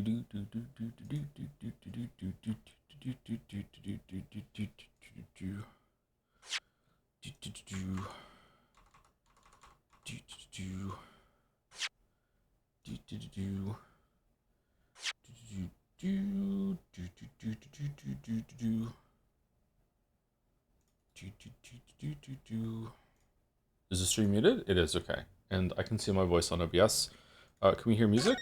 Is the stream muted? It is, okay. And I can see my voice on OBS. Can we hear music?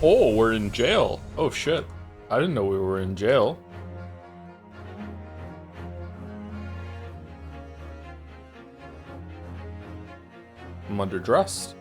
Oh, we're in jail. Oh shit. I didn't know we were in jail. I'm underdressed.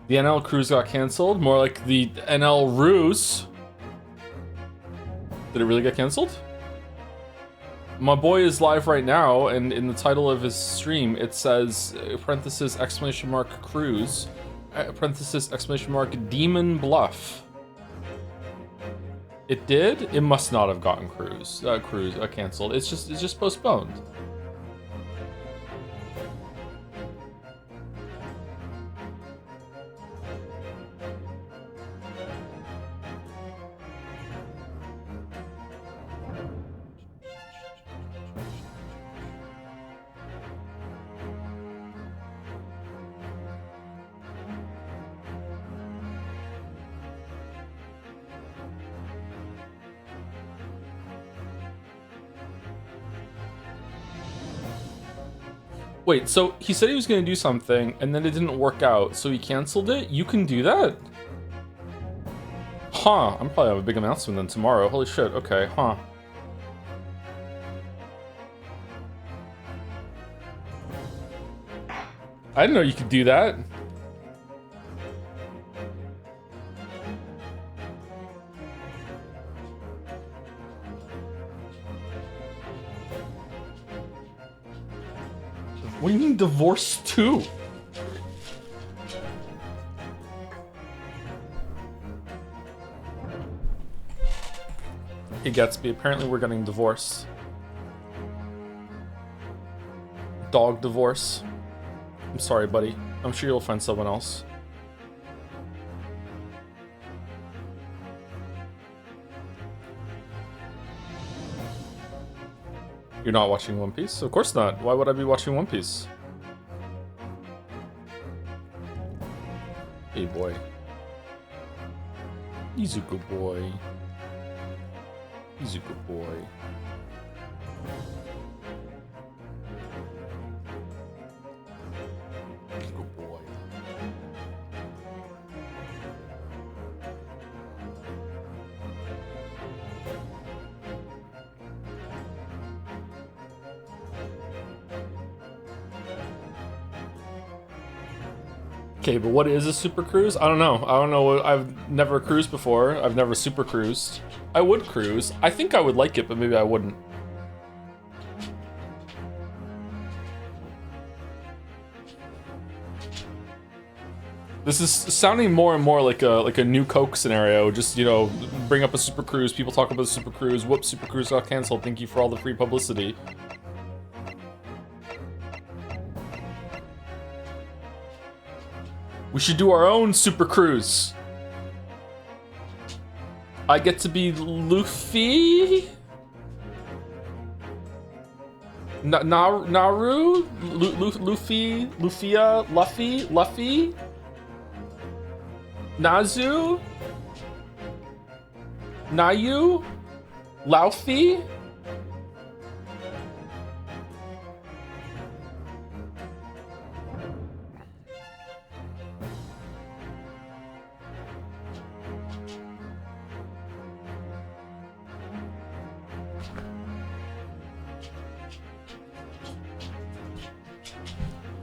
The NL cruise got canceled. More like the NL ruse. Did it really get canceled? My boy is live right now, and in the title of his stream, it says parenthesis exclamation mark cruise parenthesis exclamation mark demon bluff. It did? It must not have gotten cruise canceled. It's just postponed. Wait, so he said he was going to do something, and then it didn't work out, so he canceled it? You can do that? Huh, I'm probably have a big announcement then tomorrow. Holy shit, okay, huh. I didn't know you could do that. What do you mean divorce too? Hey Gatsby, apparently we're getting divorced. Dog divorce. I'm sorry, buddy. I'm sure you'll find someone else. You're not watching One Piece? Of course not. Why would I be watching One Piece? Hey boy. He's a good boy. He's a good boy. Good boy. Okay, but what is a super cruise? I don't know. I don't know. I've never cruised before. I've never super cruised. I would cruise. I think I would like it, but maybe I wouldn't. This is sounding more and more like a new Coke scenario. Just, you know, bring up a super cruise, people talk about the super cruise, whoops, super cruise got canceled, thank you for all the free publicity. We should do our own super cruise. I get to be Luffy? Naru? Luffy? Luffy? Nazu? Nayu? Laufey?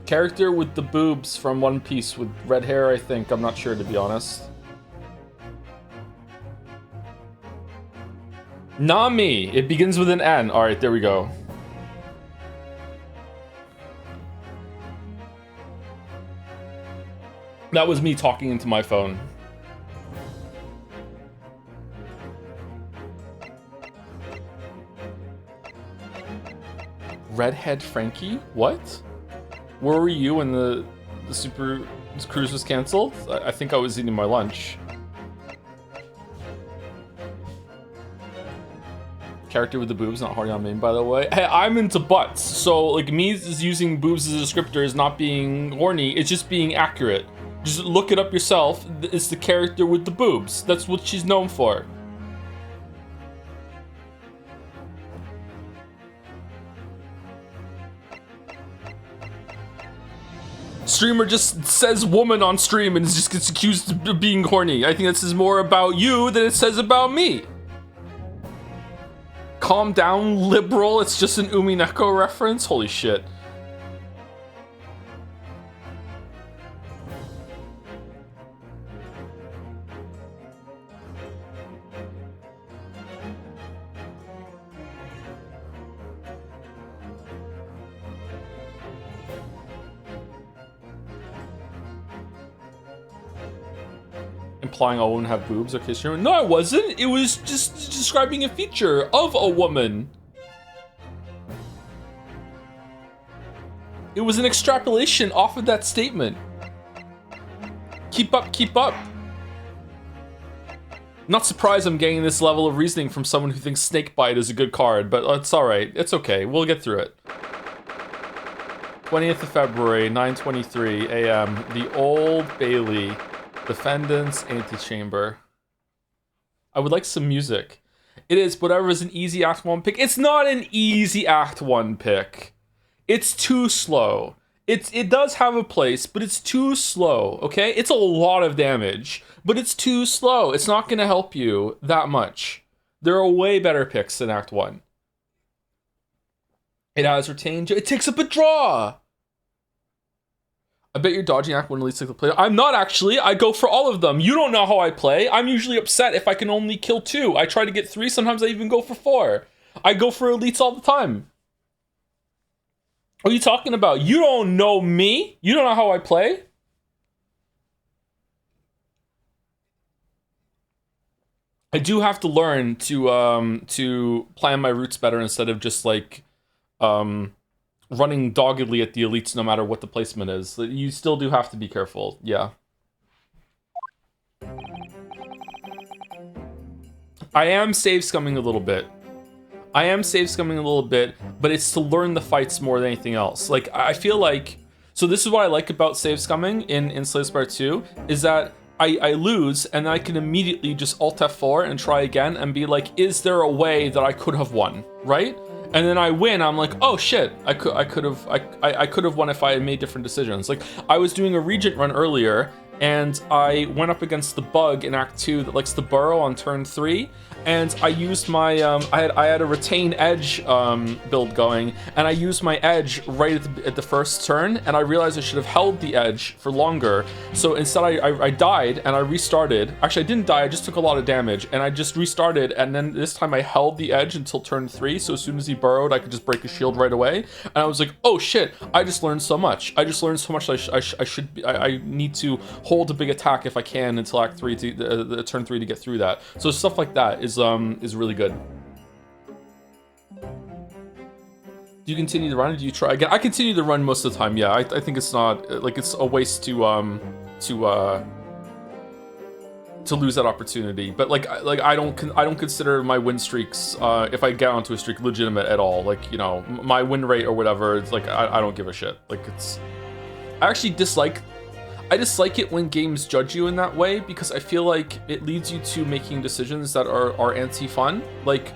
Character with the boobs from One Piece with red hair, I think. I'm not sure, to be honest. Nami! It begins with an N. Alright, there we go. That was me talking into my phone. Redhead Frankie? What? Where were you when the Super Cruise was canceled? I think I was eating my lunch. Character with the boobs, not horny on main, by the way. Hey, I'm into butts, so like me is using boobs as a descriptor is not being horny, it's just being accurate. Just look it up yourself. It's the character with the boobs. That's what she's known for. Streamer just says woman on stream and just gets accused of being horny. I think this is more about you than it says about me. Calm down, liberal. It's just an Umineko reference. Holy shit. Implying all women have boobs. Okay, sure. No, I wasn't. It was just describing a feature of a woman. It was an extrapolation off of that statement. Keep up, keep up. Not surprised I'm getting this level of reasoning from someone who thinks Snakebite is a good card, but it's alright. It's okay. We'll get through it. 20th of February, 9:23 a.m. The Old Bailey. Defendant's Antechamber. I would like some music. It is, whatever is an easy Act 1 pick. It's not an easy Act 1 pick. It's too slow. It does have a place, but it's too slow, okay? It's a lot of damage, but it's too slow. It's not going to help you that much. There are way better picks than Act 1. It has retained... It takes up a draw! I bet you're dodging Act 1 Elite Cycle player. I'm not actually. I go for all of them. You don't know how I play. I'm usually upset if I can only kill 2. I try to get 3. Sometimes I even go for 4. I go for elites all the time. What are you talking about? You don't know me. You don't know how I play. I do have to learn to plan my routes better instead of just like running doggedly at the elites no matter what the placement is. You still do have to be careful, yeah. I am save scumming a little bit. But it's to learn the fights more than anything else. Like, I feel like... So this is what I like about save scumming in Slay the Spire 2, is that I lose, and I can immediately just Alt F4 and try again and be like, is there a way that I could have won, right? And then I win, I'm like, oh shit, I could have won if I had made different decisions. Like, I was doing a Regent run earlier, and I went up against the bug in Act 2 that likes to burrow on turn 3, and I used my, I had a retain edge build going, and I used my edge right at the first turn, and I realized I should have held the edge for longer, so instead I died, and I restarted. Actually, I didn't die, I just took a lot of damage, and I just restarted, and then this time I held the edge until turn 3, so as soon as he burrowed, I could just break his shield right away, and I was like, oh shit, I just learned so much. I need to hold a big attack if I can until Act 3 to turn 3 to get through that. So stuff like that is really good. Do you continue to run, or do you try again? I continue to run most of the time. Yeah, I think it's not like it's a waste to lose that opportunity. But like I don't consider my win streaks if I get onto a streak legitimate at all. Like, you know, my win rate or whatever. It's like I don't give a shit. Like, it's I actually dislike. I dislike it when games judge you in that way because I feel like it leads you to making decisions that are anti-fun. Like,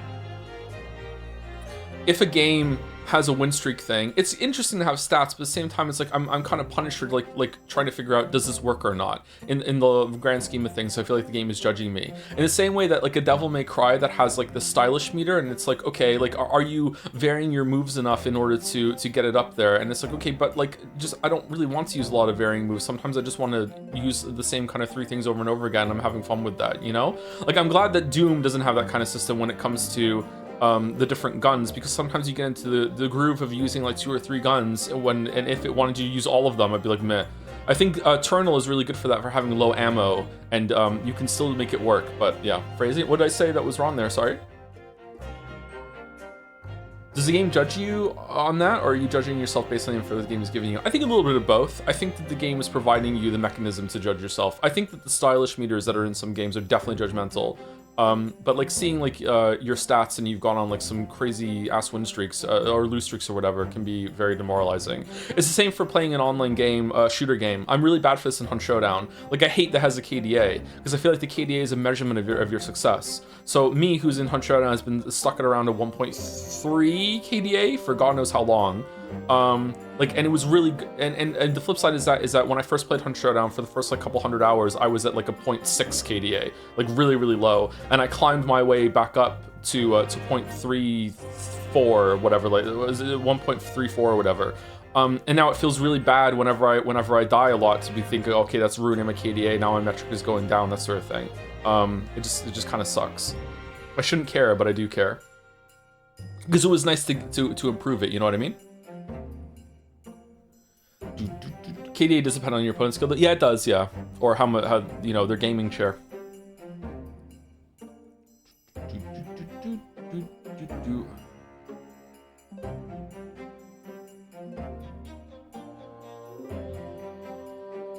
if a game has a win streak thing, it's interesting to have stats, but at the same time, it's like I'm kind of punished for like trying to figure out, does this work or not in the grand scheme of things. So I feel like the game is judging me in the same way that like a Devil May Cry that has like the stylish meter, and it's like, okay, like are you varying your moves enough in order to get it up there? And it's like, okay, but like just I don't really want to use a lot of varying moves. Sometimes I just want to use the same kind of 3 things over and over again. I'm having fun with that, you know? Like, I'm glad that Doom doesn't have that kind of system when it comes to the different guns, because sometimes you get into the groove of using like 2 or 3 guns and if it wanted you to use all of them, I'd be like, meh. I think Eternal is really good for that, for having low ammo, and you can still make it work. But yeah, phrasing, what did I say that was wrong there? Sorry. Does the game judge you on that, or are you judging yourself based on the info the game is giving you? I think a little bit of both. I think that the game is providing you the mechanism to judge yourself. I think that the stylish meters that are in some games are definitely judgmental. But like seeing like your stats and you've gone on like some crazy ass win streaks or lose streaks or whatever can be very demoralizing. It's the same for playing an online game, shooter game. I'm really bad for this in Hunt Showdown. Like, I hate that has a KDA because I feel like the KDA is a measurement of your success. So me, who's in Hunt Showdown, has been stuck at around a 1.3 KDA for God knows how long. Like, and it was really good. And the flip side is that when I first played Hunt Showdown for the first like couple hundred hours, I was at like a 0.6 KDA, like really, really low. And I climbed my way back up to 0.34 or whatever, like it was 1.34 or whatever. And now it feels really bad whenever I die a lot to be thinking, okay, that's ruining my KDA. Now my metric is going down, that sort of thing. It just kind of sucks. I shouldn't care, but I do care because it was nice to improve it. You know what I mean? KDA does depend on your opponent's skill. Yeah, it does. Yeah, or how you know, their gaming chair.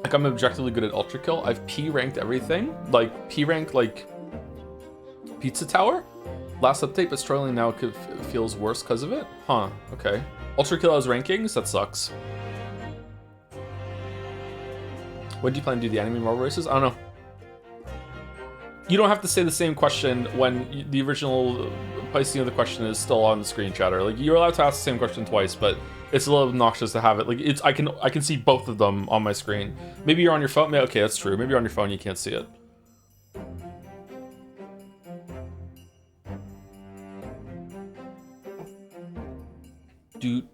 Like, I'm objectively good at Ultra Kill. I've P ranked everything. Like P rank like Pizza Tower. Last update, but struggling now feels worse because of it. Huh? Okay. Ultra Kill has rankings. That sucks. When do you plan to do the anime Marvel races? I don't know. You don't have to say the same question when the original placing of the question is still on the screen, chatter. Like, you're allowed to ask the same question twice, but it's a little obnoxious to have it. Like, I can see both of them on my screen. Maybe you're on your phone. Okay, that's true. Maybe you're on your phone, you can't see it. Do.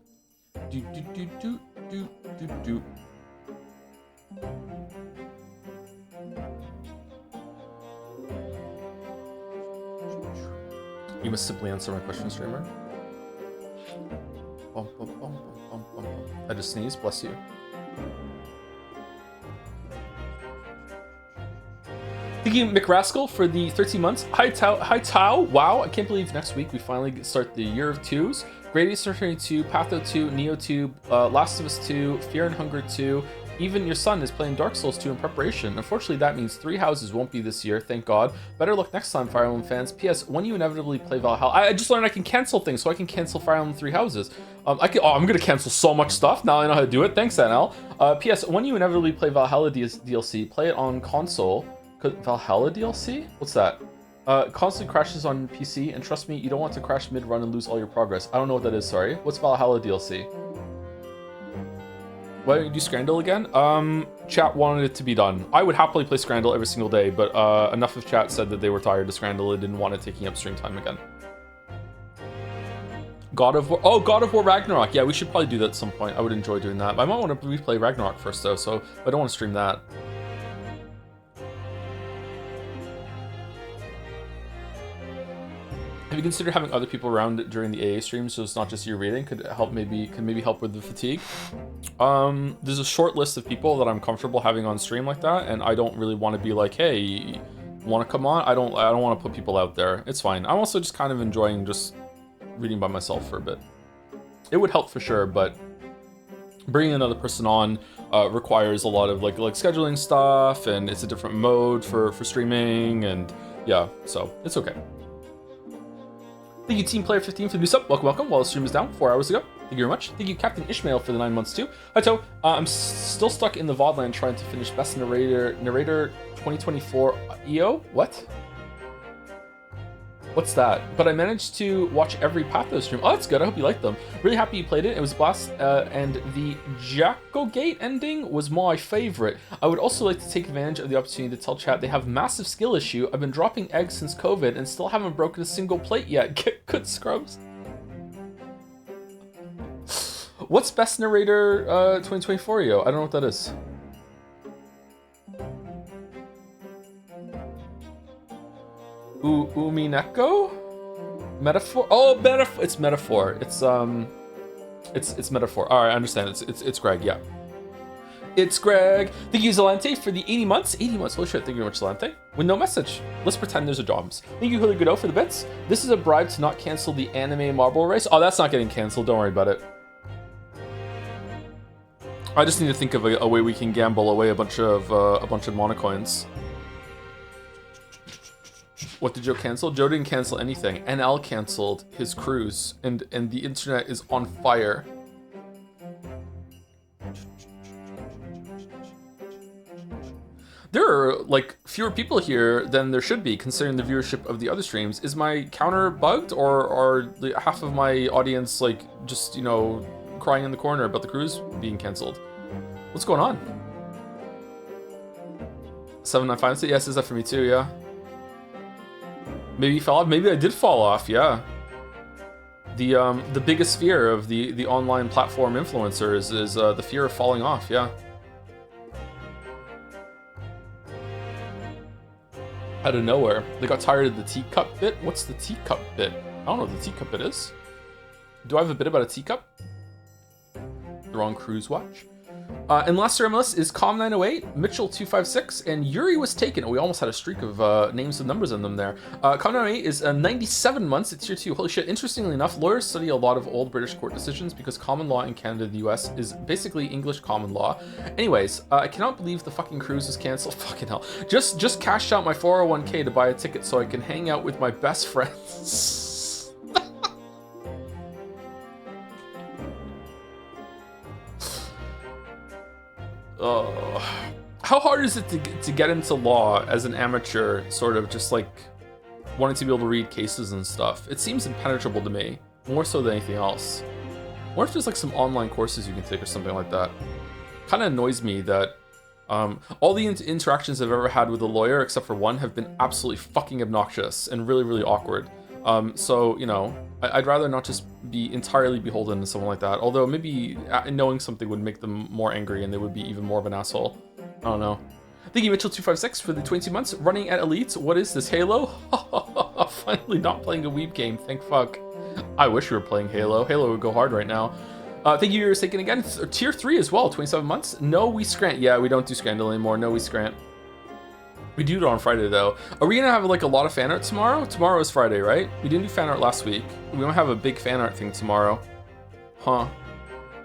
You must simply answer my question, streamer. I just sneezed, bless you. Thank you, McRascal, for the 13 months. Hi Tao. Wow, I can't believe next week we finally start the year of 2s. Gradius 2, Patho 2, Neo 2, Last of Us 2, Fear and Hunger 2. Even your son is playing Dark Souls 2 in preparation. Unfortunately, that means 3 houses won't be this year, thank God. Better luck next time, Fire Emblem fans. P.S. When you inevitably play Valhalla, I just learned I can cancel things, so I can cancel Fire Emblem 3 houses. I'm gonna cancel so much stuff, now I know how to do it. Thanks, NL. P.S. When you inevitably play Valhalla DLC, play it on console. Valhalla DLC? What's that? Constantly crashes on PC, and trust me, you don't want to crash mid-run and lose all your progress. I don't know what that is, sorry. What's Valhalla DLC? Why don't you do Scrandle again? Chat wanted it to be done. I would happily play Scrandle every single day, but enough of chat said that they were tired of Scrandle and didn't want it taking up stream time again. God of War. Oh, God of War Ragnarok. Yeah, we should probably do that at some point. I would enjoy doing that. I might want to replay Ragnarok first, though, so I don't want to stream that. Have you considered having other people around during the AA stream so it's not just you reading? Could maybe help with the fatigue? There's a short list of people that I'm comfortable having on stream like that, and I don't really want to be like, hey, want to come on? I don't want to put people out there. It's fine. I'm also just kind of enjoying just reading by myself for a bit. It would help for sure, but bringing another person on requires a lot of like scheduling stuff, and it's a different mode for streaming, and yeah, so it's okay. Thank you, Team Player 15, for the new sub. Welcome. While the stream is down 4 hours ago. Thank you very much. Thank you, Captain Ishmael, for the 9 months too. Hi, Toe. I'm still stuck in the VODland trying to finish Best Narrator 2024 EO. What? What's that? But I managed to watch every Pathos stream. Oh, that's good. I hope you liked them. Really happy you played it. It was a blast. And the Jackogate ending was my favorite. I would also like to take advantage of the opportunity to tell chat they have massive skill issue. I've been dropping eggs since COVID and still haven't broken a single plate yet. Get good, scrubs. What's Best Narrator 2024, yo? I don't know what that is. Umineko? Metaphor? Oh, metaphor. It's metaphor. It's metaphor. All right, I understand. It's Greg. Yeah. It's Greg. Thank you, Zalante, for the 80 months. 80 months. Holy shit. Thank you very much, Zalante. With no message. Let's pretend there's a jobs. Thank you, Huli Godot, for the bits. This is a bribe to not cancel the anime marble race. Oh, that's not getting canceled. Don't worry about it. I just need to think of a way we can gamble away a bunch of monocoins. What did Joe cancel? Joe didn't cancel anything. NL canceled his cruise, and the internet is on fire. There are like fewer people here than there should be, considering the viewership of the other streams. Is my counter bugged, or are half of my audience like just, you know, crying in the corner about the cruise being canceled? What's going on? 795. Yes, is that for me too? Yeah. Maybe you fell off. Maybe I did fall off. Yeah. The biggest fear of the online platform influencers is the fear of falling off. Yeah. Out of nowhere, they got tired of the teacup bit. What's the teacup bit? I don't know what the teacup bit is. Do I have a bit about a teacup? The wrong cruise watch. And last year on my list is Com908, Mitchell256, and Yuri was taken. We almost had a streak of names and numbers in them there. Com908 is 97 months at tier 2. Holy shit. Interestingly enough, lawyers study a lot of old British court decisions because common law in Canada and the US is basically English common law. Anyways, I cannot believe the fucking cruise is canceled. Fucking hell. Just cashed out my 401k to buy a ticket so I can hang out with my best friends. How hard is it to get into law as an amateur, sort of just like wanting to be able to read cases and stuff? It seems impenetrable to me, more so than anything else. What if there's like some online courses you can take or something like that? Kind of annoys me that all the interactions I've ever had with a lawyer, except for one, have been absolutely fucking obnoxious and really, really awkward. So, you know, I'd rather not just be entirely beholden to someone like that. Although maybe knowing something would make them more angry and they would be even more of an asshole. I don't know. Thank you, Mitchell256, for the 22 months. Running at Elite. What is this, Halo? Finally not playing a weeb game. Thank fuck. I wish we were playing Halo. Halo would go hard right now. Thank you, You're again. Tier 3 as well, 27 months. No, we Scrant. Yeah, we don't do Scandal anymore. No, we Scrant. We do it on Friday, though. Are we gonna have like a lot of fan art tomorrow? Tomorrow is Friday, right? We didn't do fan art last week. We might have a big fan art thing tomorrow. Huh.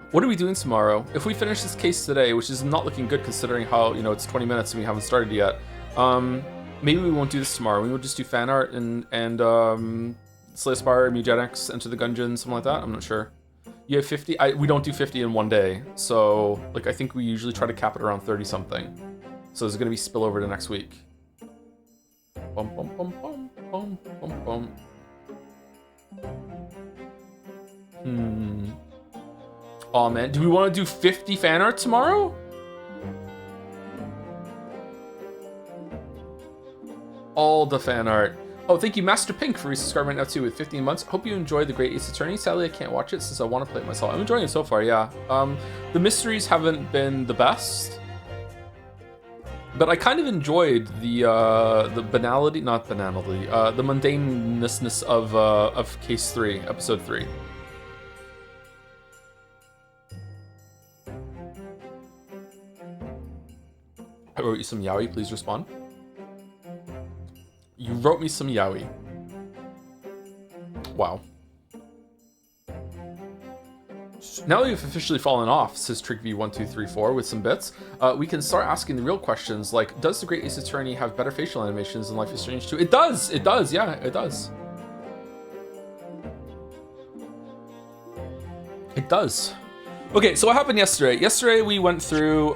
What are we doing tomorrow? If we finish this case today, which is not looking good considering how, you know, it's 20 minutes and we haven't started yet. Maybe we won't do this tomorrow. We will just do fan art and Slay Aspire, Mugenics, Enter the Gungeon, something like that. I'm not sure. You have 50? We don't do 50 in one day. So, like, I think we usually try to cap it around 30 something. So there's gonna be spillover to next week. Bum, bum, bum, bum, bum, bum, bum. Oh man, do we want to do 50 fan art tomorrow? All the fan art. Oh, thank you, Master Pink, for resubscribing right now too with 15 months. Hope you enjoyed The Great Ace Attorney. Sadly, I can't watch it since I want to play it myself. I'm enjoying it so far, yeah. The mysteries haven't been the best, but I kind of enjoyed the banality, not banality, the mundaneness of Case 3, Episode 3. I wrote you some yaoi, please respond. You wrote me some yaoi. Wow. Now that we've officially fallen off, says TrickV1234 with some bits, we can start asking the real questions like, does The Great Ace Attorney have better facial animations than Life is Strange 2? It does! It does, yeah, it does. It It does. Okay, so what happened yesterday? Yesterday we went through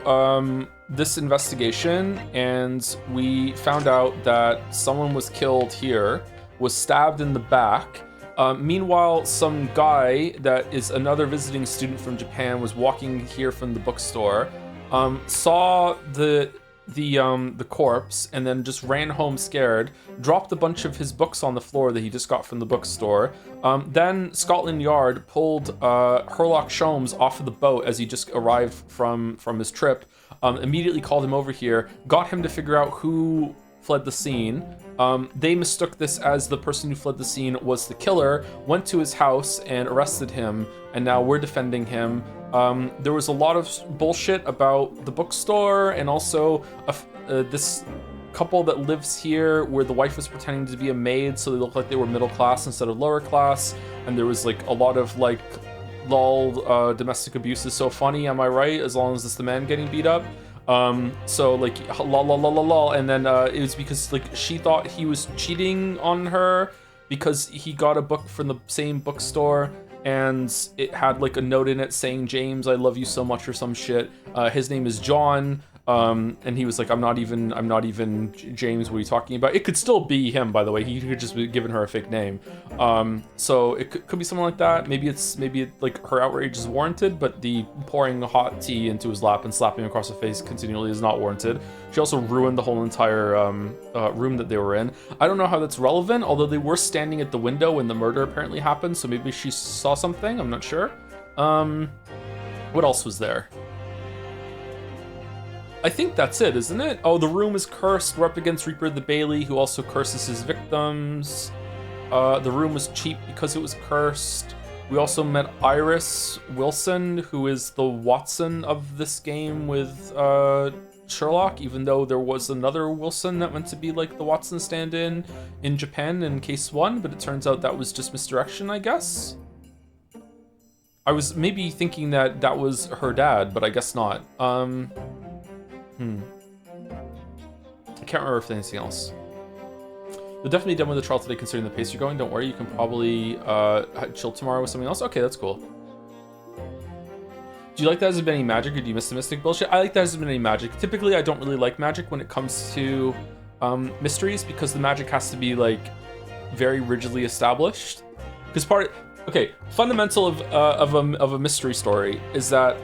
this investigation and we found out that someone was killed here, was stabbed in the back. Meanwhile, some guy that is another visiting student from Japan was walking here from the bookstore, saw the corpse and then just ran home scared, dropped a bunch of his books on the floor that he just got from the bookstore. Then Scotland Yard pulled Herlock Sholmes off of the boat as he just arrived from his trip, immediately called him over here, got him to figure out who fled the scene. They mistook this as the person who fled the scene was the killer, went to his house and arrested him, and now we're defending him. There was a lot of bullshit about the bookstore and also this couple that lives here where the wife was pretending to be a maid so they looked like they were middle class instead of lower class, and there was like a lot of like lol, domestic abuse is so funny, am I right, as long as it's the man getting beat up. So like lol, and then it was because like she thought he was cheating on her because he got a book from the same bookstore and it had like a note in it saying, James, I love you so much, or some shit. His name is John. And he was like, I'm not even James, what are you talking about? It could still be him, by the way. He could just be giving her a fake name. So it could be something like that. Maybe like her outrage is warranted, but the pouring hot tea into his lap and slapping him across the face continually is not warranted. She also ruined the whole entire room that they were in. I don't know how that's relevant, although they were standing at the window when the murder apparently happened, so maybe she saw something, I'm not sure. What else was there? I think that's it, isn't it? Oh, the room is cursed. We're up against Reaper the Bailey, who also curses his victims. The room was cheap because it was cursed. We also met Iris Wilson, who is the Watson of this game with Sherlock, even though there was another Wilson that meant to be like the Watson stand-in in Japan in Case 1, but it turns out that was just misdirection, I guess. I was maybe thinking that that was her dad, but I guess not. I can't remember if there's anything else. You'll definitely be done with the trial today considering the pace you're going. Don't worry, you can probably chill tomorrow with something else. Okay, that's cool. Do you like that hasn't been any magic, or do you miss the mystic bullshit? I like that hasn't been any magic. Typically, I don't really like magic when it comes to mysteries, because the magic has to be like very rigidly established. Because fundamental of a mystery story is that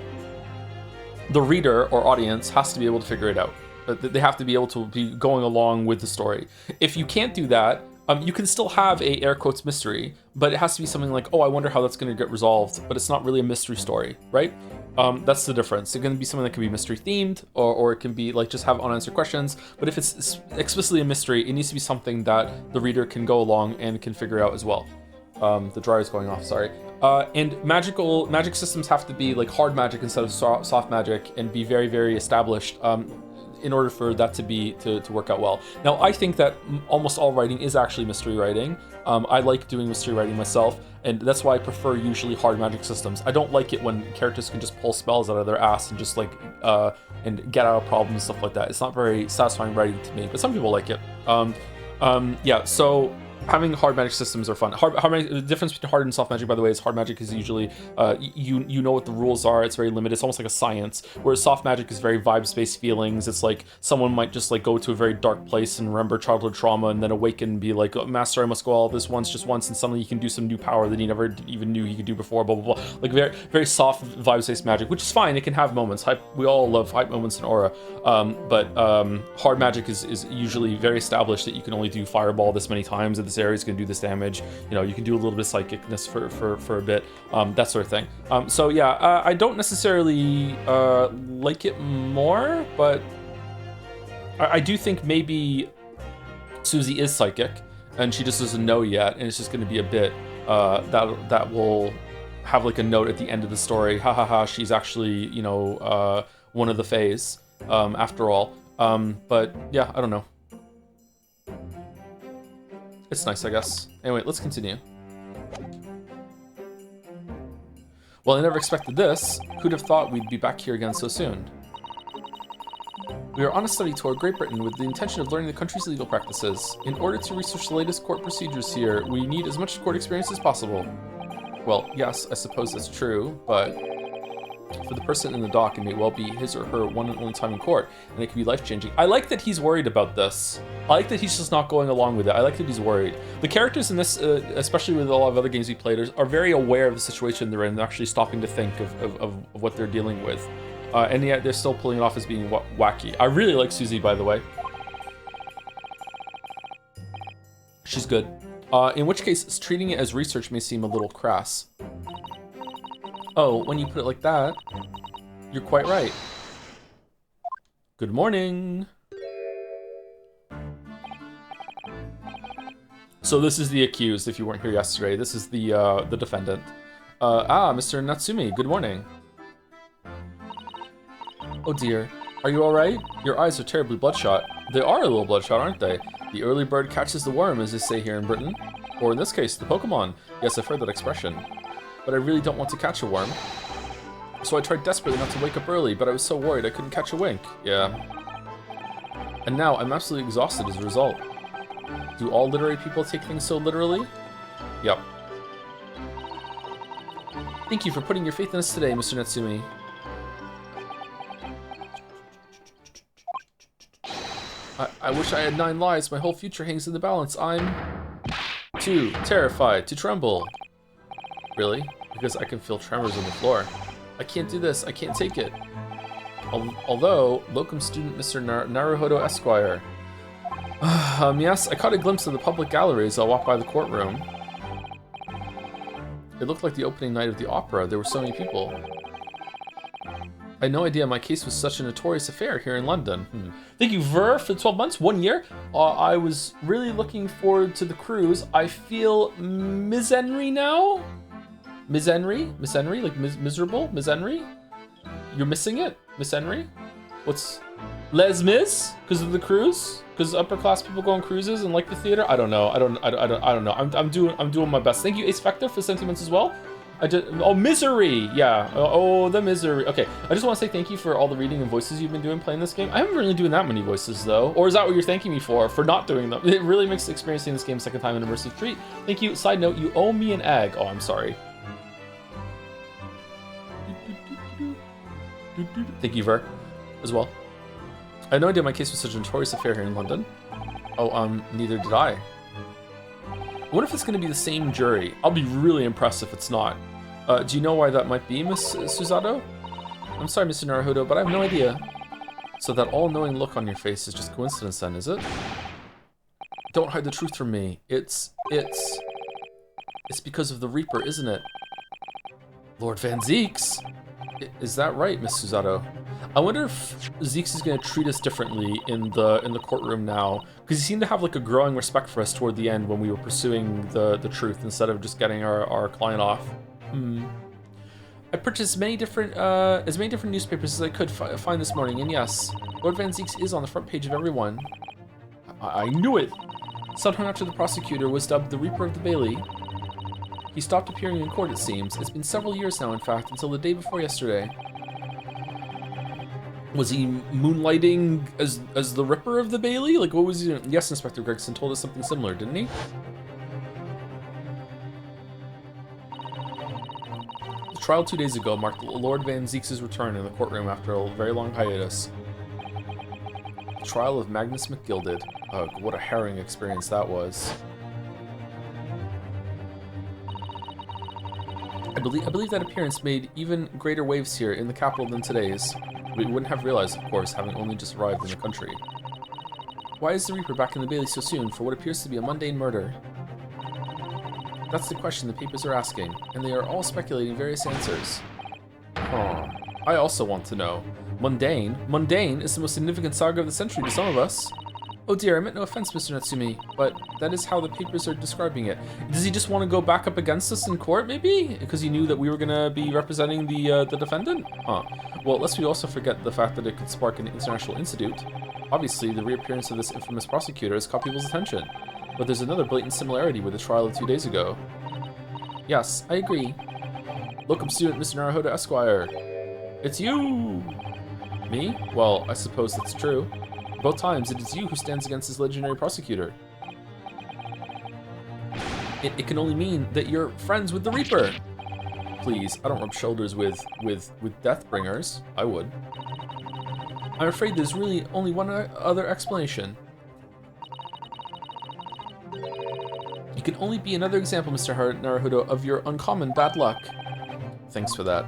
the reader or audience has to be able to figure it out. They have to be able to be going along with the story. If you can't do that, you can still have a air quotes mystery, but it has to be something like, oh, I wonder how that's going to get resolved, but it's not really a mystery story, right? That's the difference. It's going to be something that can be mystery themed, or it can be like just have unanswered questions. But if it's explicitly a mystery, it needs to be something that the reader can go along and can figure out as well. The dryer is going off, sorry. And magic systems have to be like hard magic instead of soft magic, and be very, very established in order for that to work out well. Now, I think that almost all writing is actually mystery writing. I like doing mystery writing myself, and that's why I prefer usually hard magic systems. I don't like it when characters can just pull spells out of their ass and just like and get out of problems and stuff like that. It's not very satisfying writing to me, but some people like it. Yeah, so having hard magic systems are fun. The difference between hard and soft magic, by the way, is hard magic is usually you know what the rules are. It's very limited. It's almost like a science. Whereas soft magic is very vibes-based feelings. It's like someone might just like go to a very dark place and remember childhood trauma, and then awaken and be like, oh, Master, I must go all this just once, and suddenly you can do some new power that you never even knew he could do before. Blah blah blah. Like very very soft vibes-based magic, which is fine. It can have moments. We all love hype moments in Aura, but hard magic is usually very established that you can only do fireball this many times, and this area is going to do this damage. You know, you can do a little bit of psychicness for a bit, that sort of thing. So yeah, I don't necessarily like it more, but I do think maybe Susie is psychic and she just doesn't know yet, and it's just going to be a bit that will have like a note at the end of the story, ha ha ha, she's actually, you know, one of the Fays after all. But yeah, I don't know. It's nice, I guess. Anyway, let's continue. Well, I never expected this. Who'd have thought we'd be back here again so soon? We are on a study tour of Great Britain with the intention of learning the country's legal practices. In order to research the latest court procedures here, we need as much court experience as possible. Well, yes, I suppose that's true, but for the person in the dock, it may well be his or her one and only time in court, and it could be life-changing. I like that he's worried about this. I like that he's just not going along with it. I like that he's worried. The characters in this, especially with a lot of other games we played, are very aware of the situation they're in. They're actually stopping to think of what they're dealing with. And yet they're still pulling it off as being wacky. I really like Susie, by the way. She's good. In which case, treating it as research may seem a little crass. Oh, when you put it like that, you're quite right. Good morning. So this is the accused, if you weren't here yesterday. This is the defendant. Mr. Natsumi, good morning. Oh dear, are you alright? Your eyes are terribly bloodshot. They are a little bloodshot, aren't they? The early bird catches the worm, as they say here in Britain. Or in this case, the Pokemon. Yes, I've heard that expression. But I really don't want to catch a worm. So I tried desperately not to wake up early, but I was so worried I couldn't catch a wink. Yeah. And now I'm absolutely exhausted as a result. Do all literary people take things so literally? Yep. Thank you for putting your faith in us today, Mr. Natsumi. I wish I had 9 lives. My whole future hangs in the balance. I'm too terrified to tremble. Really? Because I can feel tremors on the floor. I can't do this. I can't take it. Although, locum student Mr. Naruhodo Esquire. Yes, I caught a glimpse of the public gallery as I walked by the courtroom. It looked like the opening night of the opera. There were so many people. I had no idea my case was such a notorious affair here in London. Thank you, Ver, for the 12 months, 1 year. I was really looking forward to the cruise. I feel misenry now? Misenry? Like miserable? Misenry? You're missing it? Misenry? What's... Les Mis? Because of the cruise? Because upper class people go on cruises and like the theater? I don't know. I don't know. I'm doing my best. Thank you, Ace Vector, for sentiments as well. Misery, yeah. Oh, the misery. Okay, I just want to say thank you for all the reading and voices you've been doing playing this game. I haven't really doing that many voices though. Or is that what you're thanking me for not doing them? It really makes experiencing this game second time an immersive treat. Thank you. Side note, you owe me an egg. Oh, I'm sorry. Thank you, Ver, as well. I had no idea my case was such a notorious affair here in London. Oh, neither did I. I wonder if it's going to be the same jury. I'll be really impressed if it's not. Do you know why that might be, Miss Susato? I'm sorry, Mr. Naruhodo, but I have no idea. So that all-knowing look on your face is just coincidence then, is it? Don't hide the truth from me. It's because of the Reaper, isn't it? Lord Van Zieks? Is that right, Miss Susato? I wonder if Zeeks is going to treat us differently in the courtroom now, because he seemed to have like a growing respect for us toward the end when we were pursuing the truth instead of just getting our client off. I purchased as many different newspapers as I could find this morning, and yes, Lord Van Zieks is on the front page of every one. I knew it! Sometime after the prosecutor was dubbed the Reaper of the Bailey, he stopped appearing in court, it seems. It's been several years now, in fact, until the day before yesterday. Was he moonlighting as the Ripper of the Bailey? Like, what was he doing? Yes, Inspector Gregson told us something similar, didn't he? The trial 2 days ago marked Lord Van Zieks' return in the courtroom after a very long hiatus. The trial of Magnus McGilded. Ugh, what a harrowing experience that was. I believe that appearance made even greater waves here in the capital than today's. We wouldn't have realized, of course, having only just arrived in the country. Why is the Reaper back in the Bailey so soon for what appears to be a mundane murder? That's the question the papers are asking, and they are all speculating various answers. Oh, I also want to know. Mundane? Mundane is the most significant saga of the century to some of us. Oh dear, I meant no offense, Mr. Natsumi, but that is how the papers are describing it. Does he just want to go back up against us in court, maybe? Because he knew that we were going to be representing the defendant? Huh. Well, lest we also forget the fact that it could spark an international incident. Obviously, the reappearance of this infamous prosecutor has caught people's attention. But there's another blatant similarity with the trial of 2 days ago. Yes, I agree. Locum student Mr. Naruhodo Esquire. It's you! Me? Well, I suppose that's true. Both times, it is you who stands against this legendary prosecutor. It can only mean that you're friends with the Reaper. please, I don't rub shoulders with Deathbringers. I would. I'm afraid there's really only one other explanation. You can only be another example, Mr. Naruhodo, of your uncommon bad luck. Thanks for that.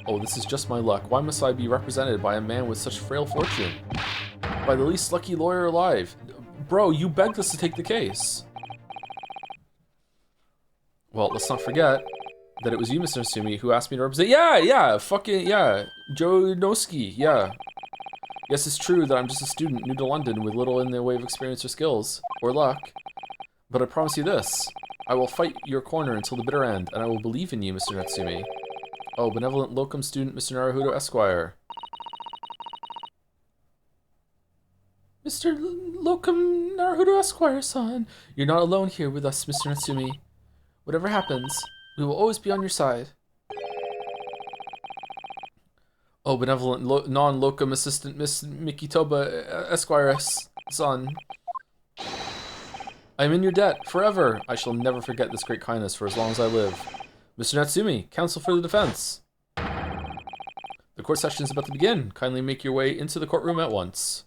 Oh, this is just my luck. Why must I be represented by a man with such frail fortune? By the least lucky lawyer alive. Bro, you begged us to take the case. Well, let's not forget that it was you, Mr. Natsumi, who asked me to represent. Yeah, fucking, yeah. Joe Noski, yeah. Yes, it's true that I'm just a student new to London with little in the way of experience or skills, or luck. But I promise you this. I will fight your corner until the bitter end, and I will believe in you, Mr. Natsumi. Oh, benevolent locum student, Mr. Naruhodo Esquire. Mr. Locum Naruhodo Esquire, son. You're not alone here with us, Mr. Natsumi. Whatever happens, we will always be on your side. Oh, benevolent non-locum assistant, Miss Mikitoba Esquire's son. I am in your debt forever. I shall never forget this great kindness for as long as I live. Mr. Natsumi, counsel for the defense. The court session is about to begin. Kindly make your way into the courtroom at once.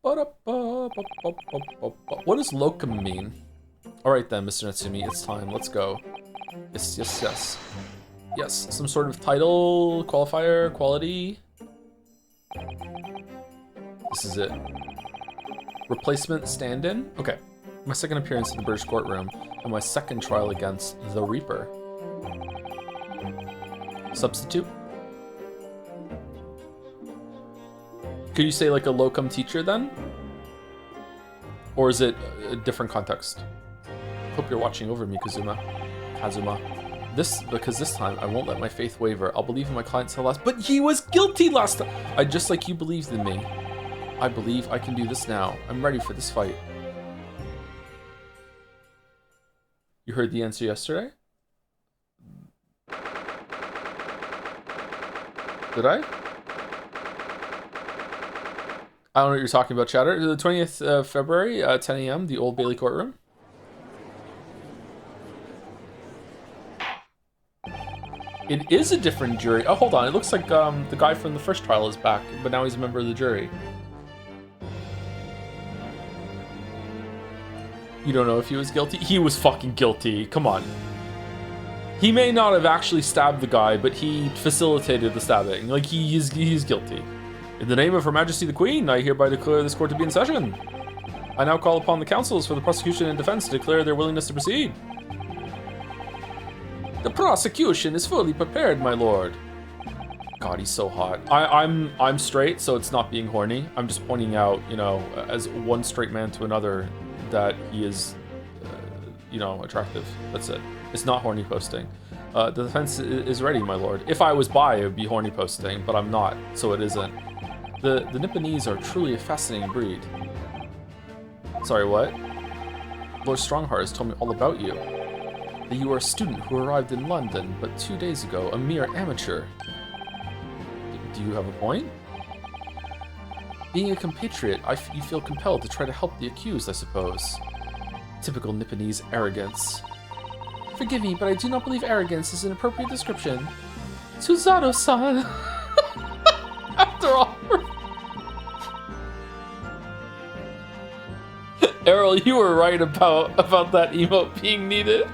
What does locum mean? Alright then, Mr. Natsumi, it's time. Let's go. Yes. Yes, some sort of title, qualifier, quality. This is it. Replacement stand-in? Okay. My second appearance in the British courtroom, and my second trial against the Reaper. Substitute? Could you say like a locum teacher then? Or is it a different context? Hope you're watching over me, Kazuma. Because this time I won't let my faith waver. I'll believe in my client till last. But he was guilty last time! Just like you believed in me. I believe I can do this now. I'm ready for this fight. You heard the answer yesterday? Did I? I don't know what you're talking about, chatter. The 20th of February, 10 a.m., the Old Bailey courtroom. It is a different jury. Oh, hold on. It looks like the guy from the first trial is back, but now he's a member of the jury. You don't know if he was guilty? He was fucking guilty. Come on. He may not have actually stabbed the guy, but he facilitated the stabbing. Like, he's guilty. In the name of Her Majesty the Queen, I hereby declare this court to be in session. I now call upon the counsels for the prosecution and defense to declare their willingness to proceed. The prosecution is fully prepared, my lord. God, he's so hot. I'm straight, so it's not being horny. I'm just pointing out, you know, as one straight man to another, that he is, you know, attractive. That's it. It's not horny posting. The defense is ready, my lord. If I was bi, it would be horny posting, but I'm not, so it isn't. The Nipponese are truly a fascinating breed. Sorry, what? Lord Strongheart has told me all about you. That you are a student who arrived in London, but 2 days ago, a mere amateur. Do you have a point? Being a compatriot, you feel compelled to try to help the accused, I suppose. Typical Nipponese arrogance. Forgive me, but I do not believe arrogance is an appropriate description. Susanoo-san! After all... Errol, you were right about that emote being needed.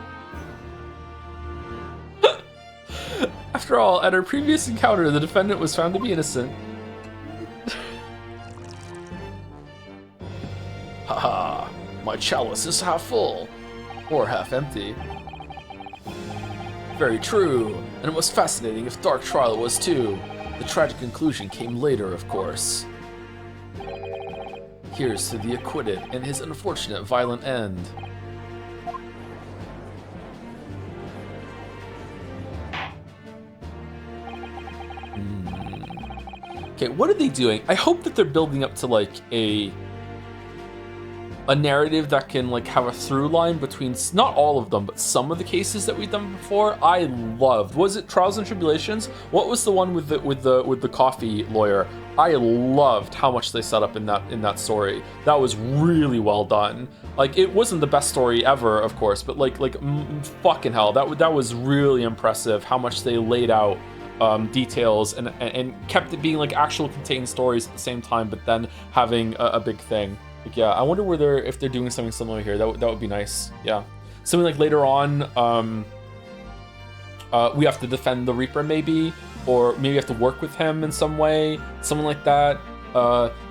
After all, at our previous encounter, the defendant was found to be innocent. Haha, my chalice is half full, or half empty. Very true, and it was fascinating if Dark Trial was too. The tragic conclusion came later, of course. Here's to the acquitted and his unfortunate violent end. Okay, what are they doing? I hope that they're building up to like a a narrative that can like have a through line between not all of them, but some of the cases that we've done before, I loved. Was it Trials and Tribulations? What was the one with the coffee lawyer? I loved how much they set up in that story. That was really well done. Like, it wasn't the best story ever, of course, but like fucking hell, that was really impressive how much they laid out details and kept it being like actual contained stories at the same time, but then having a big thing. Like, yeah, I wonder if they're doing something similar here. That would be nice. Yeah, something like later on, we have to defend the Reaper maybe, or maybe we have to work with him in some way, something like that.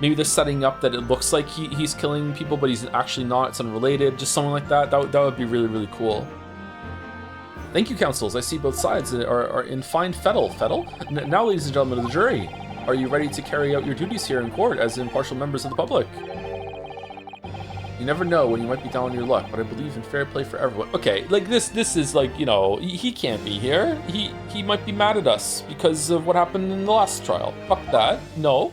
Maybe they're setting up that it looks like he's killing people, but he's actually not. It's unrelated. Just something like that. That would be really, really cool. Thank you, counsels. I see both sides are in fine fettle. Now, ladies and gentlemen of the jury, are you ready to carry out your duties here in court as impartial members of the public? You never know when you might be down on your luck, but I believe in fair play for everyone. Okay, like this is like, you know, he can't be here. He might be mad at us because of what happened in the last trial. Fuck that. No.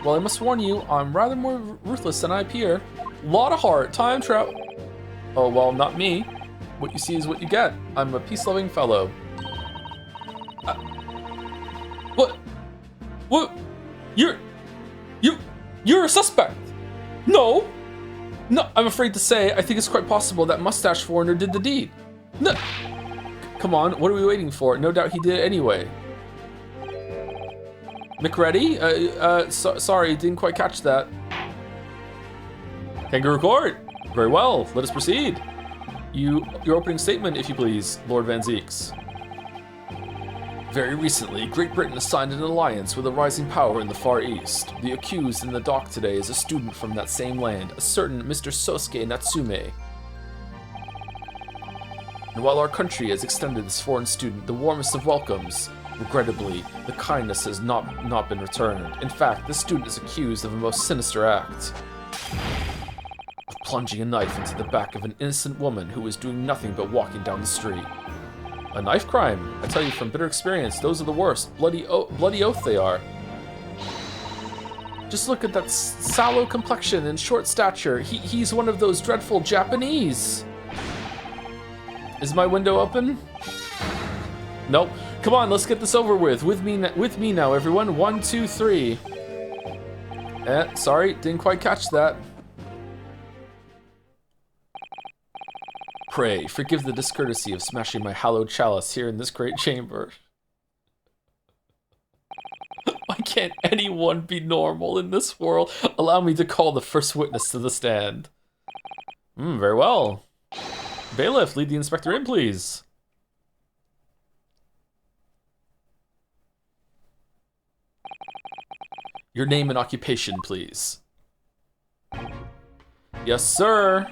Well, I must warn you, I'm rather more ruthless than I appear. Lot of heart, time travel. Oh, well, not me. What you see is what you get. I'm a peace-loving fellow. What? You're a suspect. No, I'm afraid to say, I think it's quite possible that mustache foreigner did the deed. No, come on, what are we waiting for? No doubt he did it anyway. McReady? Sorry, didn't quite catch that. Kangaroo Court. Very well, let us proceed. Your opening statement, if you please, Lord Van Zeeks. Very recently, Great Britain signed an alliance with a rising power in the Far East. The accused in the dock today is a student from that same land, a certain Mr. Sosuke Natsume. And while our country has extended this foreign student the warmest of welcomes, regrettably, the kindness has not been returned. In fact, this student is accused of a most sinister act. Of plunging a knife into the back of an innocent woman who was doing nothing but walking down the street. A knife crime? I tell you from bitter experience, those are the worst. Bloody oath they are. Just look at that sallow complexion and short stature. He's one of those dreadful Japanese. Is my window open? Nope. Come on, let's get this over with. With me now, everyone. 1, 2, 3. Sorry, didn't quite catch that. Pray, forgive the discourtesy of smashing my hallowed chalice here in this great chamber. Why can't anyone be normal in this world? Allow me to call the first witness to the stand. Very well. Bailiff, lead the inspector in, please. Your name and occupation, please. Yes, sir.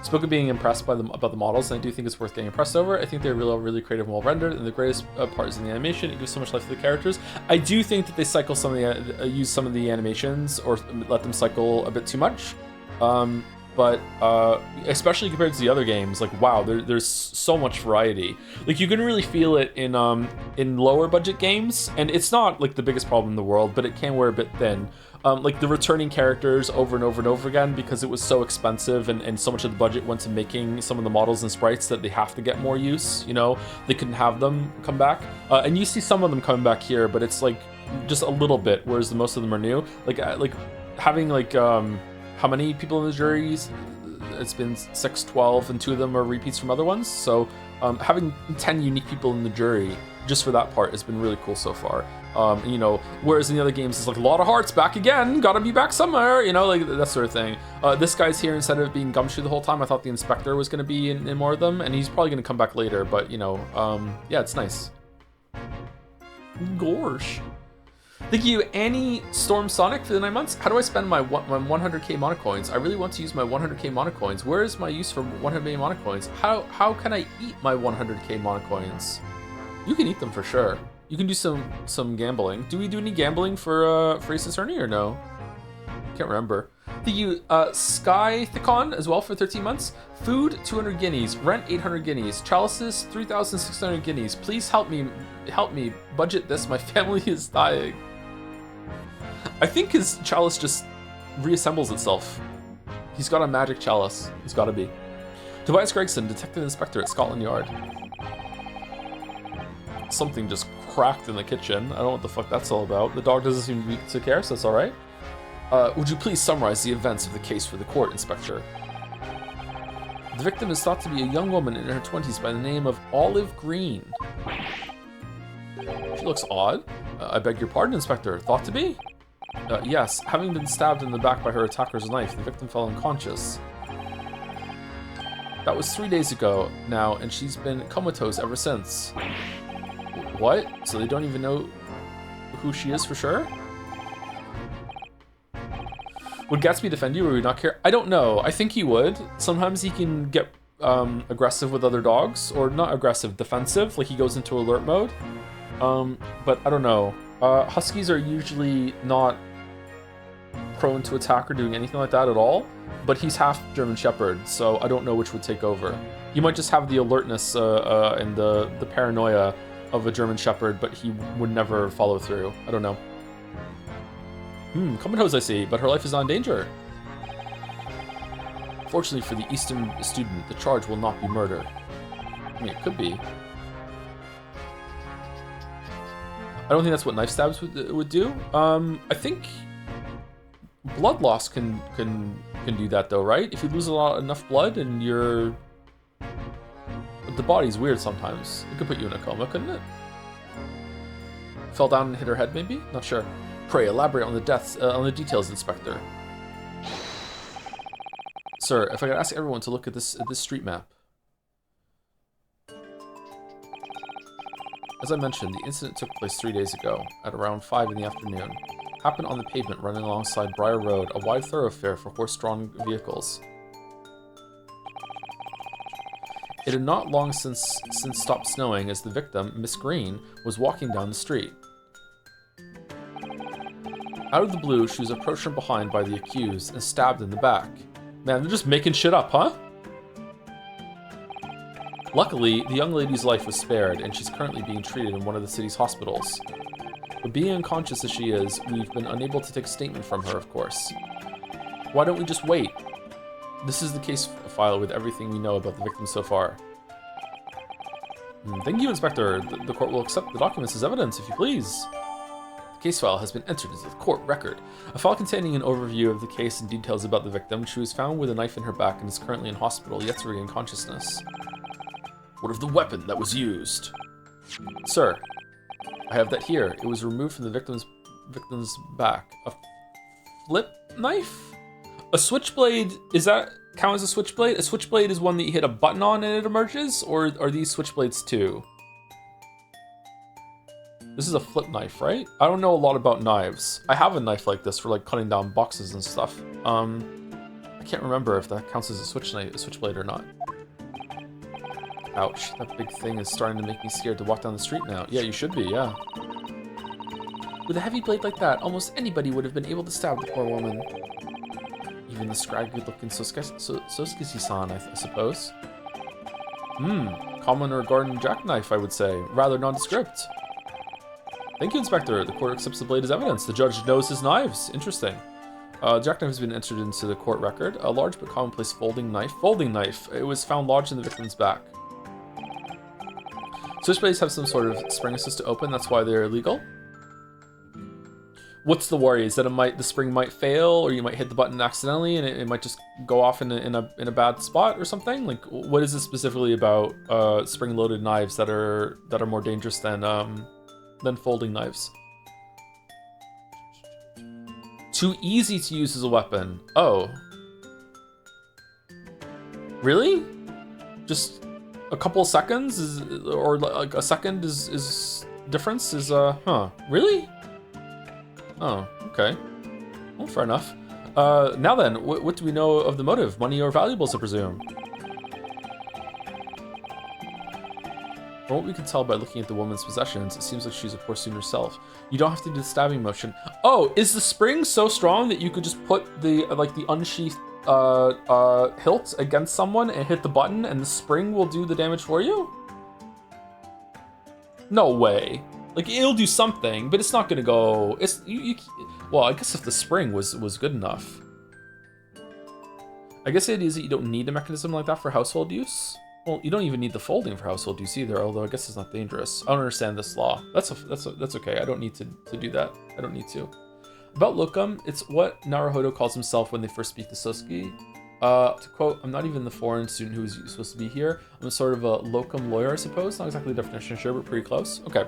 Spoke of being impressed about the models, and I do think it's worth getting impressed over. I think they're really creative and well rendered, and the greatest part is in the animation. It gives so much life to the characters. I do think that they cycle some of the use some of the animations, or let them cycle a bit too much. But especially compared to the other games, like wow, there's so much variety. Like you can really feel it in lower budget games, and it's not like the biggest problem in the world, but it can wear a bit thin. Like the returning characters over and over again because it was so expensive and so much of the budget went to making some of the models and sprites that they have to get more use, you know? They couldn't have them come back. And you see some of them coming back here, but it's like just a little bit, whereas most of them are new. Like having like, how many people in the juries? It's been 6, 12, and 2 of them are repeats from other ones. So having 10 unique people in the jury just for that part has been really cool so far. You know, whereas in the other games it's like a lot of hearts back again, gotta be back somewhere, you know, like that sort of thing. This guy's here instead of being Gumshoe the whole time. I thought the inspector was gonna be in more of them, and he's probably gonna come back later, but you know, yeah, it's nice. Gorsh. Thank you, Annie Storm Sonic, for the 9 months. How do I spend my 100k monocoins? I really want to use my 100k monocoins. Where is my use for 100k monocoins? How can I eat my 100k monocoins? You can eat them for sure. You can do some gambling. Do we do any gambling for Ace Attorney or no? Can't remember. Thank you, Sky Thicon as well for 13 months. Food 200 guineas, rent 800 guineas, chalices 3,600 guineas. Please help me budget this. My family is dying. I think his chalice just reassembles itself. He's got a magic chalice. He's got to be. Tobias Gregson, Detective Inspector at Scotland Yard. Something just cracked in the kitchen. I don't know what the fuck that's all about. The dog doesn't seem to care, so that's alright. Would you please summarize the events of the case for the court, Inspector? The victim is thought to be a young woman in her 20s by the name of Olive Green. She looks odd. I beg your pardon, Inspector. Thought to be? Yes. Having been stabbed in the back by her attacker's knife, the victim fell unconscious. That was 3 days ago now, and she's been comatose ever since. What? So they don't even know who she is for sure? Would Gatsby defend you or would he not care? I don't know. I think he would. Sometimes he can get aggressive with other dogs. Or not aggressive, defensive. Like he goes into alert mode. But I don't know. Huskies are usually not prone to attack or doing anything like that at all. But he's half German Shepherd, so I don't know which would take over. He might just have the alertness and the paranoia of a German Shepherd, but he would never follow through. I don't know. Comatose I see, but her life is not in danger. Fortunately for the Eastern student, the charge will not be murder. I mean, it could be. I don't think that's what knife stabs would do. I think blood loss can do that though, right? If you lose enough blood and you're... The body's weird sometimes. It could put you in a coma, couldn't it? Fell down and hit her head, maybe? Not sure. Pray, elaborate on the deaths, on the details, Inspector. Sir, if I could ask everyone to look at this street map. As I mentioned, the incident took place 3 days ago, at around 5 in the afternoon. Happened on the pavement running alongside Briar Road, a wide thoroughfare for horse-drawn vehicles. It had not long since stopped snowing as the victim, Miss Green, was walking down the street. Out of the blue, she was approached from behind by the accused and stabbed in the back. Man, they're just making shit up, huh? Luckily, the young lady's life was spared, and she's currently being treated in one of the city's hospitals. But being unconscious as she is, we've been unable to take a statement from her, of course. Why don't we just wait? This is the case file with everything we know about the victim so far. Thank you, Inspector. The court will accept the documents as evidence, if you please. The case file has been entered into the court record. A file containing an overview of the case and details about the victim. She was found with a knife in her back and is currently in hospital, yet to regain consciousness. What of the weapon that was used? Sir, I have that here. It was removed from the victim's back. A flip knife? A switchblade, is that count as a switchblade? A switchblade is one that you hit a button on and it emerges, or are these switchblades too? This is a flip knife, right? I don't know a lot about knives. I have a knife like this for like cutting down boxes and stuff. I can't remember if that counts as a switchblade or not. Ouch, that big thing is starting to make me scared to walk down the street now. Yeah, you should be, yeah. With a heavy blade like that, almost anybody would have been able to stab the poor woman. Even the scraggly-looking Soskisi-san, I suppose. Common or garden jackknife, I would say. Rather nondescript. Thank you, Inspector. The court accepts the blade as evidence. The judge knows his knives. Interesting. Jackknife has been entered into the court record. A large but commonplace folding knife. Folding knife. It was found lodged in the victim's back. Switchblades have some sort of spring assist to open. That's why they're illegal. What's the worry? Is that the spring might fail, or you might hit the button accidentally, and it might just go off in a bad spot or something? Like, what is it specifically about spring-loaded knives that are more dangerous than folding knives? Too easy to use as a weapon. Oh, really? Just a couple of seconds or like a second is difference is huh? Really? Oh, okay. Well, fair enough. Now then, what do we know of the motive? Money or valuables, I presume? From what we can tell by looking at the woman's possessions, it seems like she's a poor student herself. You don't have to do the stabbing motion. Oh, is the spring so strong that you could just put the unsheathed hilt against someone and hit the button and the spring will do the damage for you? No way. Like, it'll do something, but it's not gonna go... Well, I guess if the spring was good enough. I guess the idea is that you don't need a mechanism like that for household use. Well, you don't even need the folding for household use either, although I guess it's not dangerous. I don't understand this law. That's okay. I don't need to do that. I don't need to. About locum, it's what Naruhodo calls himself when they first speak to Sosuke. To quote, I'm not even the foreign student who was supposed to be here. I'm sort of a locum lawyer, I suppose. Not exactly the definition, sure, but pretty close. Okay.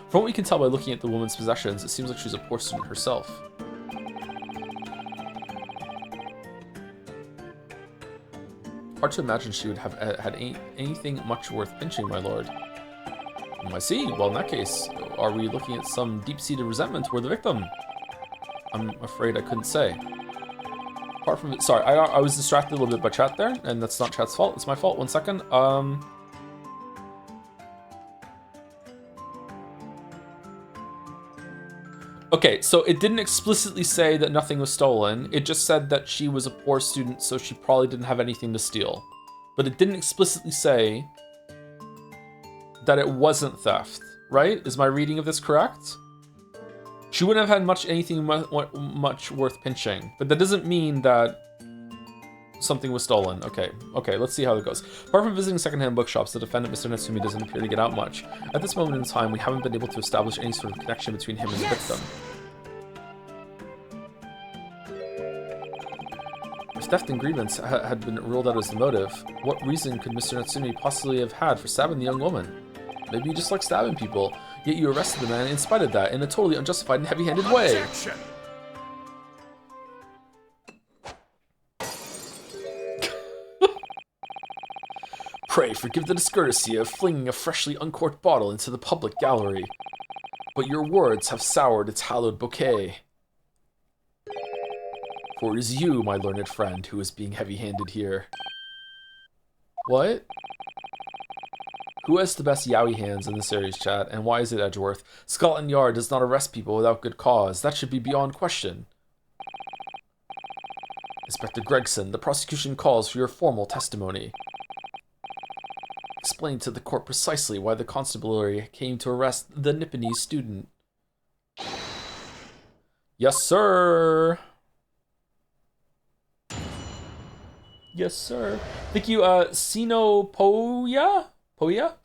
From what we can tell by looking at the woman's possessions, it seems like she's a poor student herself. Hard to imagine she would have had anything much worth pinching, my lord. I see. Well, in that case, are we looking at some deep-seated resentment toward the victim? I'm afraid I couldn't say. Apart from it, sorry, I was distracted a little bit by chat there, and that's not chat's fault. It's my fault. 1 second. Okay, so it didn't explicitly say that nothing was stolen. It just said that she was a poor student, so she probably didn't have anything to steal. But it didn't explicitly say that it wasn't theft, right? Is my reading of this correct? She wouldn't have had anything much worth pinching, but that doesn't mean that something was stolen. Okay, let's see how it goes. Apart from visiting secondhand bookshops, the defendant, Mr. Natsumi, doesn't appear to get out much. At this moment in time, we haven't been able to establish any sort of connection between him and the victim. If theft and grievance had been ruled out as the motive, what reason could Mr. Natsumi possibly have had for stabbing the young woman? Maybe you just like stabbing people, yet you arrested the man in spite of that in a totally unjustified and heavy-handed way. Objection. Pray forgive the discourtesy of flinging a freshly uncorked bottle into the public gallery, but your words have soured its hallowed bouquet. For it is you, my learned friend, who is being heavy-handed here. What? Who has the best yaoi hands in the series, chat, and why is it Edgeworth? Scotland Yard does not arrest people without good cause. That should be beyond question. Inspector Gregson, the prosecution calls for your formal testimony. Explain to the court precisely why the constabulary came to arrest the Nipponese student. Yes, sir. Yes, sir. Thank you, Sino Poya,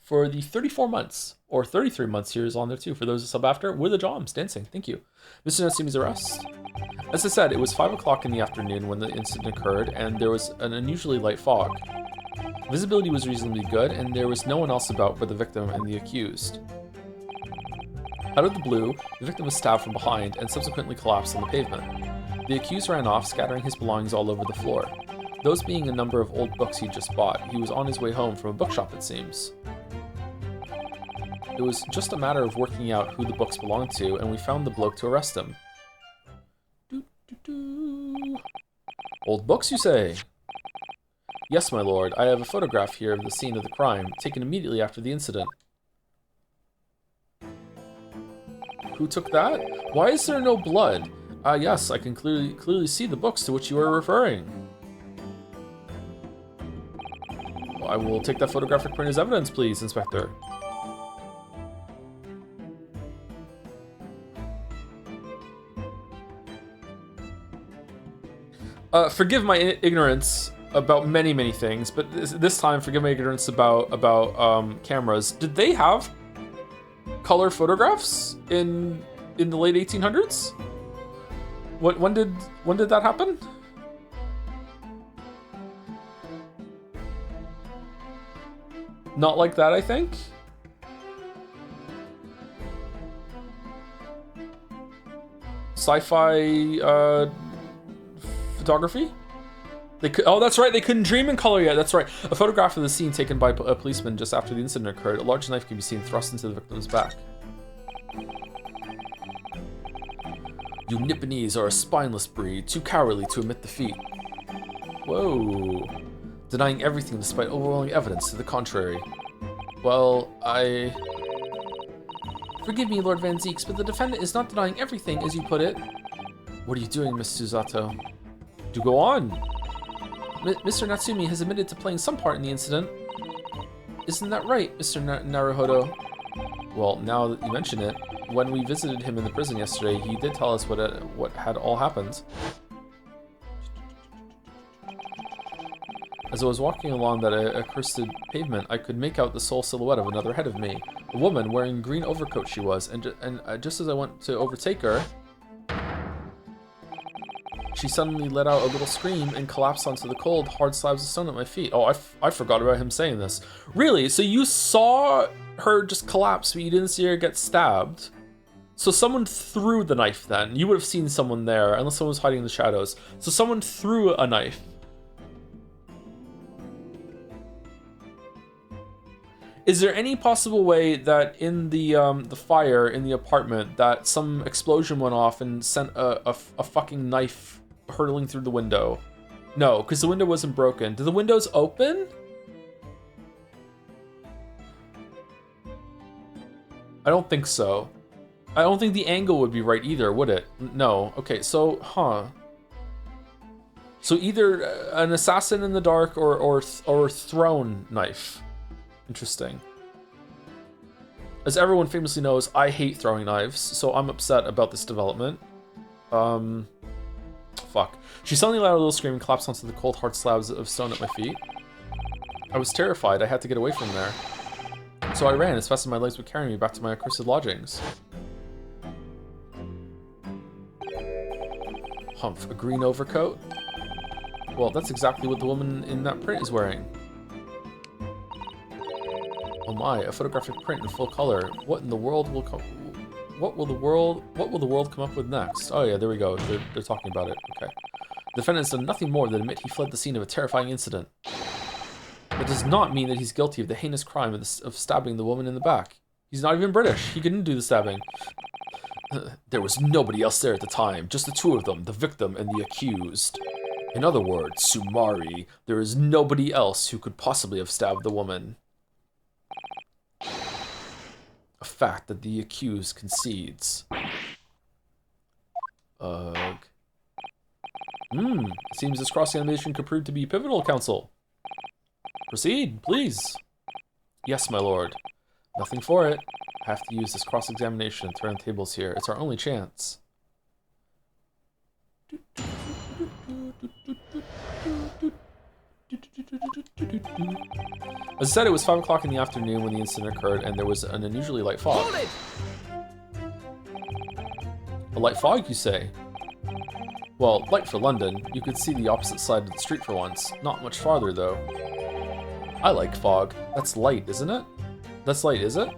for the 34 months, or 33 months here is on there too, for those who sub after, with the Joms dancing. Thank you. Mr. Natsumi's arrest. As I said, it was 5 o'clock in the afternoon when the incident occurred, and there was an unusually light fog. Visibility was reasonably good, and there was no one else about but the victim and the accused. Out of the blue, the victim was stabbed from behind and subsequently collapsed on the pavement. The accused ran off, scattering his belongings all over the floor. Those being a number of old books he just bought, he was on his way home from a bookshop, it seems. It was just a matter of working out who the books belonged to, and we found the bloke to arrest him. Old books, you say? Yes, my lord. I have a photograph here of the scene of the crime, taken immediately after the incident. Who took that? Why is there no blood? Yes, I can clearly see the books to which you are referring. Well, I will take that photographic print as evidence, please, Inspector. Forgive my ignorance about many things, but this time, forgive my ignorance about cameras. Did they have color photographs in the late 1800s? When did that happen? Not like that, I think. Sci-fi photography. They could, oh, that's right. They couldn't dream in color yet. That's right. A photograph of the scene taken by a policeman just after the incident occurred. A large knife can be seen thrust into the victim's back. You Nipponese are a spineless breed, too cowardly to admit defeat. Whoa. Denying everything despite overwhelming evidence to the contrary. Well, Forgive me, Lord Van Zeeks, but the defendant is not denying everything, as you put it. What are you doing, Miss Susato? Do go on. Mr. Natsumi has admitted to playing some part in the incident. Isn't that right, Mr. Naruhodo? Well, now that you mention it, when we visited him in the prison yesterday, he did tell us what had all happened. As I was walking along that accursed pavement, I could make out the sole silhouette of another ahead of me. A woman wearing a green overcoat she was, and just as I went to overtake her, she suddenly let out a little scream and collapsed onto the cold, hard slabs of stone at my feet. Oh, I forgot about him saying this. Really? So you saw her just collapse, but you didn't see her get stabbed? So someone threw the knife then. You would have seen someone there, unless someone was hiding in the shadows. So someone threw a knife. Is there any possible way that in the fire in the apartment that some explosion went off and sent a fucking knife hurtling through the window? No, because the window wasn't broken. Did the windows open? I don't think so. I don't think the angle would be right either, would it? No. Okay, so, So either an assassin in the dark or thrown knife. Interesting. As everyone famously knows, I hate throwing knives, so I'm upset about this development. Fuck. She suddenly let out a little scream and collapsed onto the cold, hard slabs of stone at my feet. I was terrified. I had to get away from there. So I ran as fast as my legs would carry me back to my accursed lodgings. Humph, a green overcoat? Well, that's exactly what the woman in that print is wearing. Oh my, a photographic print in full color. What in the world will come? What will the world come up with next? Oh yeah, there we go. They're talking about it. Okay. The defendant has done nothing more than admit he fled the scene of a terrifying incident. That does not mean that he's guilty of the heinous crime of stabbing the woman in the back. He's not even British. He couldn't do the stabbing. There was nobody else there at the time, just the two of them, the victim and the accused. In other words, sumari, there is nobody else who could possibly have stabbed the woman. A fact that the accused concedes. Ugh. It seems this cross-examination could prove to be pivotal, counsel. Proceed, please. Yes, my lord. Nothing for it. I have to use this cross-examination and turn the tables here. It's our only chance. As I said, it was 5 o'clock in the afternoon when the incident occurred, and there was an unusually light fog. A light fog, you say? Well, light for London. You could see the opposite side of the street for once. Not much farther, though. I like fog. That's light, isn't it? That's light, is it?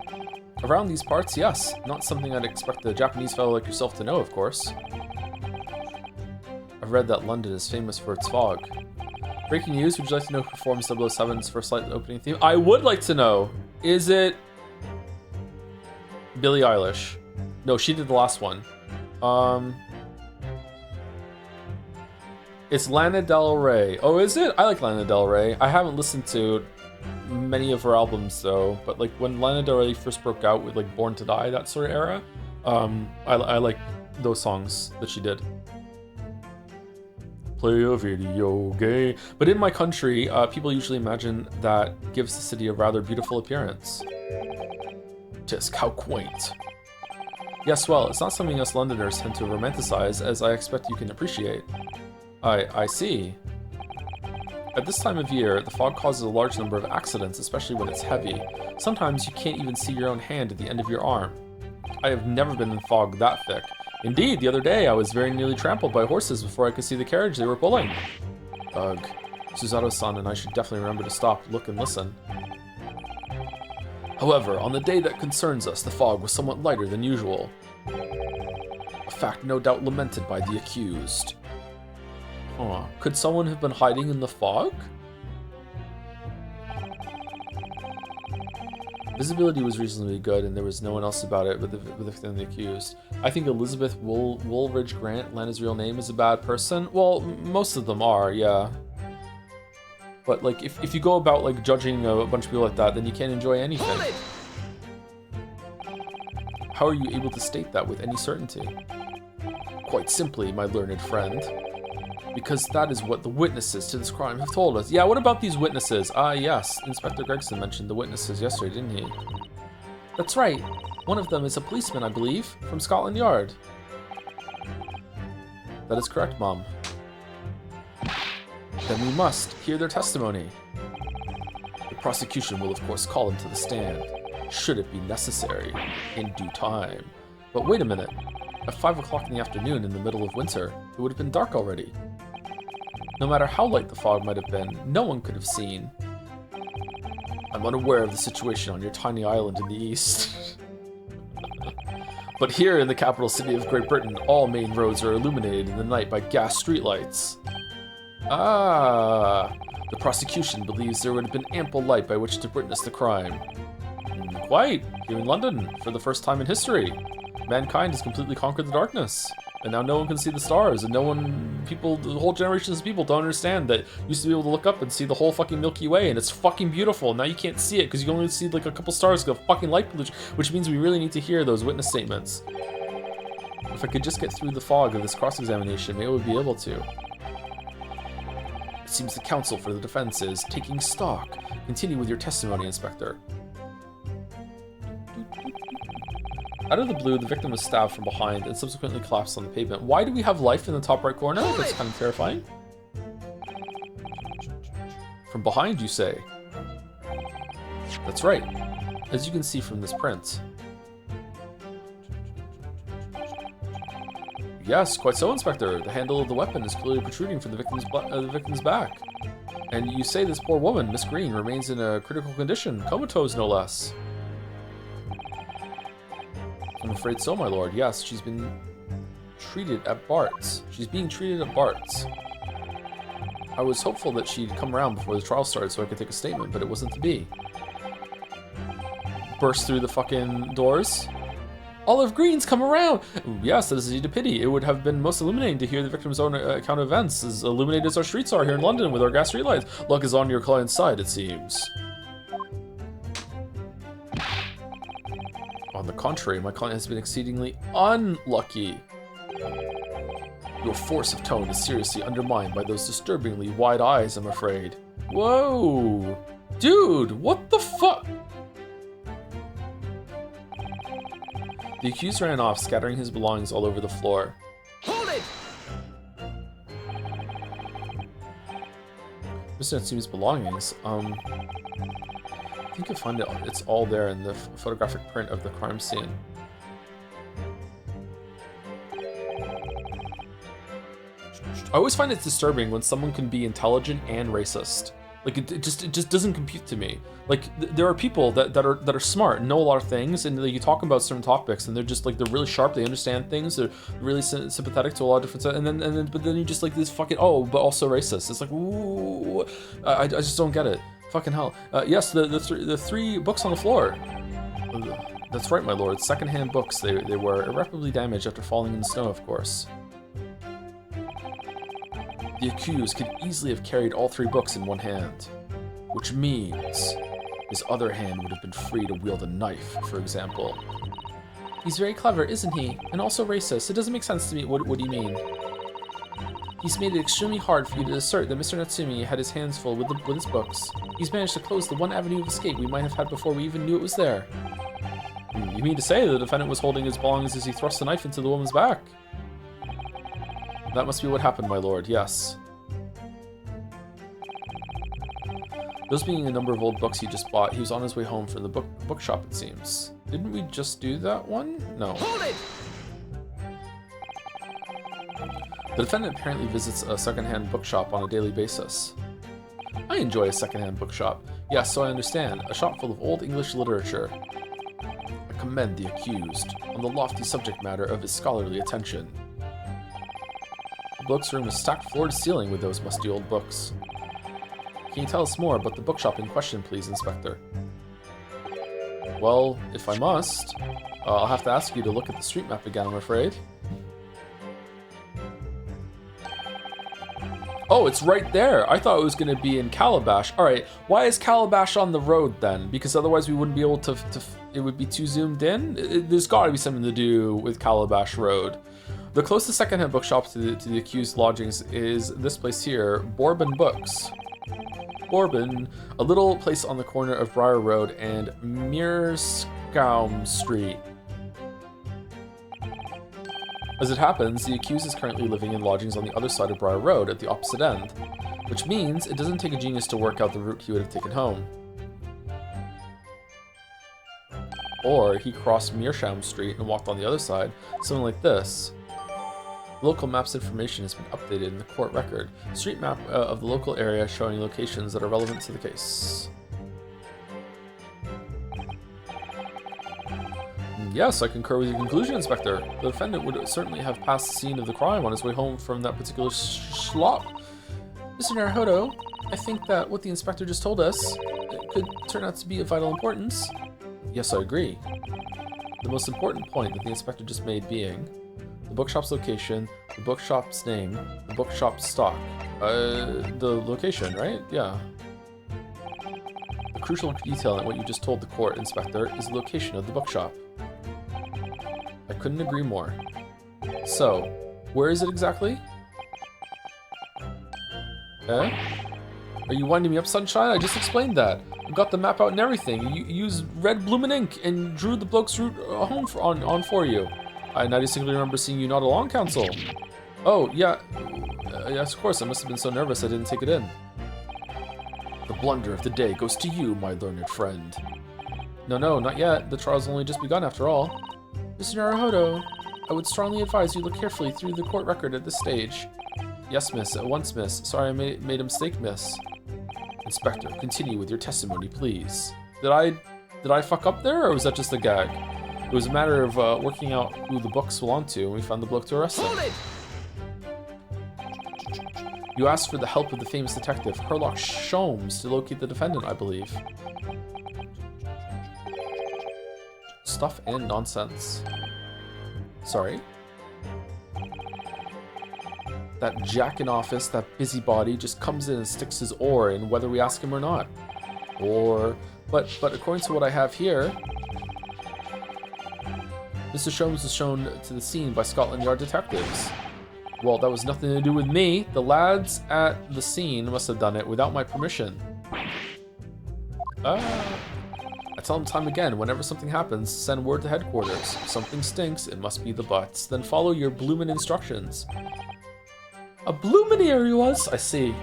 Around these parts, yes. Not something I'd expect a Japanese fellow like yourself to know, of course. I've read that London is famous for its fog. Breaking news, would you like to know who performed 007's first light opening theme? I would like to know. Is it Billie Eilish? No, she did the last one. It's Lana Del Rey. Oh, is it? I like Lana Del Rey. I haven't listened to many of her albums though, but like when Lana Del Rey first broke out with like Born to Die, that sort of era, I like those songs that she did. Play a video game. But in my country, people usually imagine that gives the city a rather beautiful appearance. Tisk, how quaint. Yes, well, it's not something us Londoners tend to romanticize, as I expect you can appreciate. I see. At this time of year, the fog causes a large number of accidents, especially when it's heavy. Sometimes you can't even see your own hand at the end of your arm. I have never been in fog that thick. Indeed, the other day I was very nearly trampled by horses before I could see the carriage they were pulling. Ugh. Suzato-san and I should definitely remember to stop, look, and listen. However, on the day that concerns us, the fog was somewhat lighter than usual. A fact no doubt lamented by the accused. Huh. Could someone have been hiding in the fog? Visibility was reasonably good, and there was no one else about it but the victim and the accused. I think Elizabeth Woolridge Grant, Lana's real name, is a bad person. Well, most of them are, yeah. But like, if you go about like judging a bunch of people like that, then you can't enjoy anything. How are you able to state that with any certainty? Quite simply, my learned friend. Because that is what the witnesses to this crime have told us. Yeah, what about these witnesses? Yes, Inspector Gregson mentioned the witnesses yesterday, didn't he? That's right. One of them is a policeman, I believe, from Scotland Yard. That is correct, Mom. Then we must hear their testimony. The prosecution will, of course, call them to the stand, should it be necessary, in due time. But wait a minute. At 5 o'clock in the afternoon in the middle of winter, it would have been dark already. No matter how light the fog might have been, no one could have seen. I'm unaware of the situation on your tiny island in the east. But here in the capital city of Great Britain, all main roads are illuminated in the night by gas streetlights. The prosecution believes there would have been ample light by which to witness the crime. Quite, here in London, for the first time in history. Mankind has completely conquered the darkness. And now no one can see the stars, and the whole generations of people don't understand that you used to be able to look up and see the whole fucking Milky Way, and it's fucking beautiful. Now you can't see it because you only see like a couple stars because of fucking light pollution, which means we really need to hear those witness statements. If I could just get through the fog of this cross-examination, maybe we'd be able to. It seems the counsel for the defense is taking stock. Continue with your testimony, Inspector. Out of the blue, the victim was stabbed from behind and subsequently collapsed on the pavement. Why do we have life in the top right corner? That's kind of terrifying. From behind, you say? That's right. As you can see from this print. Yes, quite so, Inspector. The handle of the weapon is clearly protruding from the victim's back. And you say this poor woman, Miss Green, remains in a critical condition, comatose no less. I'm afraid so, my lord. Yes, she's been treated at Bart's. She's being treated at Bart's. I was hopeful that she'd come around before the trial started so I could take a statement, but it wasn't to be. Burst through the fucking doors. Olive Green's come around! Ooh, yes, that is indeed a pity. It would have been most illuminating to hear the victim's own account of events, as illuminated as our streets are here in London with our gas streetlights. Luck is on your client's side, it seems. On the contrary, my client has been exceedingly unlucky. Your force of tone is seriously undermined by those disturbingly wide eyes, I'm afraid. Whoa! Dude, what the fuck? The accused ran off, scattering his belongings all over the floor. Hold it! Mr. Natsumi's belongings, I think you'll find it's all there in the photographic print of the crime scene. I always find it disturbing when someone can be intelligent and racist. Like it just doesn't compute to me. Like there are people that are smart and know a lot of things, and you talk about certain topics, and they're really sharp. They understand things. They're really sympathetic to a lot of different stuff. But then you just like this fucking but also racist. It's like ooh, I just don't get it. Fucking hell. Yes, the three books on the floor. That's right, my lord. Second-hand books. They were irreparably damaged after falling in the snow, of course. The accused could easily have carried all three books in one hand, which means his other hand would have been free to wield a knife, for example. He's very clever, isn't he? And also racist. It doesn't make sense to me. What do you mean? He's made it extremely hard for you to assert that Mr. Natsumi had his hands full with his books. He's managed to close the one avenue of escape we might have had before we even knew it was there. You mean to say the defendant was holding his belongings as he thrust the knife into the woman's back? That must be what happened, my lord, yes. Those being a number of old books he just bought, he was on his way home from the bookshop, it seems. Didn't we just do that one? No. Hold it! The defendant apparently visits a secondhand bookshop on a daily basis. I enjoy a secondhand bookshop. Yes, so I understand. A shop full of old English literature. I commend the accused on the lofty subject matter of his scholarly attention. The book's room is stacked floor to ceiling with those musty old books. Can you tell us more about the bookshop in question, please, Inspector? Well, if I must, I'll have to ask you to look at the street map again, I'm afraid. Oh, it's right there. I thought it was going to be in Calabash. All right, why is Calabash on the road then? Because otherwise we wouldn't be able to it would be too zoomed in? There's got to be something to do with Calabash Road. The closest secondhand bookshop to the accused lodgings is this place here, Bourbon Books. Bourbon, a little place on the corner of Briar Road and Mearscombe Street. As it happens, the accused is currently living in lodgings on the other side of Briar Road at the opposite end, which means it doesn't take a genius to work out the route he would have taken home. Or he crossed Mearscombe Street and walked on the other side, something like this. Local maps information has been updated in the court record. Street map of the local area showing locations that are relevant to the case. Yes, I concur with your conclusion, Inspector. The defendant would certainly have passed the scene of the crime on his way home from that particular slop. Mr. Naruhodo, I think that what the inspector just told us could turn out to be of vital importance. Yes, I agree. The most important point that the inspector just made being the bookshop's location, the bookshop's name, the bookshop's stock. The location, right? Yeah. The crucial detail in what you just told the court, Inspector, is the location of the bookshop. I couldn't agree more. So, where is it exactly? Eh? Are you winding me up, Sunshine? I just explained that. I got the map out and everything. You used red bloomin' ink and drew the bloke's route home for you. I now distinctly remember seeing you nod along, Counsel. Oh, yeah. Yes, of course. I must have been so nervous I didn't take it in. The blunder of the day goes to you, my learned friend. No, not yet. The trial's only just begun after all. Mr. Naruhodo, I would strongly advise you look carefully through the court record at this stage. Yes, miss. At once, miss. Sorry I made a mistake, miss. Inspector, continue with your testimony, please. Did I fuck up there, or was that just a gag? It was a matter of working out who the books belonged to, and we found the bloke to arrest him. You asked for the help of the famous detective, Herlock Sholmes, to locate the defendant, I believe. Stuff and nonsense. Sorry? That jack in office, that busybody, just comes in and sticks his oar in whether we ask him or not. But according to what I have here, Mr. Sholmes was shown to the scene by Scotland Yard detectives. Well, that was nothing to do with me. The lads at the scene must have done it without my permission. I tell them time again, whenever something happens, send word to headquarters. If something stinks, it must be the butts. Then follow your bloomin' instructions. A bloomin' he was? I see.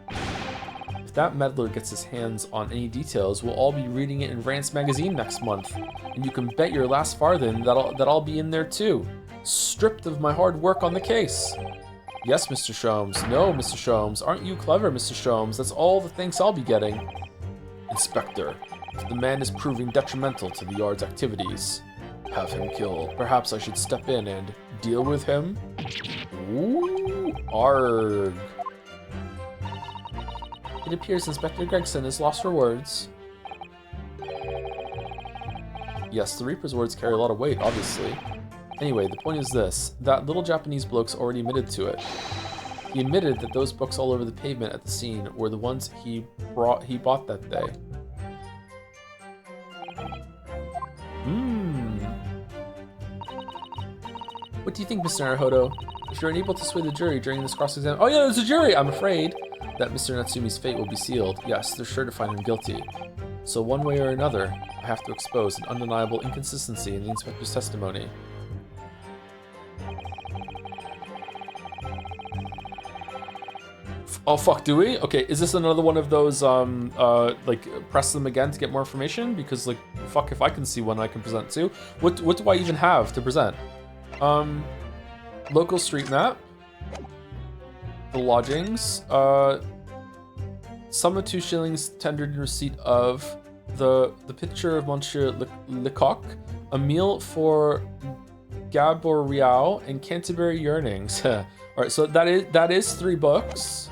If that meddler gets his hands on any details, we'll all be reading it in Rance magazine next month. And you can bet your last farthing that I'll be in there too. Stripped of my hard work on the case. Yes, Mr. Sholmes. No, Mr. Sholmes. Aren't you clever, Mr. Sholmes? That's all the thanks I'll be getting. Inspector, if the man is proving detrimental to the Yard's activities, have him killed. Perhaps I should step in and deal with him? Ooh, arg. It appears Inspector Gregson is lost for words. Yes, the Reaper's words carry a lot of weight, obviously. Anyway, the point is this. That little Japanese bloke's already admitted to it. He admitted that those books all over the pavement at the scene were the ones he bought that day. What do you think, Mr. Naruhodo? If you're unable to sway the jury during this cross-examination— Oh yeah, there's a jury! I'm afraid that Mr. Natsumi's fate will be sealed. Yes, they're sure to find him guilty. So one way or another, I have to expose an undeniable inconsistency in the inspector's testimony. Oh fuck, do we? Okay, is this another one of those, like, press them again to get more information? Because, like, fuck if I can see one I can present to. What do I even have to present? Local street map. The lodgings. Sum of 2 shillings tendered in receipt of the picture of Monsieur Lecoq, a meal for Gaboriau, and Canterbury Yearnings. Alright, so that is 3 books.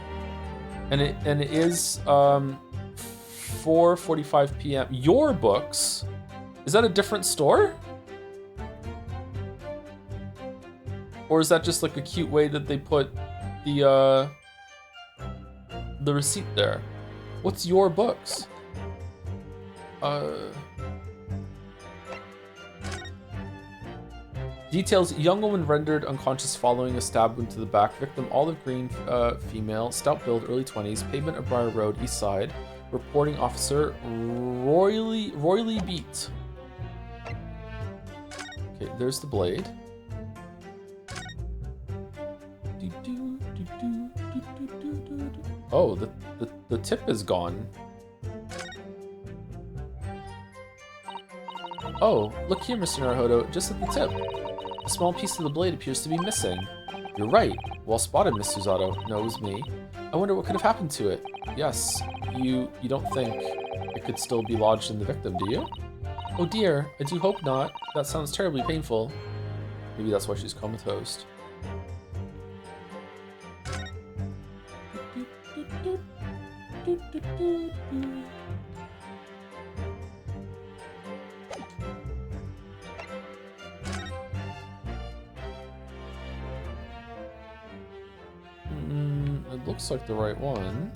And it is 4:45 p.m. Your books? Is that a different store? Or is that just like a cute way that they put the receipt there? What's your books? Details: young woman rendered unconscious following a stab wound to the back. Victim: olive green female, stout build, early 20s. Pavement of Briar Road, East Side. Reporting officer Royly Beat. Okay, there's the blade. Oh, the tip is gone. Oh, look here, Mr. Naruhodo, just at the tip. A small piece of the blade appears to be missing. You're right. Well spotted, Miss Susato. No, it was me. I wonder what could have happened to it. Yes, you don't think it could still be lodged in the victim, do you? Oh dear, I do hope not. That sounds terribly painful. Maybe that's why she's comatose. It looks like the right one.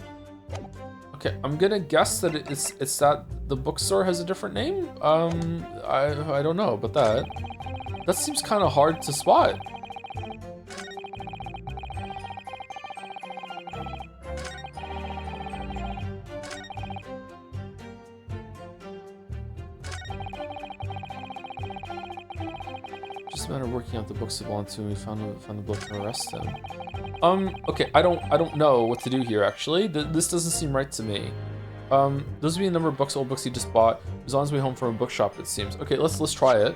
Okay, I'm gonna guess that it's that the bookstore has a different name. I don't know about that. That seems kind of hard to spot. Just a matter of working out the books that belong to him. We found the book to arrest him. Okay, I don't know what to do here, actually. This doesn't seem right to me. Those would be a number of old books he just bought. He was on his way home from a bookshop, it seems. Okay, let's try it.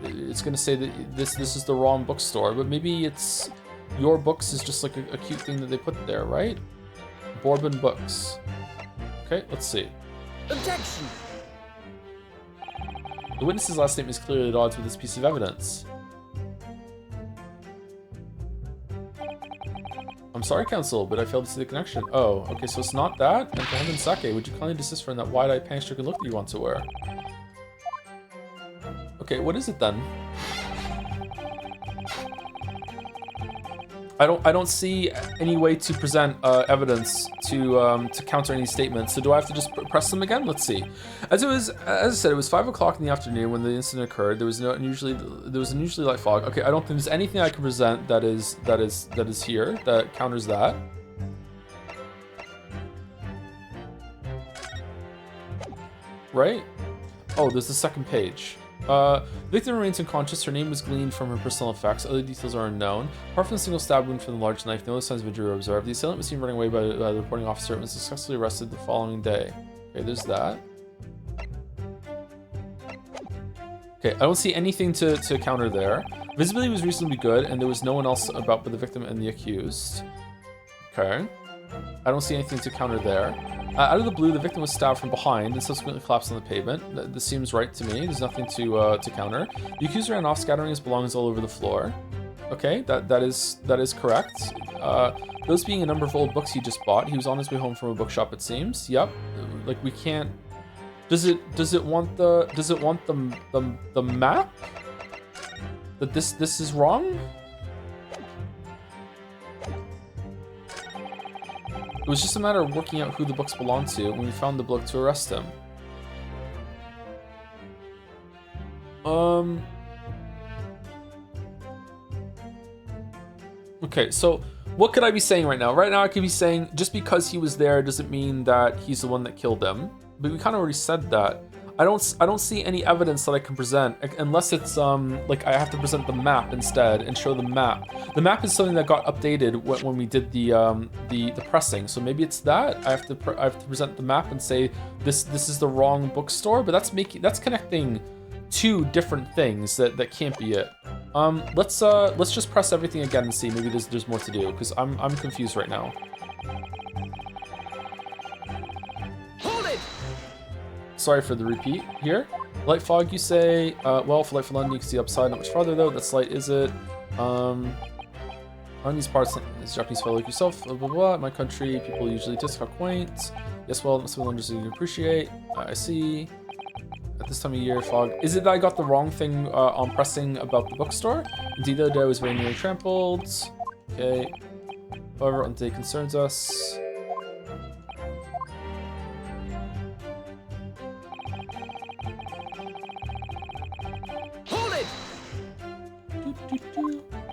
It's gonna say that this is the wrong bookstore, but maybe it's your books is just like a cute thing that they put there, right? Bourbon Books. Okay, let's see. Objection! The witness's last statement is clearly at odds with this piece of evidence. I'm sorry, counsel, but I failed to see the connection. Oh, okay, so it's not that? And for heaven's sake, would you kindly desist from that wide-eyed, panic-stricken look that you want to wear? Okay, what is it then? I don't see any way to present evidence to counter any statements. So do I have to just press them again? Let's see. As I said, it was 5 o'clock in the afternoon when the incident occurred. There was unusually light fog. Okay, I don't think there's anything I can present that is here that counters that. Right? Oh, there's the second page. Victim remains unconscious. Her name was gleaned from her personal effects. Other details are unknown. Apart from a single stab wound from the large knife, no other signs of injury were observed. The assailant was seen running away by the reporting officer and was successfully arrested the following day. Okay, there's that. Okay, I don't see anything to counter there. Visibility was reasonably good, and there was no one else about but the victim and the accused. Okay. I don't see anything to counter there. Out of the blue, the victim was stabbed from behind and subsequently collapsed on the pavement. This seems right to me. There's nothing to counter. The accused ran off, scattering his belongings all over the floor. Okay, that is correct. Those being a number of old books he just bought. He was on his way home from a bookshop, it seems. Yep. Like we can't. Does it want the map? That this is wrong? It was just a matter of working out who the books belonged to when we found the book to arrest him. Okay, so what could I be saying right now? Right now I could be saying just because he was there doesn't mean that he's the one that killed them. But we kind of already said that. I don't see any evidence that I can present unless it's like I have to present the map instead and show the map. The map is something that got updated when we did the pressing. So maybe it's that I have to present the map and say this is the wrong bookstore. But that's connecting two different things that can't be it. Let's just press everything again and see. Maybe there's more to do because I'm confused right now. Sorry for the repeat here. Light fog, you say. Well, for light for London, you can see upside. Not much farther though. That's light, is it? On these parts, it's Japanese fellow like yourself. Blah blah blah. In my country, people usually just how quaint. Yes, well, some Londoners you appreciate. I see. At this time of year, fog. Is it that I got the wrong thing on pressing about the bookstore? Indeed, the other day I was very nearly trampled. Okay. However, on the day concerns us.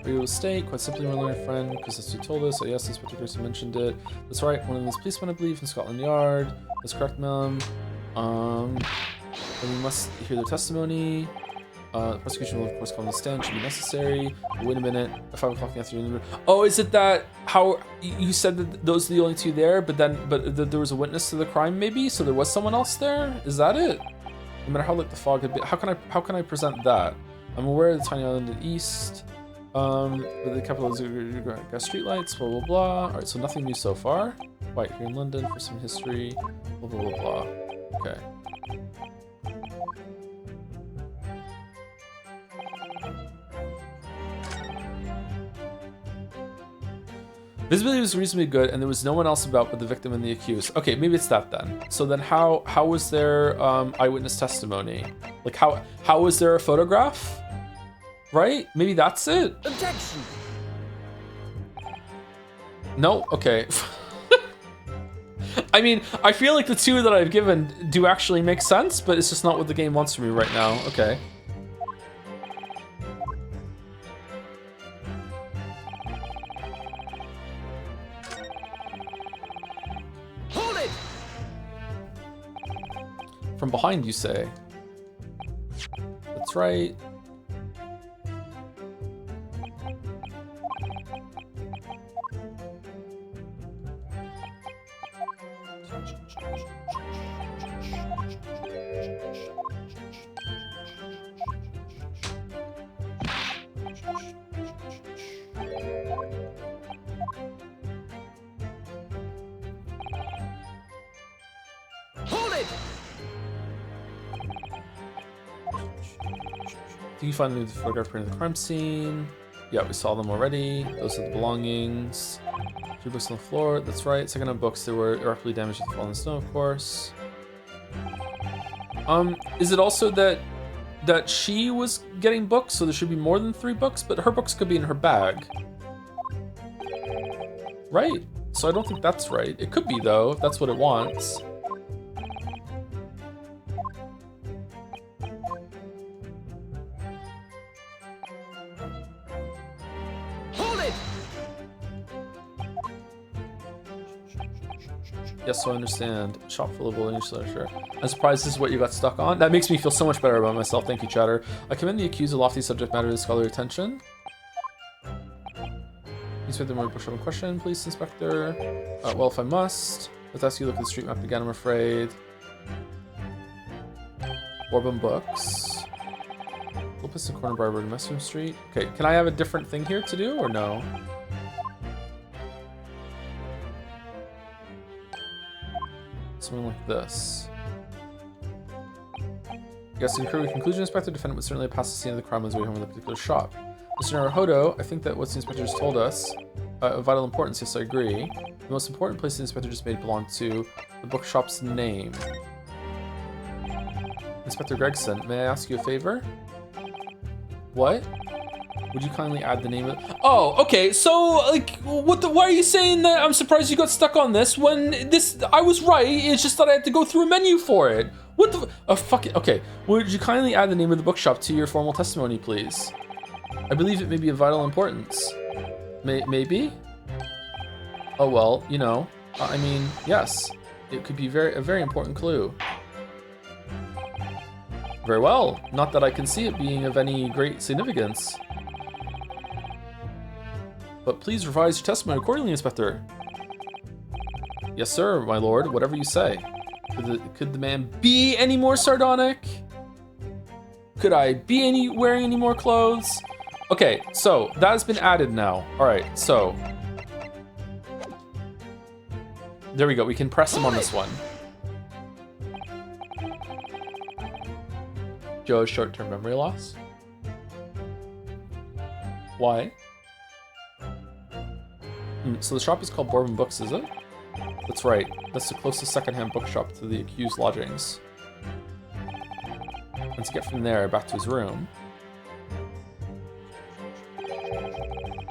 Are you able to state? Quite simply, we're learning a friend, because that's who told us. Oh yes, Inspector Grayson mentioned it. That's right, one of those policemen, I believe, from Scotland Yard. That's correct, ma'am. Then we must hear their testimony. The prosecution will, of course, call on the stand. Should be necessary. Wait a minute. At 5 o'clock in the afternoon. Oh, is it that how you said that those are the only two there, but there was a witness to the crime, maybe? So there was someone else there? Is that it? No matter how like the fog had been, how can I present that? I'm aware of the tiny island in the east. But the capital is gas streetlights. Blah blah blah. All right, so nothing new so far. Right here in London for some history. Blah blah blah blah. Okay. Visibility was reasonably good, and there was no one else about but the victim and the accused. Okay, maybe it's that then. So then, how was there eyewitness testimony? Like how was there a photograph? Right? Maybe that's it. Objection. No. Okay. I mean, I feel like the two that I've given do actually make sense, but it's just not what the game wants from me right now. Okay. From behind, you say? That's right. Do you find the photograph print of the crime scene? Yeah, we saw them already. Those are the belongings. 3 books on the floor. That's right. Second-hand books. They were irreparably damaged with the falling snow, of course. Is it also that she was getting books, so there should be more than 3 books, but her books could be in her bag, right? So I don't think that's right. It could be though, if that's what it wants. Yes, so I understand. Shop full of English literature. I'm surprised this is what you got stuck on. That makes me feel so much better about myself. Thank you, Chatter. I commend the accused of lofty subject matter to scholarly attention. Please put the more bookshop in question, please, Inspector. Well, if I must. Let's ask you to look at the street map again, I'm afraid. Bourbon Books. Wilpis and Corner Barber to Messroom Street. Okay, can I have a different thing here to do, or no? Something like this. Yes, in conclusion, Inspector, defendant would certainly have passed the scene of the crime on his way home in the particular shop. Mr. Naruhodo, I think that what the inspector just told us of vital importance. Yes, I agree. The most important place the inspector just made belonged to the bookshop's name. Inspector Gregson, may I ask you a favor? What? Would you kindly add the name of... Oh, okay, so, like, why are you saying that I'm surprised you got stuck on this when I was right, it's just that I had to go through a menu for it. What the... Oh, fuck it. Okay, would you kindly add the name of the bookshop to your formal testimony, please? I believe it may be of vital importance. Maybe? Oh, well, you know, I mean, yes. It could be a very important clue. Very well. Not that I can see it being of any great significance. But please revise your testimony accordingly, Inspector. Yes, sir, my lord. Whatever you say. Could the man be any more sardonic? Could I be wearing any more clothes? Okay, so that has been added now. All right, so there we go. We can press him on this one. Joe's short-term memory loss. Why? So the shop is called Bourbon Books, is it? That's right. That's the closest secondhand bookshop to the accused lodgings. And to get from there back to his room,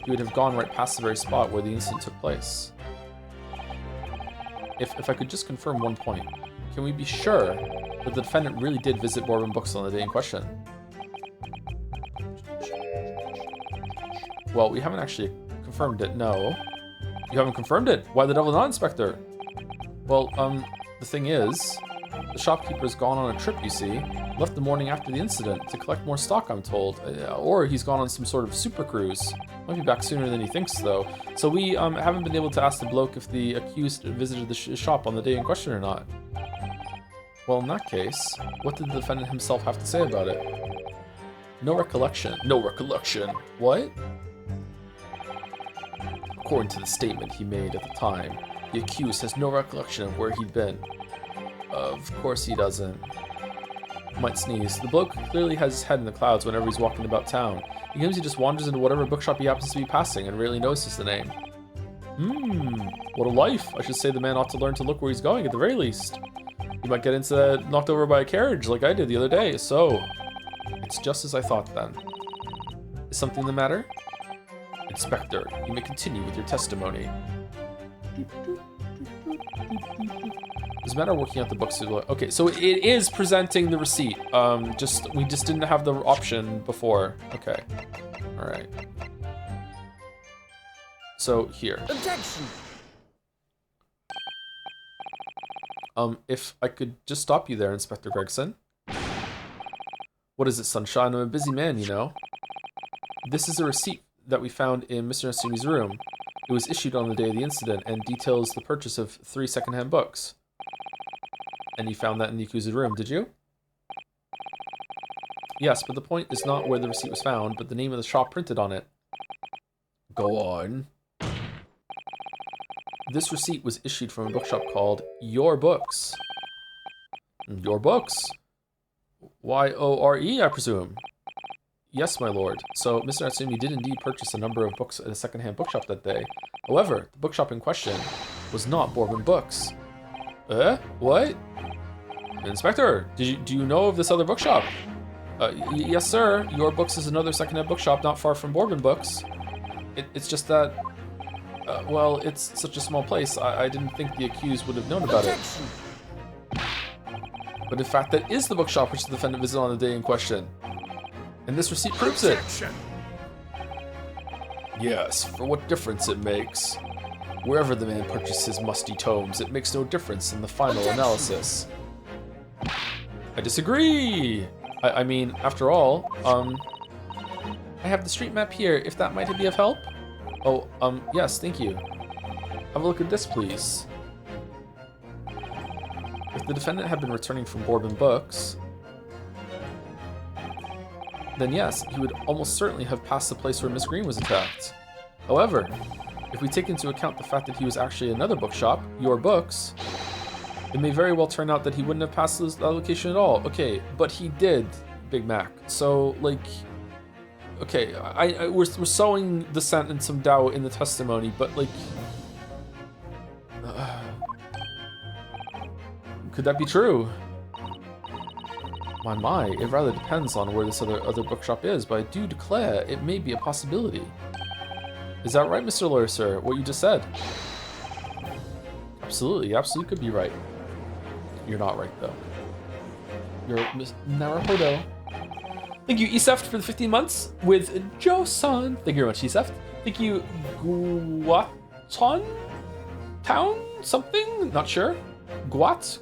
he would have gone right past the very spot where the incident took place. If I could just confirm one point, can we be sure that the defendant really did visit Bourbon Books on the day in question? Well, we haven't actually confirmed it, no. You haven't confirmed it? Why the devil not, Inspector? Well, the thing is, the shopkeeper's gone on a trip, you see. Left the morning after the incident to collect more stock, I'm told. Or he's gone on some sort of super cruise. Might be back sooner than he thinks, though. So we haven't been able to ask the bloke if the accused visited the shop on the day in question or not. Well, in that case, what did the defendant himself have to say about it? No recollection. No recollection. What? According to the statement he made at the time, the accused has no recollection of where he'd been. Of course he doesn't. Might sneeze. The bloke clearly has his head in the clouds whenever he's walking about town. He claims he just wanders into whatever bookshop he happens to be passing and rarely notices the name. What a life. I should say the man ought to learn to look where he's going at the very least. He might get knocked over by a carriage like I did the other day, so... It's just as I thought then. Is something the matter? Inspector, you may continue with your testimony. Does it matter working out the books? Okay, so it is presenting the receipt. We just didn't have the option before. Okay. All right. So here. Objection. If I could just stop you there, Inspector Gregson. What is it, sunshine? I'm a busy man, you know. This is a receipt that we found in Mr. Natsumi's room. It was issued on the day of the incident and details the purchase of 3 secondhand books. And you found that in the accused's room, did you? Yes, but the point is not where the receipt was found, but the name of the shop printed on it. Go on. This receipt was issued from a bookshop called Your Books. Your Books? Y-O-R-E, I presume? Yes, my lord. So, Mr. Natsumi did indeed purchase a number of books at a secondhand bookshop that day. However, the bookshop in question was not Bourbon Books. What? Inspector, do you know of this other bookshop? Yes, sir. Your Books is another secondhand bookshop not far from Bourbon Books. It's just that, well, it's such a small place, I didn't think the accused would have known about it. But in fact, that is the bookshop which the defendant visited on the day in question. And this receipt proves it. Yes, for what difference it makes. Wherever the man purchased his musty tomes, it makes no difference in the final analysis. I disagree! I mean, after all, I have the street map here, if that might be of help? Oh, yes, thank you. Have a look at this, please. If the defendant had been returning from Bourbon Books, then yes, he would almost certainly have passed the place where Miss Green was attacked. However, if we take into account the fact that he was actually another bookshop, Your Books, it may very well turn out that he wouldn't have passed that location at all. Okay, but he did, Big Mac. So, like, okay, we're sowing dissent and some doubt in the testimony, but, like, could that be true? My, it rather depends on where this other bookshop is, but I do declare it may be a possibility. Is that right, Mr. Lawyer, sir? What you just said? Absolutely, you absolutely could be right. You're not right, though. You're Miss Naruhodo. Thank you, Iseft, for the 15 months with Joe-san. Thank you very much, Iseft. Thank you, Guaton? Town? Something? Not sure. Guaton?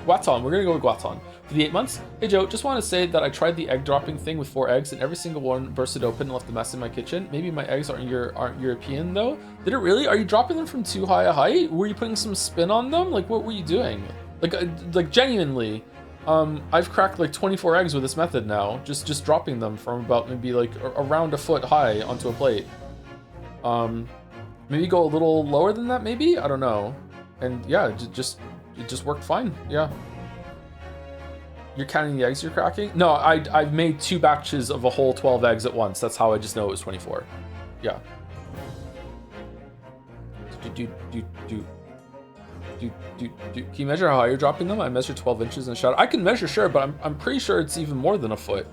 We're gonna go with Guaton. For the 8 months. Hey Joe, just want to say that I tried the egg dropping thing with 4 eggs and every single one bursted open and left a mess in my kitchen. Maybe my eggs aren't European though. Did it really? Are you dropping them from too high a height? Were you putting some spin on them? Like what were you doing? Like genuinely, I've cracked like 24 eggs with this method now. Just dropping them from about maybe like around a foot high onto a plate. Maybe go a little lower than that maybe? I don't know. And yeah, it just worked fine. Yeah. You're counting the eggs you're cracking? No, I've made 2 batches of a whole 12 eggs at once. That's how I just know it was 24. Yeah. Can you measure how high you're dropping them? I measured 12 inches in a shadow. I can measure, sure, but I'm pretty sure it's even more than a foot.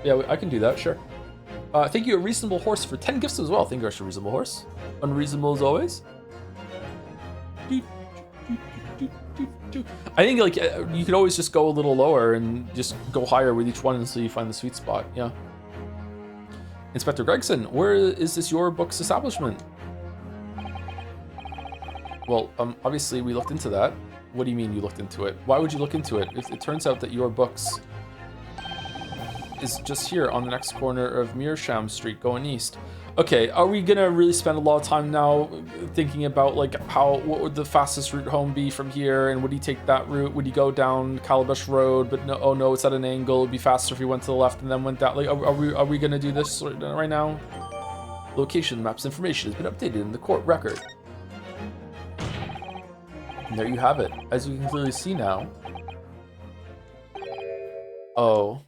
Yeah, I can do that, sure. Thank you, A Reasonable Horse, for 10 gifts as well. Thank you, A Reasonable Horse. Unreasonable as always. I think like you could always just go a little lower and just go higher with each one until you find the sweet spot. Yeah. Inspector Gregson, where is this your book's establishment? Well, obviously we looked into that. What do you mean you looked into it? Why would you look into it? If it turns out that your books is just here on the next corner of Mearsham Street going east. Okay, are we gonna really spend a lot of time now thinking about like what would the fastest route home be from here, and would he take that route? Would he go down Calabash Road? But no, oh no, it's at an angle. It'd be faster if he went to the left and then went down. Like, are we gonna do this right now? Location maps information has been updated in the court record. And there you have it, as you can clearly see now. Oh.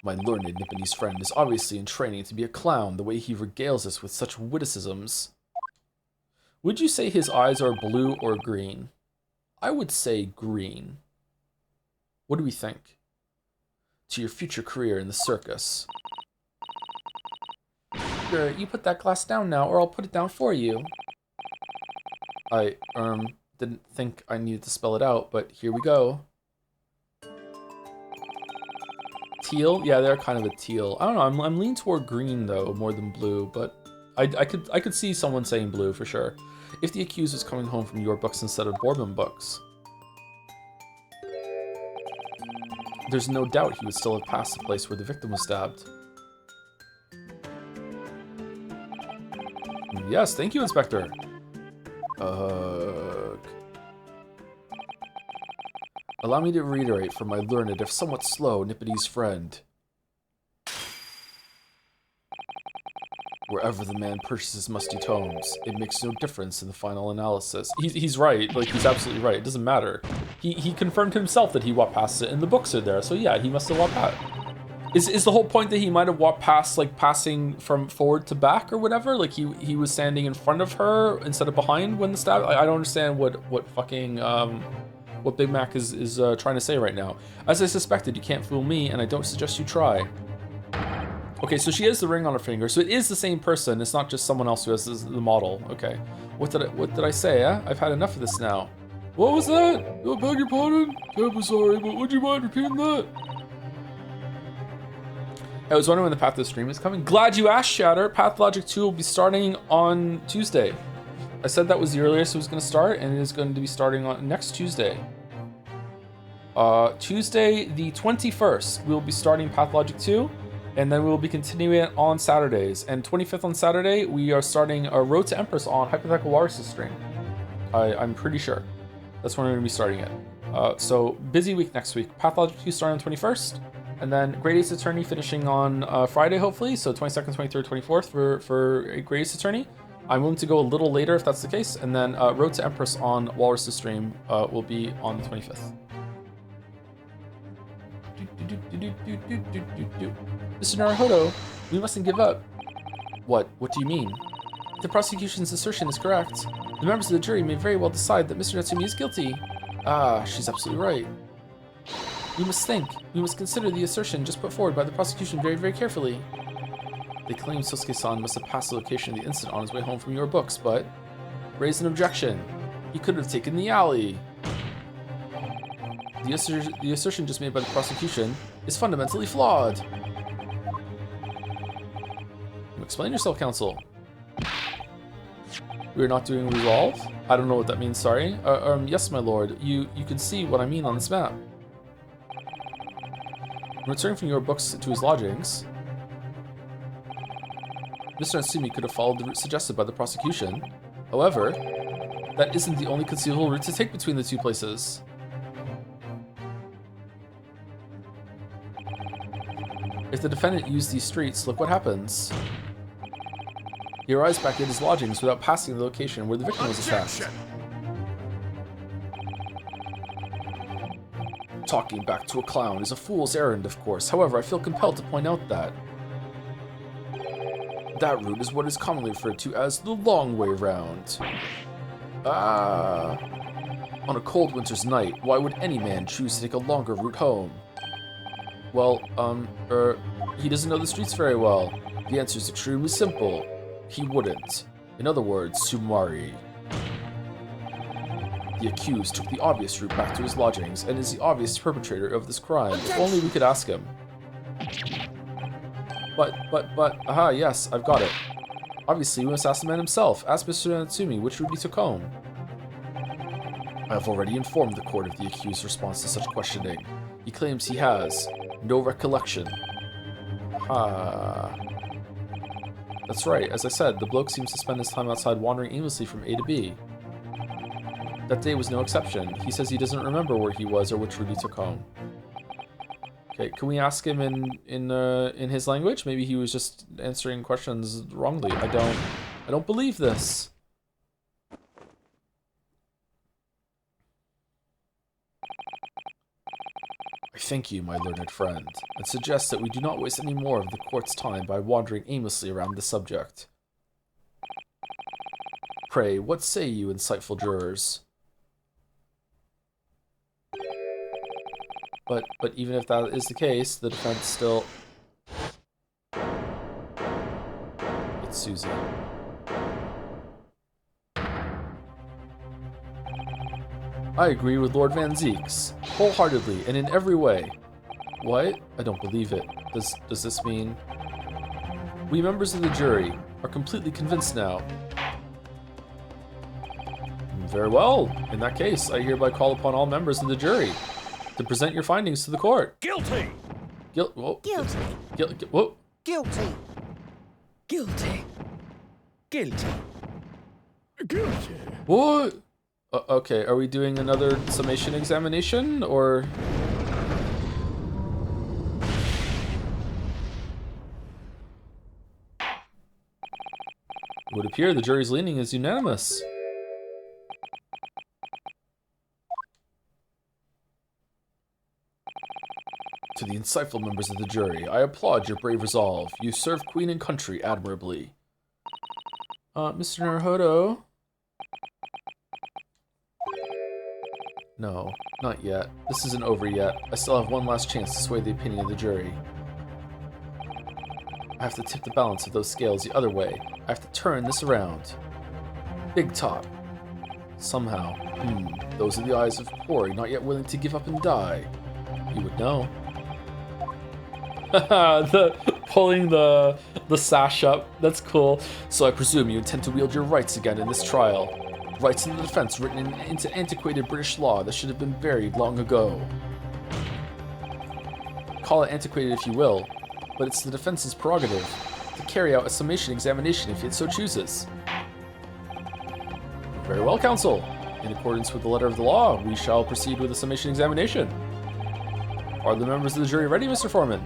My learned Nipponese friend is obviously in training to be a clown, the way he regales us with such witticisms. Would you say his eyes are blue or green? I would say green. What do we think? To your future career in the circus. Sure, you put that glass down now, or I'll put it down for you. I, didn't think I needed to spell it out, but here we go. Teal? Yeah, they're kind of a teal. I don't know, I'm leaning toward green though, more than blue, but I could see someone saying blue for sure. If the accused was coming home from your books instead of Bourbon books. There's no doubt he would still have passed the place where the victim was stabbed. Yes, thank you, Inspector. Allow me to reiterate for my learned, if somewhat slow, Nipponese friend. Wherever the man purchases musty tomes, it makes no difference in the final analysis. He's right, like, he's absolutely right, it doesn't matter. He confirmed himself that he walked past it, and the books are there, so yeah, he must have walked past. Is the whole point that he might have walked past, like, passing from forward to back or whatever? Like, he was standing in front of her instead of behind when the stab? I don't understand what fucking, what Big Mac is trying to say right now. As I suspected, you can't fool me, and I don't suggest you try. Okay, so she has the ring on her finger, so it is the same person. It's not just someone else who has the model. Okay, what did I say? I've had enough of this now. What was that? I beg your pardon? I'm sorry, but would you mind repeating that? I was wondering when the Path of the Stream is coming. Glad you asked, Shatter. Pathologic 2 will be starting on Tuesday. I said that was the earliest it was going to start, and it is going to be starting on next Tuesday. Tuesday the 21st, we'll be starting Pathologic 2, and then we'll be continuing it on Saturdays. And 25th on Saturday, we are starting a Road to Empress on Hypothetical Walrus' stream. I'm pretty sure. That's when we're going to be starting it. So, busy week next week. Pathologic 2 starting on 21st, and then Great Ace Attorney finishing on Friday, hopefully. So 22nd, 23rd, 24th for a Great Ace Attorney. I'm willing to go a little later if that's the case, and then Road to Empress on Walrus' stream will be on the 25th. Mr. Naruhodo, we mustn't give up. What do you mean? The prosecution's assertion is correct. The members of the jury may very well decide that Mr. Natsumi is guilty. Ah, she's absolutely right. We must think. We must consider the assertion just put forward by the prosecution very, very carefully. They claim Sosuke-san must have passed the location of the incident on his way home from your books, but raised an objection. He could have taken the alley. The assertion just made by the prosecution is fundamentally flawed. Explain yourself, counsel. We are not doing resolve? I don't know what that means, sorry. Yes, my lord. You can see what I mean on this map. Returning from your books to his lodgings, Mr. Natsumi could have followed the route suggested by the prosecution. However, that isn't the only conceivable route to take between the two places. If the defendant used these streets, look what happens. He arrives back at his lodgings without passing the location where the victim was attacked. Talking back to a clown is a fool's errand, of course. However, I feel compelled to point out that that route is what is commonly referred to as the long way round. Ah. On a cold winter's night, why would any man choose to take a longer route home? Well, he doesn't know the streets very well. The answer is extremely simple. He wouldn't. In other words, Sumari. The accused took the obvious route back to his lodgings and is the obvious perpetrator of this crime. If only we could ask him. Aha, yes, I've got it. Obviously, we must ask the man himself. Ask Mr. Natsumi which route he took home. I have already informed the court of the accused's response to such questioning. He claims he has no recollection. That's right, as I said, the bloke seems to spend his time outside wandering aimlessly from A to B. That day was no exception. He says he doesn't remember where he was or which route he took home. Okay, can we ask him in his language? Maybe he was just answering questions wrongly. I don't believe this. I thank you, my learned friend, and suggest that we do not waste any more of the court's time by wandering aimlessly around the subject. Pray, what say you, insightful jurors? But even if that is the case, the defense still... It's Susie. I agree with Lord Van Zeeks, wholeheartedly and in every way. What? I don't believe it. Does this mean... We members of the jury are completely convinced now. Very well. In that case, I hereby call upon all members of the jury to present your findings to the court. Guilty! Whoa. Guilty. Whoa. Guilty. Guilty. Guilty. Guilty. What? Okay, are we doing another summation examination, or... It would appear the jury's leaning is unanimous. To the insightful members of the jury, I applaud your brave resolve. You serve Queen and country admirably. Mr. Naruhodo? No, not yet. This isn't over yet. I still have one last chance to sway the opinion of the jury. I have to tip the balance of those scales the other way. I have to turn this around. Big top. Somehow. Those are the eyes of Corey, not yet willing to give up and die. You would know. Pulling the sash up. That's cool. So I presume you intend to wield your rights again in this trial. Rights in the defense written into antiquated British law that should have been buried long ago. Call it antiquated if you will, but it's the defense's prerogative to carry out a summation examination if it so chooses. Very well, counsel. In accordance with the letter of the law, we shall proceed with the summation examination. Are the members of the jury ready, Mr. Foreman?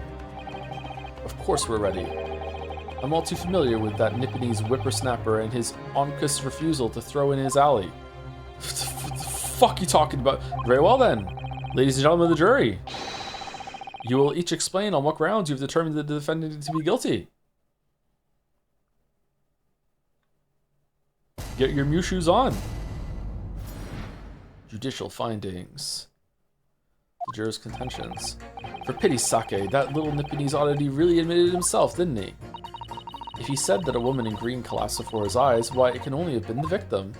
Of course we're ready. I'm all too familiar with that Nipponese whippersnapper and his onkus refusal to throw in his alley. What the fuck you talking about? Very well then. Ladies and gentlemen of the jury, you will each explain on what grounds you've determined the defendant to be guilty. Get your Mew shoes on. Judicial findings. The jurors' contentions. For pity's sake, that little Nipponese oddity really admitted himself, didn't he? If he said that a woman in green collapsed before his eyes, why, it can only have been the victim.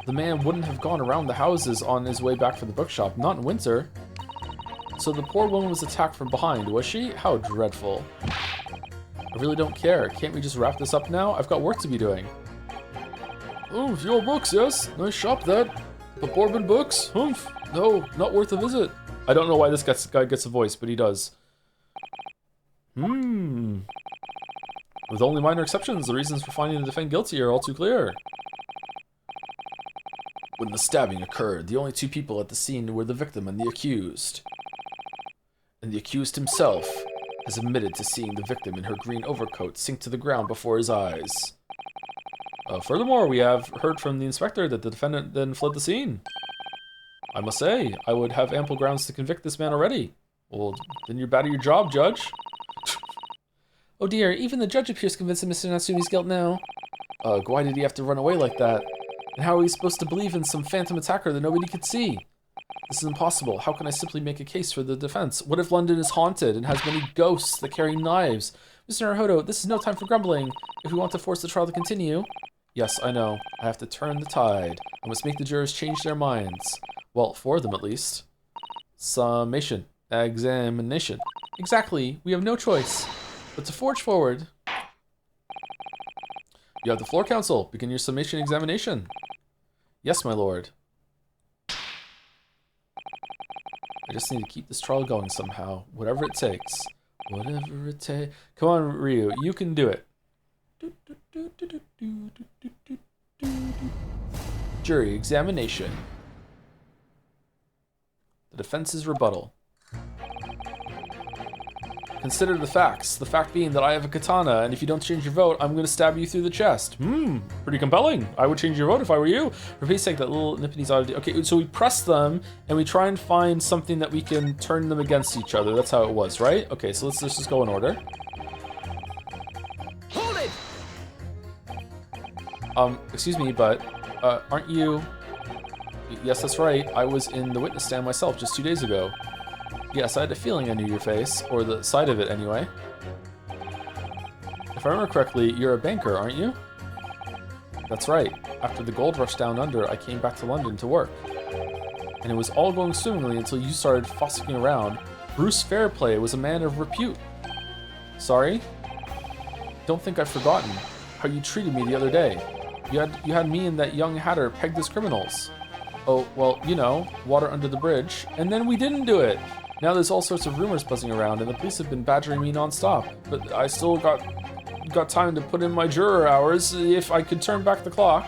The man wouldn't have gone around the houses on his way back from the bookshop, not in winter. So the poor woman was attacked from behind, was she? How dreadful. I really don't care. Can't we just wrap this up now? I've got work to be doing. Oh, your books, yes. Nice shop, that. The Bourbon books? Humph. No, not worth a visit. I don't know why this guy gets a voice, but he does. With only minor exceptions, the reasons for finding the defendant guilty are all too clear. When the stabbing occurred, the only two people at the scene were the victim and the accused. And the accused himself has admitted to seeing the victim in her green overcoat sink to the ground before his eyes. Furthermore, we have heard from the inspector that the defendant then fled the scene. I must say, I would have ample grounds to convict this man already. Well, then you're bad at your job, Judge. Oh dear, even the judge appears convinced of Mr. Natsumi's guilt now. Why did he have to run away like that? And how are we supposed to believe in some phantom attacker that nobody could see? This is impossible. How can I simply make a case for the defense? What if London is haunted and has many ghosts that carry knives? Mr. Naruhodo, this is no time for grumbling. If we want to force the trial to continue... Yes, I know. I have to turn the tide. I must make the jurors change their minds. Well, 4 of them at least. Summation. Examination. Exactly. We have no choice but to forge forward. You have the floor, counsel. Begin your summation examination. Yes, my lord. I just need to keep this trial going somehow. Whatever it takes. Whatever it takes. Come on, Ryu. You can do it. Jury examination. The defense's rebuttal. Consider the facts. The fact being that I have a katana, and if you don't change your vote, I'm going to stab you through the chest. Pretty compelling. I would change your vote if I were you. For Pete's sake, that little Nipponese oddity. Okay, so we press them, and we try and find something that we can turn them against each other. That's how it was, right? Okay, so let's just go in order. Hold it! Excuse me, but, aren't you... Yes, that's right. I was in the witness stand myself just 2 days ago. Yes, I had a feeling I knew your face, or the side of it anyway. If I remember correctly, you're a banker, aren't you? That's right. After the gold rush down under, I came back to London to work. And it was all going swimmingly until you started fossicking around. Bruce Fairplay was a man of repute. Sorry? Don't think I've forgotten how you treated me the other day. You had me and that young hatter pegged as criminals. Oh, well, you know, water under the bridge. And then we didn't do it. Now there's all sorts of rumors buzzing around, and the police have been badgering me non-stop. But I still got time to put in my juror hours if I could turn back the clock.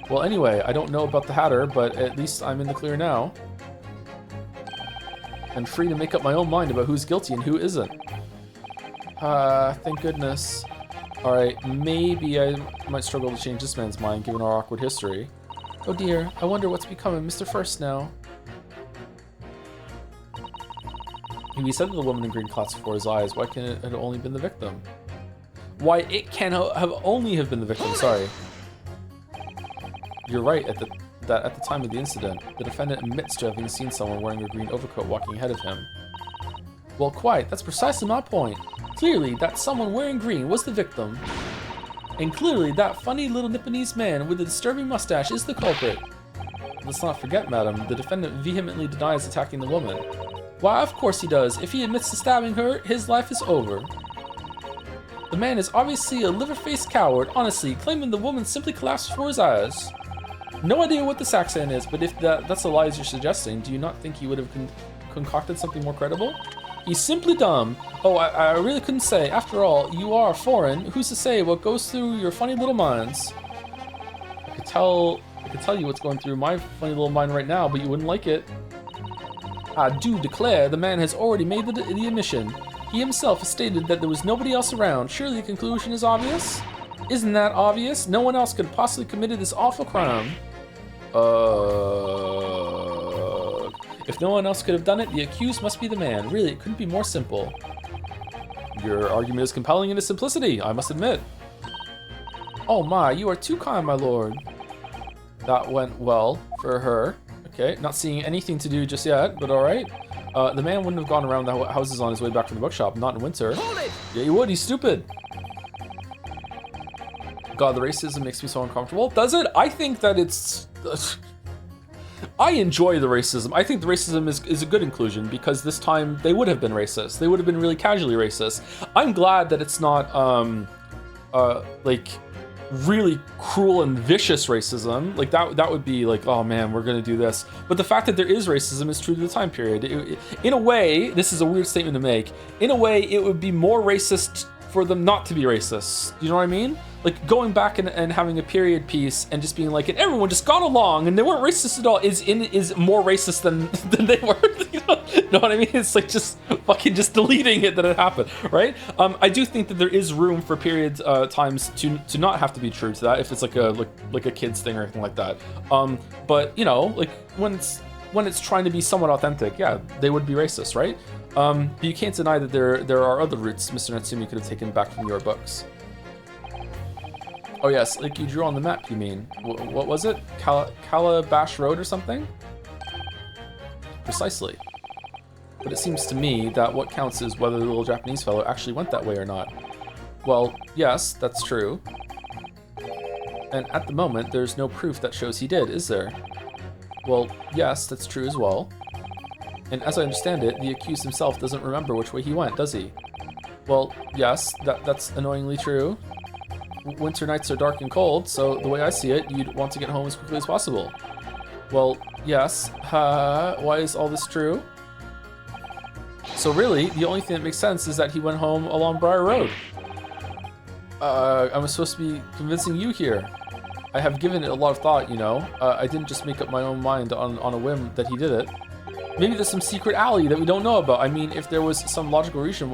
Well, anyway, I don't know about the hatter, but at least I'm in the clear now. And free to make up my own mind about who's guilty and who isn't. Thank goodness. Alright, maybe I might struggle to change this man's mind given our awkward history. Oh dear, I wonder what's become of Mr. First now. He said to the woman in green collapsed before his eyes. Why can it have only been the victim? Why it can have only have been the victim, sorry. You're right, at the time of the incident, the defendant admits to having seen someone wearing a green overcoat walking ahead of him. Well, quite, that's precisely my point. Clearly, that someone wearing green was the victim. And clearly, that funny little Nipponese man with the disturbing mustache is the culprit. Let's not forget, madam, the defendant vehemently denies attacking the woman. Why, of course he does. If he admits to stabbing her, his life is over. The man is obviously a liver-faced coward, honestly, claiming the woman simply collapsed before his eyes. No idea what this accent is, but if that's the lies you're suggesting, do you not think he would have concocted something more credible? He's simply dumb. Oh, I really couldn't say. After all, you are foreign. Who's to say what goes through your funny little minds? I could tell you what's going through my funny little mind right now, but you wouldn't like it. I do declare the man has already made the admission. He himself has stated that there was nobody else around. Surely the conclusion is obvious? Isn't that obvious? No one else could have possibly committed this awful crime. If no one else could have done it, the accused must be the man. Really, it couldn't be more simple. Your argument is compelling in its simplicity, I must admit. Oh my, you are too kind, my lord. That went well for her. Okay, not seeing anything to do just yet, but alright. The man wouldn't have gone around the houses on his way back from the bookshop, not in winter. Hold it! Yeah, he would, he's stupid. God, the racism makes me so uncomfortable. Does it? I think that it's... I enjoy the racism. I think the racism is a good inclusion because this time they would have been racist. They would have been really casually racist. I'm glad that it's not, like, really cruel and vicious racism. Like, that would be like, oh man, we're gonna do this. But the fact that there is racism is true to the time period. In a way, this is a weird statement to make, in a way, it would be more racist for them not to be racist. You know what I mean? Like, going back and having a period piece and just being like, and everyone just got along and they weren't racist at all is more racist than they were. You know what I mean? It's like just fucking just deleting it that it happened, right? I do think that there is room for period times to not have to be true to that if it's like a kid's thing or anything like that. But you know, like when it's trying to be somewhat authentic, yeah, they would be racist, right? But you can't deny that there are other routes Mr. Natsumi could have taken back from your books. Oh yes, like you drew on the map, you mean? What was it? Calabash Road or something? Precisely. But it seems to me that what counts is whether the little Japanese fellow actually went that way or not. Well, yes, that's true. And at the moment, there's no proof that shows he did, is there? Well, yes, that's true as well. And as I understand it, the accused himself doesn't remember which way he went, does he? Well, yes, that's annoyingly true. Winter nights are dark and cold, so the way I see it, you'd want to get home as quickly as possible. Well, yes. Why is all this true? So really, the only thing that makes sense is that he went home along Briar Road. I'm supposed to be convincing you here. I have given it a lot of thought, you know. I didn't just make up my own mind on a whim that he did it. Maybe there's some secret alley that we don't know about. I mean, if there was some logical reason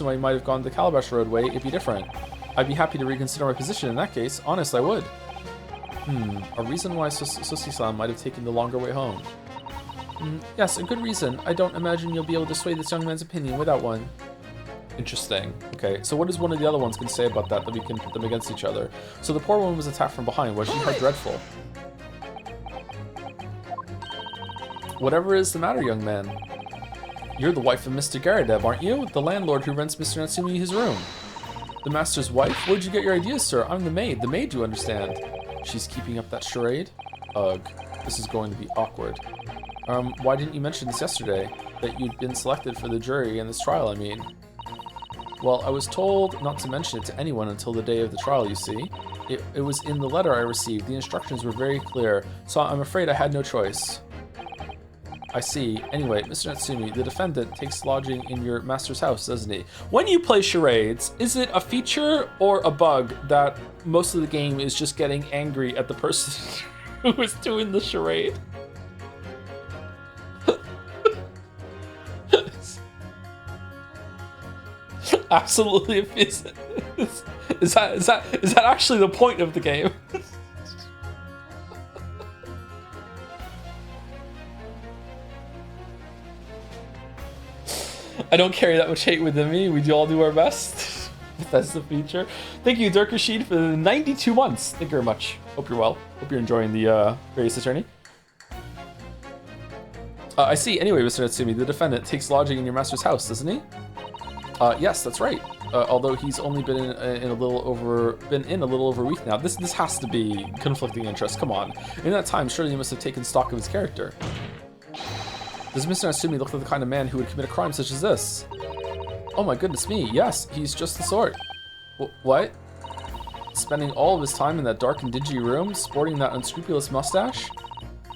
why he might have gone the Calabash Roadway, it'd be different. I'd be happy to reconsider my position in that case. Honest, I would. A reason why Sushi-san might have taken the longer way home. Yes, a good reason. I don't imagine you'll be able to sway this young man's opinion without one. Interesting. Okay, so what is one of the other ones going to say about that we can put them against each other? So the poor woman was attacked from behind. Was she? How dreadful. Whatever is the matter, young man? You're the wife of Mr. Garadev, aren't you? The landlord who rents Mr. Natsumi his room. The master's wife? Where'd you get your ideas, sir? I'm the maid. The maid, you understand. She's keeping up that charade? Ugh. This is going to be awkward. Why didn't you mention this yesterday? That you'd been selected for the jury in this trial, I mean. Well, I was told not to mention it to anyone until the day of the trial, you see. It was in the letter I received. The instructions were very clear, so I'm afraid I had no choice. I see. Anyway, Mr. Natsumi, the defendant takes lodging in your master's house, doesn't he? When you play charades, is it a feature or a bug that most of the game is just getting angry at the person who is doing the charade? Absolutely, is that actually the point of the game? I don't carry that much hate within me. We all do our best. That's the feature. Thank you, Dirk Rashid, for the 92 months. Thank you very much. Hope you're well. Hope you're enjoying the Grace Attorney. I see. Anyway, Mr. Natsumi, the defendant takes lodging in your master's house, doesn't he? Yes, that's right. Although he's only been in a little over a week now. This has to be conflicting interest. Come on. In that time, surely you must have taken stock of his character. Does Mr. Natsumi look like the kind of man who would commit a crime such as this? Oh my goodness me, yes, he's just the sort. What? Spending all of his time in that dark and dingy room, sporting that unscrupulous mustache?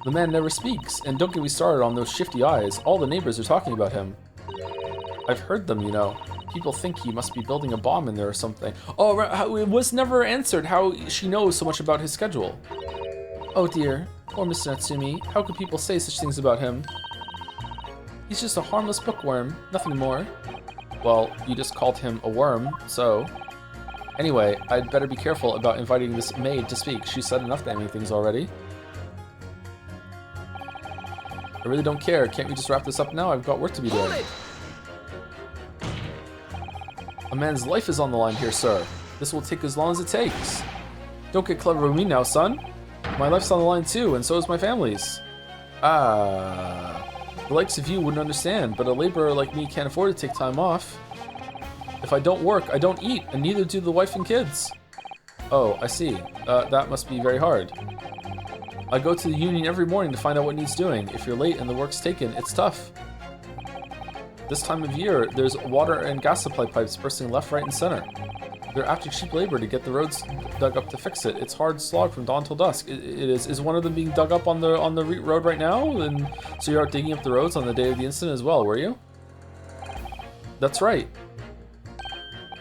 The man never speaks, and don't get me started on those shifty eyes. All the neighbors are talking about him. I've heard them, you know. People think he must be building a bomb in there or something. Oh, it was never answered how she knows so much about his schedule. Oh dear, poor Mr. Natsumi. How could people say such things about him? He's just a harmless bookworm, nothing more. Well, you just called him a worm, so... Anyway, I'd better be careful about inviting this maid to speak. She's said enough damning things already. I really don't care. Can't we just wrap this up now? I've got work to be doing. A man's life is on the line here, sir. This will take as long as it takes. Don't get clever with me now, son. My life's on the line too, and so is my family's. The likes of you wouldn't understand, but a laborer like me can't afford to take time off. If I don't work, I don't eat, and neither do the wife and kids. Oh, I see. That must be very hard. I go to the union every morning to find out what needs doing. If you're late and the work's taken, it's tough. This time of year, there's water and gas supply pipes bursting left, right, and center. They're after cheap labor to get the roads dug up to fix it. It's hard slog from dawn till dusk. It is. Is one of them being dug up on the road right now? And so you're out digging up the roads on the day of the incident as well, were you? That's right.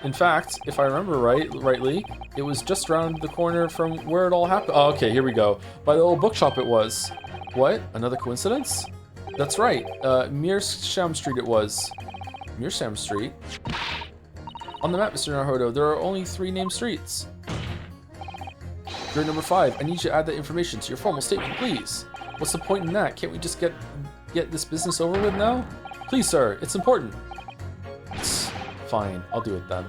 In fact, if I remember rightly, it was just around the corner from where it all happened. Oh, okay, here we go. By the old bookshop it was. What? Another coincidence? That's right. Mearsham Street it was. Mearsham Street? On the map, Mr. Naruhodo, there are only 3 named streets. You're number 5. I need you to add that information to your formal statement, please. What's the point in that? Can't we just get this business over with now? Please, sir. It's important. Fine. I'll do it then.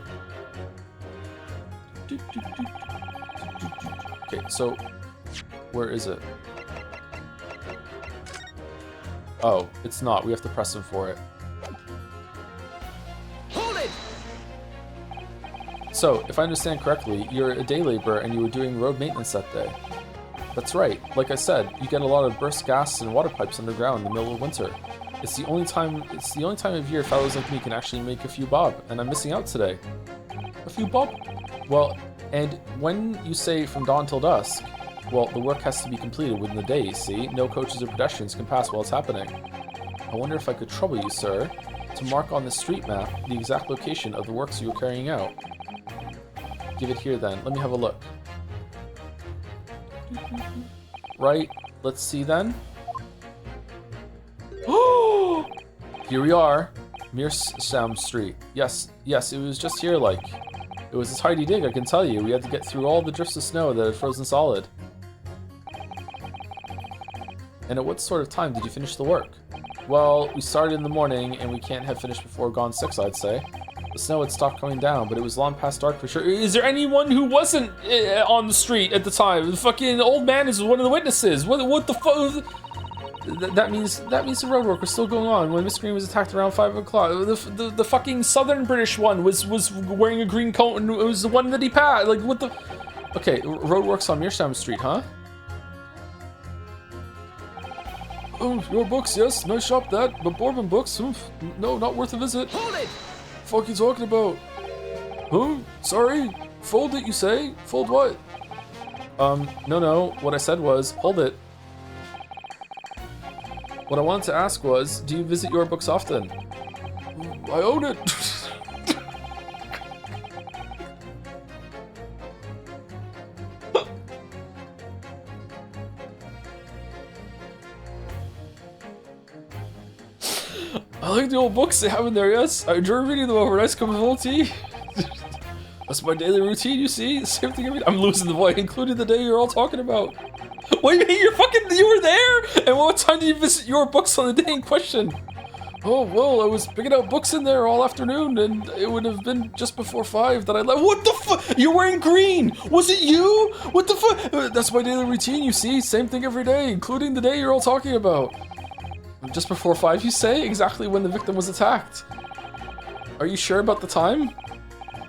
Okay, so where is it? Oh, it's not. We have to press him for it. So, if I understand correctly, you're a day laborer and you were doing road maintenance that day. That's right. Like I said, you get a lot of burst gas and water pipes underground in the middle of winter. It's the only time of year fellows like me can actually make a few bob, and I'm missing out today. A few bob? Well, and when you say from dawn till dusk, well, the work has to be completed within the day, you see? No coaches or pedestrians can pass while it's happening. I wonder if I could trouble you, sir, to mark on the street map the exact location of the works you are carrying out. Give it here then. Let me have a look. Right, let's see then. Oh! Here we are. Meerschaum Street. Yes, it was just here, like. It was a tidy dig, I can tell you. We had to get through all the drifts of snow that had frozen solid. And at what sort of time did you finish the work? Well, we started in the morning, and we can't have finished before gone 6, I'd say. The snow had stopped coming down, but it was long past dark for sure. Is there anyone who wasn't on the street at the time? The fucking old man is one of the witnesses. What the fuck? That means the road work was still going on when Miss Green was attacked around 5 o'clock. The fucking southern British one was wearing a green coat, and it was the one that he passed. Like, what the? Okay, road works on Meerschaum Street, huh? Oh, your books, yes, nice shop that, but Bourbon books, oof, no, not worth a visit. Hold it! Fuck you talking about? Huh? Sorry? Fold it, you say? Fold what? No, what I said was, hold it. What I wanted to ask was, do you visit your books often? I own it. I like the old books they have in there, yes. I enjoy reading them over a nice cup of old tea. That's my daily routine, you see? Same thing every day. I'm losing the voice, including the day you're all talking about. Wait, you were there? And what time did you visit your books on the day in question? Oh, well, I was picking out books in there all afternoon, and it would have been just before 5 that I left. What the fuck? You're wearing green! Was it you? What the fuck? That's my daily routine, you see? Same thing every day, including the day you're all talking about. Just before 5, you say? Exactly when the victim was attacked. Are you sure about the time?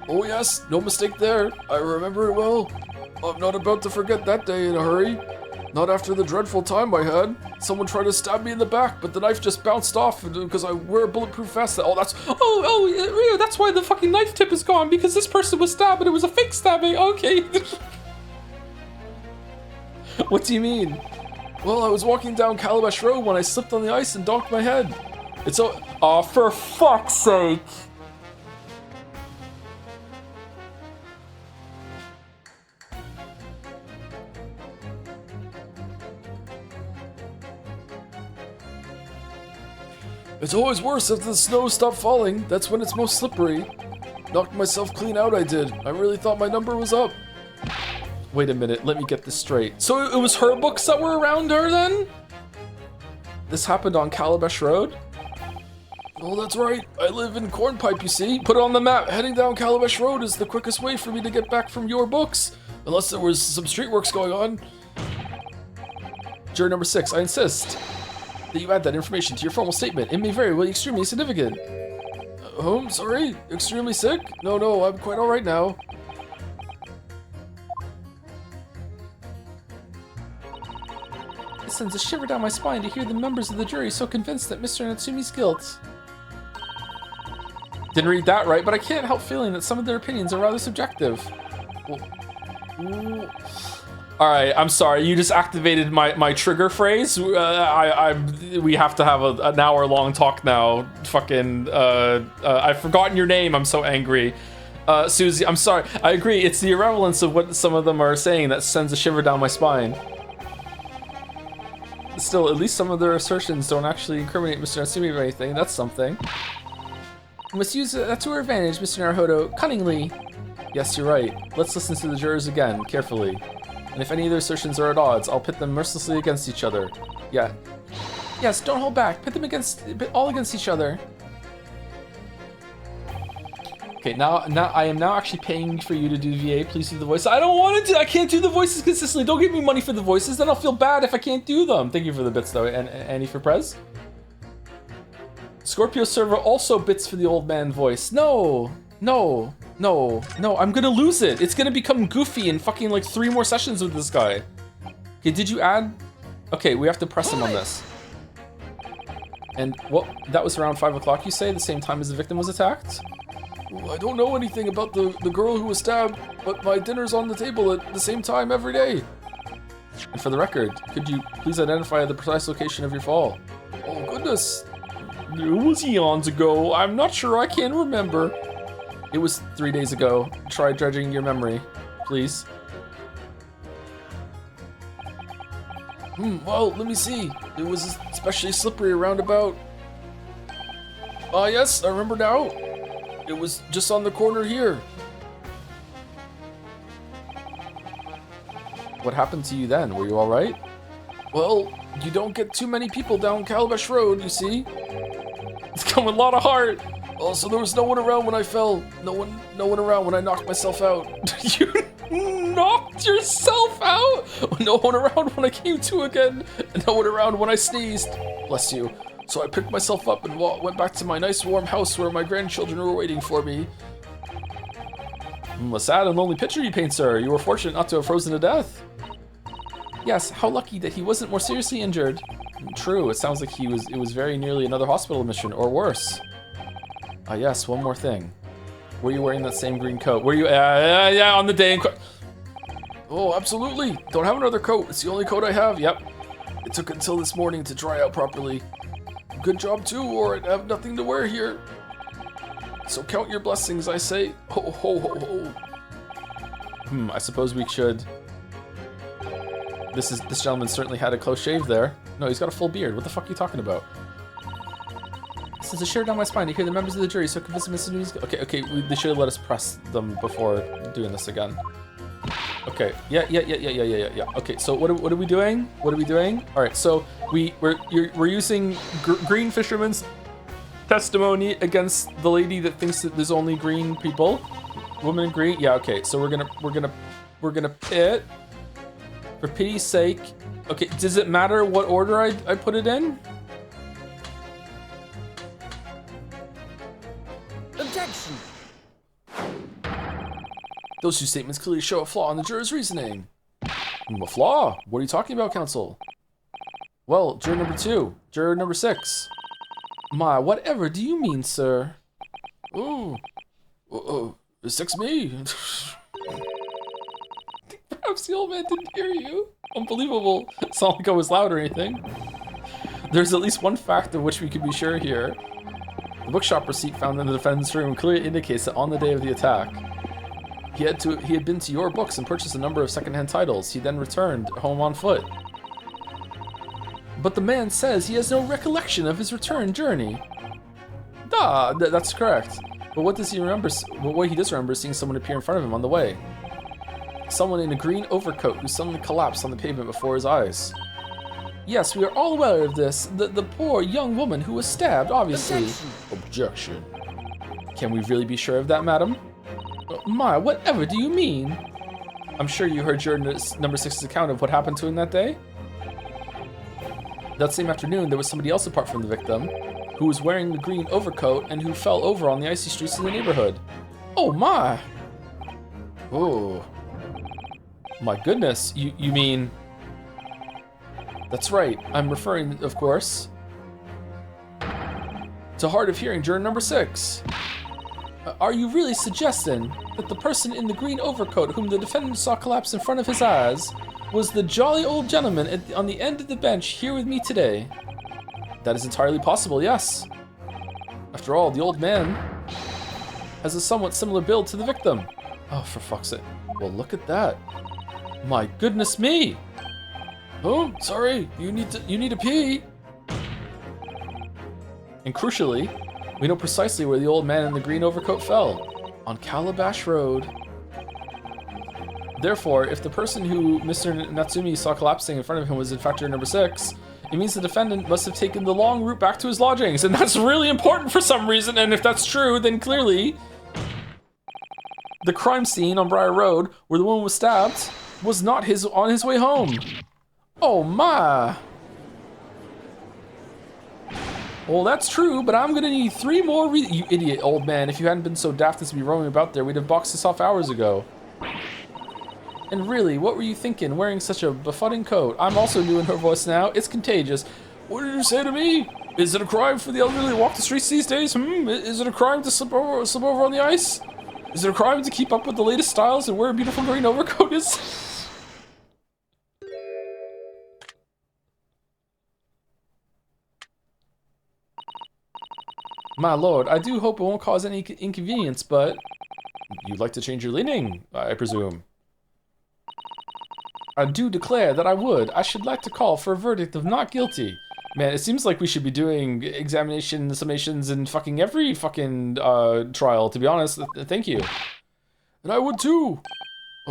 Oh yes, no mistake there. I remember it well. I'm not about to forget that day in a hurry. Not after the dreadful time I had. Someone tried to stab me in the back, but the knife just bounced off because I wear a bulletproof vest. Oh, that's why the fucking knife tip is gone, because this person was stabbed and it was a fake stabbing. Okay. What do you mean? Well, I was walking down Calabash Road when I slipped on the ice and donked my head. It's a... Oh, for fuck's sake! It's always worse after the snow stopped falling. That's when it's most slippery. Knocked myself clean out, I did. I really thought my number was up. Wait a minute, let me get this straight. So it was her books that were around her then? This happened on Calabash Road? Oh, that's right. I live in Cornpipe, you see. Put it on the map. Heading down Calabash Road is the quickest way for me to get back from your books. Unless there was some street works going on. Juror number 6, I insist that you add that information to your formal statement. It may very well be extremely significant. Oh, sorry? Extremely sick? No, I'm quite alright now. It sends a shiver down my spine to hear the members of the jury so convinced that Mr. Natsumi's guilt. Didn't read that right, but I can't help feeling that some of their opinions are rather subjective. Alright, I'm sorry, you just activated my trigger phrase. We have to have an hour-long talk now. Fucking, I've forgotten your name, I'm so angry. Susie, I'm sorry, I agree, it's the irrelevance of what some of them are saying that sends a shiver down my spine. Still, at least some of their assertions don't actually incriminate Mr. Natsumi or anything. That's something. We must use that to our advantage, Mr. Naruhodo, cunningly. Yes, you're right. Let's listen to the jurors again, carefully. And if any of their assertions are at odds, I'll pit them mercilessly against each other. Yeah. Yes, don't hold back. Pit them all against each other. Okay, now I am now actually paying for you to do VA. Please do the voice. I don't want to. I can't do the voices consistently. Don't give me money for the voices. Then I'll feel bad if I can't do them. Thank you for the bits though, and Annie for Prez. Scorpio server also bits for the old man voice. No. No, no, I'm gonna lose it. It's gonna become goofy in fucking like 3 more sessions with this guy. Okay, did you add? Okay, we have to press him on this. And what? That was around 5 o'clock, you say? The same time as the victim was attacked? Well, I don't know anything about the girl who was stabbed, but my dinner's on the table at the same time every day. And for the record, could you please identify the precise location of your fall? Oh, goodness. It was eons ago. I'm not sure I can remember. It was 3 days ago. Try dredging your memory, please. Well, let me see. It was especially slippery around about... Ah, yes, I remember now. It was just on the corner here. What happened to you then? Were you alright? Well, you don't get too many people down Calabash Road, you see. It's come with a lot of heart. Also, there was no one around when I fell. No one around when I knocked myself out. You knocked yourself out? No one around when I came to again. And no one around when I sneezed. Bless you. So I picked myself up and went back to my nice warm house where my grandchildren were waiting for me. A sad and lonely picture you paint, sir. You were fortunate not to have frozen to death. Yes, how lucky that he wasn't more seriously injured. True, it sounds like it was very nearly another hospital admission, or worse. Ah, yes, one more thing. Were you wearing that same green coat? Were you, yeah, on the day in Oh, absolutely. Don't have another coat. It's the only coat I have. Yep. It took until this morning to dry out properly. Good job too, or I'd have nothing to wear here. So count your blessings, I say. Ho, ho, ho, ho. I suppose we should... This gentleman certainly had a close shave there. No, he's got a full beard. What the fuck are you talking about? This is a shiver down my spine to hear the members of the jury so convinced Mrs. News. Okay, they should have let us press them before doing this again. Okay, yeah. Okay, so what are we doing? What are we doing? All right, so we're using green fisherman's testimony against the lady that thinks that there's only green people. Woman in green. Yeah. Okay, so we're gonna pit. For pity's sake. Okay, does it matter what order I put it in? Objection. Those two statements clearly show a flaw in the juror's reasoning. A flaw? What are you talking about, counsel? Well, juror number 2. Juror number 6. My, whatever do you mean, sir? Ooh. 6 me. Perhaps the old man didn't hear you. Unbelievable. It's not like I was loud or anything. There's at least one fact of which we can be sure here. The bookshop receipt found in the defendant's room clearly indicates that on the day of the attack, he had been to your books and purchased a number of secondhand titles. He then returned home on foot. But the man says he has no recollection of his return journey. That's correct. But what does he remember? What he does remember is seeing someone appear in front of him on the way. Someone in a green overcoat who suddenly collapsed on the pavement before his eyes. Yes, we are all aware of this. The poor young woman who was stabbed, obviously. Objection. Can we really be sure of that, madam? My, whatever do you mean? I'm sure you heard juror number 6's account of what happened to him that day. That same afternoon, there was somebody else apart from the victim who was wearing the green overcoat and who fell over on the icy streets of the neighborhood. Oh my! Oh. My goodness, you mean... That's right, I'm referring, of course, to hard of hearing juror number 6. Are you really suggesting that the person in the green overcoat whom the defendant saw collapse in front of his eyes was the jolly old gentleman on the end of the bench here with me today? That is entirely possible, yes. After all, the old man has a somewhat similar build to the victim. Oh, for fuck's sake. Well, look at that. My goodness me! Oh, sorry, you need to pee. And crucially, we know precisely where the old man in the green overcoat fell. On Calabash Road. Therefore, if the person who Mr. Natsumi saw collapsing in front of him was in fact juror number 6, it means the defendant must have taken the long route back to his lodgings, and that's really important for some reason, and if that's true, then clearly the crime scene on Briar Road, where the woman was stabbed, was not on his way home. Oh my! Well, that's true, but I'm gonna need 3 more You idiot, old man. If you hadn't been so daft as to be roaming about there, we'd have boxed this off hours ago. And really, what were you thinking, wearing such a befuddling coat? I'm also new in her voice now. It's contagious. What did you say to me? Is it a crime for the elderly to walk the streets these days? Is it a crime to slip over on the ice? Is it a crime to keep up with the latest styles and wear a beautiful green overcoat? My lord, I do hope it won't cause any inconvenience, but... You'd like to change your leaning, I presume? I do declare that I would. I should like to call for a verdict of not guilty. Man, it seems like we should be doing examination summations in fucking every fucking trial, to be honest. Thank you. And I would too.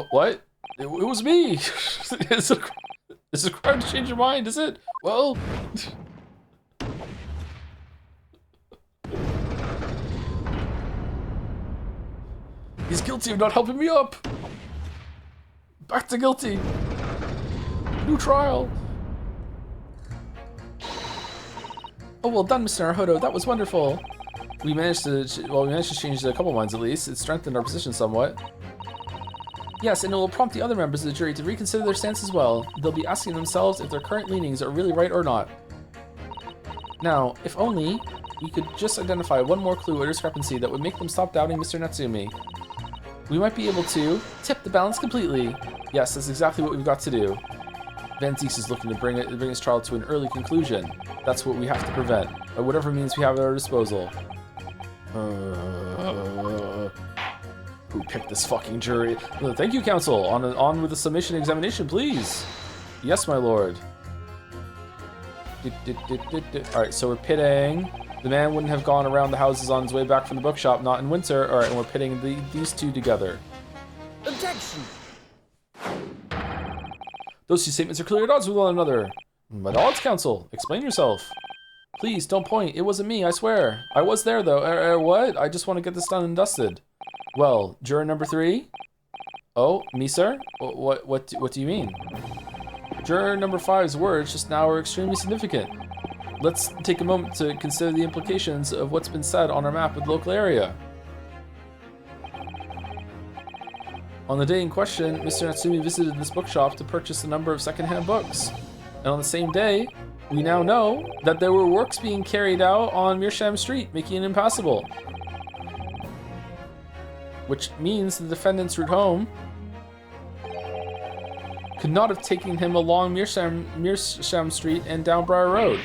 What? It was me. Is it a crime to change your mind, is it? Well... He's guilty of not helping me up. Back to guilty. New trial. Oh, well done, Mr. Naruhodo. That was wonderful. We managed to change a couple minds at least. It strengthened our position somewhat. Yes, and it will prompt the other members of the jury to reconsider their stance as well. They'll be asking themselves if their current leanings are really right or not. Now, if only we could just identify one more clue or discrepancy that would make them stop doubting Mr. Natsumi. We might be able to tip the balance completely. Yes, that's exactly what we've got to do. Van Zieks is looking to bring his trial to an early conclusion. That's what we have to prevent, by whatever means we have at our disposal. Who picked this fucking jury? Thank you, counsel. On with the submission examination, please. Yes, my lord. Alright, so we're pitting. The man wouldn't have gone around the houses on his way back from the bookshop, not in winter. Alright, and we're pitting these two together. Objection! Those two statements are clearly at odds with one another. At odds, counsel. Explain yourself. Please, don't point. It wasn't me, I swear. I was there, though. What? I just want to get this done and dusted. Well, juror number 3? Oh, me, sir? What do you mean? Juror number 5's words just now are extremely significant. Let's take a moment to consider the implications of what's been said on our map of the local area. On the day in question, Mr. Natsumi visited this bookshop to purchase a number of secondhand books. And on the same day, we now know that there were works being carried out on Meerschaum Street, making it impassable. Which means the defendant's route home could not have taken him along Meerschaum Street and down Briar Road.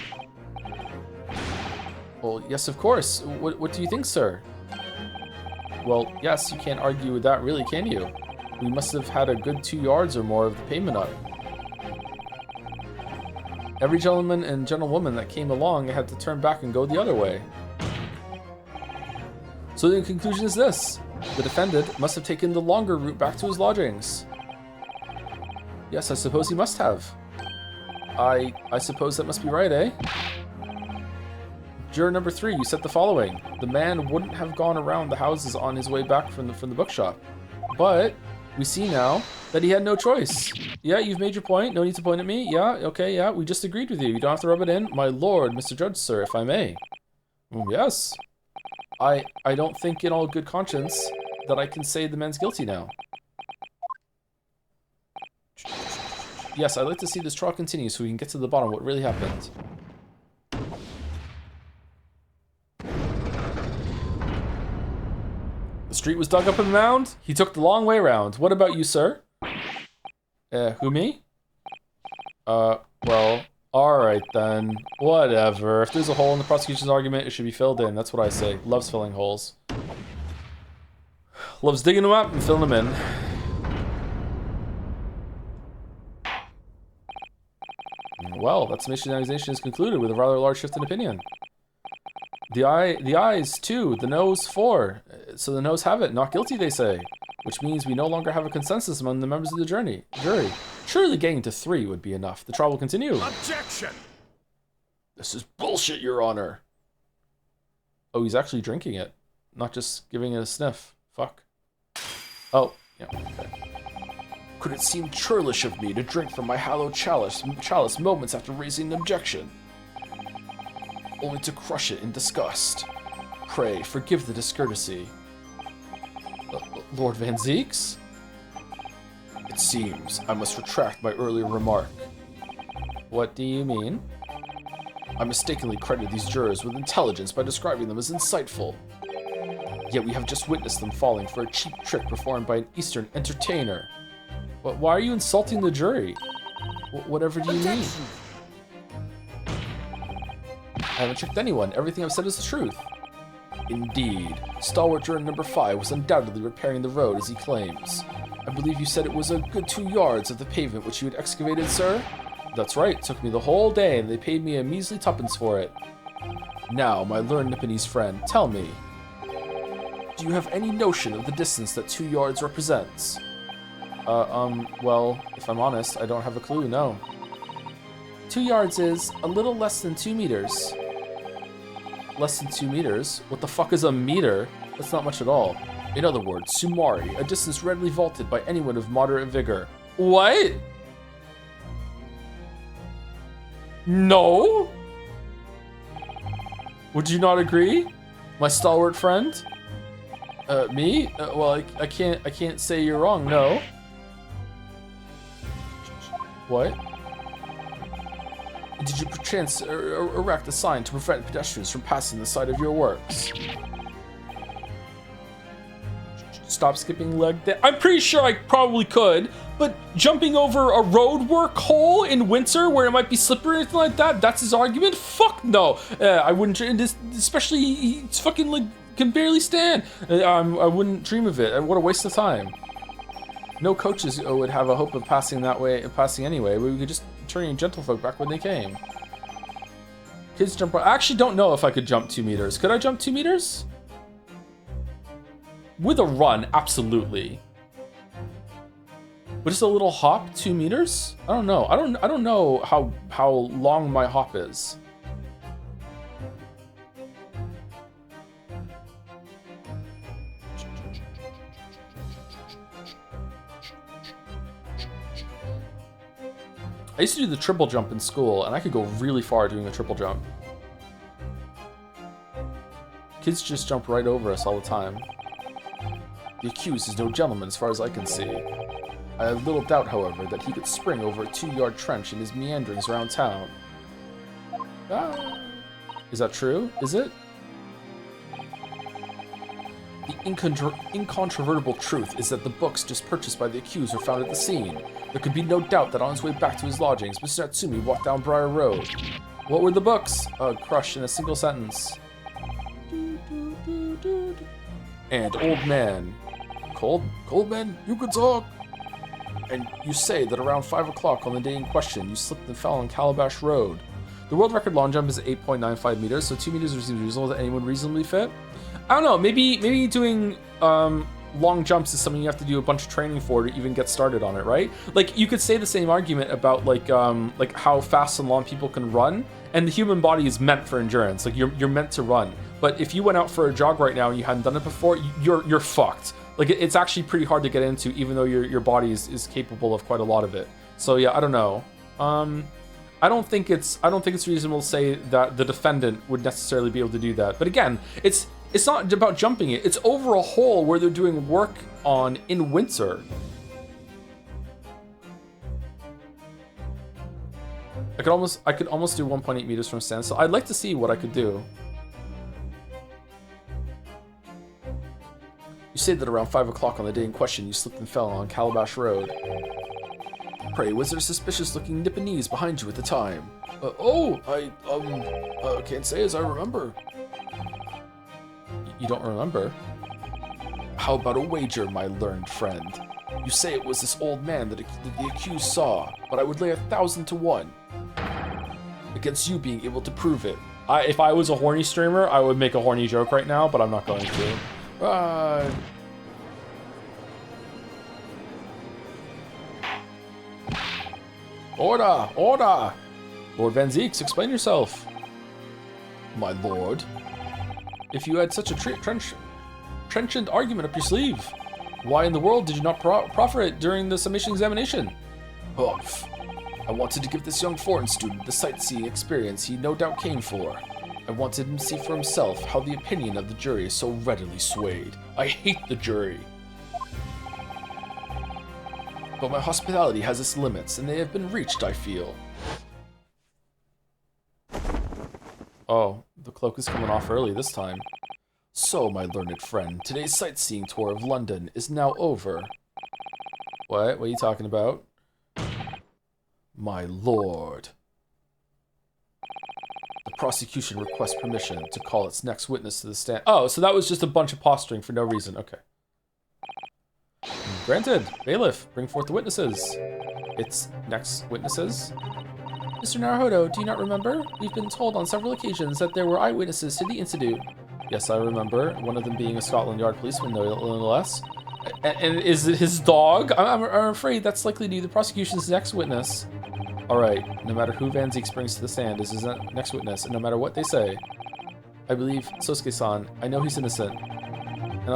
Well, yes, of course. What do you think, sir? Well, yes, you can't argue with that, really, can you? We must have had a good 2 yards or more of the pavement up. Every gentleman and gentlewoman that came along had to turn back and go the other way. So the conclusion is this. The defendant must have taken the longer route back to his lodgings. Yes, I suppose he must have. I suppose that must be right, eh? Juror number 3, you said the following. The man wouldn't have gone around the houses on his way back from the bookshop. But we see now that he had no choice. Yeah, you've made your point. No need to point at me. Yeah, okay, yeah, we just agreed with you. You don't have to rub it in. My lord, Mr. Judge, sir, if I may. Yes. I don't think in all good conscience that I can say the man's guilty now. Yes, I'd like to see this trial continue so we can get to the bottom of what really happened. The street was dug up in the mound. He took the long way around. What about you, sir? Who, me? Well, alright then. Whatever. If there's a hole in the prosecution's argument, it should be filled in. That's what I say. Loves filling holes. Loves digging them up and filling them in. Well, that summation examination is concluded with a rather large shift in opinion. The ayes 2, the noes 4. So the noes have it, not guilty, they say. Which means we no longer have a consensus among the members of the jury. Surely getting to 3 would be enough. The trial will continue. Objection! This is bullshit, Your Honor. Oh, he's actually drinking it. Not just giving it a sniff. Fuck. Oh, yeah, okay. Could it seem churlish of me to drink from my hallowed chalice moments after raising an objection? only to crush it in disgust. Pray, forgive the discourtesy. Lord Van Zieks? It seems I must retract my earlier remark. What do you mean? I mistakenly credited these jurors with intelligence by describing them as insightful. Yet we have just witnessed them falling for a cheap trick performed by an Eastern entertainer. Why are you insulting the jury? Whatever do you mean? I haven't tricked anyone. Everything I've said is the truth. Indeed. Stalwart juror number 5 was undoubtedly repairing the road as he claims. I believe you said it was a good 2 yards of the pavement which you had excavated, sir? That's right. It took me the whole day and they paid me a measly tuppence for it. Now, my learned Nipponese friend, tell me. Do you have any notion of the distance that 2 yards represents? Well, if I'm honest, I don't have a clue, no. 2 yards is a little less than 2 meters. Less than 2 meters? What the fuck is a meter? That's not much at all. In other words, sumari, a distance readily vaulted by anyone of moderate vigor. What? No? Would you not agree, my stalwart friend? Me? Well, I can't say you're wrong, no. What? Did you perchance erect a sign to prevent pedestrians from passing the site of your works? Stop skipping leg day. I'm pretty sure I probably could, but jumping over a roadwork hole in winter where it might be slippery or anything like that, that's his argument? Fuck no. I wouldn't, especially he's fucking like, can barely stand. I wouldn't dream of it. What a waste of time. No coaches would have a hope of passing that way, passing anyway. We could just turn in gentlefolk back when they came. Kids jump. I actually don't know if I could jump 2 meters. Could I jump 2 meters? With a run, absolutely. But just a little hop, 2 meters? I don't know. I don't know how long my hop is. I used to do the triple jump in school, and I could go really far doing the triple jump. Kids just jump right over us all the time. The accused is no gentleman as far as I can see. I have little doubt, however, that he could spring over a 2-yard trench in his meanderings around town. Ah. Is that true? Is it? The incontrovertible truth is that the books just purchased by the accused were found at the scene. There could be no doubt that on his way back to his lodgings, Mr. Natsumi walked down Briar Road. What were the books? Crushed in a single sentence. And old man. Cold man, you could talk. And you say that around 5 o'clock on the day in question, you slipped and fell on Calabash Road. The world record long jump is 8.95 meters, so 2 meters seems reasonable to anyone reasonably fit. I don't know, maybe doing long jumps is something you have to do a bunch of training for to even get started on it, right? Like, you could say the same argument about like how fast and long people can run, and the human body is meant for endurance. Like, you're meant to run. But if you went out for a jog right now and you hadn't done it before, you're fucked. Like, it's actually pretty hard to get into, even though your body is capable of quite a lot of it. So yeah, I don't know. I don't think it's reasonable to say that the defendant would necessarily be able to do that. But again, it's not about jumping it. It's over a hole where they're doing work on in winter. I could almost do 1.8 meters from standstill. I'd like to see what I could do. You say that around 5 o'clock on the day in question, you slipped and fell on Calabash Road. Pray, was there a suspicious-looking Nipponese behind you at the time? I can't say as I remember. You don't remember? How about a wager, my learned friend? You say it was this old man that the accused saw, but I would lay 1,000 to 1 against you being able to prove it. If I was a horny streamer, I would make a horny joke right now, but I'm not going to. Order! Order! Lord Van Zieks, explain yourself. My lord. If you had such a trenchant argument up your sleeve, why in the world did you not proffer it during the summation examination? Humph. I wanted to give this young foreign student the sightseeing experience he no doubt came for. I wanted him to see for himself how the opinion of the jury is so readily swayed. I hate the jury. But my hospitality has its limits, and they have been reached, I feel. Oh, the cloak is coming off early this time. So, my learned friend, today's sightseeing tour of London is now over. What? What are you talking about? My lord. The prosecution requests permission to call its next witness to the stand. Oh, so that was just a bunch of posturing for no reason. Okay. Granted. Bailiff, bring forth the witnesses. Its next witnesses? Mr. Naruhodo, do you not remember? We've been told on several occasions that there were eyewitnesses to the incident. Yes, I remember. One of them being a Scotland Yard policeman, nonetheless. And is it his dog? I'm afraid that's likely to be the prosecution's next witness. Alright, no matter who Van Zieks brings to the stand is his next witness, and no matter what they say, I believe Sosuke-san. I know he's innocent. And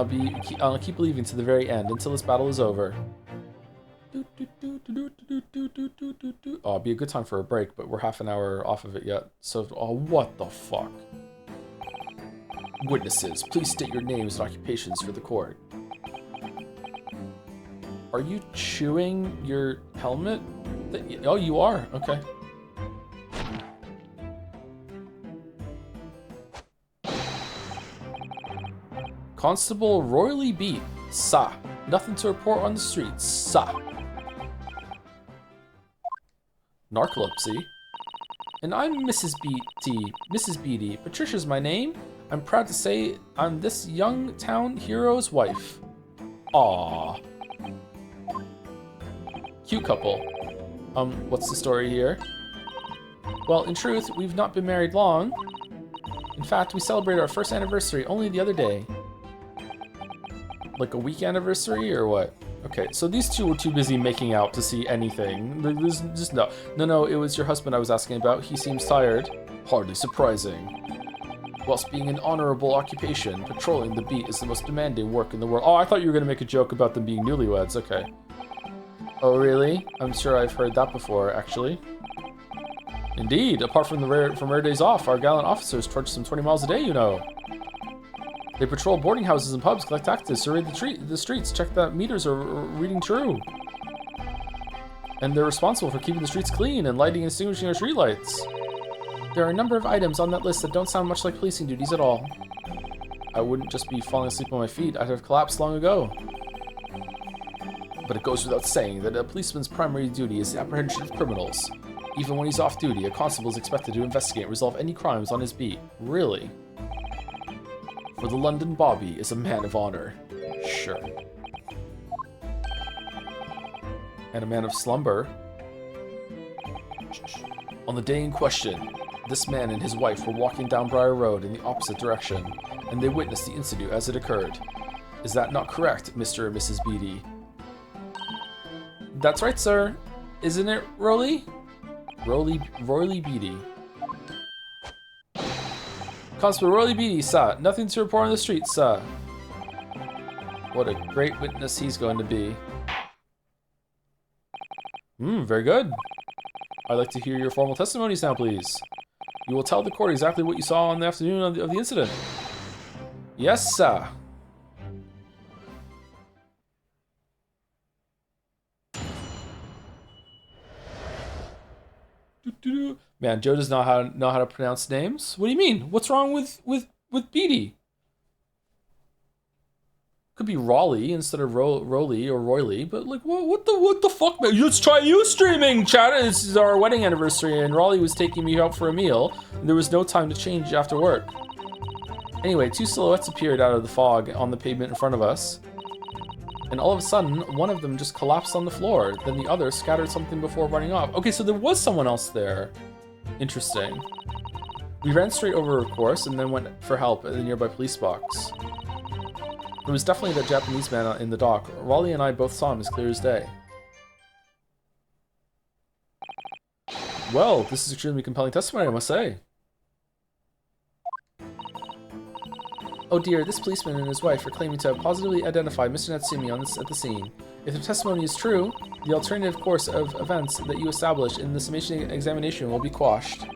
I'll keep believing to the very end, until this battle is over. Oh, it'd be a good time for a break, but we're half an hour off of it yet. So, oh, what the fuck? Witnesses, please state your names and occupations for the court. Are you chewing your helmet? Oh, you are. Okay. Constable Royally Beat. Sa. Nothing to report on the streets. Sa. Narcolepsy. And I'm Mrs. Beatty. Mrs. Beatty. Patricia's my name. I'm proud to say I'm this young town hero's wife. Aww. Cute couple. What's the story here? Well, in truth, we've not been married long. In fact, we celebrated our first anniversary only the other day. Like a week anniversary or what? Okay, so these two were too busy making out to see anything. There's just no. No, it was your husband I was asking about. He seems tired. Hardly surprising. Whilst being an honorable occupation, patrolling the beat is the most demanding work in the world. Oh, I thought you were going to make a joke about them being newlyweds. Okay. Oh, really? I'm sure I've heard that before, actually. Indeed, apart from rare days off, our gallant officers trudge some 20 miles a day, you know. They patrol boarding houses and pubs, collect taxes, survey the streets, check that meters are reading true. And they're responsible for keeping the streets clean and lighting and extinguishing our streetlights. There are a number of items on that list that don't sound much like policing duties at all. I wouldn't just be falling asleep on my feet, I'd have collapsed long ago. But it goes without saying that a policeman's primary duty is the apprehension of criminals. Even when he's off duty, a constable is expected to investigate and resolve any crimes on his beat. Really? For the London Bobby is a man of honor. Sure. And a man of slumber. On the day in question, this man and his wife were walking down Briar Road in the opposite direction, and they witnessed the incident as it occurred. Is that not correct, Mr. and Mrs. Beatty? That's right, sir. Isn't it, Roly? Roly Beatty. Constable Roly Beatty, sir. Nothing to report on the street, sir. What a great witness he's going to be. Very good. I'd like to hear your formal testimonies now, please. You will tell the court exactly what you saw on the afternoon of the incident. Yes, sir. Man, Joe does not know how to pronounce names. What do you mean? What's wrong with Beatty? Could be Raleigh instead of Roly or Roily, but like what the fuck, man? Let's try you streaming, chat. This is our wedding anniversary, and Raleigh was taking me out for a meal, and there was no time to change after work. Anyway, two silhouettes appeared out of the fog on the pavement in front of us. And all of a sudden, one of them just collapsed on the floor. Then the other scattered something before running off. Okay, so there was someone else there. Interesting. We ran straight over, of course, and then went for help at the nearby police box. It was definitely that Japanese man in the dock. Raleigh and I both saw him as clear as day. Well, this is extremely compelling testimony, I must say. Oh dear, this policeman and his wife are claiming to have positively identified Mr. Natsumi at the scene. If the testimony is true, the alternative course of events that you established in the summation examination will be quashed.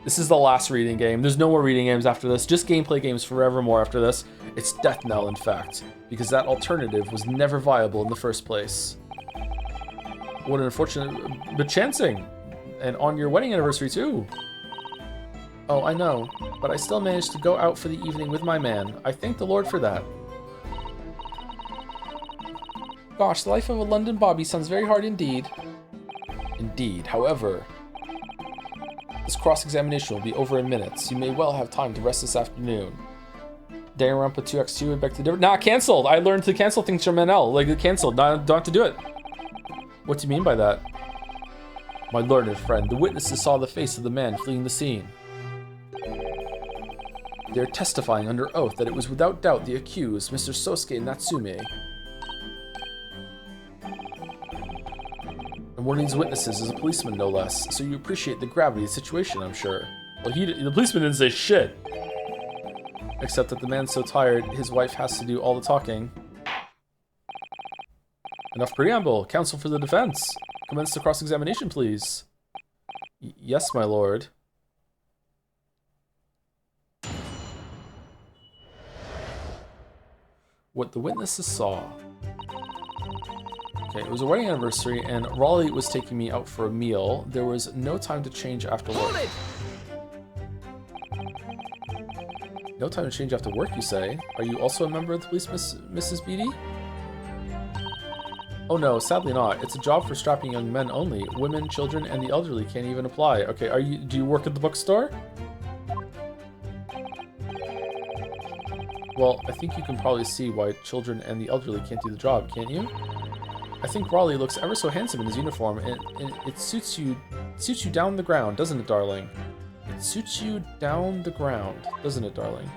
This is the last reading game. There's no more reading games after this. Just gameplay games forevermore after this. It's death knell, in fact, because that alternative was never viable in the first place. What an unfortunate... But chancing! And on your wedding anniversary, too. Oh, I know, but I still managed to go out for the evening with my man. I thank the Lord for that. Gosh, the life of a London bobby sounds very hard indeed. Indeed, however... This cross-examination will be over in minutes. You may well have time to rest this afternoon. Danganronpa 2x2 would beg to differ. Nah, cancelled! I learned to cancel things from NL. Like, cancelled. Don't have to do it. What do you mean by that? My learned friend, the witnesses saw the face of the man fleeing the scene. They are testifying under oath that it was without doubt the accused, Mr. Sosuke Natsume. And one of these witnesses is a policeman, no less, so you appreciate the gravity of the situation, I'm sure. Well, the policeman didn't say shit. Except that the man's so tired, his wife has to do all the talking. Enough preamble. Counsel for the defense. Commence the cross-examination, please. Yes, my lord. What the witnesses saw. Okay, it was a wedding anniversary, and Raleigh was taking me out for a meal. There was no time to change after work. No time to change after work, you say? Are you also a member of the police, Mrs. Beatty? Oh no, sadly not. It's a job for strapping young men only. Women, children, and the elderly can't even apply. Okay, do you work at the bookstore? Well, I think you can probably see why children and the elderly can't do the job, can't you? I think Raleigh looks ever so handsome in his uniform, and it suits you down the ground, doesn't it, darling? It suits you down the ground, doesn't it, darling?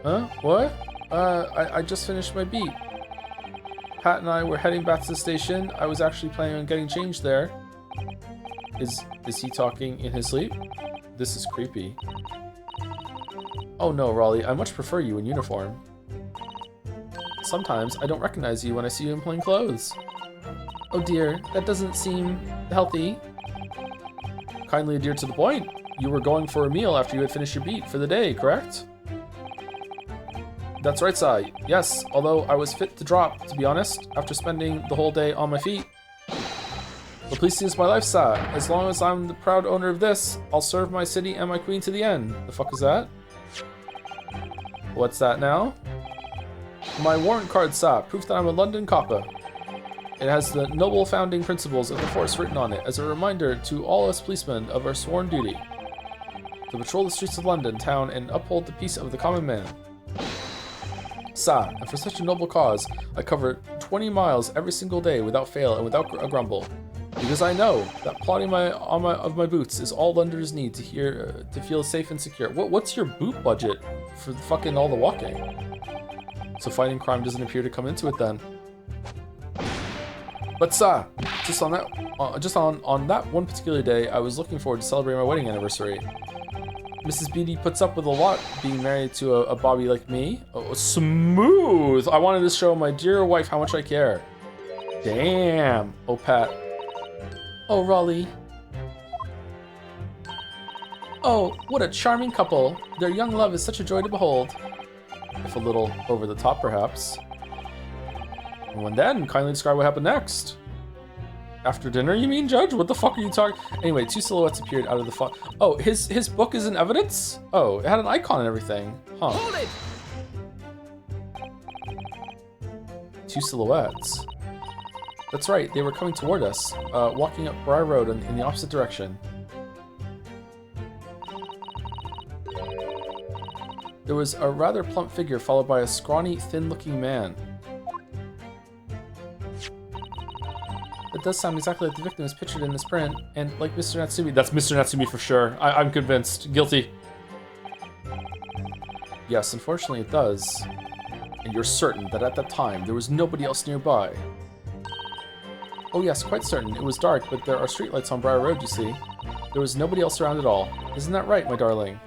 Huh? What? I just finished my beat. Pat and I were heading back to the station. I was actually planning on getting changed there. Is he talking in his sleep? This is creepy. Oh no, Raleigh, I much prefer you in uniform. Sometimes I don't recognize you when I see you in plain clothes. Oh dear, that doesn't seem healthy. Kindly adhere to the point. You were going for a meal after you had finished your beat for the day, correct? That's right, Sai. Yes, although I was fit to drop, to be honest, after spending the whole day on my feet. The police is my life, Sai. As long as I'm the proud owner of this, I'll serve my city and my queen to the end. The fuck is that? What's that now? My warrant card, Sa, proof that I'm a London copper. It has the noble founding principles of the force written on it as a reminder to all us policemen of our sworn duty to patrol the streets of London town and uphold the peace of the common man. Sa, and for such a noble cause, I cover 20 miles every single day without fail and without a grumble. Because I know that plodding on my boots is all Londoners need to feel safe and secure. What's your boot budget for fucking all the walking? So fighting crime doesn't appear to come into it then. But Sa, just on that one particular day, I was looking forward to celebrating my wedding anniversary. Mrs. Beatty puts up with a lot being married to a bobby like me. Oh, smooth! I wanted to show my dear wife how much I care. Damn. Oh, Pat. Oh, Raleigh. Oh, what a charming couple. Their young love is such a joy to behold. If a little over the top, perhaps. And when then, kindly describe what happened next. After dinner, you mean, Judge? What the fuck are you talking? Anyway, two silhouettes appeared out of the fog. Oh, his book is in evidence? Oh, it had an icon and everything. Huh. Hold it! Two silhouettes. That's right, they were coming toward us, walking up Briar Road in the opposite direction. There was a rather plump figure followed by a scrawny, thin-looking man. It does sound exactly like the victim is pictured in this print, and like Mr. Natsumi. That's Mr. Natsumi for sure. I'm convinced. Guilty. Yes, unfortunately it does. And you're certain that at that time there was nobody else nearby? Oh yes, quite certain. It was dark, but there are streetlights on Briar Road, you see. There was nobody else around at all. Isn't that right, my darling?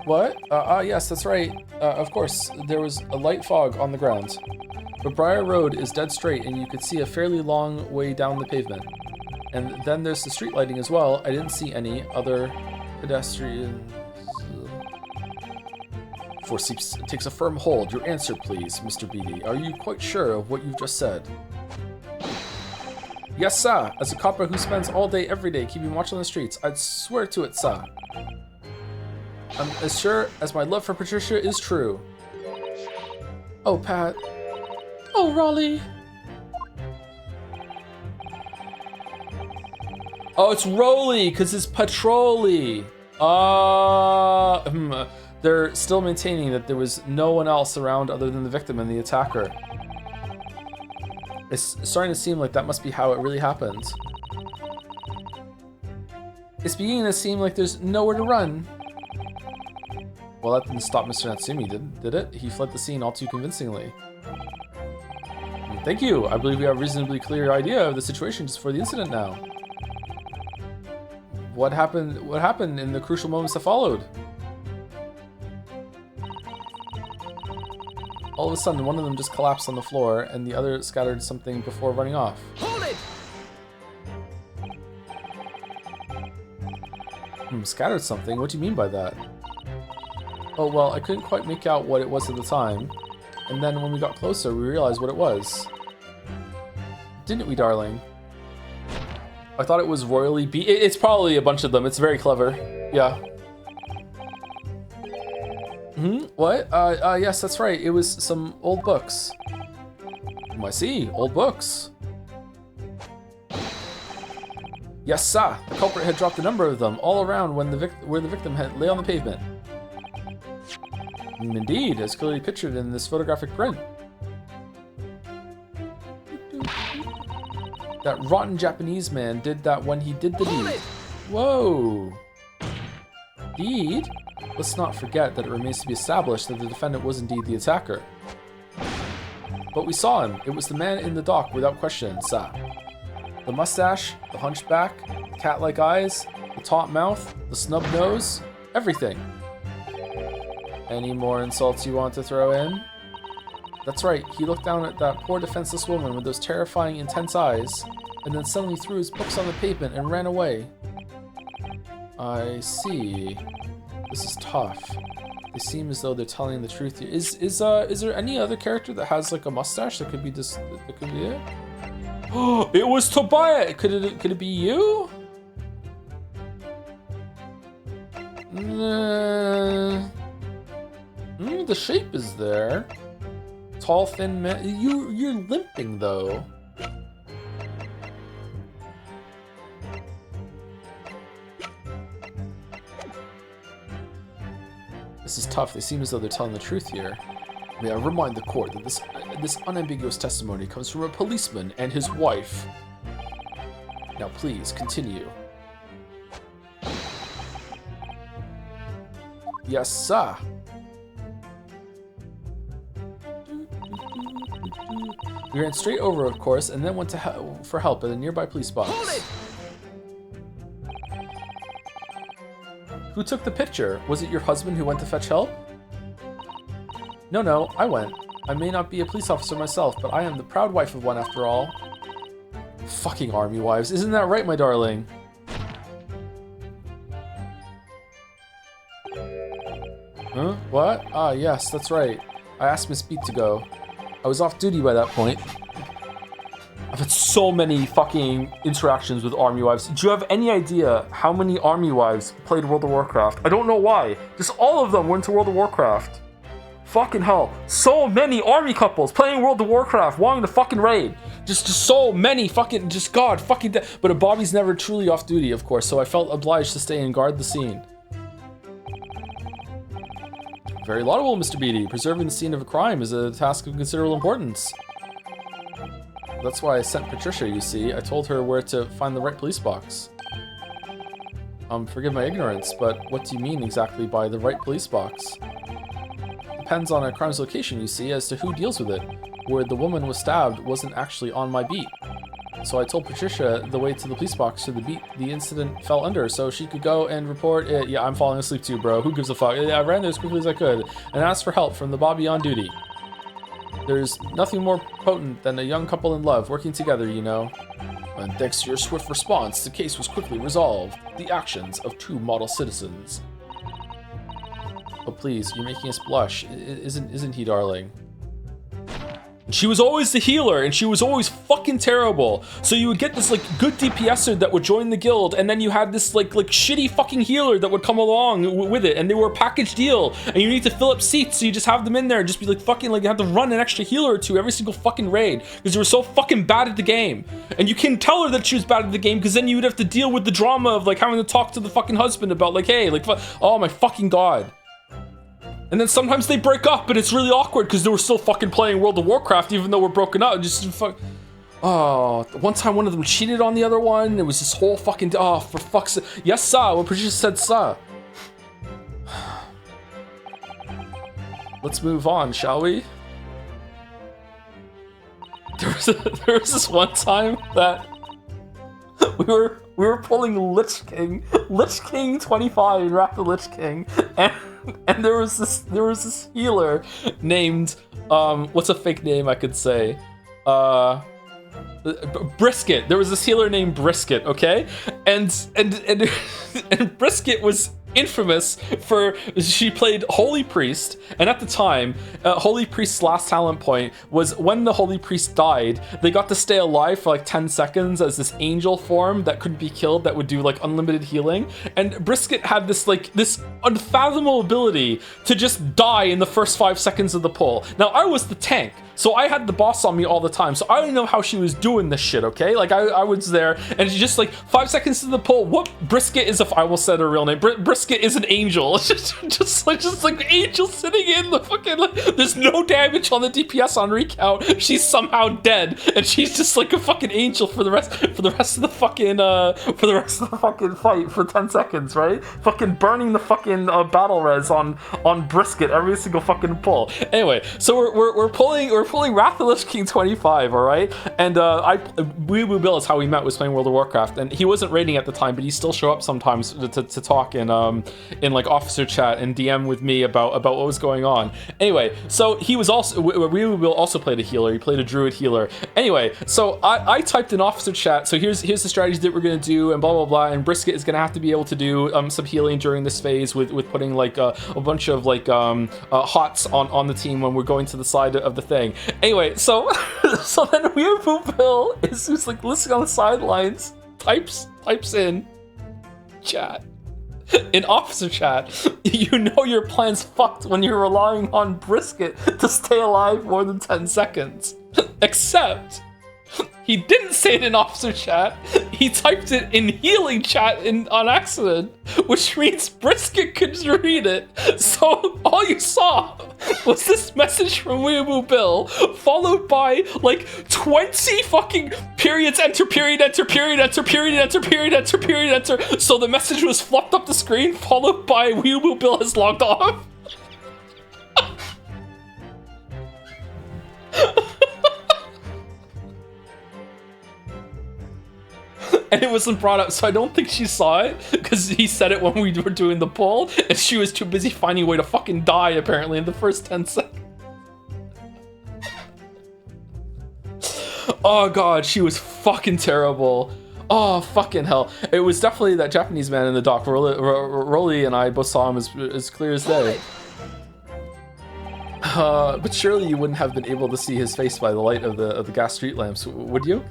What? Yes, that's right. Of course, there was a light fog on the ground. But Briar Road is dead straight, and you could see a fairly long way down the pavement. And then there's the street lighting as well. I didn't see any other pedestrians. Forceps takes a firm hold. Your answer, please, Mr. Beatty. Are you quite sure of what you've just said? Yes, sir. As a copper who spends all day, every day, keeping watch on the streets, I'd swear to it, sir. I'm as sure as my love for Patricia is true. Oh, Pat. Oh, Raleigh. Oh, it's Rolly, because it's Patrolly. They're still maintaining that there was no one else around other than the victim and the attacker. It's starting to seem like that must be how it really happened. It's beginning to seem like there's nowhere to run. Well, that didn't stop Mr. Natsumi, did it? He fled the scene all too convincingly. Thank you. I believe we have a reasonably clear idea of the situation just before the incident now. What happened in the crucial moments that followed? All of a sudden, one of them just collapsed on the floor, and the other scattered something before running off. Hold it! Scattered something? What do you mean by that? Oh, well, I couldn't quite make out what it was at the time. And then when we got closer, we realized what it was. Didn't we, darling? I thought it was royally it's probably a bunch of them. It's very clever. Yeah. What? Yes, that's right. It was some old books. I see. Old books. Yes, sir. The culprit had dropped a number of them all around when where the victim had lay on the pavement. Indeed, as clearly pictured in this photographic print. That rotten Japanese man did that when he did the deed. Whoa. Deed? Let's not forget that it remains to be established that the defendant was indeed the attacker. But we saw him. It was the man in the dock without question, sir. The mustache, the hunchback, the cat-like eyes, the taut mouth, the snub nose, everything. Any more insults you want to throw in? That's right, he looked down at that poor defenseless woman with those terrifying, intense eyes, and then suddenly threw his books on the pavement and ran away. I see. This is tough. They seem as though they're telling the truth. Is there any other character that has like a mustache that could be this? That could be it. Oh, it was Tobias. Could it be you? The shape is there. Tall, thin man. You're limping though. This is tough. They seem as though they're telling the truth here. May I remind the court that this unambiguous testimony comes from a policeman and his wife. Now please, continue. Yes, sir. We ran straight over, of course, and then went for help at a nearby police box. Hold it! Who took the picture? Was it your husband who went to fetch help? No, I went. I may not be a police officer myself, but I am the proud wife of one after all. Fucking army wives. Isn't that right, my darling? Huh? What? Ah, yes, that's right. I asked Miss Beat to go. I was off duty by that point. I've had so many fucking interactions with army wives. Do you have any idea how many army wives played World of Warcraft? I don't know why. Just all of them went to World of Warcraft. Fucking hell. So many army couples playing World of Warcraft, wanting to fucking raid. Just so many fucking, just God, fucking But Bobby's never truly off duty, of course, so I felt obliged to stay and guard the scene. Very laudable, Mr. Beatty. Preserving the scene of a crime is a task of considerable importance. That's why I sent Patricia, you see. I told her where to find the right police box. Forgive my ignorance, but what do you mean exactly by the right police box? Depends on a crime's location, you see, as to who deals with it. Where the woman was stabbed wasn't actually on my beat. So I told Patricia the way to the police box to the beat the incident fell under, so she could go and report it. Yeah, I'm falling asleep too, bro. Who gives a fuck? Yeah, I ran there as quickly as I could and asked for help from the Bobby on duty. There's nothing more potent than a young couple in love working together, you know. And thanks to your swift response, the case was quickly resolved. The actions of two model citizens. Oh please, you're making us blush. Isn't he, darling? She was always the healer, and she was always fucking terrible. So you would get this like good DPSer that would join the guild, and then you had this like shitty fucking healer that would come along with it, and they were a package deal. And you need to fill up seats, so you just have them in there and just be like fucking like you have to run an extra healer or two every single fucking raid because they were so fucking bad at the game. And you can tell her that she was bad at the game because then you would have to deal with the drama of like having to talk to the fucking husband about like, hey, like, oh my fucking god. And then sometimes they break up, and it's really awkward because they were still fucking playing World of Warcraft, even though we're broken up. Just fuck. Oh, one time one of them cheated on the other one. It was this whole fucking. Oh, for fuck's sake. Yes, sir. When Patricia said, sir. Let's move on, shall we? There was this one time that we were pulling Lich King 25 in Wrath of the Lich King, and there was this healer named what's a fake name I could say? Brisket. There was this healer named Brisket, okay? And Brisket was infamous for she played Holy Priest, and at the time Holy Priest's last talent point was when the Holy Priest died, they got to stay alive for like 10 seconds as this angel form that couldn't be killed that would do like unlimited healing. And Brisket had this unfathomable ability to just die in the first 5 seconds of the pull. Now I was the tank, so I had the boss on me all the time, so I don't know how she was doing this shit, okay? Like I was there, and she just like 5 seconds to the pull, whoop, Brisket is I will say her real name, Brisket is an angel. just like angel sitting in the fucking, like, there's no damage on the DPS on recount, she's somehow dead, and she's just like a fucking angel for the rest of the fucking fight for 10 seconds, right? Fucking burning the fucking battle res on Brisket every single fucking pull. Anyway, so we're pulling Wrath of the Lich King 25, all right? And Weeaboo Bill is how we met, was playing World of Warcraft, and he wasn't raiding at the time, but he still show up sometimes to talk in like officer chat and DM with me about what was going on. Anyway, so he was also Weeaboo Bill also played a healer. He played a druid healer. Anyway, so I typed in officer chat. So here's the strategy that we're gonna do, and blah blah blah. And Brisket is gonna have to be able to do some healing during this phase with putting like a bunch of like hots on the team when we're going to the side of the thing. Anyway, so then Weeaboo Bill is just like listening on the sidelines, types in chat. In officer chat, you know your plan's fucked when you're relying on Brisket to stay alive more than 10 seconds. Except, he didn't say it in officer chat, he typed it in healing chat on accident, which means Brisket could read it. So all you saw was this message from Weeaboo Bill, followed by like 20 fucking periods, enter, period, enter, period, enter, period, enter, period, enter, period, enter. So the message was flopped up the screen, followed by Weeaboo Bill has logged off. And it wasn't brought up, so I don't think she saw it, because he said it when we were doing the poll, and she was too busy finding a way to fucking die, apparently, in the first 10 seconds. Oh god, she was fucking terrible. Oh, fucking hell. It was definitely that Japanese man in the dock. Rolly and I both saw him as clear as day. But surely you wouldn't have been able to see his face by the light of the gas street lamps, would you?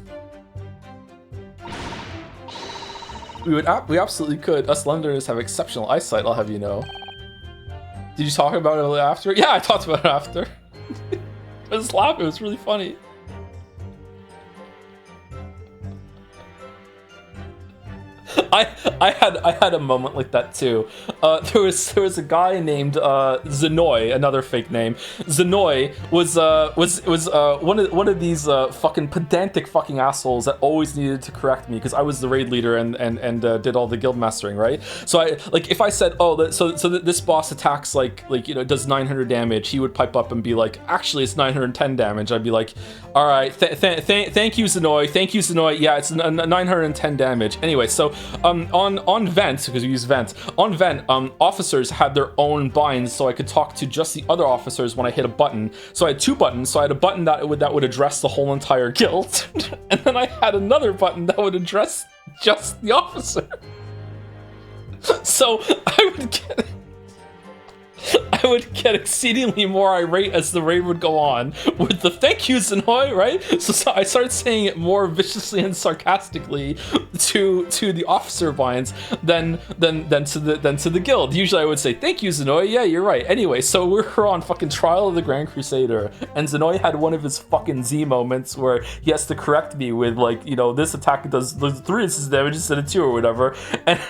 We absolutely could. Us Londoners have exceptional eyesight, I'll have you know. Did you talk about it after? Yeah, I talked about it after. I was laughing, it was really funny. I had a moment like that too. There was a guy named Zenoy, another fake name. Zenoy was one of these fucking pedantic fucking assholes that always needed to correct me because I was the raid leader and did all the guild mastering, right? So I like if I said, oh, so this boss attacks like it does 900 damage, he would pipe up and be like, actually it's 910 damage. I'd be like, all right, thank you Zenoy, yeah, it's 910 damage. Anyway, so on Vent, because we use Vent, on Vent, officers had their own binds, so I could talk to just the other officers when I hit a button. So I had two buttons. So I had a button that would address the whole entire guild, and then I had another button that would address just the officer. So I would get exceedingly more irate as the raid would go on with the thank you Zenoy, right? So I started saying it more viciously and sarcastically to the officer binds than to the guild. Usually I would say thank you Zenoy, yeah, you're right. Anyway, so we were on fucking Trial of the Grand Crusader, and Zenoy had one of his fucking Z moments where he has to correct me with like, this attack does 3 instances damage instead of 2 or whatever, and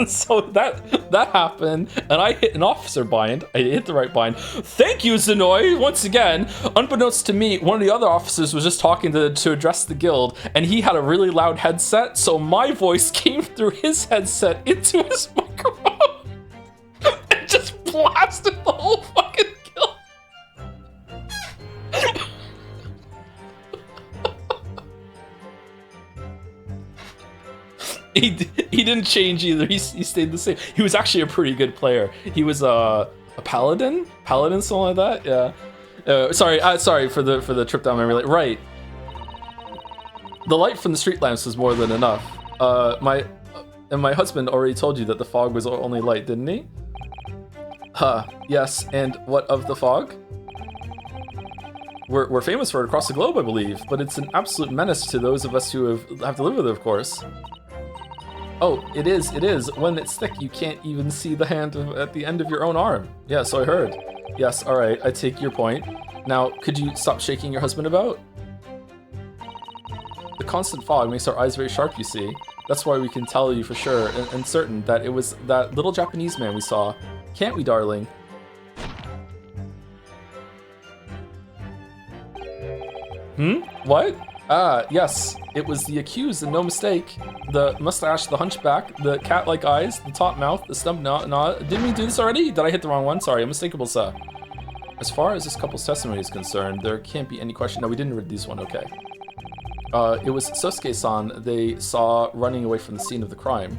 so that happened, and I hit an officer bind. I hit the right bind. Thank you, Zenoy. Once again, unbeknownst to me, one of the other officers was just talking to address the guild, and he had a really loud headset, so my voice came through his headset into his microphone and just blasted the whole fucking guild. He didn't change either. He stayed the same. He was actually a pretty good player. He was a paladin, something like that. Yeah. Sorry for the trip down memory lane. Right. The light from the street lamps was more than enough. My husband already told you that the fog was only light, didn't he? Yes. And what of the fog? We're famous for it across the globe, I believe, but it's an absolute menace to those of us who have to live with it, of course. Oh, it is. When it's thick, you can't even see the hand at the end of your own arm. Yeah, so I heard. Yes, all right, I take your point. Now, could you stop shaking your husband about? The constant fog makes our eyes very sharp, you see. That's why we can tell you for sure and certain that it was that little Japanese man we saw. Can't we, darling? What? Ah, yes. It was the accused and no mistake. The mustache, the hunchback, the cat-like eyes, the top mouth, the stump nod. Didn't we do this already? Did I hit the wrong one? Sorry, unmistakable, sir. As far as this couple's testimony is concerned, there can't be any question. No, we didn't read this one, okay. It was Sosuke-san they saw running away from the scene of the crime.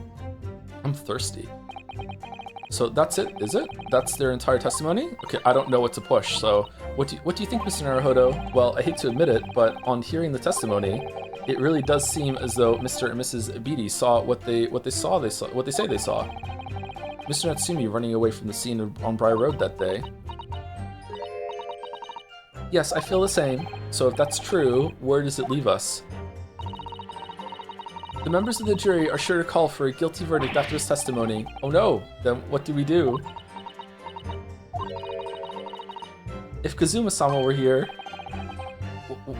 I'm thirsty. So that's it, is it? That's their entire testimony? Okay, I don't know what to push, so what do you think, Mr. Naruhodo? Well, I hate to admit it, but on hearing the testimony, it really does seem as though Mr. and Mrs. Beatty saw what they say they saw. Mr. Natsumi running away from the scene on Briar Road that day. Yes, I feel the same. So if that's true, where does it leave us? The members of the jury are sure to call for a guilty verdict after his testimony. Oh no, then what do we do? If Kazuma-sama were here,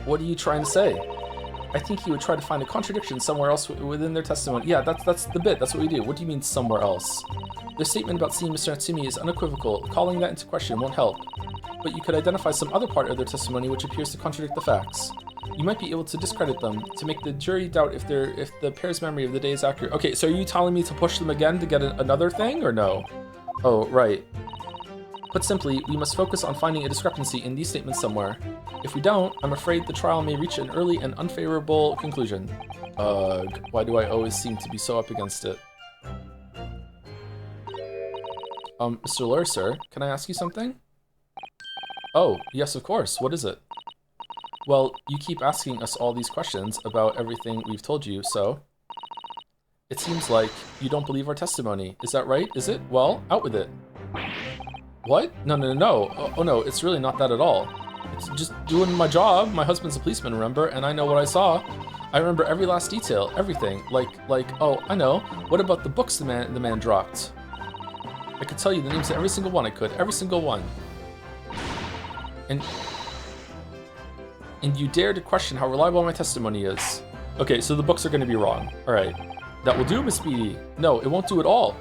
what are you trying to say? I think he would try to find a contradiction somewhere else within their testimony. Yeah, that's the bit, that's what we do. What do you mean somewhere else? Their statement about seeing Mr. Natsumi is unequivocal. Calling that into question won't help. But you could identify some other part of their testimony which appears to contradict the facts. You might be able to discredit them, to make the jury doubt if the pair's memory of the day is accurate. Okay, so are you telling me to push them again to get another thing, or no? Oh, right. Put simply, we must focus on finding a discrepancy in these statements somewhere. If we don't, I'm afraid the trial may reach an early and unfavorable conclusion. Ugh, why do I always seem to be so up against it? Mr. Lawyer, sir, can I ask you something? Oh, yes, of course. What is it? Well, you keep asking us all these questions about everything we've told you, so... It seems like you don't believe our testimony. Is that right? Is it? Well, out with it. What? No. Oh no, it's really not that at all. It's just doing my job. My husband's a policeman, remember? And I know what I saw. I remember every last detail, everything. Like, oh, I know. What about the books the man dropped? I could tell you the names of every single one. I could. Every single one. And you dare to question how reliable my testimony is. Okay, so the books are going to be wrong. All right. That will do, Miss Speedy. No, it won't do at all.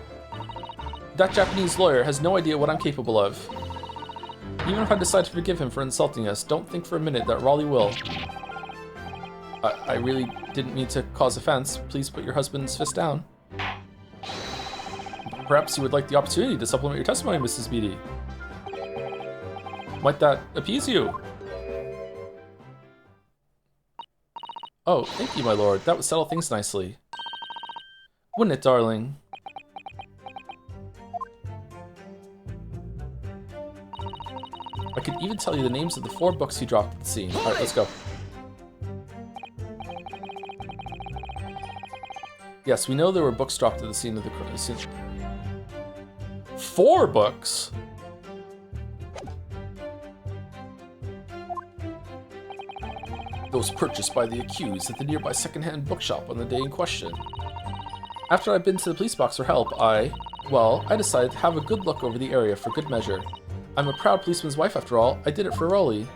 That Japanese lawyer has no idea what I'm capable of. Even if I decide to forgive him for insulting us, don't think for a minute that Raleigh will. I really didn't mean to cause offense. Please put your husband's fist down. Perhaps you would like the opportunity to supplement your testimony, Mrs. Speedy. Might that appease you? Oh, thank you, my lord. That would settle things nicely. Wouldn't it, darling? I could even tell you the names of the 4 books he dropped at the scene. Alright, let's go. Yes, we know there were books dropped at the scene of the scene. 4 books? Those purchased by the accused at the nearby second-hand bookshop on the day in question. After I'd been to the police box for help, I decided to have a good look over the area for good measure. I'm a proud policeman's wife after all. I did it for Raleigh.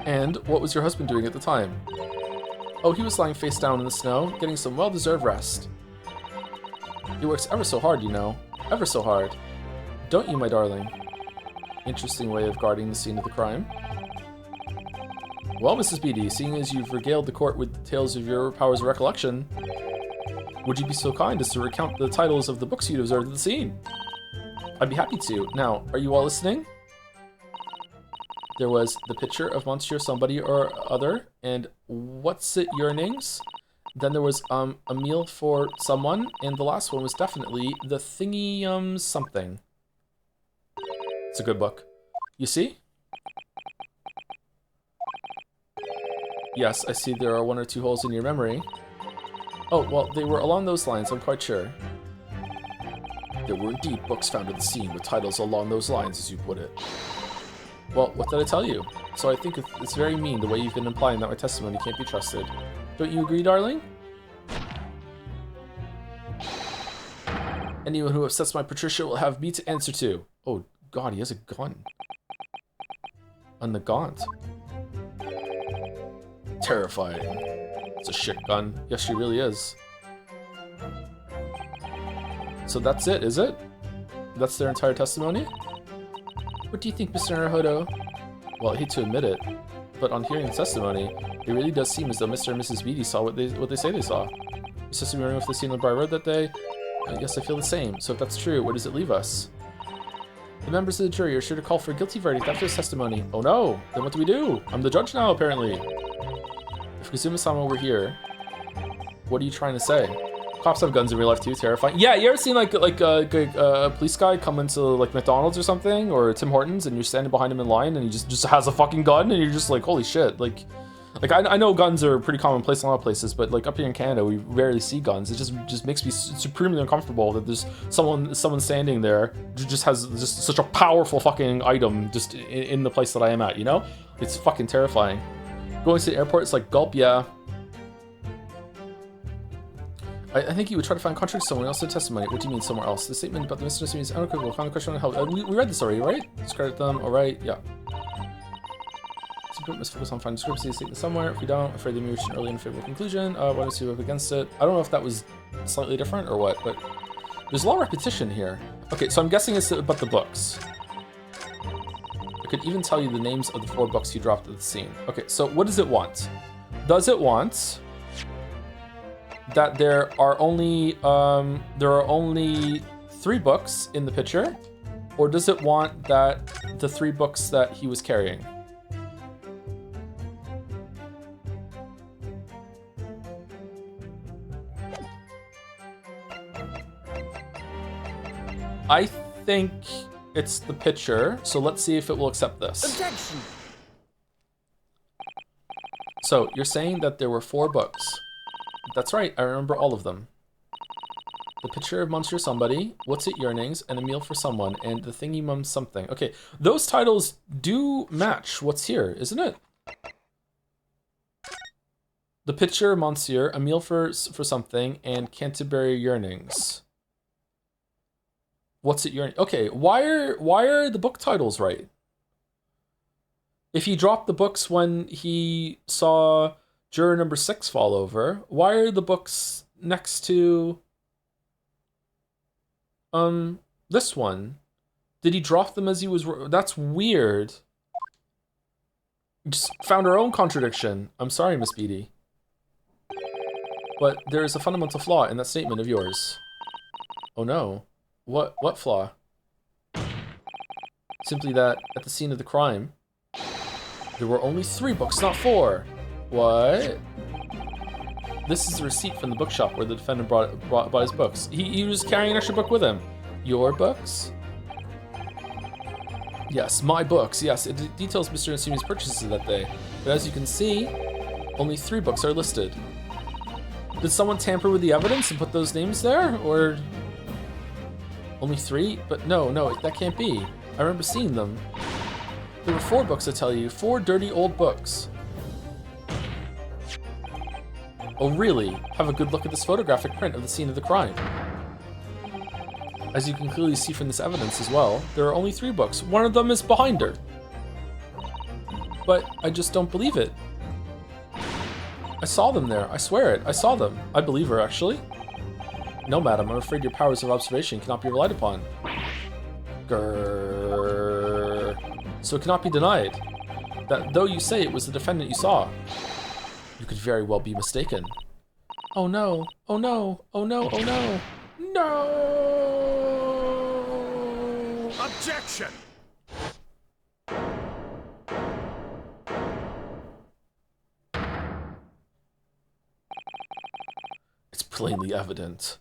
And what was your husband doing at the time? Oh, he was lying face down in the snow, getting some well-deserved rest. He works ever so hard, you know. Ever so hard. Don't you, my darling? Interesting way of guarding the scene of the crime. Well, Mrs. Beatty, seeing as you've regaled the court with tales of your powers of recollection, would you be so kind as to recount the titles of the books you'd observed at the scene? I'd be happy to. Now, are you all listening? There was the picture of Monsieur Somebody or Other, and What's It Your Names? Then there was a meal for someone, and the last one was definitely the Thingy something. It's a good book. You see? Yes, I see there are 1 or 2 holes in your memory. Oh, well, they were along those lines, I'm quite sure. There were indeed books found at the scene with titles along those lines, as you put it. Well, what did I tell you? So I think it's very mean the way you've been implying that my testimony can't be trusted. Don't you agree, darling? Anyone who upsets my Patricia will have me to answer to. Oh, God, he has a gun. On the gaunt. Terrifying. It's a shit gun. Yes, she really is. So that's it, is it? That's their entire testimony? What do you think, Mr. Naruhodo? Well, I hate to admit it, but on hearing the testimony, it really does seem as though Mr. and Mrs. Beatty saw what they say they saw. Mr. Sumiro, if they seen on the Briar Road that day, yes, I feel the same. So if that's true, where does it leave us? The members of the jury are sure to call for a guilty verdict after his testimony. Oh no! Then what do we do? I'm the judge now, apparently. If Kazuma-sama were here, what are you trying to say? Cops have guns in real life too, terrifying. Yeah, you ever seen like a police guy come into like McDonald's or something, or Tim Hortons, and you're standing behind him in line, and he just has a fucking gun, and you're just like, holy shit, like I know guns are pretty commonplace in a lot of places, but like up here in Canada, we rarely see guns. It just makes me supremely uncomfortable that there's someone standing there who just has just such a powerful fucking item just in the place that I am at, you know? It's fucking terrifying. Going to the airport, it's like, gulp, yeah. I think you would try to find contrary to someone else's testimony. What do you mean somewhere else? The statement about the Mr. means unequivocal. Final question on how. We read this already, right? Discredit them, alright, yeah. Let's focus on finding discrepancy statement somewhere. If we don't, afraid they may reach an early and favorable conclusion. Why don't we up against it? I don't know if that was slightly different or what, but there's a lot of repetition here. Okay, so I'm guessing it's about the books. I could even tell you the names of the 4 books you dropped at the scene. Okay, so what does it want? Does it want that there are only 3 books in the picture, or does it want that the 3 books that he was carrying? I think it's the picture, so let's see if it will accept this. Objection. So you're saying that there were 4 books. That's right, I remember all of them. The picture of Monsieur Somebody, What's It Yearnings, and A Meal for Someone, and The Thingy Mum Something. Okay, those titles do match what's here, isn't it? The picture of Monsieur, A Meal for Something, and Canterbury Yearnings. What's It Yearning? Okay, why are the book titles right? If he dropped the books when he saw Juror number 6 fall over. Why are the books next to this one? Did he drop them as he was? That's weird. Just found our own contradiction. I'm sorry, Miss Beatty. But there is a fundamental flaw in that statement of yours. Oh no. What flaw? Simply that, at the scene of the crime, there were only 3 books, not 4. What? This is a receipt from the bookshop where the defendant bought his books. He was carrying an extra book with him. Your books? Yes, my books. Yes, it details Mr. Nasumi's purchases that day. But as you can see, only 3 books are listed. Did someone tamper with the evidence and put those names there? Or only 3? But no, that can't be. I remember seeing them. There were 4 books, I tell you. 4 dirty old books. Oh, really? Have a good look at this photographic print of the scene of the crime. As you can clearly see from this evidence as well, there are only 3 books. One of them is behind her. But I just don't believe it. I saw them there. I swear it. I saw them. I believe her, actually. No, madam. I'm afraid your powers of observation cannot be relied upon. Grrr. So it cannot be denied that though you say it was the defendant you saw, you could very well be mistaken. Oh no. Oh no. Oh no. Oh no. No! Objection! It's plainly evident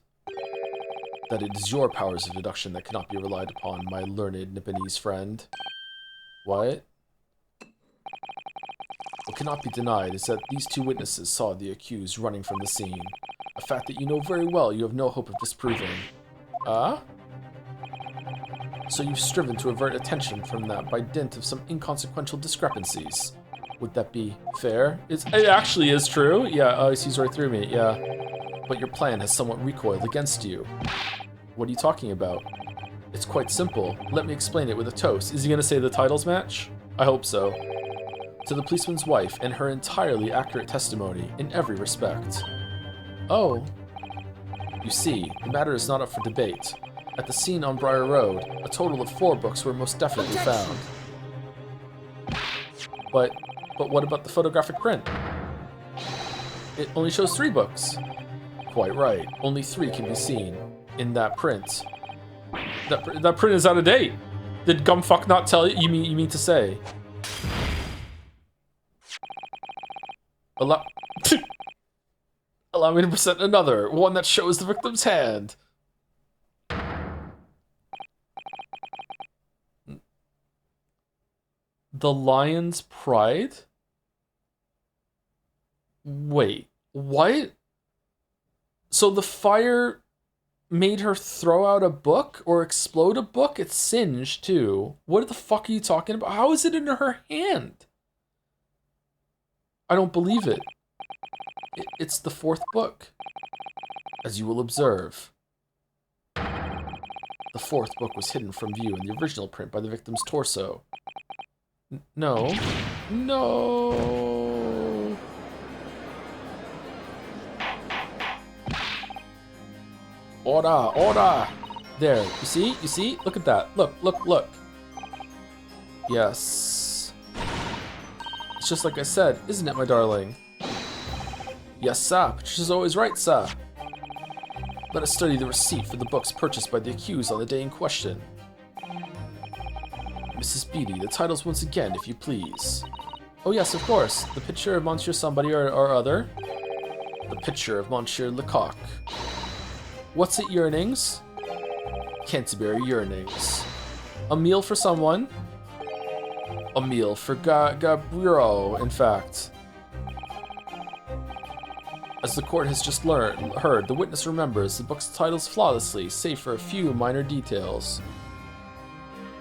that it is your powers of deduction that cannot be relied upon, my learned Nipponese friend. What? What cannot be denied is that these 2 witnesses saw the accused running from the scene, a fact that you know very well you have no hope of disproving. Ah? So you've striven to avert attention from that by dint of some inconsequential discrepancies. Would that be fair? It actually is true. Yeah, he sees right through me, yeah. But your plan has somewhat recoiled against you. What are you talking about? It's quite simple. Let me explain it with a toast. Is he gonna say the titles match? I hope so. To the policeman's wife and her entirely accurate testimony in every respect. Oh. You see, the matter is not up for debate. At the scene on Briar Road, a total of 4 books were most definitely found. But what about the photographic print? It only shows 3 books. Quite right. Only 3 can be seen in that print. That print is out of date. Did Gumfuck not tell you? You mean to say? Allow me to present another, one that shows the victim's hand. The Lion's Pride? Wait, what? So the fire made her throw out a book or explode a book? It's singed too. What the fuck are you talking about? How is it in her hand? I don't believe it. It's the 4th book. As you will observe. The 4th book was hidden from view in the original print by the victim's torso. No. No. Order. There, you see? Look at that. Look. Yes. It's just like I said, isn't it, my darling? Yes, sir. Patricia's always right, sir. Let us study the receipt for the books purchased by the accused on the day in question. Mrs. Beatty, the titles once again, if you please. Oh yes, of course. The picture of Monsieur somebody or other. The picture of Monsieur Lecoq. What's it, yearnings? Canterbury yearnings. A meal for someone. A meal for Gabriel, in fact. As the court has just heard, the witness remembers the book's titles flawlessly, save for a few minor details.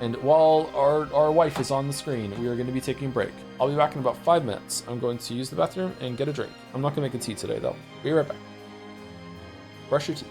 And while our wife is on the screen, we are going to be taking a break. I'll be back in about 5 minutes. I'm going to use the bathroom and get a drink. I'm not going to make a tea today, though. Be right back. Brush your teeth.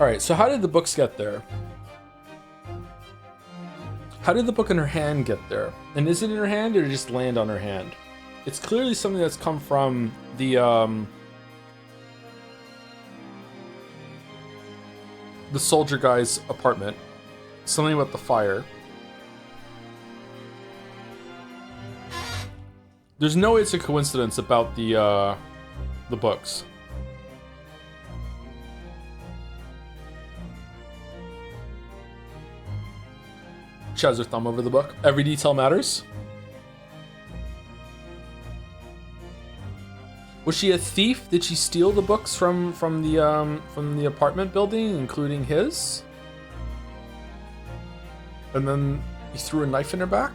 Alright, so how did the books get there? How did the book in her hand get there? And is it in her hand or did it just land on her hand? It's clearly something that's come from the soldier guy's apartment. Something about the fire. There's no way it's a coincidence about the books. She has her thumb over the book. Every detail matters. Was she a thief? Did she steal the books from the apartment building, including his? And then he threw a knife in her back?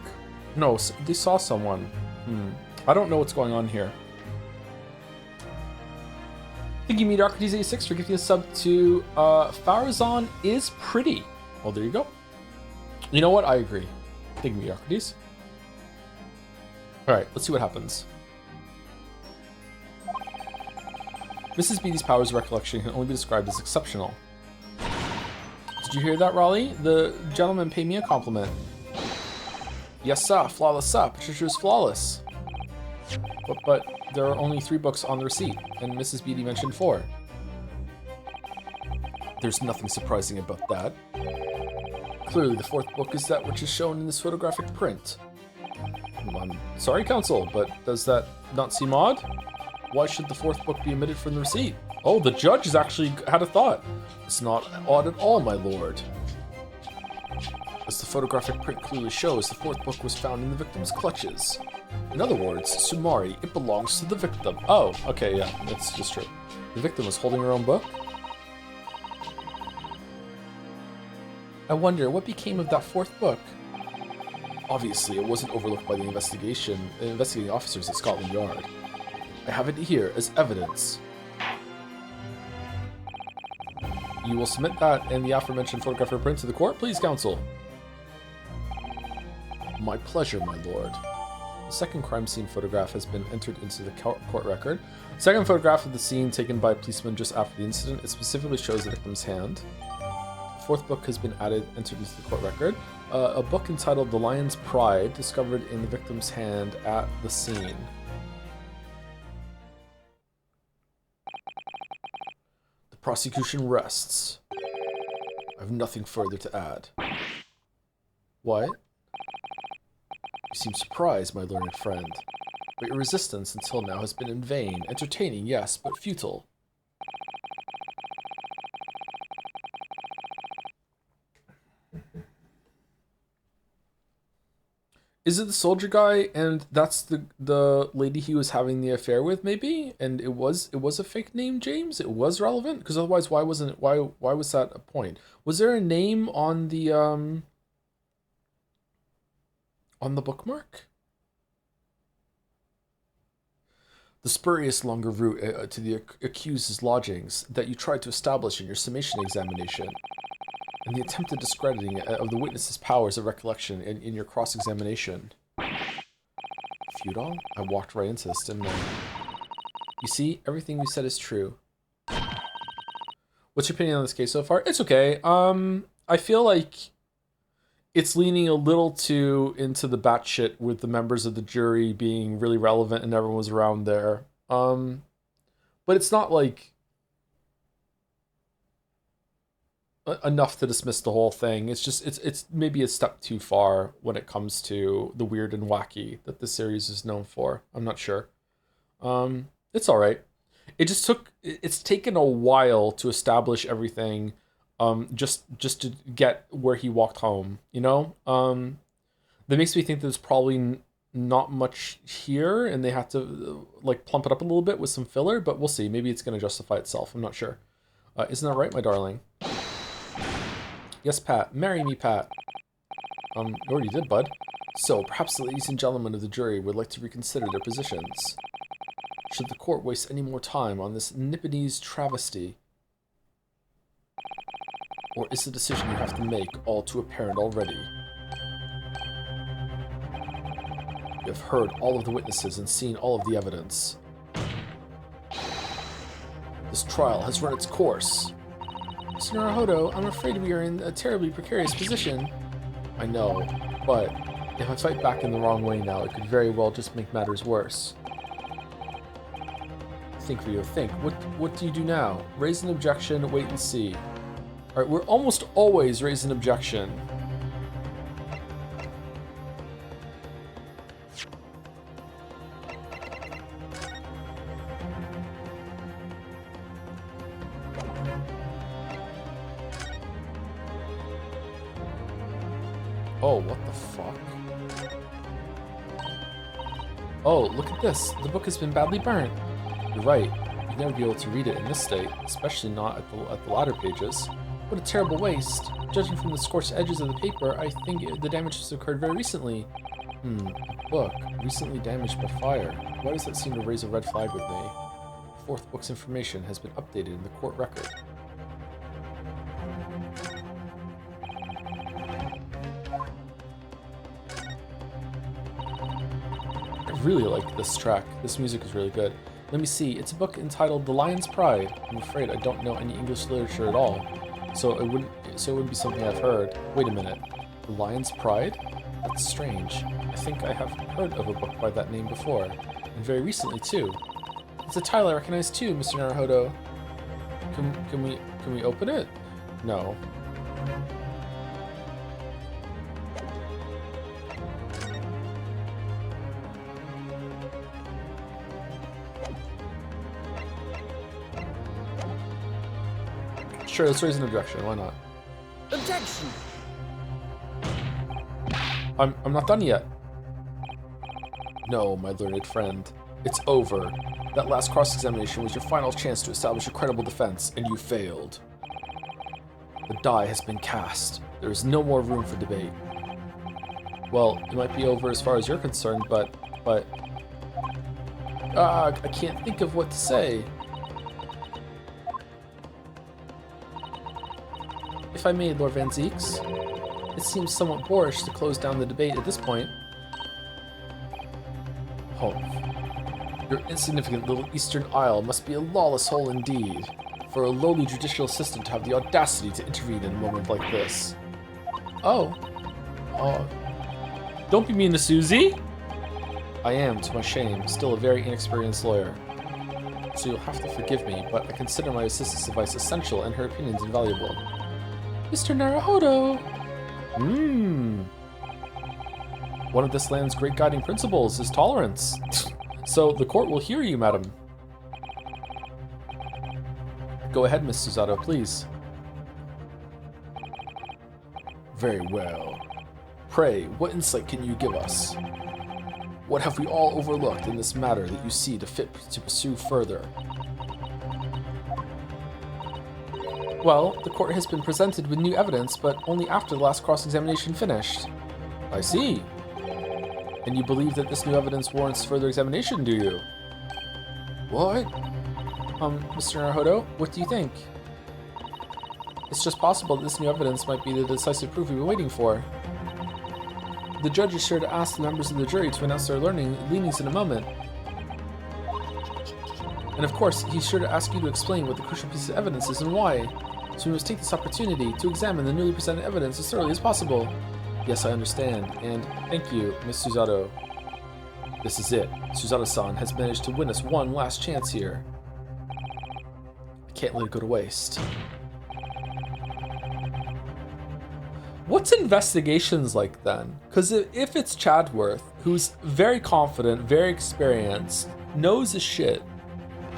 No, they saw someone. I don't know what's going on here. Thank you, Mediocrities86, for giving a sub to Farazan is pretty. Oh, there you go. You know what? I agree. Thank you, Mediocrities. Alright, let's see what happens. Mrs. Beatty's powers of recollection can only be described as exceptional. Did you hear that, Raleigh? The gentleman paid me a compliment. Yes, sir. Flawless, sir. Patricia is flawless. But there are only 3 books on the receipt, and Mrs. Beatty mentioned 4. There's nothing surprising about that. Clearly, the 4th book is that which is shown in this photographic print. I'm sorry, Counsel, but does that not seem odd? Why should the 4th book be omitted from the receipt? Oh, the judge has actually had a thought. It's not odd at all, my lord. As the photographic print clearly shows, the 4th book was found in the victim's clutches. In other words, Sumari, it belongs to the victim. Oh, okay, yeah, that's just true. The victim was holding her own book? I wonder, what became of that 4th book? Obviously, it wasn't overlooked by the investigating officers at Scotland Yard. I have it here as evidence. You will submit that and the aforementioned photographic print to the court, please, Counsel. My pleasure, my lord. The second crime scene photograph has been entered into the court record. The second photograph of the scene taken by a policeman just after the incident. It specifically shows the victim's hand. The 4th book has been entered into the court record. A book entitled The Lion's Pride, discovered in the victim's hand at the scene. The prosecution rests. I have nothing further to add. What? You seem surprised, my learned friend. But your resistance until now has been in vain. Entertaining, yes, but futile. Is it the soldier guy and that's the lady he was having the affair with, maybe? And it was a fake name, James? It was relevant? Because otherwise why wasn't it, why was that a point? Was there a name on the bookmark? The spurious longer route to the accused's lodgings that you tried to establish in your summation examination, and the attempted discrediting of the witness's powers of recollection in your cross-examination. Feudal? I walked right into this, didn't I? You see, everything we said is true. What's your opinion on this case so far? It's okay. I feel like it's leaning a little too into the batshit with the members of the jury being really relevant and everyone was around there. But it's not like enough to dismiss the whole thing. It's just it's maybe a step too far when it comes to the weird and wacky that the series is known for. I'm not sure. It's all right. It's taken a while to establish everything. Just to get where he walked home, you know? That makes me think there's probably not much here, and they have to like plump it up a little bit with some filler, but we'll see. Maybe it's going to justify itself. I'm not sure. Isn't that right, my darling? Yes, Pat. Marry me, Pat. You already did, bud. So, perhaps the ladies and gentlemen of the jury would like to reconsider their positions. Should the court waste any more time on this Nipponese travesty? Or is the decision you have to make all too apparent already? You have heard all of the witnesses and seen all of the evidence. This trial has run its course. Mr. Naruhodo, I'm afraid we are in a terribly precarious position. I know, but if I fight back in the wrong way now, it could very well just make matters worse. Think, Rio, think. What do you do now? Raise an objection, wait and see. Alright, we're almost always raise an objection. Oh, what the fuck? Oh, look at this. The book has been badly burnt. You're right. You'd never be able to read it in this state, especially not at the latter pages. What a terrible waste. Judging from the scorched edges of the paper, I think the damage has occurred very recently. Book. Recently damaged by fire. Why does that seem to raise a red flag with me? Fourth book's information has been updated in the court record. I really like this track. This music is really good. Let me see. It's a book entitled The Lion's Pride. I'm afraid I don't know any English literature at all, so it wouldn't be something I've heard. Wait a minute. The Lion's Pride? That's strange. I think I have heard of a book by that name before, and very recently too. It's a title I recognize too, Mr. Naruhodo. Can we open it? No. Sure, let's raise an objection. Why not? Objection! I'm not done yet. No, my learned friend. It's over. That last cross-examination was your final chance to establish a credible defense, and you failed. The die has been cast. There is no more room for debate. Well, it might be over as far as you're concerned, but... I can't think of what to say. If I may, Lord Van Zieks, it seems somewhat boorish to close down the debate at this point. Oh. Your insignificant little Eastern Isle must be a lawless hole indeed, for a lowly judicial assistant to have the audacity to intervene in a moment like this. Oh. Don't be mean to Susie! I am, to my shame, still a very inexperienced lawyer. So you'll have to forgive me, but I consider my assistant's advice essential and her opinions invaluable. Mr. Naruhodo! One of this land's great guiding principles is tolerance. So the court will hear you, madam. Go ahead, Miss Susato, please. Very well. Pray, what insight can you give us? What have we all overlooked in this matter that you see fit to pursue further? Well, the court has been presented with new evidence, but only after the last cross-examination finished. I see. And you believe that this new evidence warrants further examination, do you? What? Mr. Naruhodo, what do you think? It's just possible that this new evidence might be the decisive proof we've been waiting for. The judge is sure to ask the members of the jury to announce their leanings in a moment. And of course, he's sure to ask you to explain what the crucial piece of evidence is and why. So we must take this opportunity to examine the newly presented evidence as thoroughly as possible. Yes, I understand, and thank you, Miss Susato. This is it. Susato-san has managed to win us one last chance here. I can't let it go to waste. What's investigations like then? Because if it's Chadworth, who's very confident, very experienced, knows his shit,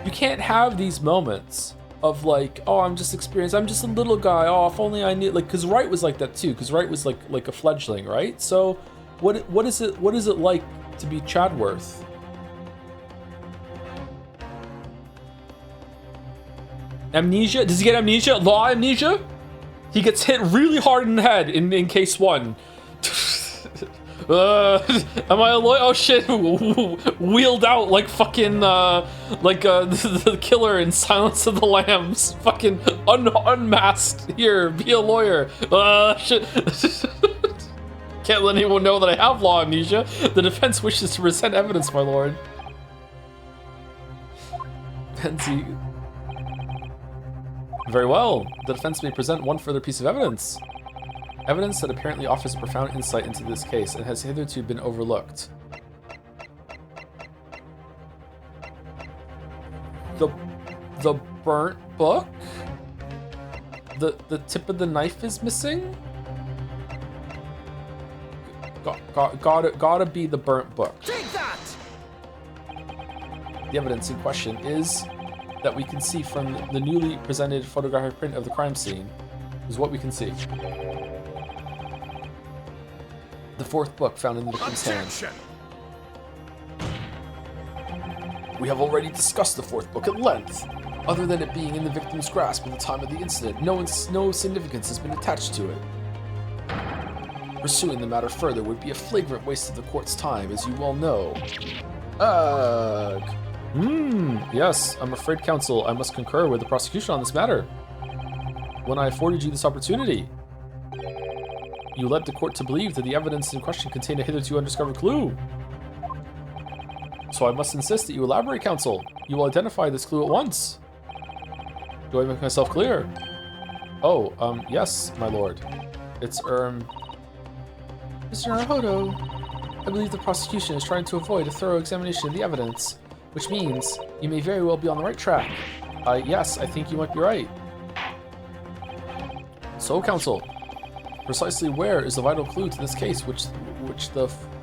you can't have these moments of like, oh, I'm just experienced, I'm just a little guy, oh, if only I knew, like, because Wright was like that too, because Wright was like a fledgling, right? So what is it like to be Chadworth? Amnesia? Does he get amnesia? Law amnesia? He gets hit really hard in the head in case one. Am I a lawyer? Oh shit! Wheeled out like fucking the killer in Silence of the Lambs. Fucking unmasked. Here, be a lawyer. Shit. Can't let anyone know that I have law amnesia. The defense wishes to present evidence, my lord. Benzie. Very well. The defense may present one further piece of evidence. Evidence that apparently offers profound insight into this case and has hitherto been overlooked. The burnt book? The tip of the knife is missing? Gotta be the burnt book. Take that! The evidence in question is that we can see from the newly presented photographic print of the crime scene is what we can see. The fourth book found in the victim's hand. We have already discussed the fourth book at length. Other than it being in the victim's grasp at the time of the incident, no significance has been attached to it. Pursuing the matter further would be a flagrant waste of the court's time, as you well know. Ugh. Yes, I'm afraid, counsel, I must concur with the prosecution on this matter. When I afforded you this opportunity, you led the court to believe that the evidence in question contained a hitherto undiscovered clue. So I must insist that you elaborate, counsel. You will identify this clue at once. Do I make myself clear? Oh, yes, my lord. It's, Mr. Naruhodo, I believe the prosecution is trying to avoid a thorough examination of the evidence, which means you may very well be on the right track. Yes, I think you might be right. So, counsel, precisely where is the vital clue to this case which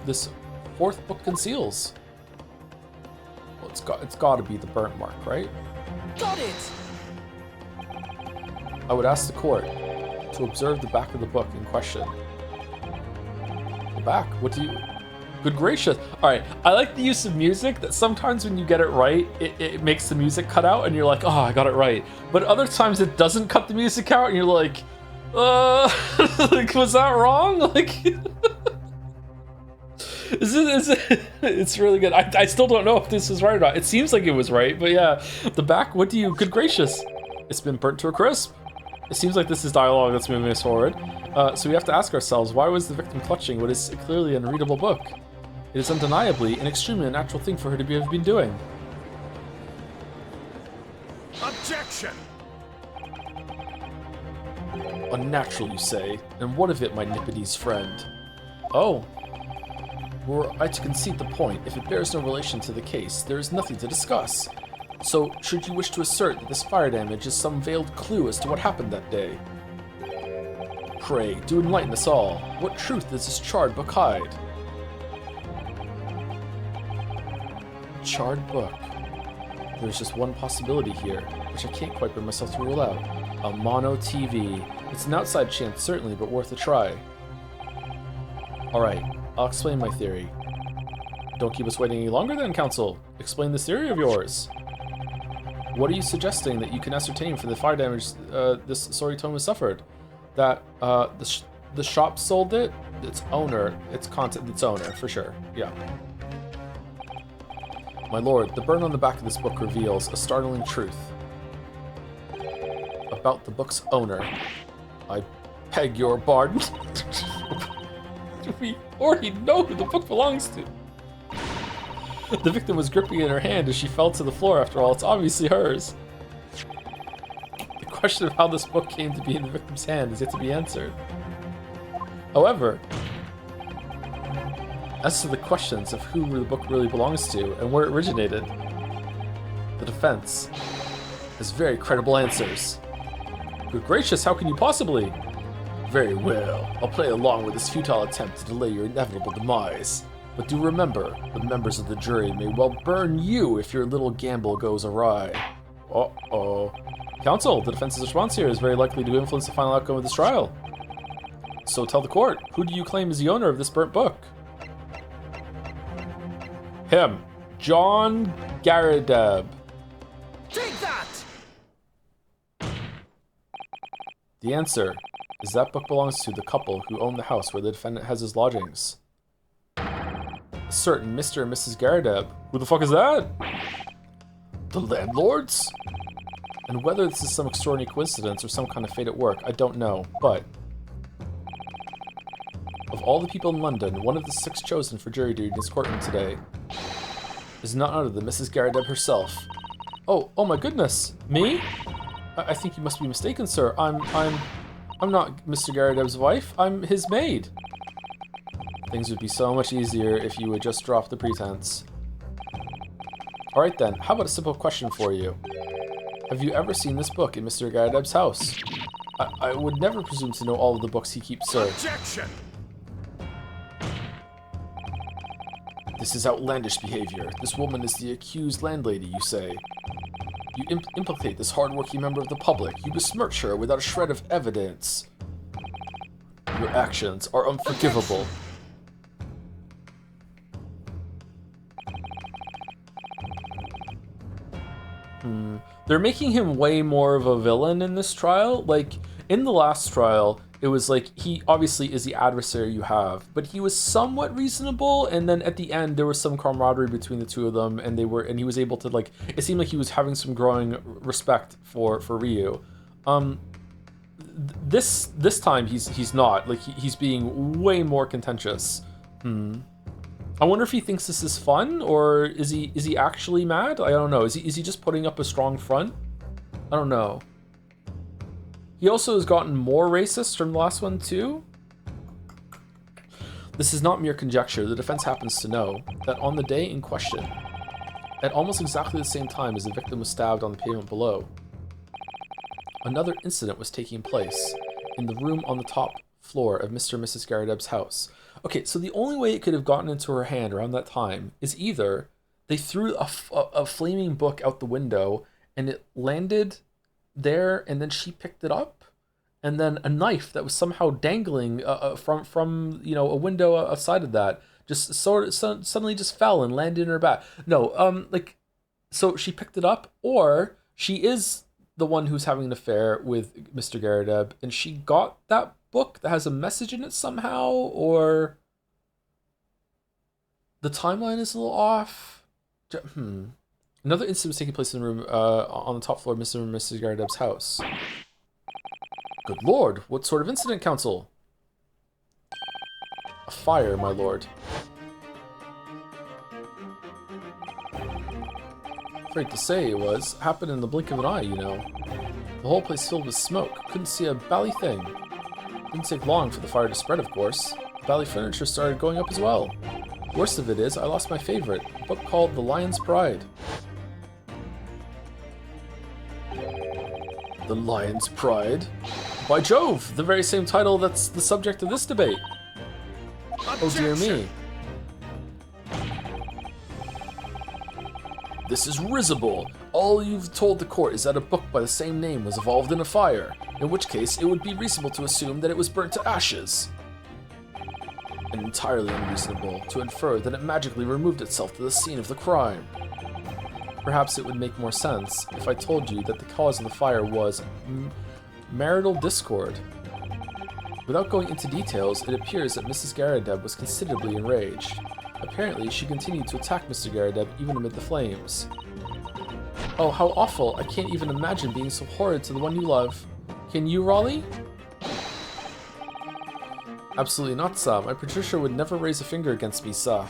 this fourth book conceals? Well, it's got to be the burnt mark, right? Got it! I would ask the court to observe the back of the book in question. The back? What do you... Good gracious. Alright, I like the use of music that sometimes when you get it right, it makes the music cut out and you're like, oh, I got it right. But other times it doesn't cut the music out and you're like, like, was that wrong? Like, it's really good. I still don't know if this is right or not. It seems like it was right, but yeah. The back, what do you... Good gracious. It's been burnt to a crisp. It seems like this is dialogue that's moving us forward. So we have to ask ourselves, why was the victim clutching what is clearly an unreadable book? It is undeniably an extremely unnatural thing for her to have been doing. Objection! Unnatural, you say? And what of it, my Nippity's friend? Oh. Were I to concede the point, if it bears no relation to the case, there is nothing to discuss. So, should you wish to assert that this fire damage is some veiled clue as to what happened that day? Pray, do enlighten us all. What truth does this charred book hide? Charred book. There's just one possibility here, which I can't quite bring myself to rule out. A mono TV. It's an outside chance, certainly, but worth a try. Alright, I'll explain my theory. Don't keep us waiting any longer then, counsel. Explain this theory of yours. What are you suggesting that you can ascertain from the fire damage this Soritomo suffered? That the shop sold it, its owner, its owner, for sure, yeah. My lord, the burn on the back of this book reveals a startling truth about the book's owner. I beg your pardon. We already know who the book belongs to. The victim was gripping it in her hand as she fell to the floor. After all, it's obviously hers. The question of how this book came to be in the victim's hand is yet to be answered. However, as to the questions of who the book really belongs to and where it originated, the defense has very credible answers. Good gracious, how can you possibly? Very well, I'll play along with this futile attempt to delay your inevitable demise. But do remember, the members of the jury may well burn you if your little gamble goes awry. Uh-oh. Counsel, the defense's response here is very likely to influence the final outcome of this trial. So tell the court, who do you claim is the owner of this burnt book? Him. John Garadeb. Take that! The answer is that book belongs to the couple who own the house where the defendant has his lodgings. A certain Mr. and Mrs. Garadeb. Who the fuck is that? The landlords? And whether this is some extraordinary coincidence or some kind of fate at work, I don't know, but of all the people in London, one of the 6 chosen for jury duty in this courtroom today is none other than Mrs. Garadeb herself. Oh my goodness, me? I think you must be mistaken, sir. I'm not Mr. Garadeb's wife. I'm his maid. Things would be so much easier if you would just drop the pretense. Alright then, how about a simple question for you? Have you ever seen this book in Mr. Garadeb's house? I would never presume to know all of the books he keeps, sir. Objection! This is outlandish behavior. This woman is the accused landlady, you say. You implicate this hard-working member of the public. You besmirch her without a shred of evidence. Your actions are unforgivable. They're making him way more of a villain in this trial. Like, in the last trial, it was like he obviously is the adversary you have, but he was somewhat reasonable. And then at the end, there was some camaraderie between the two of them, and he was able to like. It seemed like he was having some growing respect for Ryu. This time he's not like he's being way more contentious. I wonder if he thinks this is fun, or is he actually mad? I don't know. Is he just putting up a strong front? I don't know. He also has gotten more racist from the last one too. This is not mere conjecture. The defense happens to know that on the day in question, at almost exactly the same time as the victim was stabbed on the pavement below, another incident was taking place in the room on the top floor of Mr. and Mrs. Garrideb's house. Okay, so the only way it could have gotten into her hand around that time is either they threw a flaming book out the window and it landed there, and then she picked it up, and then a knife that was somehow dangling from a window outside of that just suddenly just fell and landed in her back. No, so she picked it up, or she is the one who's having an affair with Mr. Garrideb, and she got that book that has a message in it somehow, or the timeline is a little off. Another incident was taking place in the room on the top floor of Mr. and Mrs. Garrideb's house. Good lord, what sort of incident, counsel? A fire, my lord. Afraid to say it happened in the blink of an eye, you know. The whole place filled with smoke. Couldn't see a bally thing. Didn't take long for the fire to spread, of course. The bally furniture started going up as well. Worst of it is, I lost my favorite, a book called The Lion's Pride. The Lion's Pride? By Jove, the very same title that's the subject of this debate. Oh dear me. This is risible. All you've told the court is that a book by the same name was involved in a fire, in which case it would be reasonable to assume that it was burnt to ashes. And entirely unreasonable to infer that it magically removed itself to the scene of the crime. Perhaps it would make more sense if I told you that the cause of the fire was marital discord. Without going into details, it appears that Mrs. Garrideb was considerably enraged. Apparently, she continued to attack Mr. Garrideb even amid the flames. Oh, how awful. I can't even imagine being so horrid to the one you love. Can you, Raleigh? Absolutely not, sir. My Patricia would never raise a finger against me, sir.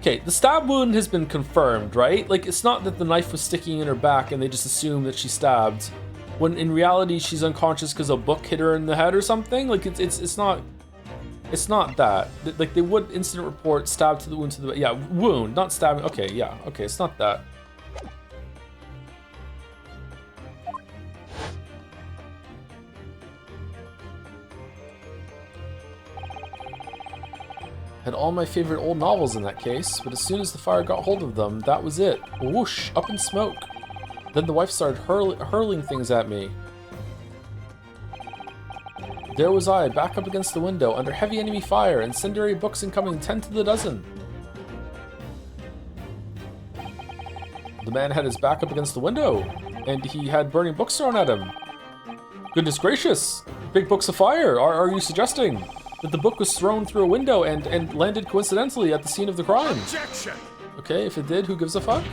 Okay, the stab wound has been confirmed, right? Like, it's not that the knife was sticking in her back and they just assume that she stabbed, when in reality she's unconscious because a book hit her in the head or something. Like, it's not that. Like, they would incident report stab to the wound to the, yeah, wound, not stabbing. Okay, yeah, okay, it's not that. Had all my favorite old novels in that case, but as soon as the fire got hold of them, that was it. Whoosh, up in smoke. Then the wife started hurling things at me. There was I, back up against the window, under heavy enemy fire, incendiary books incoming 10 to the dozen. The man had his back up against the window, and he had burning books thrown at him. Goodness gracious! Big books of fire! Are you suggesting that the book was thrown through a window and landed coincidentally at the scene of the crime? Objection! Okay, if it did, who gives a fuck?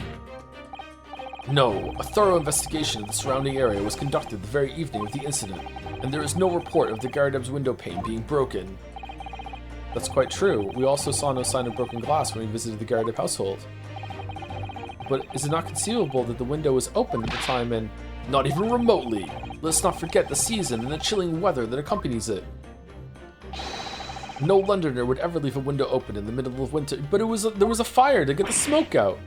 No, a thorough investigation of the surrounding area was conducted the very evening of the incident, and there is no report of the Garrideb's window pane being broken. That's quite true. We also saw no sign of broken glass when we visited the Garrideb household. But is it not conceivable that the window was open at the time and... Not even remotely! Let's not forget the season and the chilling weather that accompanies it. No Londoner would ever leave a window open in the middle of winter, but there was a fire to get the smoke out.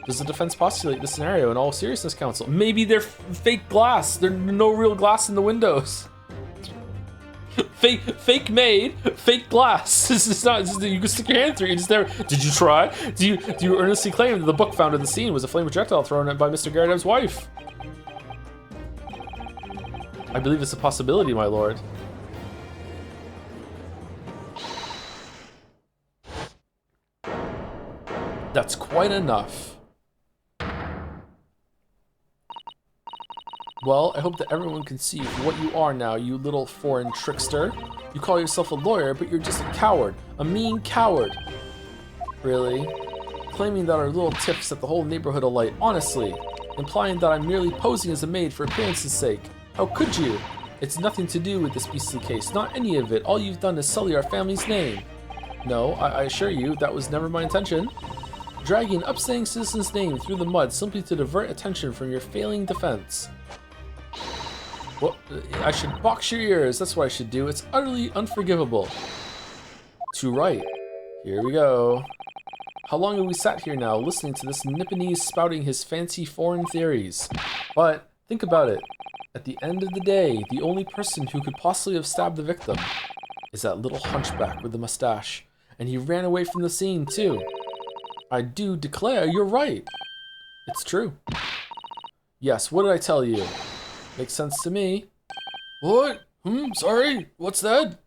Does the defense postulate this scenario in all seriousness, counsel? Maybe they're fake glass. There's no real glass in the windows. fake made, fake glass. This is not. You can stick your hand through it. Just there. Did you try? Do you earnestly claim that the book found in the scene was a flame projectile thrown at by Mr. Garrideb's wife? I believe it's a possibility, my lord. That's quite enough. Well, I hope that everyone can see what you are now, you little foreign trickster. You call yourself a lawyer, but you're just a coward. A mean coward. Really? Claiming that our little tip set the whole neighborhood alight, honestly. Implying that I'm merely posing as a maid for appearance's sake. How could you? It's nothing to do with this beastly case, not any of it. All you've done is sully our family's name. No, I assure you, that was never my intention. Dragging an upstanding citizen's name through the mud simply to divert attention from your failing defense. Well, I should box your ears, that's what I should do. It's utterly unforgivable. Too right. Here we go. How long have we sat here now, listening to this Nipponese spouting his fancy foreign theories? But, think about it. At the end of the day, the only person who could possibly have stabbed the victim is that little hunchback with the mustache. And he ran away from the scene, too. I do declare you're right. It's true. Yes, what did I tell you? Makes sense to me. What? Sorry, what's that?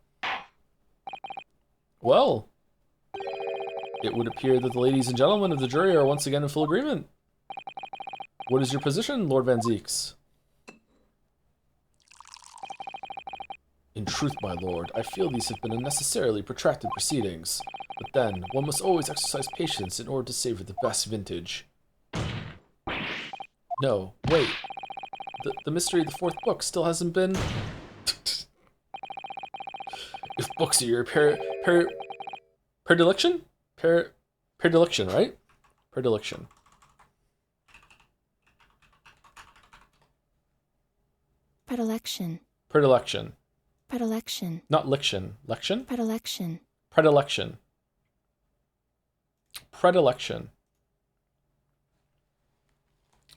Well, it would appear that the ladies and gentlemen of the jury are once again in full agreement. What is your position, Lord Van Zieks? In truth, my lord, I feel these have been unnecessarily protracted proceedings. But then, one must always exercise patience in order to savor the best vintage. No, wait. The mystery of the fourth book still hasn't been... If books are your predilection? Predilection, right? Predilection. Predilection. Predilection. Predilection. Not liction. Lection? Predilection. Predilection. Predilection.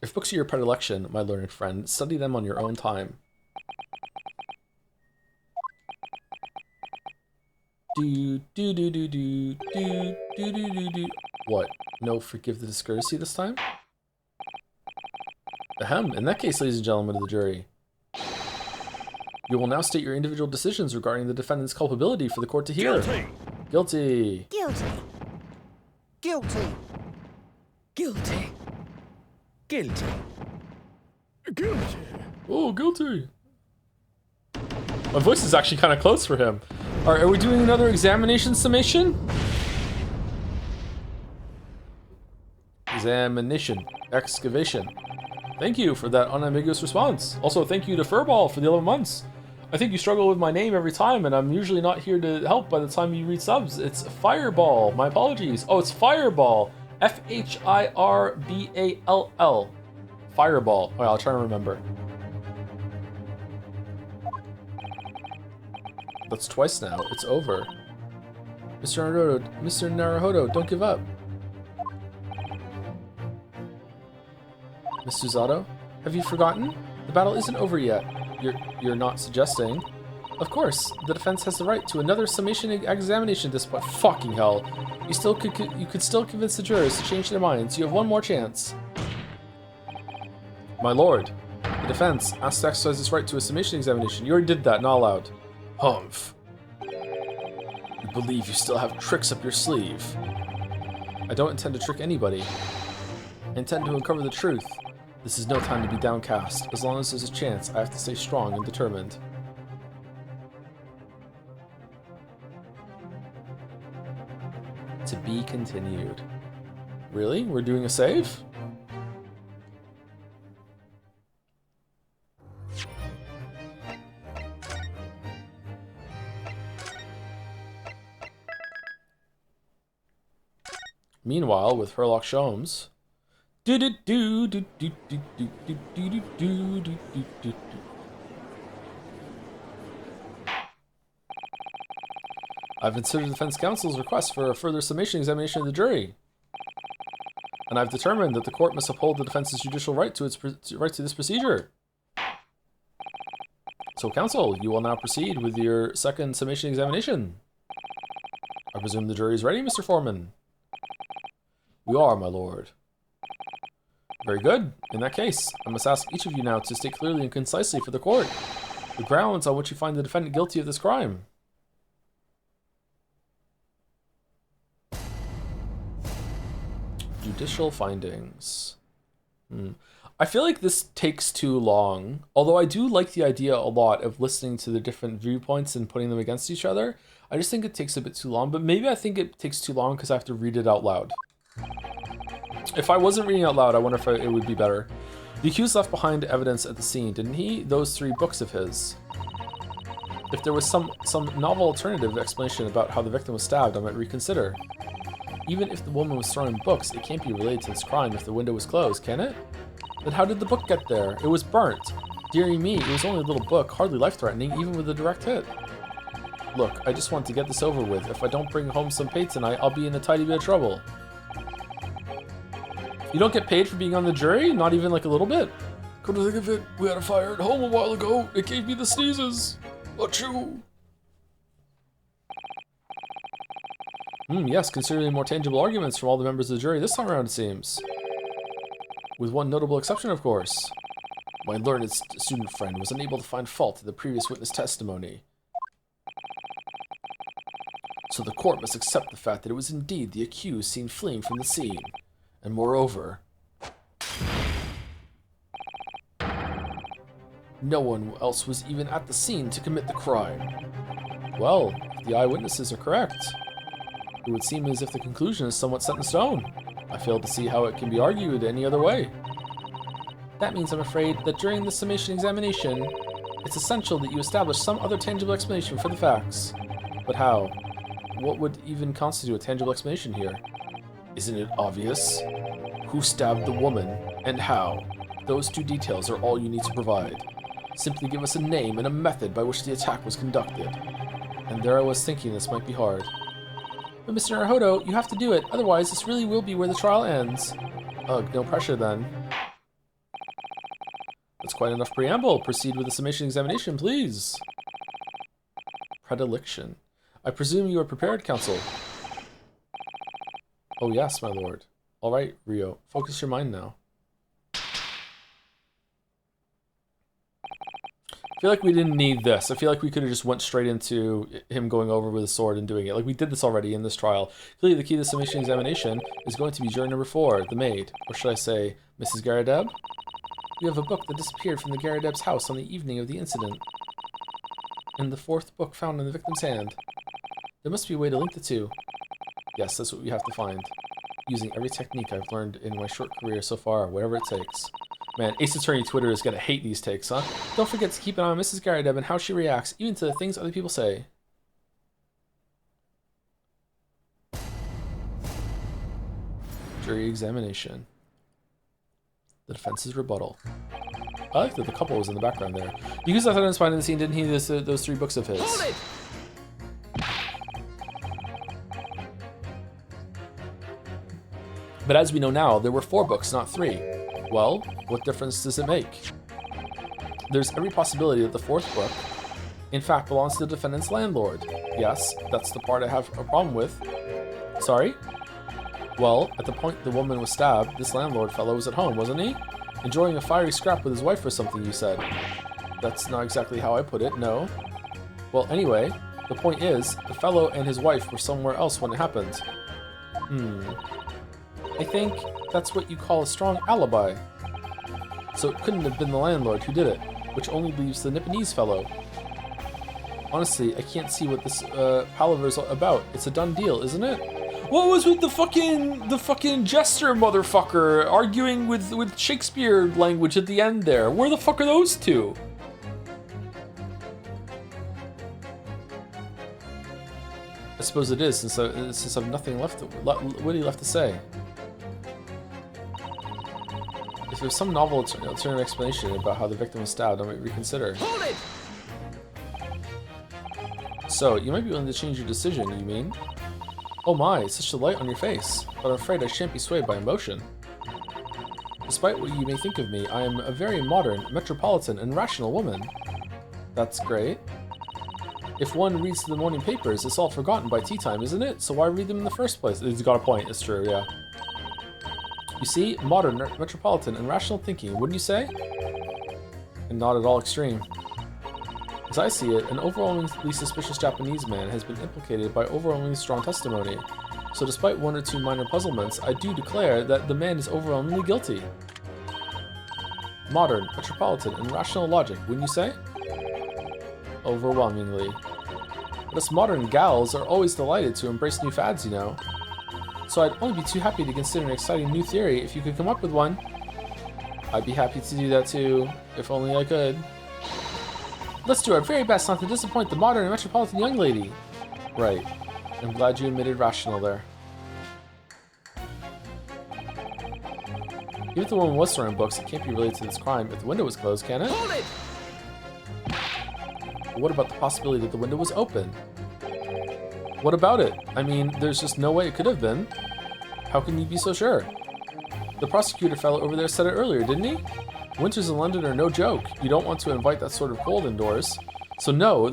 If books are your predilection, my learned friend, study them on your own time. What? No forgive the discourtesy this time? Ahem. In that case, ladies and gentlemen of the jury, you will now state your individual decisions regarding the defendant's culpability for the court to hear. Guilty. Guilty. Guilty. Guilty. Guilty. Guilty. Guilty. Oh, guilty. My voice is actually kind of close for him. All right, are we doing another examination summation? Examination. Excavation. Thank you for that unambiguous response. Also, thank you to Furball for the 11 months. I think you struggle with my name every time, and I'm usually not here to help by the time you read subs. It's Fireball. My apologies. Oh, it's Fireball. Firball. Fireball. Oh, I'll try and remember. That's twice now. It's over. Mr. Naruhodo, don't give up. Miss Susato, have you forgotten? The battle isn't over yet. You're not suggesting? Of course, the defense has the right to another summation examination at this point. Fucking hell. You could still convince the jurors to change their minds. You have one more chance. My lord, the defense asks to exercise its right to a summation examination. You already did that, not allowed. Humph. You believe you still have tricks up your sleeve. I don't intend to trick anybody. I intend to uncover the truth. This is no time to be downcast. As long as there's a chance, I have to stay strong and determined. To be continued. Really? We're doing a save? Meanwhile, with Herlock Sholmes. I've considered the defense counsel's request for a further summation examination of the jury, and I've determined that the court must uphold the defense's judicial right to this procedure. So, counsel, you will now proceed with your second summation examination. I presume the jury is ready, Mr. Foreman? We are, my lord. Very good. In that case, I must ask each of you now to state clearly and concisely for the court. The grounds on which you find the defendant guilty of this crime. Judicial findings. I feel like this takes too long, although I do like the idea a lot of listening to the different viewpoints and putting them against each other. I just think it takes a bit too long, but maybe I think it takes too long because I have to read it out loud. If I wasn't reading out loud, I wonder if it would be better. The accused left behind evidence at the scene, didn't he? Those 3 books of his. If there was some novel alternative explanation about how the victim was stabbed, I might reconsider. Even if the woman was throwing books, it can't be related to this crime if the window was closed, can it? Then how did the book get there? It was burnt. Dearie me, it was only a little book, hardly life-threatening, even with a direct hit. Look, I just want to get this over with. If I don't bring home some pay tonight, I'll be in a tidy bit of trouble. You don't get paid for being on the jury? Not even like a little bit? Come to think of it, we had a fire at home a while ago. It gave me the sneezes. Achoo. Yes, considerably more tangible arguments from all the members of the jury this time around, it seems. With one notable exception, of course. My learned student friend was unable to find fault in the previous witness testimony. So the court must accept the fact that it was indeed the accused seen fleeing from the scene. And moreover, no one else was even at the scene to commit the crime. Well, if the eyewitnesses are correct, it would seem as if the conclusion is somewhat set in stone. I fail to see how it can be argued any other way. That means, I'm afraid, that during the summation examination, it's essential that you establish some other tangible explanation for the facts. But how? What would even constitute a tangible explanation here? Isn't it obvious? Who stabbed the woman, and how? Those 2 details are all you need to provide. Simply give us a name and a method by which the attack was conducted. And there I was thinking this might be hard. But Mr. Naruhodo, you have to do it, otherwise this really will be where the trial ends. Ugh, no pressure then. That's quite enough preamble. Proceed with the summation examination, please. Predilection. I presume you are prepared, counsel. Oh yes, my lord. All right, Rio. Focus your mind now. I feel like we didn't need this. I feel like we could have just went straight into him going over with a sword and doing it. Like we did this already in this trial. Clearly the key to the summation examination is going to be jury number 4, the maid. Or should I say, Mrs. Garrideb? We have a book that disappeared from the Garrideb's house on the evening of the incident. And the 4th book found in the victim's hand. There must be a way to link the 2. Yes, that's what we have to find. Using every technique I've learned in my short career so far, whatever it takes. Man, Ace Attorney Twitter is gonna hate these takes, huh? Don't forget to keep an eye on Mrs. Garrideb and how she reacts, even to the things other people say. Jury examination. The defense's rebuttal. I like that the couple was in the background there. Because I thought I was finding the scene, didn't he? Those 3 books of his. Hold it! But as we know now, there were 4 books, not 3. Well, what difference does it make? There's every possibility that the 4th book, in fact, belongs to the defendant's landlord. Yes, that's the part I have a problem with. Sorry? Well, at the point the woman was stabbed, this landlord fellow was at home, wasn't he? Enjoying a fiery scrap with his wife or something, you said. That's not exactly how I put it, no. Well, anyway, the point is, the fellow and his wife were somewhere else when it happened. I think that's what you call a strong alibi. So it couldn't have been the landlord who did it, which only leaves the Nipponese fellow. Honestly, I can't see what this palaver's about. It's a done deal, isn't it? What was with the fucking jester motherfucker arguing with Shakespeare language at the end there? Where the fuck are those 2? I suppose it is, since I've nothing left to say. If there's some novel alternative explanation about how the victim was stabbed, I might reconsider. Hold it! So, you might be willing to change your decision, you mean? Oh my, such a light on your face, but I'm afraid I shan't be swayed by emotion. Despite what you may think of me, I am a very modern, metropolitan, and rational woman. That's great. If one reads the morning papers, it's all forgotten by tea time, isn't it? So why read them in the first place? He's got a point, it's true, yeah. You see, modern, metropolitan, and rational thinking, wouldn't you say? And not at all extreme. As I see it, an overwhelmingly suspicious Japanese man has been implicated by overwhelmingly strong testimony. So despite one or two minor puzzlements, I do declare that the man is overwhelmingly guilty. Modern, metropolitan, and rational logic, wouldn't you say? Overwhelmingly. But us modern gals are always delighted to embrace new fads, you know. So I'd only be too happy to consider an exciting new theory if you could come up with one. I'd be happy to do that too, if only I could. Let's do our very best not to disappoint the modern and metropolitan young lady. Right. I'm glad you admitted rational there. Even if the woman was throwing books, it can't be related to this crime if the window was closed, can it? Hold it! But what about the possibility that the window was open? What about it? I mean, there's just no way it could have been. How can you be so sure? The prosecutor fellow over there said it earlier, didn't he? Winters in London are no joke. You don't want to invite that sort of cold indoors. So no,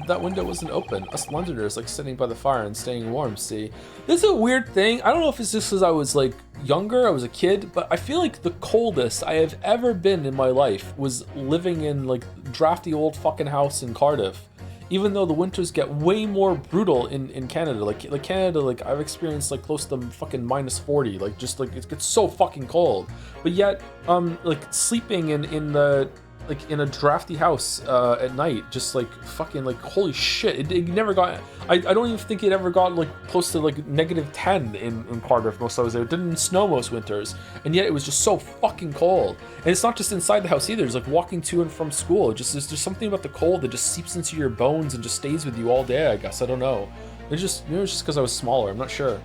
that window wasn't open. Us Londoners like sitting by the fire and staying warm, see? This is a weird thing. I don't know if it's just because I was like younger, I was a kid, but I feel like the coldest I have ever been in my life was living in like drafty old fucking house in Cardiff. Even though the winters get way more brutal in Canada, like Canada, like I've experienced like close to fucking -40, like just like it gets so fucking cold. But yet, like sleeping in a drafty house at night, just like fucking like holy shit, it never got. I don't even think it ever got like close to like -10 in Cardiff most I was there. It didn't snow most winters, and yet it was just so fucking cold. And it's not just inside the house either. It's like walking to and from school. There's just something about the cold that just seeps into your bones and just stays with you all day. I guess I don't know. It's just because I was smaller. I'm not sure.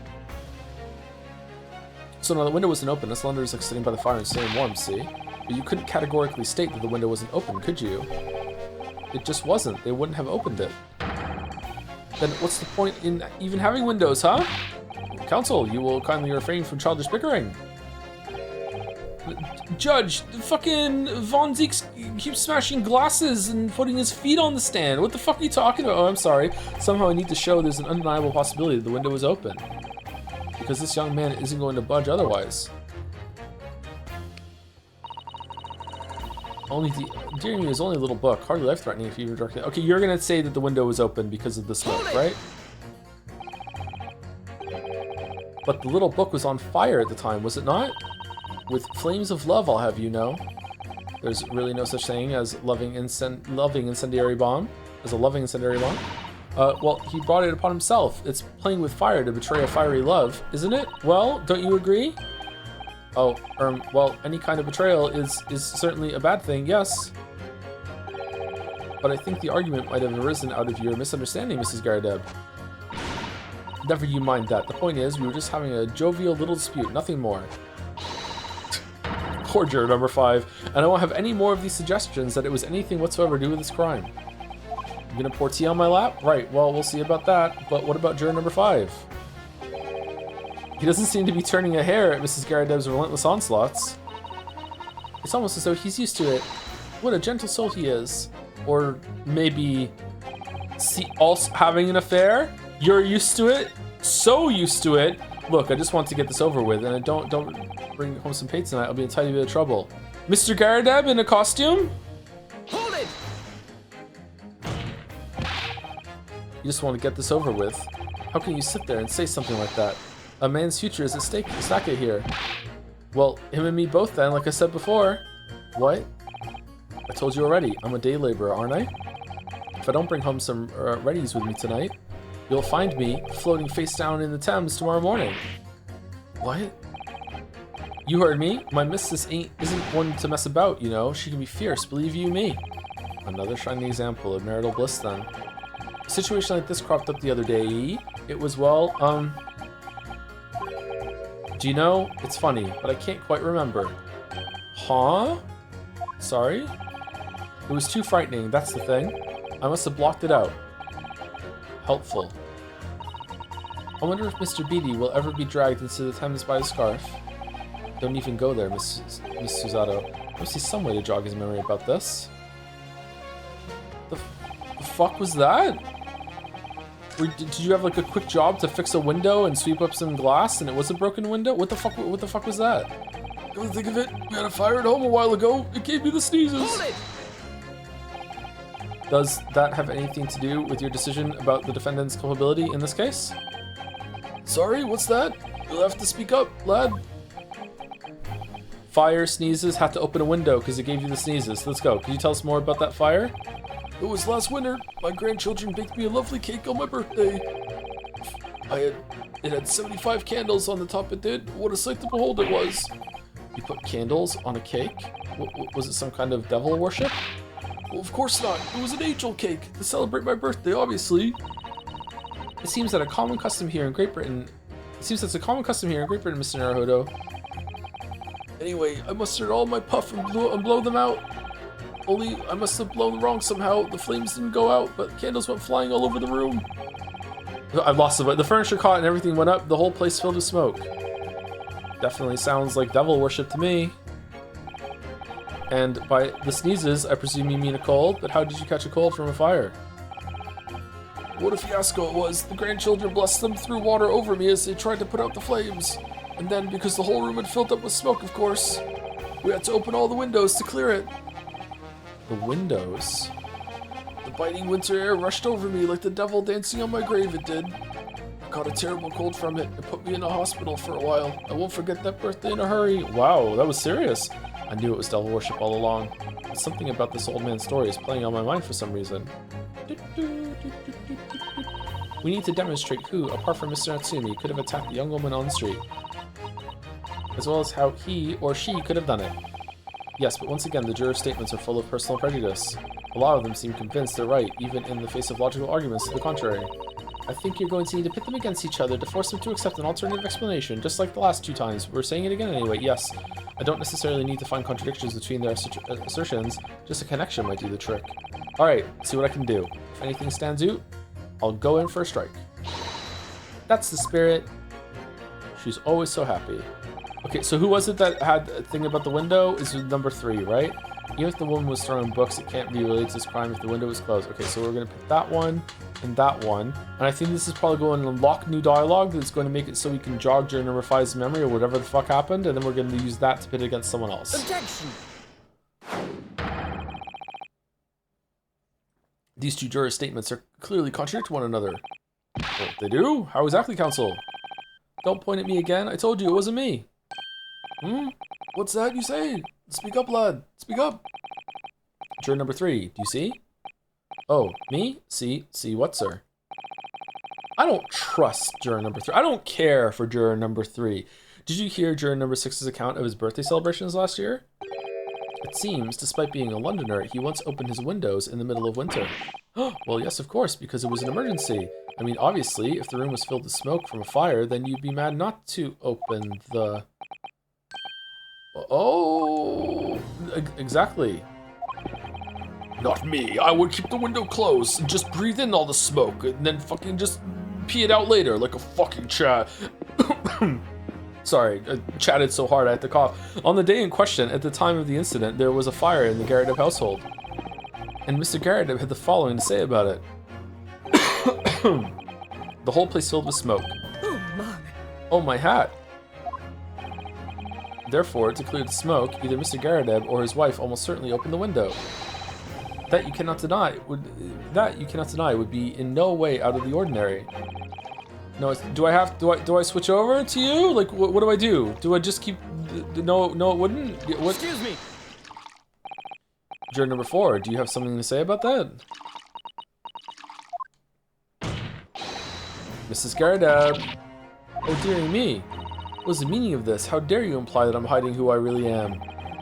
So no, the window wasn't open. Us Londoners like sitting by the fire and staying warm. See. But you couldn't categorically state that the window wasn't open, could you? It just wasn't. They wouldn't have opened it. Then what's the point in even having windows, huh? Counsel, you will kindly refrain from childish bickering. Judge, fucking Von Zeek keeps smashing glasses and putting his feet on the stand. What the fuck are you talking about? Oh, I'm sorry. Somehow I need to show there's an undeniable possibility that the window was open. Because this young man isn't going to budge otherwise. Dear me, it was only a little book, hardly life-threatening if you were directly. Okay, you're gonna say that the window was open because of the smoke, right? But the little book was on fire at the time, was it not? With flames of love, I'll have you know. There's really no such thing as loving incendiary bomb. As a loving incendiary bomb. Well, he brought it upon himself. It's playing with fire to betray a fiery love, isn't it? Well, don't you agree? Oh, well, any kind of betrayal is certainly a bad thing, yes. But I think the argument might have arisen out of your misunderstanding, Mrs. Garadeb. Never you mind that. The point is, we were just having a jovial little dispute, nothing more. Poor juror number 5, and I won't have any more of these suggestions that it was anything whatsoever to do with this crime. You gonna pour tea on my lap? Right, well, we'll see about that, but what about juror number 5? He doesn't seem to be turning a hair at Mrs. Garadeb's relentless onslaughts. It's almost as though he's used to it. What a gentle soul he is. Or maybe also having an affair? You're used to it? So used to it? Look, I just want to get this over with, and don't bring home some pay tonight. I'll be in a tiny bit of trouble. Mr. Garadeb in a costume? Hold it! You just want to get this over with. How can you sit there and say something like that? A man's future is at stake here. Well, him and me both then, like I said before. What? I told you already, I'm a day laborer, aren't I? If I don't bring home some readies with me tonight, you'll find me floating face down in the Thames tomorrow morning. What? You heard me. My missus isn't one to mess about, you know. She can be fierce, believe you me. Another shining example of marital bliss then. A situation like this cropped up the other day. It was, well, do you know, it's funny, but I can't quite remember. Huh? Sorry? It was too frightening, that's the thing. I must have blocked it out. Helpful. I wonder if Mr. Beatty will ever be dragged into the Thames by a scarf. Don't even go there, Miss Susato. I must see some way to jog his memory about this. The fuck was that? Did you have like a quick job to fix a window and sweep up some glass and it was a broken window? What the fuck was that? Come to think of it, we had a fire at home a while ago. It gave me the sneezes. Hold it! Does that have anything to do with your decision about the defendant's culpability in this case? Sorry, what's that? You'll have to speak up, lad. Fire sneezes, had to open a window because it gave you the sneezes. Let's go. Can you tell us more about that fire? It was last winter. My grandchildren baked me a lovely cake on my birthday. It had 75 candles on the top. It did. What a sight to behold it was. You put candles on a cake? Was it some kind of devil worship? Well, of course not. It was an angel cake to celebrate my birthday, obviously. It seems that a common custom here in Great Britain. Mr. Naruhodo. Anyway, I mustered all my puff and blow them out. Only I must have blown wrong somehow. The flames didn't go out, but candles went flying all over the room. I've lost it. The furniture caught and everything went up. The whole place filled with smoke. Definitely sounds like devil worship to me. And by the sneezes, I presume you mean a cold, but how did you catch a cold from a fire? What a fiasco it was. The grandchildren, bless them, threw water over me as they tried to put out the flames. And then, because the whole room had filled up with smoke, of course, we had to open all the windows to clear it. The windows? The biting winter air rushed over me like the devil dancing on my grave, it did. I caught a terrible cold from it. It put me in a hospital for a while. I won't forget that birthday in a hurry. Wow, that was serious. I knew it was devil worship all along. But something about this old man's story is playing on my mind for some reason. We need to demonstrate who, apart from Mr. Natsumi, could have attacked the young woman on the street. As well as how he or she could have done it. Yes, but once again, the jurors' statements are full of personal prejudice. A lot of them seem convinced they're right, even in the face of logical arguments to the contrary. I think you're going to need to pit them against each other to force them to accept an alternative explanation, just like the last 2 times. We're saying it again anyway, yes. I don't necessarily need to find contradictions between their assertions, just a connection might do the trick. Alright, see what I can do. If anything stands out, I'll go in for a strike. That's the spirit. She's always so happy. Okay, so who was it that had a thing about the window? Is number 3, right? Even if the woman was throwing books, it can't be related to this crime if the window was closed. Okay, so we're going to put that one and that one. And I think this is probably going to unlock new dialogue that's going to make it so we can jog juror number 5's memory or whatever the fuck happened. And then we're going to use that to pit it against someone else. Objection! These 2 jurors' statements are clearly contradict one another. Well, they do? How exactly, counsel? Don't point at me again. I told you it wasn't me. What's that you say? Speak up, lad. Speak up. Juror number 3, do you see? Oh, me? See what, sir? I don't trust juror number 3. I don't care for juror number 3. Did you hear juror number 6's account of his birthday celebrations last year? It seems, despite being a Londoner, he once opened his windows in the middle of winter. Well, yes, of course, because it was an emergency. I mean, obviously, if the room was filled with smoke from a fire, then you'd be mad not to open the... Oh, exactly. Not me. I would keep the window closed and just breathe in all the smoke and then fucking just pee it out later like a fucking chat. Sorry, I chatted so hard I had to cough. On the day in question, at the time of the incident, there was a fire in the Garadeb household. And Mr. Garadeb had the following to say about it. The whole place filled with smoke. Oh my. Oh, my hat. Therefore, to clear the smoke, either Mr. Garadeb or his wife almost certainly opened the window. That you cannot deny would be in no way out of the ordinary. No, do I switch over to you? Like, what do I do? Do I just keep? No, it wouldn't. What? Excuse me. Juror number 4, do you have something to say about that? Mrs. Garadeb. Oh, dearie me. What is the meaning of this? How dare you imply that I'm hiding who I really am?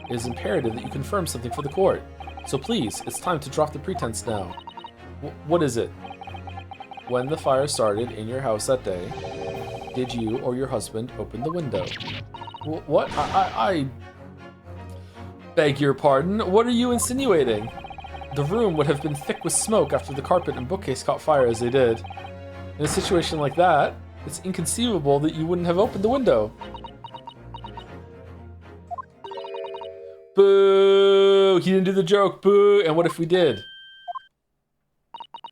It is imperative that you confirm something for the court. So please, it's time to drop the pretense now. What is it? When the fire started in your house that day, did you or your husband open the window? What? I beg your pardon? What are you insinuating? The room would have been thick with smoke after the carpet and bookcase caught fire as they did. In a situation like that, it's inconceivable that you wouldn't have opened the window. Boo! He didn't do the joke. Boo! And what if we did?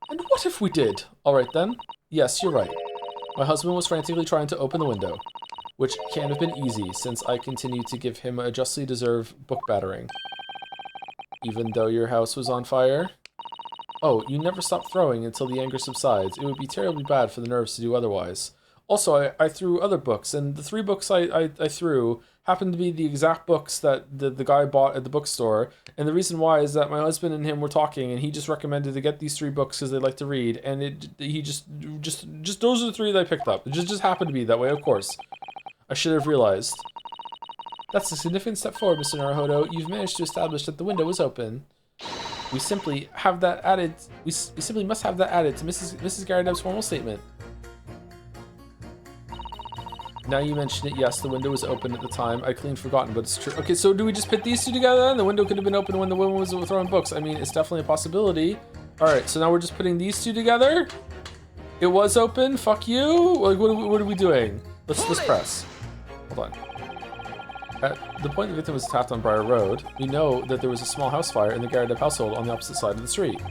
And what if we did? Alright then. Yes, you're right. My husband was frantically trying to open the window, which can't have been easy since I continued to give him a justly deserved book battering. Even though your house was on fire? Oh, you never stop throwing until the anger subsides. It would be terribly bad for the nerves to do otherwise. Also, I threw other books, and the 3 books I threw happened to be the exact books that the guy bought at the bookstore. And the reason why is that my husband and him were talking, and he just recommended to get these 3 books because they like to read. And he just those are the 3 that I picked up. It just happened to be that way, of course. I should have realized. That's a significant step forward, Mr. Naruhodo. You've managed to establish that the window was open. We simply have that added. We simply must have that added to Mrs. Garrideb's formal statement. Now you mention it, yes, the window was open at the time. I clean forgotten, but it's true. Okay, so do we just put these 2 together? And the window could have been open when the woman was throwing books. I mean, it's definitely a possibility. All right, so now we're just putting these 2 together. It was open. Fuck you. Like, what are we doing? Let's press. Hold on. At the point the victim was attacked on Briar Road, we know that there was a small house fire in the Garrideb household on the opposite side of the street.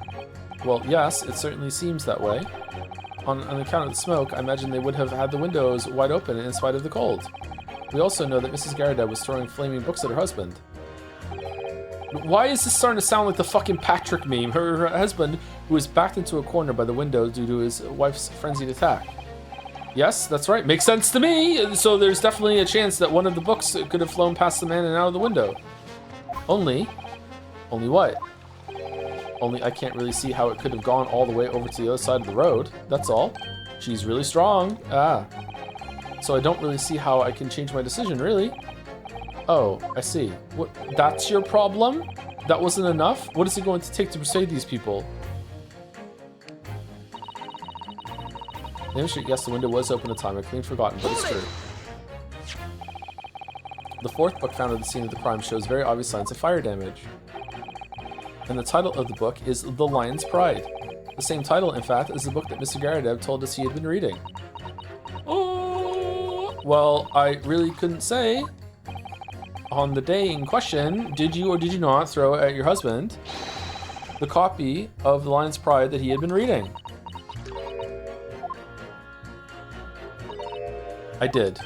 Well, yes, it certainly seems that way. On account of the smoke, I imagine they would have had the windows wide open in spite of the cold. We also know that Mrs. Garrideb was throwing flaming books at her husband. Why is this starting to sound like the fucking Patrick meme? Her husband, who was backed into a corner by the window due to his wife's frenzied attack. Yes, that's right. Makes sense to me. So there's definitely a chance that one of the books could have flown past the man and out of the window. Only what? Only I can't really see how it could have gone all the way over to the other side of the road. That's all. She's really strong. So I don't really see how I can change my decision, really. Oh, I see. What? That's your problem? That wasn't enough? What is it going to take to persuade these people? Yes, the window was open at the time. I clean forgotten, but it's true. The 4th book found at the scene of the crime shows very obvious signs of fire damage. And the title of the book is The Lion's Pride. The same title, in fact, as the book that Mr. Garrideb told us he had been reading. Oh, well, I really couldn't say. On the day in question, did you or did you not throw at your husband the copy of The Lion's Pride that he had been reading? I did.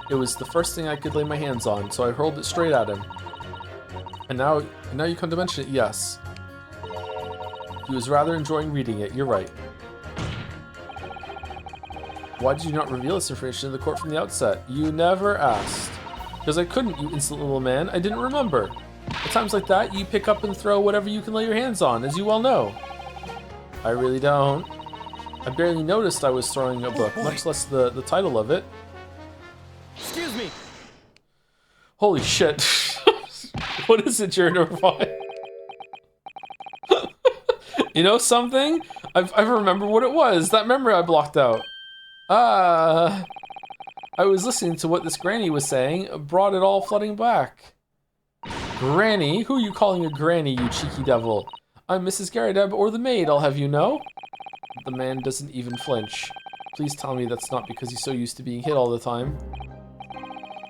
It was the first thing I could lay my hands on, so I hurled it straight at him. And now you come to mention it, yes. He was rather enjoying reading it, you're right. Why did you not reveal this information to the court from the outset? You never asked. Because I couldn't, you insolent little man. I didn't remember. At times like that, you pick up and throw whatever you can lay your hands on, as you well know. I really don't. I barely noticed I was throwing a book, much less the title of it. Excuse me. Holy shit. What is it, Juror number 5? You know something? I remember what it was. That memory I blocked out. I was listening to what this granny was saying, brought it all flooding back. Granny? Who are you calling a granny, you cheeky devil? I'm Mrs. Garrideb, or the maid, I'll have you know. The man doesn't even flinch. Please tell me that's not because he's so used to being hit all the time.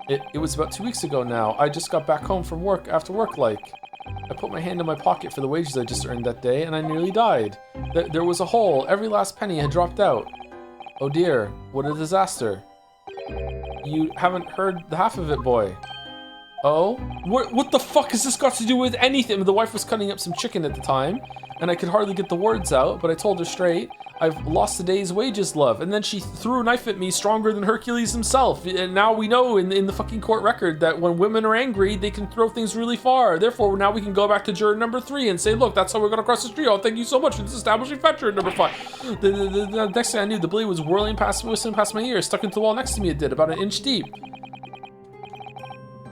It was about 2 weeks ago now. I just got back home from work, after work like. I put my hand in my pocket for the wages I just earned that day, and I nearly died. There was a hole. Every last penny had dropped out. Oh dear, what a disaster. You haven't heard the half of it, boy. Oh? What the fuck has this got to do with anything? The wife was cutting up some chicken at the time, and I could hardly get the words out, but I told her straight, I've lost a day's wages, love. And then she threw a knife at me stronger than Hercules himself. And now we know in the fucking court record that when women are angry, they can throw things really far. Therefore, now we can go back to juror number 3 and say, look, that's how we're gonna cross the street. Oh, thank you so much for this establishing fact, juror number 5. The next thing I knew, the blade was whistling past my ear, stuck into the wall next to me it did, about an inch deep.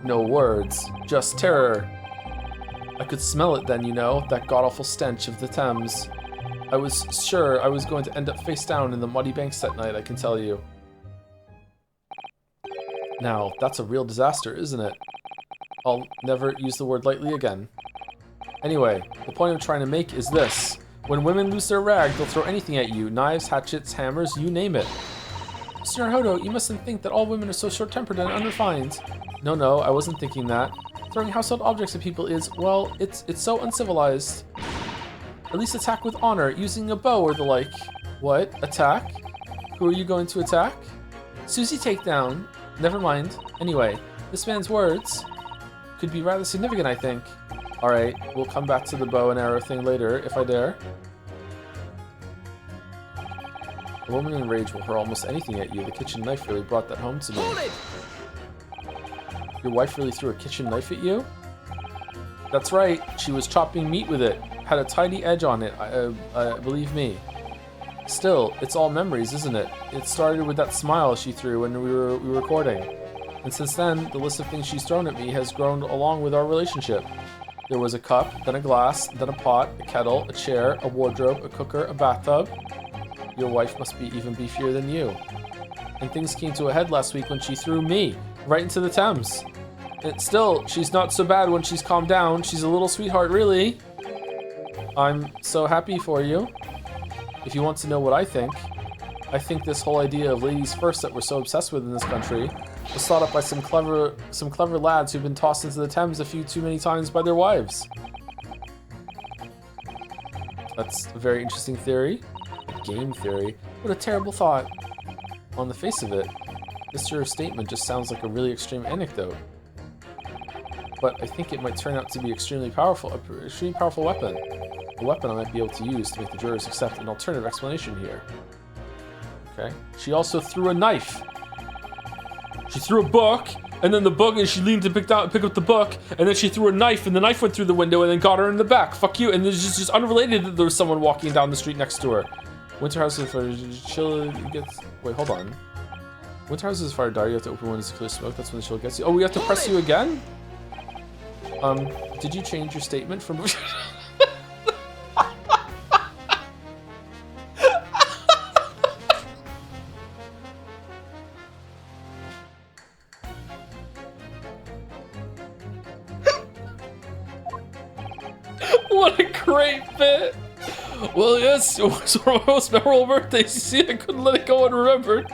No words, just terror. I could smell it then, you know, that god-awful stench of the Thames. I was sure I was going to end up face down in the muddy banks that night, I can tell you. Now, that's a real disaster, isn't it? I'll never use the word lightly again. Anyway, the point I'm trying to make is this. When women lose their rag, they'll throw anything at you. Knives, hatchets, hammers, you name it. Mr. Naruhodo, you mustn't think that all women are so short-tempered and unrefined. No, I wasn't thinking that. Throwing household objects at people is, well, it's so uncivilized. At least attack with honor, using a bow or the like. What? Attack? Who are you going to attack? Susie takedown. Never mind. Anyway, this man's words could be rather significant, I think. Alright, we'll come back to the bow and arrow thing later, if I dare. A woman in rage will hurl almost anything at you. The kitchen knife really brought that home to me. Hold it! Your wife really threw a kitchen knife at you? That's right, she was chopping meat with it. Had a tiny edge on it, believe me. Still, it's all memories, isn't it? It started with that smile she threw when we were recording. And since then, the list of things she's thrown at me has grown along with our relationship. There was a cup, then a glass, then a pot, a kettle, a chair, a wardrobe, a cooker, a bathtub. Your wife must be even beefier than you. And things came to a head last week when she threw me right into the Thames. And still, she's not so bad when she's calmed down. She's a little sweetheart, really. I'm so happy for you. If you want to know what I think this whole idea of ladies first that we're so obsessed with in this country was thought up by some clever lads who've been tossed into the Thames a few too many times by their wives. That's a very interesting theory. A game theory. What a terrible thought. On the face of it, this sort of statement just sounds like a really extreme anecdote. But I think it might turn out to be extremely powerful weapon. A weapon I might be able to use to make the jurors accept an alternative explanation here. Okay. She also threw a knife. She threw a book, and then the book, and she leaned to pick up the book, and then she threw a knife, and the knife went through the window and then got her in the back. Fuck you. And it's just unrelated that there was someone walking down the street next to her. Winterhouse is fire. Chill gets. Wait, hold on. Winterhouse is fire. Die. You have to open windows to clear smoke. That's when the chill gets you. Oh, we have to press you again. Did you change your statement from? What a great bit! Well, yes, it was one of my most memorable birthdays. You see, I couldn't let it go unremembered.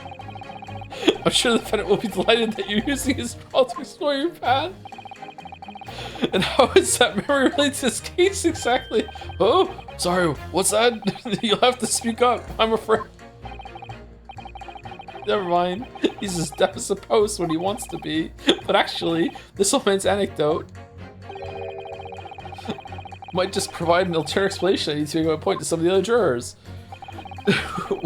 I'm sure the defendant will be delighted that you're using his trial to explore your path. And how is that memory related to this case exactly? Oh, sorry, what's that? You'll have to speak up, I'm afraid. Never mind. He's as deaf as a post when he wants to be. But actually, this old man's anecdote might just provide an alternative explanation I need to make my point to some of the other jurors.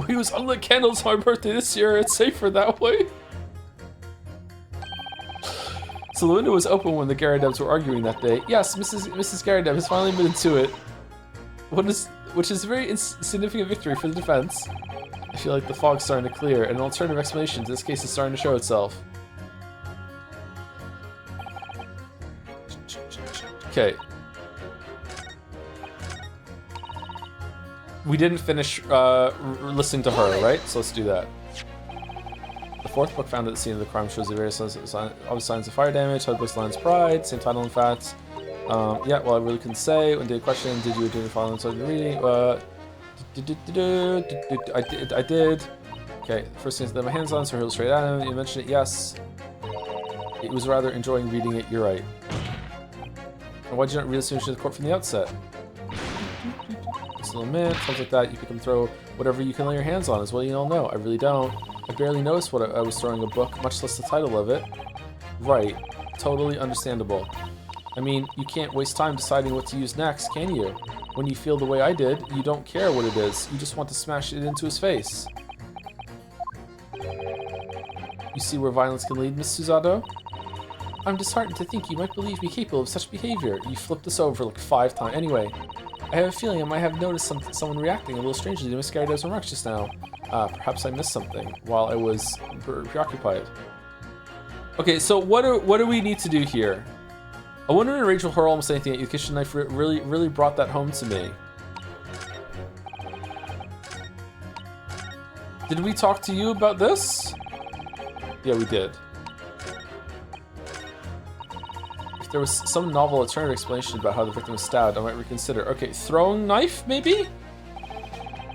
We use unlit candles on my birthday this year. It's safer that way. So the window was open when the Garridebs were arguing that day. Yes, Mrs. Garrideb has finally admitted to it. Which is a very significant victory for the defense. I feel like the fog's starting to clear, and an alternative explanation to this case is starting to show itself. Okay. We didn't finish listening to her, right? So let's do that. The fourth book found at the scene of the crime shows the various signs of fire damage, Hudbook's Lion's Pride, same title in fact. Yeah, well, I really couldn't say. When they questioned, did you do the following sort of reading? I did. Okay, first thing I had my hands on, so I hurled straight at him. You mentioned it, yes. It was rather enjoying reading it, you're right. And why'd you not read the signature to the court from the outset? Just a little mint, something like that. You can throw whatever you can lay your hands on, is what you all know. I really don't. I barely noticed what I was throwing a book, much less the title of it. Right. Totally understandable. I mean, you can't waste time deciding what to use next, can you? When you feel the way I did, you don't care what it is. You just want to smash it into his face. You see where violence can lead, Miss Susato? I'm disheartened to think you might believe me capable of such behavior. You flipped this over like 5 times. Anyway, I have a feeling I might have noticed someone reacting a little strangely to Miss Garrideb's remarks just now. Perhaps I missed something while I was preoccupied. Okay, so what do we need to do here? I wonder if Rachel hurl almost anything at you. The kitchen knife really brought that home to me. Did we talk to you about this? Yeah, we did. If there was some novel alternative explanation about how the victim was stabbed, I might reconsider. Okay, throwing knife, maybe?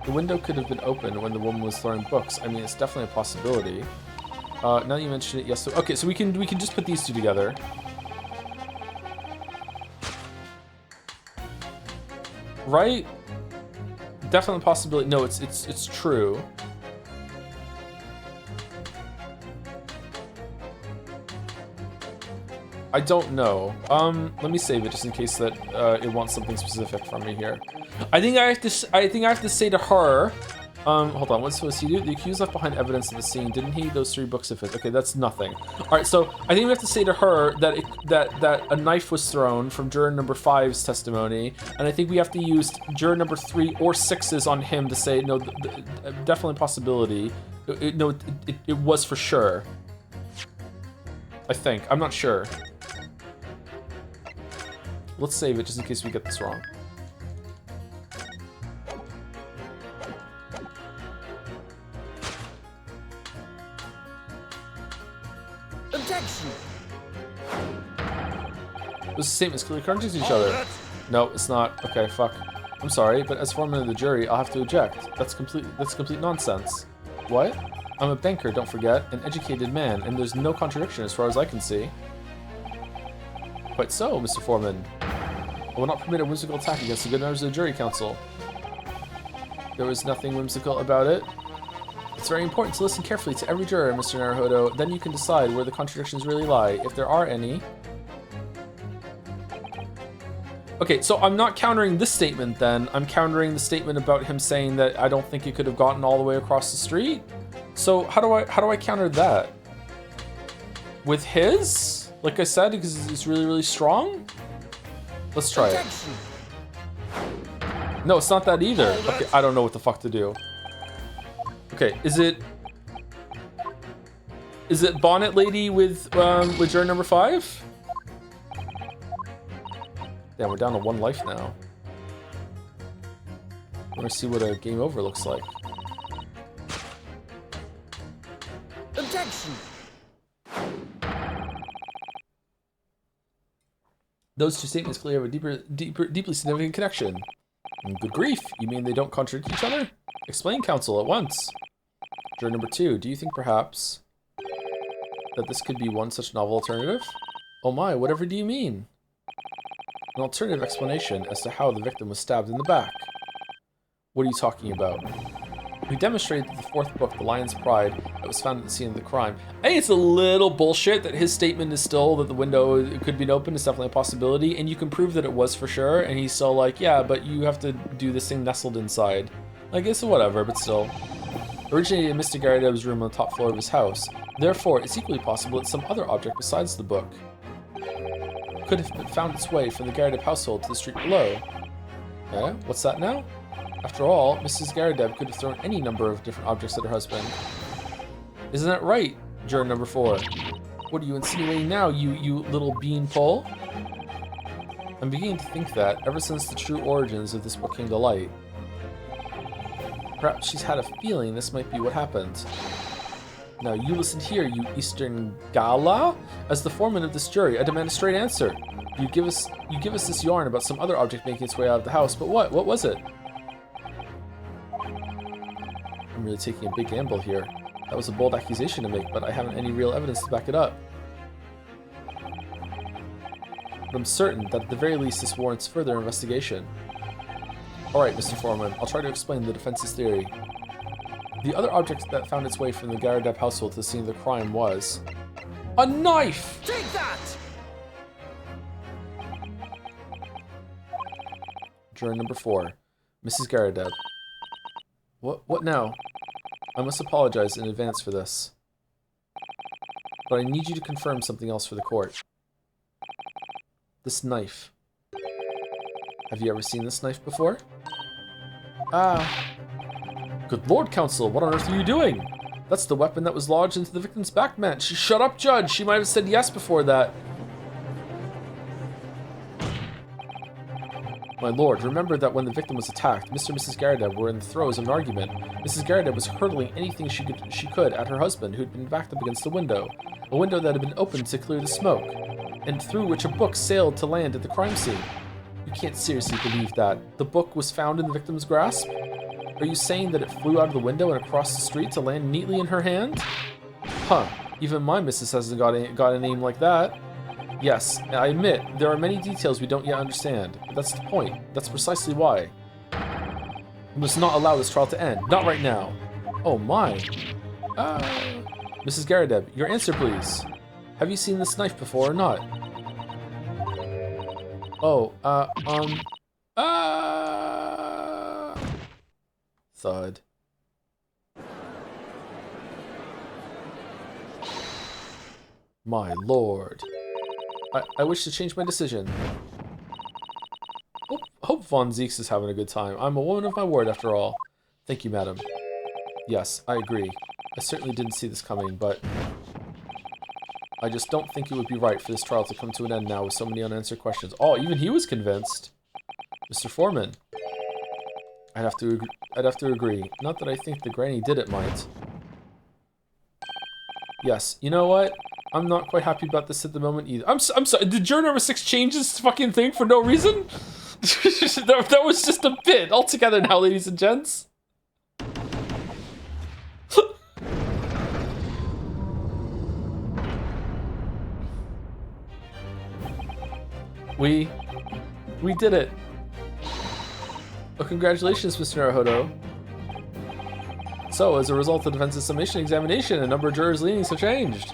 The window could have been open when the woman was throwing books. I mean, it's definitely a possibility. Now that you mention it, yes. So, okay, so we can just put these two together. Right? Definitely a possibility. No, it's true. I don't know. Let me save it just in case that it wants something specific from me here. I think I have to say to her. Hold on. What supposed to do? The accused left behind evidence of the scene, didn't he? Those 3 books of it. Okay, that's nothing. All right. So I think we have to say to her that that a knife was thrown from juror number 5's testimony, and I think we have to use juror number 3 or 6's on him to say no. Definitely a possibility. It was for sure. I think. I'm not sure. Let's save it just in case we get this wrong. Objection! Those statements clearly contradict each other. No, it's not. Okay, fuck. I'm sorry, but as foreman of the jury, I'll have to object. That's complete nonsense. What? I'm a banker, don't forget, an educated man, and there's no contradiction as far as I can see. Quite so, Mr. Foreman. I will not permit a whimsical attack against the good members of the jury council. There was nothing whimsical about it. It's very important to listen carefully to every juror, Mr. Naruhodo. Then you can decide where the contradictions really lie, if there are any. Okay, so I'm not countering this statement then. I'm countering the statement about him saying that I don't think it could have gotten all the way across the street. So how do I counter that? With his? Like I said, because it's really, really strong? Let's try it. No, it's not that either. Okay, I don't know what the fuck to do. Okay, is it Bonnet Lady with juror number 5? Damn, we're down to 1 life now. I want to see what a game over looks like. Objection! Those 2 statements clearly have a deeply significant connection. Good grief, you mean they don't contradict each other? Explain, counsel, at once. Juror number 2, do you think perhaps that this could be one such novel alternative? Oh my, whatever do you mean? An alternative explanation as to how the victim was stabbed in the back. What are you talking about? We demonstrated that the 4th book, The Lion's Pride, that was found at the scene of the crime. Hey, it's a little bullshit that his statement is still that the window could be open. It's definitely a possibility, and you can prove that it was for sure, and he's still like, yeah, but you have to do this thing nestled inside. I guess whatever, but still. Originated in Mr. Garadeb's room on the top floor of his house. Therefore, it's equally possible that some other object besides the book could have found its way from the Garadeb household to the street below. Eh? What's that now? After all, Mrs. Garadeb could have thrown any number of different objects at her husband. Isn't that right, juror number 4? What are you insinuating now, you little beanpole? I'm beginning to think that, ever since the true origins of this book came to light, perhaps she's had a feeling this might be what happened. Now you listen here, you Eastern Gala. As the foreman of this jury, I demand a straight answer. You give us this yarn about some other object making its way out of the house, but what? What was it? I'm really taking a big gamble here. That was a bold accusation to make, but I haven't any real evidence to back it up. But I'm certain that at the very least this warrants further investigation. Alright, Mr. Foreman, I'll try to explain the defense's theory. The other object that found its way from the Garadeb household to the scene of the crime was a knife! Take that! Juror number 4, Mrs. Garadeb. What now? I must apologize in advance for this. But I need you to confirm something else for the court. This knife. Have you ever seen this knife before? Good Lord, Counsel, what on earth are you doing? That's the weapon that was lodged into the victim's back, man. Shut up, Judge. She might have said yes before that. My lord, remember that when the victim was attacked, Mr. and Mrs. Garadeb were in the throes of an argument. Mrs. Garadeb was hurtling anything she could at her husband, who had been backed up against the window. A window that had been opened to clear the smoke, and through which a book sailed to land at the crime scene. You can't seriously believe that. The book was found in the victim's grasp? Are you saying that it flew out of the window and across the street to land neatly in her hand? Huh, even my missus hasn't got a name like that. Yes, I admit, there are many details we don't yet understand, but that's the point. That's precisely why. We must not allow this trial to end. Not right now. Oh my. Mrs. Garadeb, your answer please. Have you seen this knife before or not? Oh, Thud. My lord. I wish to change my decision. Hope Von Zeeks is having a good time. I'm a woman of my word, after all. Thank you, madam. Yes, I agree. I certainly didn't see this coming, but I just don't think it would be right for this trial to come to an end now with so many unanswered questions. Oh, even he was convinced. Mr. Foreman. I'd have to agree. Not that I think the granny did it, might. Yes, you know what? I'm not quite happy about this at the moment either. I'm sorry, did juror number 6 change this fucking thing for no reason? that was just a bit altogether now, ladies and gents. We did it. Well, congratulations, Mr. Naruhodo. So, as a result of the defense's summation examination, a number of jurors' leanings have changed.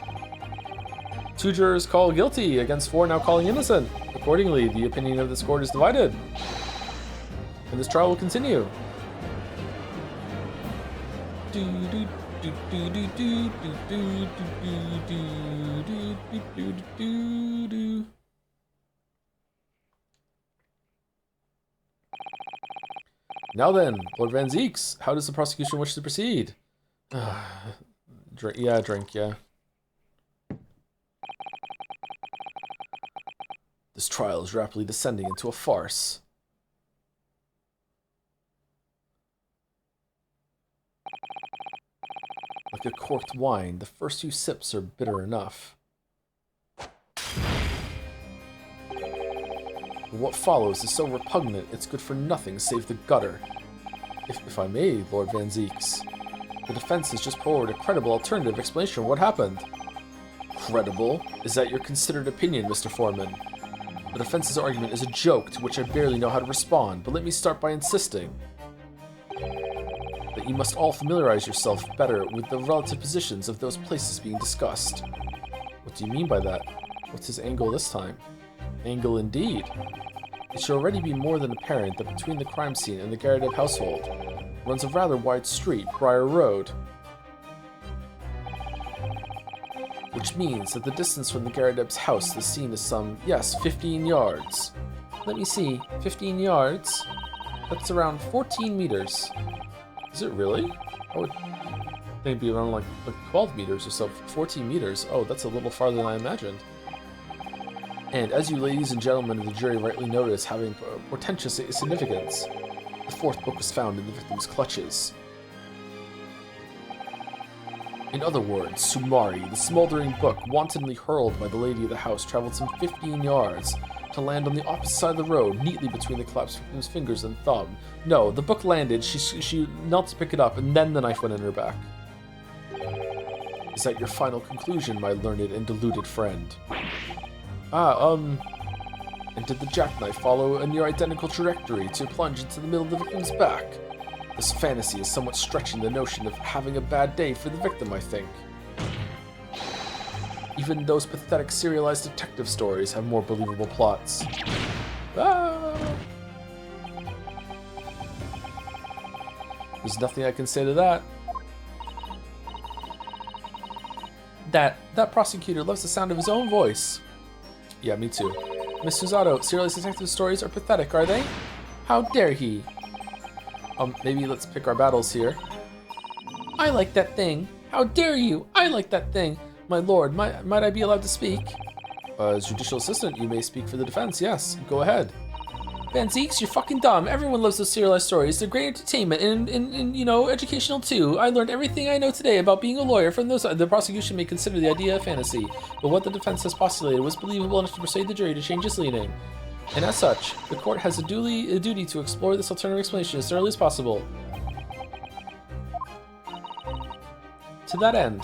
2 jurors call guilty against 4 now calling innocent. Accordingly, the opinion of this court is divided. And this trial will continue. Now then, Lord Van Zeeks, how does the prosecution wish to proceed? Drink, yeah. This trial is rapidly descending into a farce. Like a corked wine, the first few sips are bitter enough. But what follows is so repugnant, it's good for nothing save the gutter. If I may, Lord Van Zeeks, the defense has just put forward a credible alternative explanation of what happened. Credible? Is that your considered opinion, Mr. Foreman? The defense's argument is a joke to which I barely know how to respond, but let me start by insisting that you must all familiarize yourself better with the relative positions of those places being discussed. What do you mean by that? What's his angle this time? Angle indeed. It should already be more than apparent that between the crime scene and the Garadeb household runs a rather wide street, Briar Road. Which means that the distance from the Garadeb's house to the scene is some, yes, 15 yards. Let me see, 15 yards? That's around 14 meters. Is it really? I would think it'd be around like 12 meters or so. 14 meters? Oh, that's a little farther than I imagined. And as you ladies and gentlemen of the jury rightly notice, having portentous significance, the 4th book was found in the victim's clutches. In other words, Sumari, the smoldering book wantonly hurled by the lady of the house, traveled some 15 yards to land on the opposite side of the road, neatly between the collapsed victim's fingers and thumb. No, the book landed, she knelt to pick it up, and then the knife went in her back. Is that your final conclusion, my learned and deluded friend? And did the jackknife follow a near-identical trajectory to plunge into the middle of the victim's back? This fantasy is somewhat stretching the notion of having a bad day for the victim, I think. Even those pathetic serialized detective stories have more believable plots. There's nothing I can say to that. That prosecutor loves the sound of his own voice. Yeah, me too. Miss Susato, serialized detective stories are pathetic, are they? How dare he? Maybe let's pick our battles here. I like that thing. How dare you? I like that thing. My lord, might I be allowed to speak? As judicial assistant, you may speak for the defense, yes. Go ahead. Van Zeeks, you're fucking dumb. Everyone loves those serialized stories. They're great entertainment and you know, educational too. I learned everything I know today about being a lawyer from those. The prosecution may consider the idea a fantasy, but what the defense has postulated was believable enough to persuade the jury to change its leaning. And as such, the court has a duty to explore this alternative explanation as thoroughly as possible. To that end,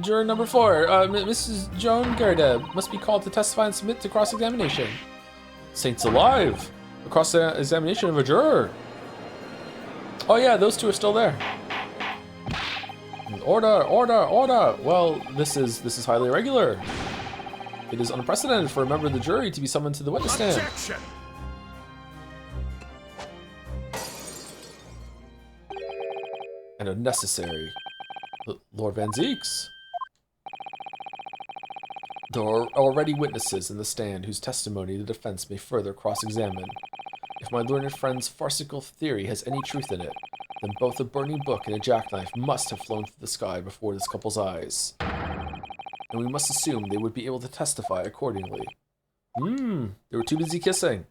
juror number 4, Mrs. Joan Garadeb, must be called to testify and submit to cross-examination. Saints alive! A cross-examination of a juror. Oh yeah, those 2 are still there. Order! Well, this is highly irregular. It is unprecedented for a member of the jury to be summoned to the witness stand. Objection! And unnecessary. Lord Van Zeeks. There are already witnesses in the stand whose testimony the defense may further cross-examine. If my learned friend's farcical theory has any truth in it, then both a burning book and a jackknife must have flown through the sky before this couple's eyes. And we must assume they would be able to testify accordingly. They were too busy kissing.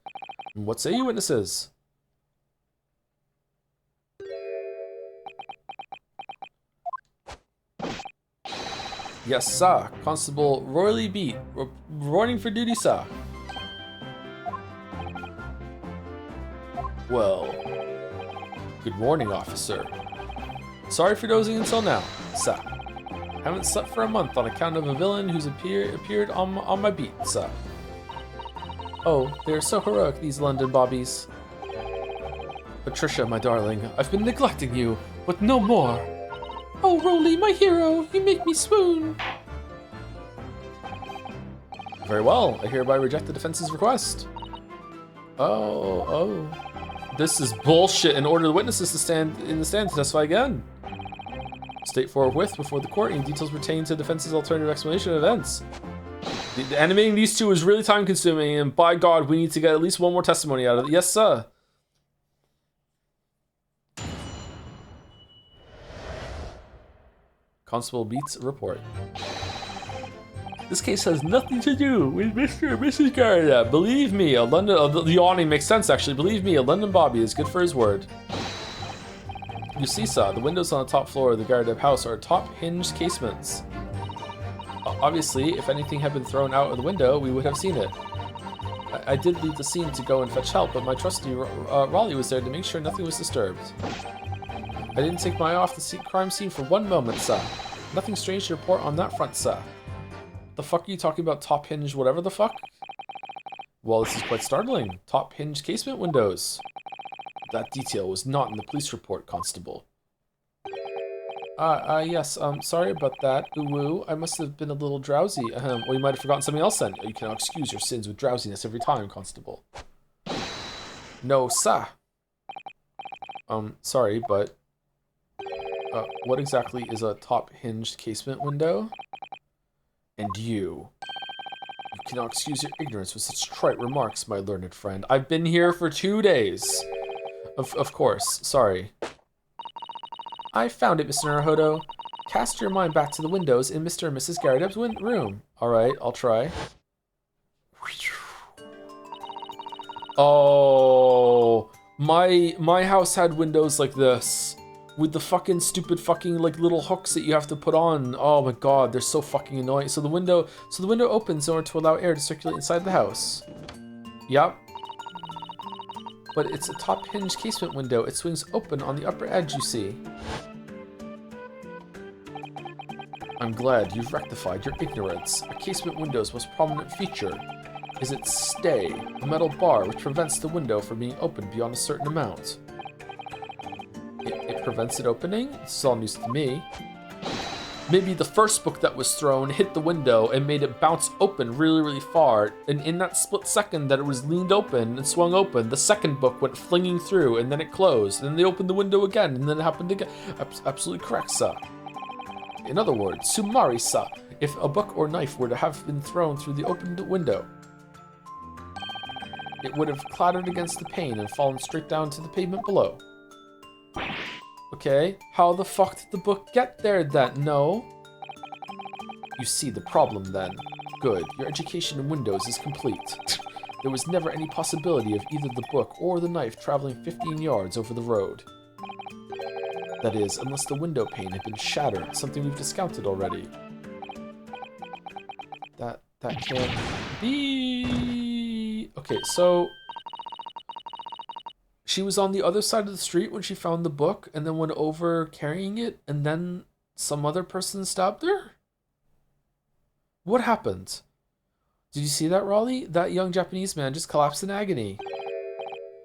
And what say you, witnesses? Yes, sir. Constable Royally Beat, reporting for duty, sir. Well, good morning, officer. Sorry for dozing until now, sir. Haven't slept for a month on account of a villain who's appeared on my beat, sir. Oh, they're so heroic, these London bobbies. Patricia, my darling, I've been neglecting you, but no more. Oh, Rolly, my hero, you make me swoon. Very well, I hereby reject the defense's request. Oh. This is bullshit and order the witnesses to stand in the stand to testify again. State forthwith before the court any details pertaining to the defense's alternative explanation of events. The animating these two is really time consuming, and by God, we need to get at least one more testimony out of it. Yes, sir. Constable Beats report. This case has nothing to do with Mr. and Mrs. Garda. Believe me, a London... the awning makes sense, actually. Believe me, a London Bobby is good for his word. You see, sir, the windows on the top floor of the Garda house are top hinged casements. Obviously, if anything had been thrown out of the window, we would have seen it. I did leave the scene to go and fetch help, but my trusty Raleigh was there to make sure nothing was disturbed. I didn't take my eye off the crime scene for one moment, sir. Nothing strange to report on that front, sir. The fuck are you talking about, top hinged whatever the fuck? Well, this is quite startling. Top hinged casement windows. That detail was not in the police report, Constable. Yes, sorry about that. Ooh, I must have been a little drowsy. Well, you might have forgotten something else then. You cannot excuse your sins with drowsiness every time, Constable. No, sir. Sorry, but... what exactly is a top hinged casement window? And you cannot excuse your ignorance with such trite remarks, my learned friend. I've been here for 2 days. Of course, sorry. I found it, Mr. Naruhodo. Cast your mind back to the windows in Mr. and Mrs. Garrideb's room. Alright, I'll try. Oh, my house had windows like this. With the fucking stupid fucking like little hooks that you have to put on. Oh my god, they're so fucking annoying. So the window opens in order to allow air to circulate inside the house. Yup. But it's a top hinged casement window. It swings open on the upper edge, you see. I'm glad you've rectified your ignorance. A casement window's most prominent feature is its stay, a metal bar which prevents the window from being opened beyond a certain amount. It prevents it opening? This is all news to me. Maybe the first book that was thrown hit the window and made it bounce open really, really far. And in that split second that it was leaned open and swung open, the second book went flinging through and then it closed. And then they opened the window again and then it happened again. Absolutely correct, sir. In other words, sumari, sir, if a book or knife were to have been thrown through the opened window, it would have clattered against the pane and fallen straight down to the pavement below. Okay, how the fuck did the book get there then? No. You see the problem then. Good, your education in windows is complete. There was never any possibility of either the book or the knife traveling 15 yards over the road. That is, unless the window pane had been shattered, something we've discounted already. That can't be... Okay, so... She was on the other side of the street when she found the book and then went over carrying it and then some other person stabbed her? What happened? Did you see that, Raleigh? That young Japanese man just collapsed in agony.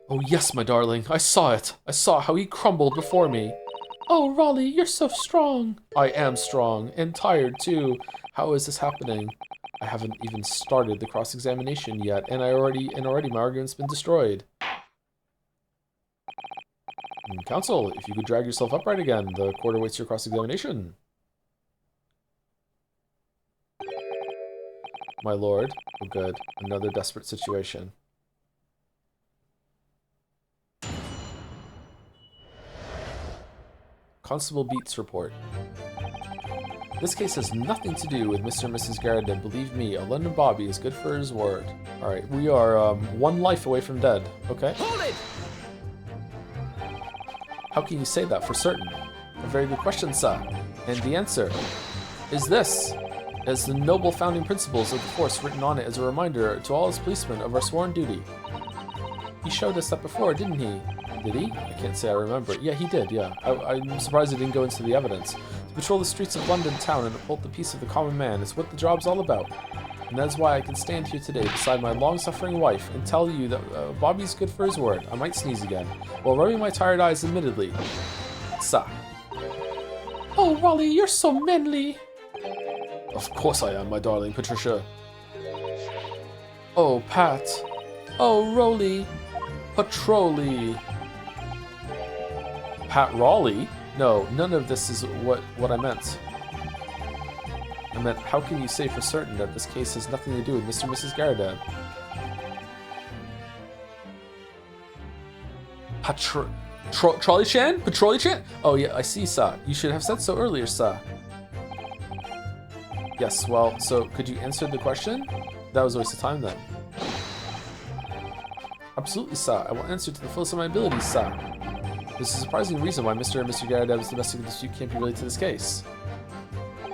Oh yes, my darling, I saw it. I saw how he crumbled before me. Oh, Raleigh, you're so strong. I am strong and tired too. How is this happening? I haven't even started the cross-examination yet, and already my argument's been destroyed. Counsel, if you could drag yourself upright again, the court awaits your cross-examination. My lord. Oh good. Another desperate situation. Constable Beats report. This case has nothing to do with Mr. and Mrs. Garrett. Believe me, a London Bobby is good for his word. Alright, we are one life away from dead. Okay. Hold it! How can you say that for certain? A very good question, sir. And the answer is this. As the noble founding principles of the force written on it as a reminder to all his policemen of our sworn duty. He showed us that before, didn't he? Did he? I can't say I remember. Yeah, he did, yeah. I'm surprised it didn't go into the evidence. To patrol the streets of London town and uphold the peace of the common man is what the job's all about. And that's why I can stand here today beside my long-suffering wife and tell you that Bobby's good for his word. I might sneeze again, while rubbing my tired eyes admittedly. Sa. Oh, Raleigh, you're so manly. Of course I am, my darling Patricia. Oh, Pat. Oh, Rolly. Patrolly. Pat Raleigh? No, none of this is what I meant. I meant, how can you say for certain that this case has nothing to do with Mr. and Mrs. Garrideb? Trolley Chan? Patrolly Chan? Oh yeah, I see, sir. You should have said so earlier, sir. Yes, well, so could you answer the question? That was a waste of time then. Absolutely, sir. I will answer to the fullest of my abilities, sir. There's a surprising reason why Mr. and Mr. Garrideb's domestic dispute can't be related to this case.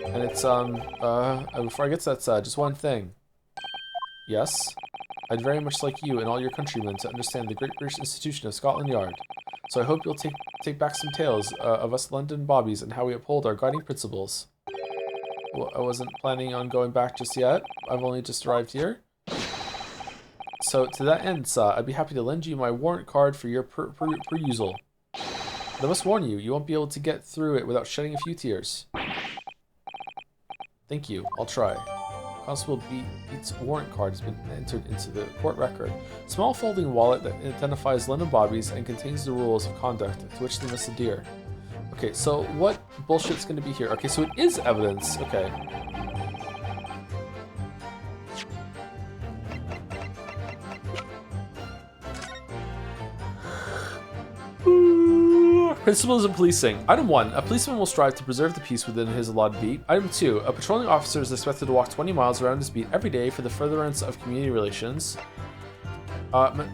And it's, before I get to that, sir, just one thing. Yes? I'd very much like you and all your countrymen to understand the great British institution of Scotland Yard. So I hope you'll take back some tales of us London Bobbies and how we uphold our guiding principles. Well, I wasn't planning on going back just yet. I've only just arrived here. So to that end, sir, I'd be happy to lend you my warrant card for your perusal. But I must warn you, you won't be able to get through it without shedding a few tears. Thank you. I'll try. Constable Beats' warrant card has been entered into the court record. Small folding wallet that identifies London Bobbies and contains the rules of conduct to which they must adhere. Okay, so what bullshit's going to be here? Okay, so it is evidence. Okay. Principles of policing. Item 1. A policeman will strive to preserve the peace within his allotted beat. Item 2. A patrolling officer is expected to walk 20 miles around his beat every day for the furtherance of community relations.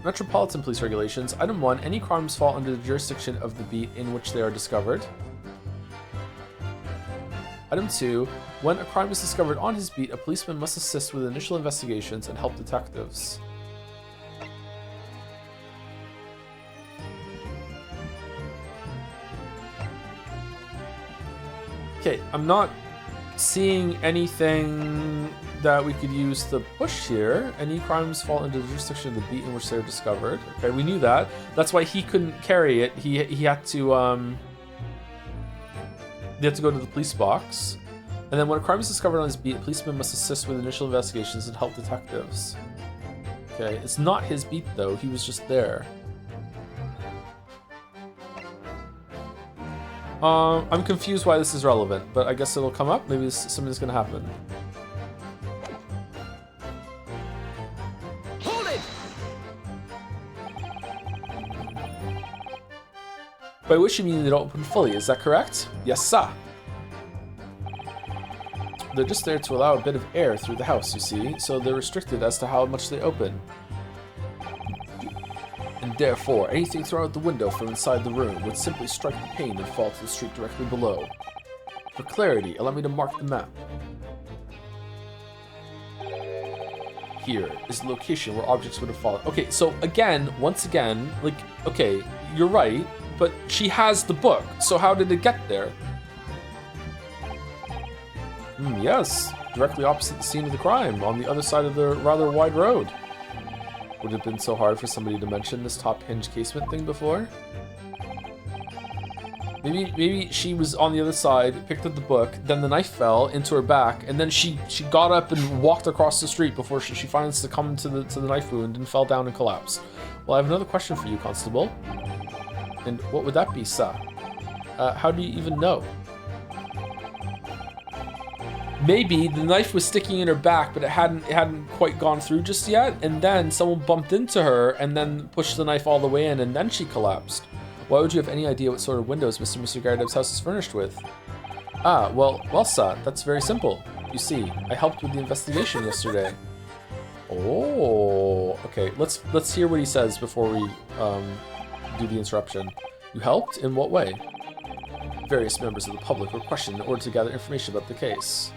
Metropolitan Police Regulations. Item 1. Any crimes fall under the jurisdiction of the beat in which they are discovered. Item 2. When a crime is discovered on his beat, a policeman must assist with initial investigations and help detectives. Okay, I'm not seeing anything that we could use to push here. Any crimes fall into the jurisdiction of the beat in which they're discovered. Okay, we knew that. That's why he couldn't carry it. He had to go to the police box. And then when a crime is discovered on his beat, a policeman must assist with initial investigations and help detectives. Okay, it's not his beat though. He was just there. I'm confused why this is relevant, but I guess it'll come up. Maybe something's gonna happen. Hold it! By which you mean they don't open fully, is that correct? Yes, sir. They're just there to allow a bit of air through the house, you see, so they're restricted as to how much they open. And therefore, anything thrown out the window from inside the room would simply strike the pane and fall to the street directly below. For clarity, allow me to mark the map. Here is the location where objects would have fallen. Okay, so again, once again, like, okay, you're right, but she has the book, so how did it get there? Yes, directly opposite the scene of the crime, on the other side of the rather wide road. Would it have been so hard for somebody to mention this top hinge casement thing before? Maybe she was on the other side, picked up the book, then the knife fell into her back, and then she got up and walked across the street before she finally succumbed to the knife wound and fell down and collapsed. Well, I have another question for you, Constable. And what would that be, sir? How do you even know? Maybe the knife was sticking in her back, but it hadn't quite gone through just yet, and then someone bumped into her and then pushed the knife all the way in, and then she collapsed. Why would you have any idea what sort of windows Mr. Garrideb's house is furnished with? Ah, well, sir, that's very simple. You see, I helped with the investigation yesterday. Oh, okay. Let's hear what he says before we do the interruption. You helped? In what way? Various members of the public were questioned in order to gather information about the case.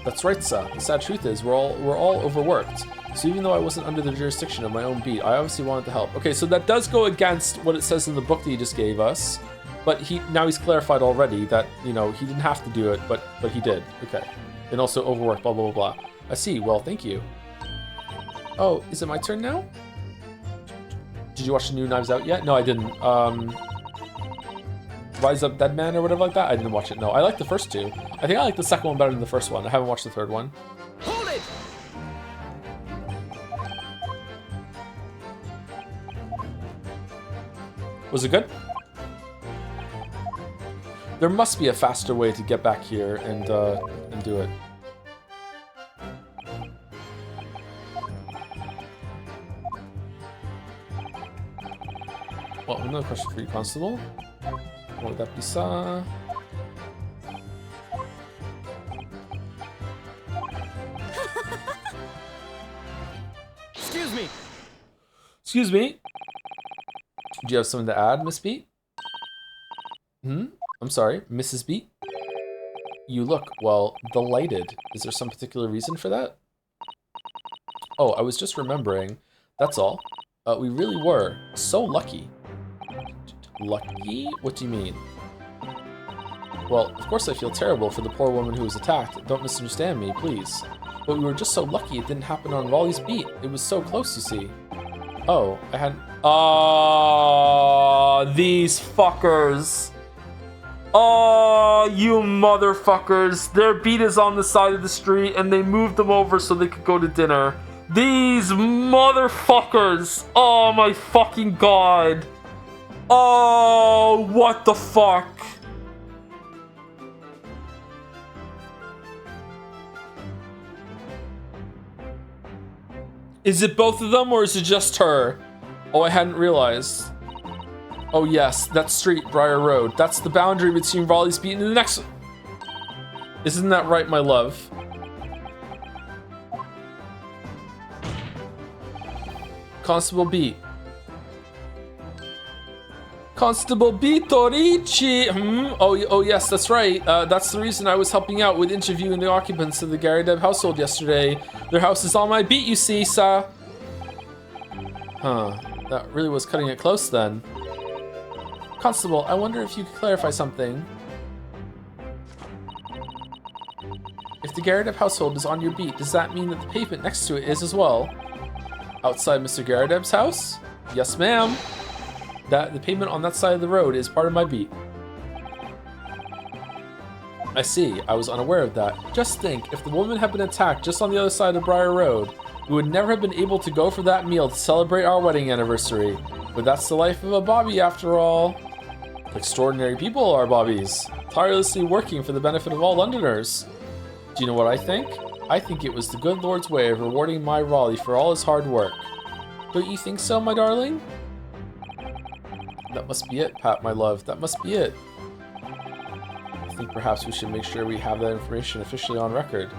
That's right, sir. The sad truth is, we're all overworked. So even though I wasn't under the jurisdiction of my own beat, I obviously wanted to help. Okay, so that does go against what it says in the book that he just gave us, but now he's clarified already that, you know, he didn't have to do it, but he did. Okay, and also overworked. Blah blah blah blah. I see. Well, thank you. Oh, is it my turn now? Did you watch the new Knives Out yet? No, I didn't. Rise Up Dead Man or whatever like that? I didn't watch it, no. I like the first two. I think I like the second one better than the first one. I haven't watched the third one. Hold it! Was it good? There must be a faster way to get back here and do it. Well, another question for you, Constable. What would that be, sir? Excuse me! Excuse me? Do you have something to add, Miss Beat? I'm sorry, Mrs. Beat? You look, well, delighted. Is there some particular reason for that? Oh, I was just remembering. That's all. We really were so lucky. Lucky? What do you mean? Well, of course I feel terrible for the poor woman who was attacked. Don't misunderstand me, please. But we were just so lucky it didn't happen on Raleigh's beat. It was so close, you see. Oh, I hadn't... Oh, these fuckers. Oh, you motherfuckers. Their beat is on the side of the street and they moved them over so they could go to dinner. These motherfuckers. Oh my fucking god. Oh, what the fuck? Is it both of them or is it just her? Oh, I hadn't realized. Oh yes, that street, Briar Road. That's the boundary between Raleigh's Beat and the next... Isn't that right, my love? Constable Beat. Constable Torici! Oh yes, that's right. That's the reason I was helping out with interviewing the occupants of the Garrideb household yesterday. Their house is on my beat, you see, sir. Huh. That really was cutting it close then. Constable, I wonder if you could clarify something. If the Garrideb household is on your beat, does that mean that the pavement next to it is as well? Outside Mr. Garrideb's house? Yes, ma'am. The pavement on that side of the road is part of my beat. I see. I was unaware of that. Just think, if the woman had been attacked just on the other side of Briar Road, we would never have been able to go for that meal to celebrate our wedding anniversary. But that's the life of a Bobby after all. Extraordinary people are Bobbies, tirelessly working for the benefit of all Londoners. Do you know what I think? I think it was the good Lord's way of rewarding my Raleigh for all his hard work. Don't you think so, my darling? That must be it, Pat, my love. That must be it. I think perhaps we should make sure we have that information officially on record.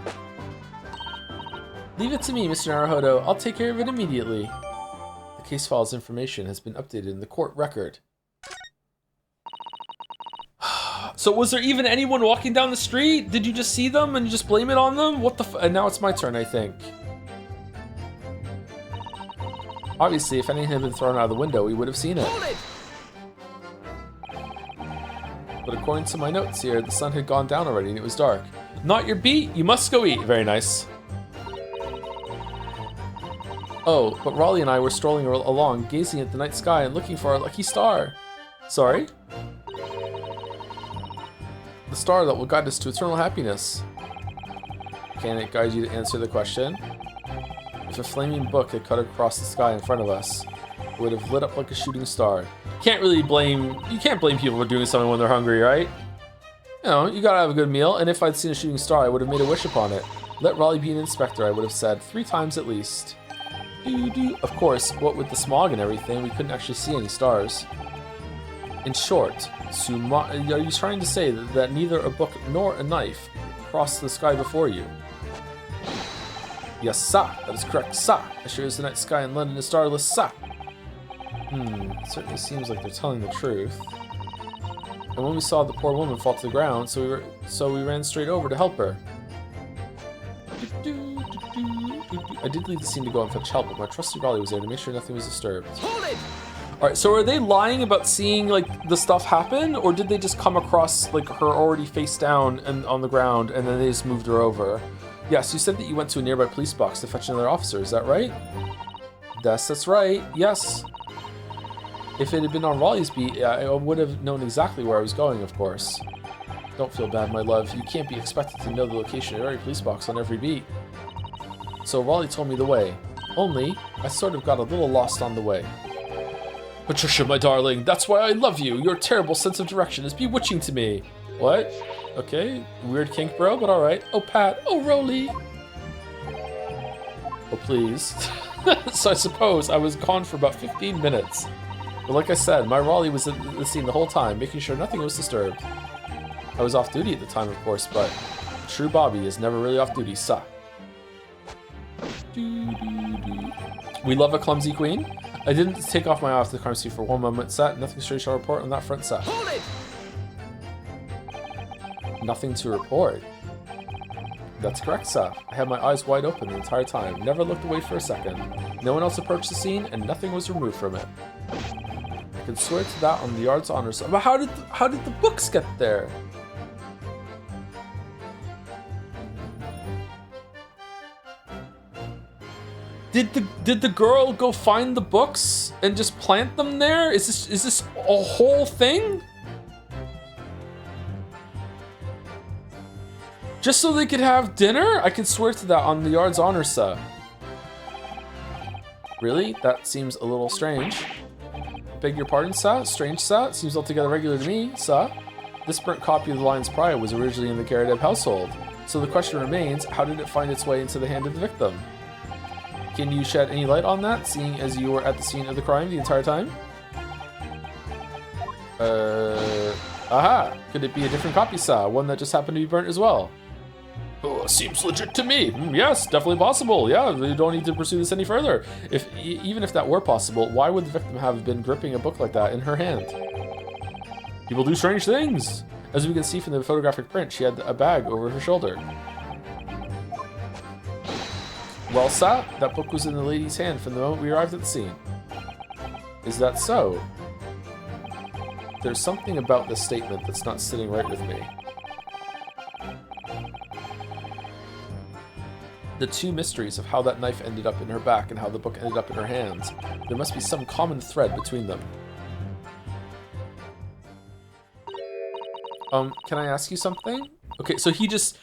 Leave it to me, Mr. Naruhodo. I'll take care of it immediately. The case file's information has been updated in the court record. So was there even anyone walking down the street? Did you just see them and just blame it on them? What the f- And now it's my turn, I think. Obviously, if anything had been thrown out of the window, we would have seen it. But according to my notes here, the sun had gone down already and it was dark. Not your beat, you must go eat. Very nice. Oh, but Raleigh and I were strolling along, gazing at the night sky and looking for our lucky star. Sorry? The star that will guide us to eternal happiness. Can it guide you to answer the question? If a flaming book had cut across the sky in front of us, it would have lit up like a shooting star. You can't blame people for doing something when they're hungry, right? You know, you gotta have a good meal, and if I'd seen a shooting star, I would have made a wish upon it. Let Raleigh be an inspector, I would have said, 3 times at least. Of course, what with the smog and everything, we couldn't actually see any stars. In short, are you trying to say that neither a book nor a knife crossed the sky before you? Yes, sir. That is correct, sir. As sure as the night sky in London is starless, sir. It certainly seems like they're telling the truth. And when we saw the poor woman fall to the ground, so we ran straight over to help her. I did leave the scene to go and fetch help, but my trusty Raleigh was there to make sure nothing was disturbed. Hold it! Alright, so are they lying about seeing, like, the stuff happen? Or did they just come across, like, her already face down and on the ground, and then they just moved her over? Yes, you said that you went to a nearby police box to fetch another officer, is that right? That's right, yes. If it had been on Raleigh's beat, I would have known exactly where I was going, of course. Don't feel bad, my love. You can't be expected to know the location of every police box on every beat. So Raleigh told me the way. Only, I sort of got a little lost on the way. Patricia, my darling, that's why I love you. Your terrible sense of direction is bewitching to me. What? Okay, weird kink, bro, but alright. Oh, Pat. Oh, Rolly. Oh, please. So I suppose I was gone for about 15 minutes. But like I said, my Raleigh was at the scene the whole time, making sure nothing was disturbed. I was off duty at the time, of course, but true Bobby is never really off duty, sah. We love a clumsy queen. I didn't take off my eye off the crime scene for one moment, sah. Nothing strange to report on that front, sah. Hold it! Nothing to report. That's correct, sah. I had my eyes wide open the entire time, never looked away for a second. No one else approached the scene, and nothing was removed from it. I can swear to that on the yard's honor, sah. But how did the books get there? Did the girl go find the books and just plant them there? Is this a whole thing? Just so they could have dinner? I can swear to that on the yard's honor, sir. Really? That seems a little strange. Beg your pardon, sir? Strange, sir? Seems altogether regular to me, sir. This burnt copy of the Lion's Pride was originally in the Garadeb household. So the question remains, how did it find its way into the hand of the victim? Can you shed any light on that, seeing as you were at the scene of the crime the entire time? Aha! Could it be a different copy, sir? One that just happened to be burnt as well? Oh, seems legit to me. Yes, definitely possible. Yeah, we don't need to pursue this any further. Even if that were possible, why would the victim have been gripping a book like that in her hand? People do strange things. As we can see from the photographic print, she had a bag over her shoulder. Well, sir, that book was in the lady's hand from the moment we arrived at the scene. Is that so? There's something about this statement that's not sitting right with me. The two mysteries of how that knife ended up in her back and how the book ended up in her hands. There must be some common thread between them. Can I ask you something? Okay, so he just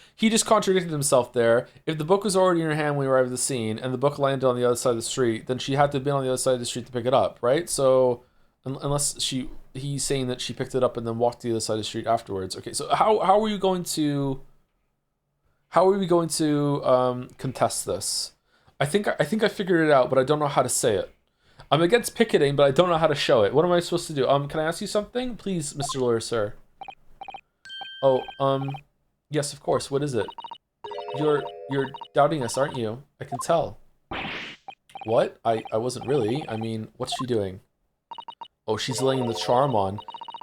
contradicted himself there. If the book was already in her hand when we arrived at the scene, and the book landed on the other side of the street, then she had to have been on the other side of the street to pick it up, right? So, unless he's saying that she picked it up and then walked to the other side of the street afterwards. Okay, so how are we going to contest this? I think I figured it out, but I don't know how to say it. I'm against picketing, but I don't know how to show it. What am I supposed to do? Can I ask you something, please, Mr. Lawyer, sir? Oh, yes, of course. What is it? You're doubting us, aren't you? I can tell. What? I wasn't really. I mean, what's she doing? Oh, she's laying the charm on.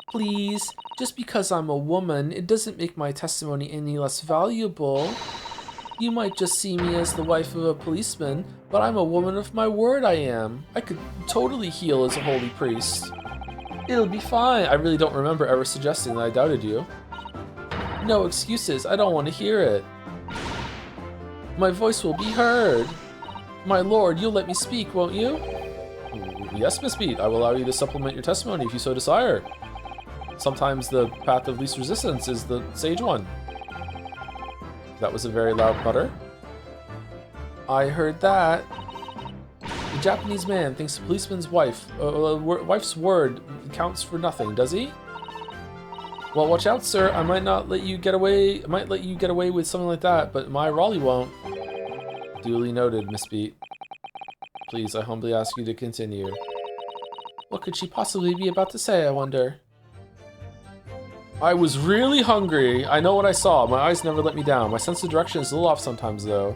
Please, just because I'm a woman, it doesn't make my testimony any less valuable. You might just see me as the wife of a policeman, but I'm a woman of my word, I am. I could totally heal as a holy priest. It'll be fine. I really don't remember ever suggesting that I doubted you. No excuses, I don't want to hear it. My voice will be heard. My lord, you'll let me speak, won't you? Yes, Miss Beat, I will allow you to supplement your testimony if you so desire. sometimes the path of least resistance is the sage one. That was a very loud mutter. I heard that. The Japanese man thinks the policeman's wife's word counts for nothing, does he? Well, watch out, sir. I might let you get away with something like that, but my Raleigh won't. Duly noted, Miss Beat. Please, I humbly ask you to continue. What could she possibly be about to say, I wonder? I was really hungry. I know what I saw. My eyes never let me down. My sense of direction is a little off sometimes, though.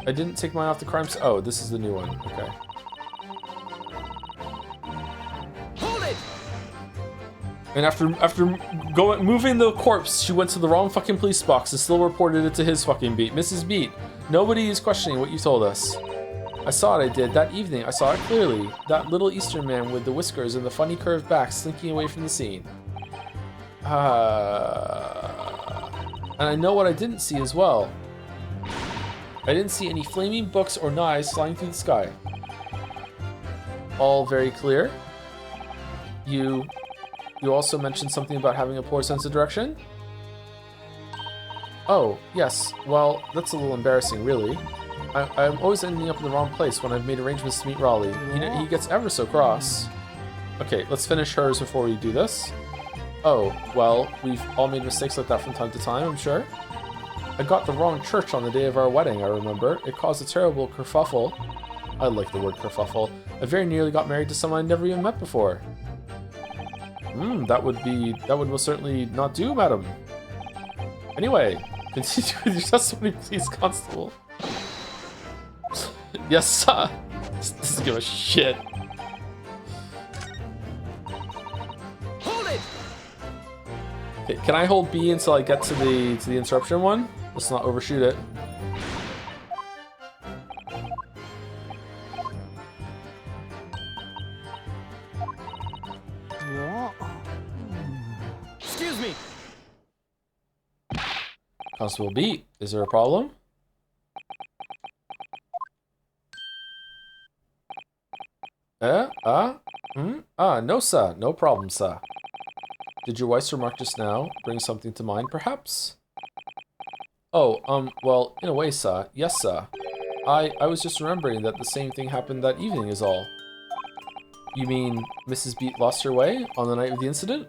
I didn't take mine off the crime scene. Oh, this is the new one. Okay. Hold it! And after moving the corpse, she went to the wrong fucking police box and still reported it to his fucking beat. Mrs. Beat, nobody is questioning what you told us. I saw it, I did. That evening, I saw it clearly. That little Eastern man with the whiskers and the funny curved back slinking away from the scene. And I know what I didn't see as well. I didn't see any flaming books or knives flying through the sky. All very clear. You also mentioned something about having a poor sense of direction? Oh, yes. Well, that's a little embarrassing, really. I'm always ending up in the wrong place when I've made arrangements to meet Raleigh. You know, he gets ever so cross. Okay, let's finish hers before we do this. Oh, well, we've all made mistakes like that from time to time, I'm sure. I got the wrong church on the day of our wedding, I remember. It caused a terrible kerfuffle. I like the word kerfuffle. I very nearly got married to someone I'd never even met before. That would most certainly not do, madam. Anyway, continue with your testimony, please, Constable. Yes, sir. This doesn't give a shit. Hold it! Okay, can I hold B until I get to the interruption one? Let's not overshoot it. Excuse me. Constable B, is there a problem? No, sir. No problem, sir. Did your wife's remark just now bring something to mind, perhaps? Oh, well, in a way, sir. Yes, sir. I was just remembering that the same thing happened that evening is all. You mean Mrs. Beat lost her way on the night of the incident?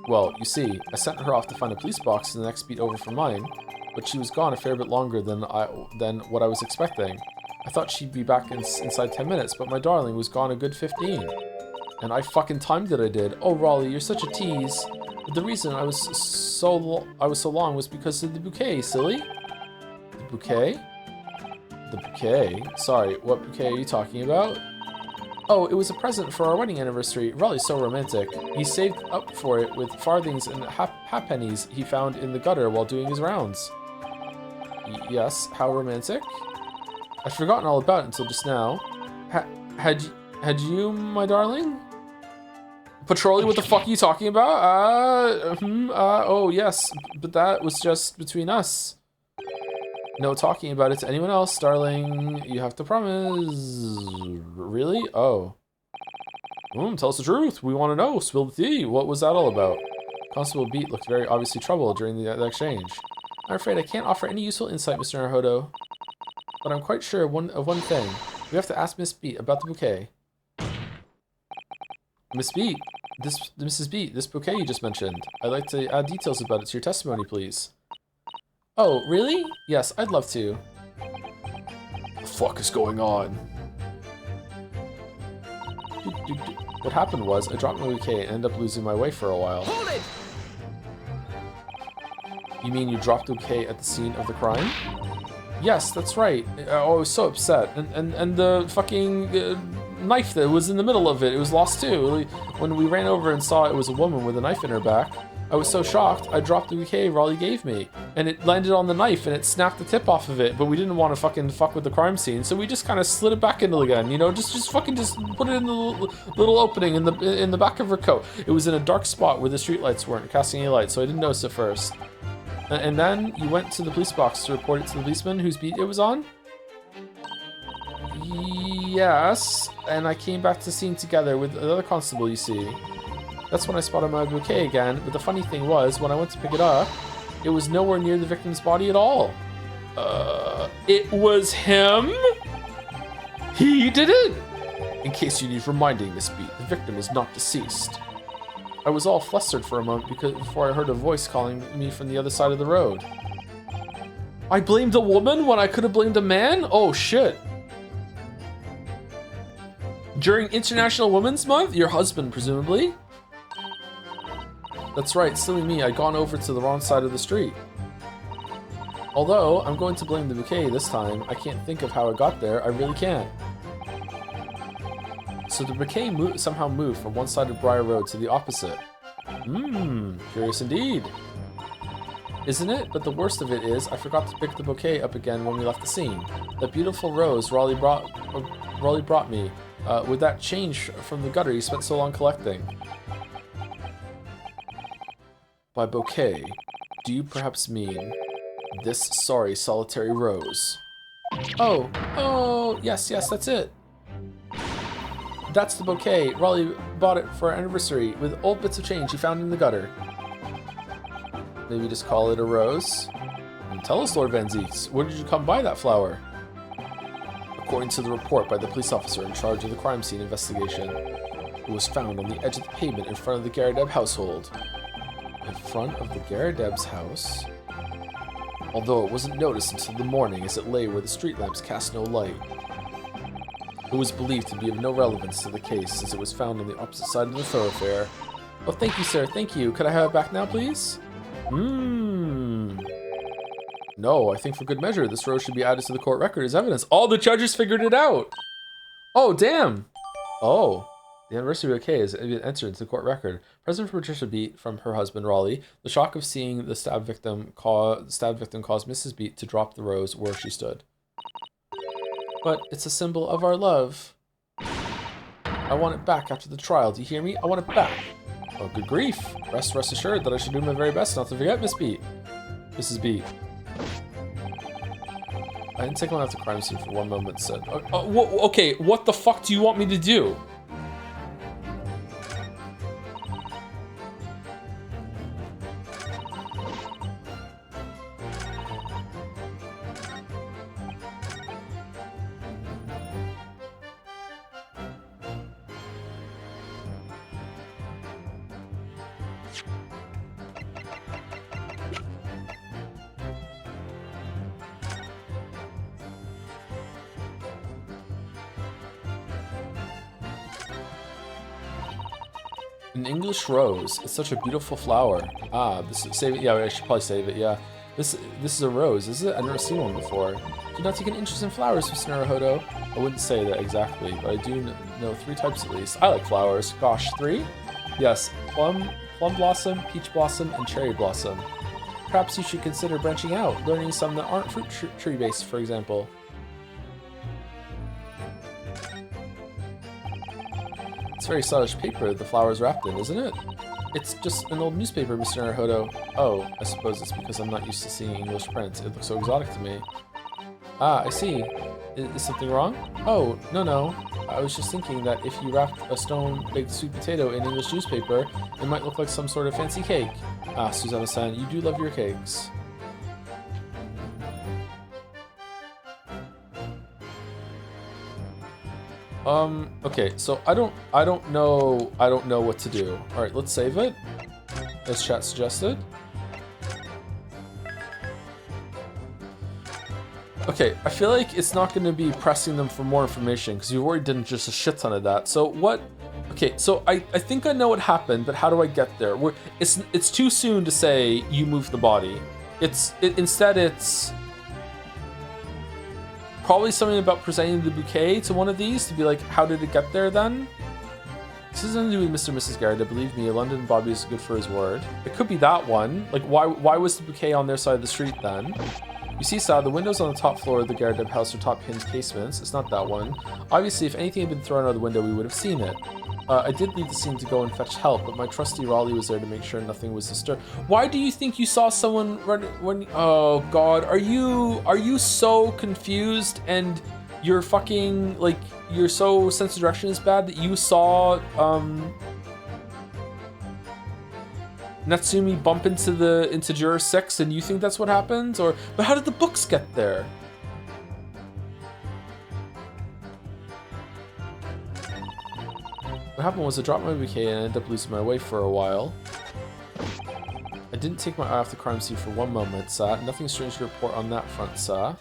Well, you see, I sent her off to find a police box in the next beat over from mine, but she was gone a fair bit longer than what I was expecting. I thought she'd be back inside 10 minutes, but my darling was gone a good 15. And I fucking timed it, I did. Oh, Raleigh, you're such a tease. But the reason I was so long was because of the bouquet, silly. The bouquet? The bouquet? Sorry, what bouquet are you talking about? Oh, it was a present for our wedding anniversary. Raleigh's so romantic. He saved up for it with farthings and halfpennies he found in the gutter while doing his rounds. Yes, how romantic? I'd forgotten all about it until just now. Had you, my darling? Patrolly, what the fuck are you talking about? Oh yes, but that was just between us. No talking about it to anyone else, darling. You have to promise. Really? Oh. Tell us the truth. We want to know. Spill the tea. What was that all about? Constable Beat looked very obviously troubled during the exchange. I'm afraid I can't offer any useful insight, Mr. Naruhodo. But I'm quite sure of one thing. We have to ask Miss Beat about the bouquet. Miss Beat, Mrs. Beat, this bouquet you just mentioned. I'd like to add details about it to your testimony, please. Oh, really? Yes, I'd love to. What the fuck is going on? What happened was, I dropped my bouquet and ended up losing my way for a while. Hold it! You mean you dropped the bouquet at the scene of the crime? Yes, that's right. I was so upset. And the fucking knife that was in the middle of it, it was lost too. When we ran over and saw it was a woman with a knife in her back, I was so shocked, I dropped the bouquet Raleigh gave me. And it landed on the knife and it snapped the tip off of it, but we didn't want to fucking fuck with the crime scene, so we just kind of slid it back into it again, you know, just put it in the little opening in the back of her coat. It was in a dark spot where the streetlights weren't casting any light, so I didn't notice it first. And then you went to the police box to report it to the policeman whose beat it was on? Yes, and I came back to the scene together with another constable, you see. That's when I spotted my bouquet again, but the funny thing was, when I went to pick it up, it was nowhere near the victim's body at all. It was him? He did it! In case you need reminding, Miss Beat, the victim is not deceased. I was all flustered for a moment before I heard a voice calling me from the other side of the road. I blamed a woman when I could have blamed a man? Oh shit. During International Women's Month? Your husband, presumably? That's right, silly me, I'd gone over to the wrong side of the street. Although, I'm going to blame the bouquet this time. I can't think of how it got there, I really can't. So the bouquet somehow moved from one side of Briar Road to the opposite. Curious indeed. Isn't it? But the worst of it is, I forgot to pick the bouquet up again when we left the scene. That beautiful rose Raleigh brought me, with that change from the gutter you spent so long collecting. By bouquet, do you perhaps mean this sorry solitary rose? Oh, yes, that's it. That's the bouquet. Raleigh bought it for our anniversary with old bits of change he found in the gutter. Maybe just call it a rose? And tell us, Lord Van Zieks, where did you come by that flower? According to the report by the police officer in charge of the crime scene investigation, it was found on the edge of the pavement in front of the Garadeb household. In front of the Garadeb's house? Although it wasn't noticed until the morning as it lay where the street lamps cast no light. It was believed to be of no relevance to the case since it was found on the opposite side of the thoroughfare. Oh, thank you, sir, thank you. Could I have it back now, please? No, I think for good measure, this rose should be added to the court record as evidence. All the judges figured it out! Oh, damn! Oh, the anniversary bouquet is entered into the court record. President Patricia Beat from her husband, Raleigh. The shock of seeing the stabbed victim caused Mrs. Beat to drop the rose where she stood. But it's a symbol of our love. I want it back after the trial. Do you hear me? I want it back. Oh, good grief. Rest assured that I should do my very best not to forget Miss Beat. Mrs. Beat. I didn't take one out the crime scene for one moment, said. Okay, what the fuck do you want me to do? An English rose. It's such a beautiful flower. Save it. Yeah, I should probably save it. Yeah, this is a rose, is it? I've never seen one before. Do you not take an interest in flowers, Mr. Naruhodo? I wouldn't say that exactly, but I do know 3 types at least. I like flowers. Gosh, 3? Yes, plum blossom, peach blossom, and cherry blossom. Perhaps you should consider branching out, learning some that aren't fruit tree based, for example. It's very stylish paper the flower's wrapped in, isn't it? It's just an old newspaper, Mr. Naruhodo. Oh, I suppose it's because I'm not used to seeing English print. It looks so exotic to me. Ah, I see. Is something wrong? Oh, no. I was just thinking that if you wrapped a stone-baked sweet potato in English newspaper, it might look like some sort of fancy cake. Ah, Susanna-san, you do love your cakes. Okay, so I don't know what to do. Alright, let's save it, as chat suggested. Okay, I feel like it's not going to be pressing them for more information, because we've already done just a shit ton of that. So what, okay, so I think I know what happened, but how do I get there? It's too soon to say you moved the body. Instead it's probably something about presenting the bouquet to one of these to be like, how did it get there then? This has nothing to do with Mr. and Mrs. Garrett. Believe me, London Bobby is good for his word. It could be that one. Like, why was the bouquet on their side of the street then? You see, Sal, the windows on the top floor of the Garadeb house are top hinged casements. It's not that one. Obviously, if anything had been thrown out of the window, we would have seen it. I did leave the scene to go and fetch help, but my trusty Raleigh was there to make sure nothing was disturbed. Why do you think you saw someone run when? Oh God, are you so confused and You're fucking, like, you're so sense of direction is bad that you saw, Natsumi bump into Juror 6 and you think that's what happened? But how did the books get there? What happened was I dropped my bouquet and I ended up losing my way for a while. I didn't take my eye off the crime scene for one moment, sir. Nothing strange to report on that front, sir.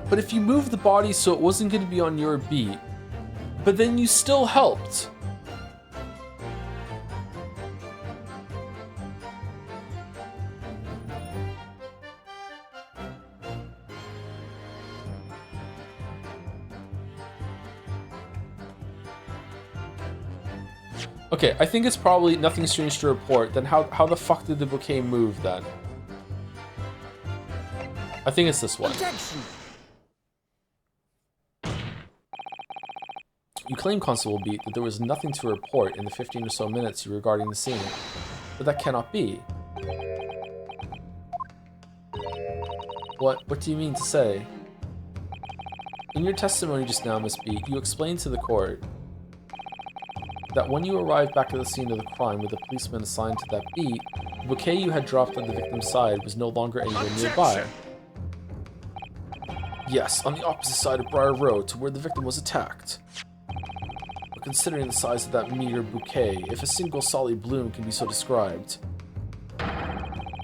But if you moved the body so it wasn't going to be on your beat, but then you still helped. Okay, I think it's probably nothing strange to report. Then how the fuck did the bouquet move then? I think it's this one. Objection! You claim, Constable Beat, that there was nothing to report in the 15 or so minutes you were regarding the scene. But that cannot be. What do you mean to say? In your testimony just now, Miss Beat, you explained to the court that when you arrived back at the scene of the crime with a policeman assigned to that beat, the bouquet you had dropped on the victim's side was no longer anywhere nearby. Yes, on the opposite side of Briar Road to where the victim was attacked. But considering the size of that meager bouquet, if a single solid bloom can be so described,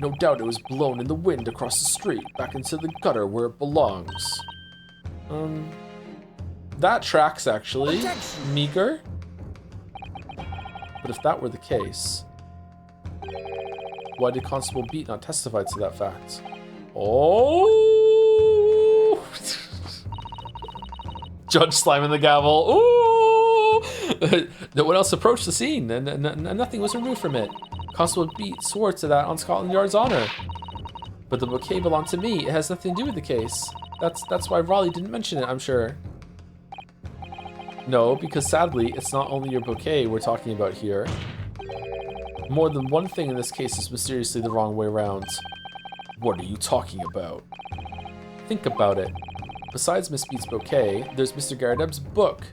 no doubt it was blown in the wind across the street, back into the gutter where it belongs. That tracks actually. Objection. Meager. But if that were the case, why did Constable Beat not testify to that fact? Oh! Judge slamming the gavel. Ooh! No one else approached the scene, and nothing was removed from it. Constable Beat swore to that on Scotland Yard's honor. But the bouquet belonged to me. It has nothing to do with the case. That's why Raleigh didn't mention it, I'm sure. No, because sadly, it's not only your bouquet we're talking about here. More than one thing in this case is mysteriously the wrong way around. What are you talking about? Think about it. Besides Miss Beat's bouquet, there's Mr. Garadeb's book.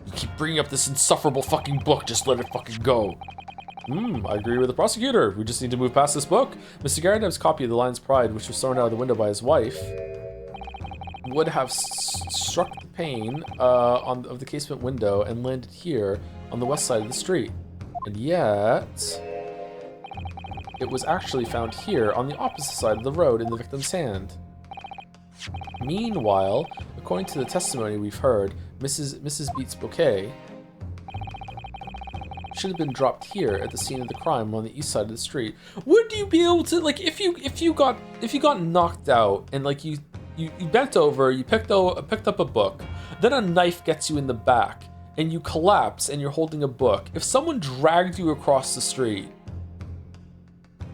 You keep bringing up this insufferable fucking book, just let it fucking go. I agree with the prosecutor. We just need to move past this book. Mr. Garadeb's copy of The Lion's Pride, which was thrown out of the window by his wife, would have struck the pane of the casement window and landed here on the west side of the street. And yet, it was actually found here on the opposite side of the road in the victim's hand. Meanwhile, according to the testimony we've heard, Mrs. Beat's bouquet should have been dropped here at the scene of the crime on the east side of the street. Would you be able to, like, if you got knocked out and like you bent over, you picked up a book, then a knife gets you in the back and you collapse and you're holding a book. If someone dragged you across the street,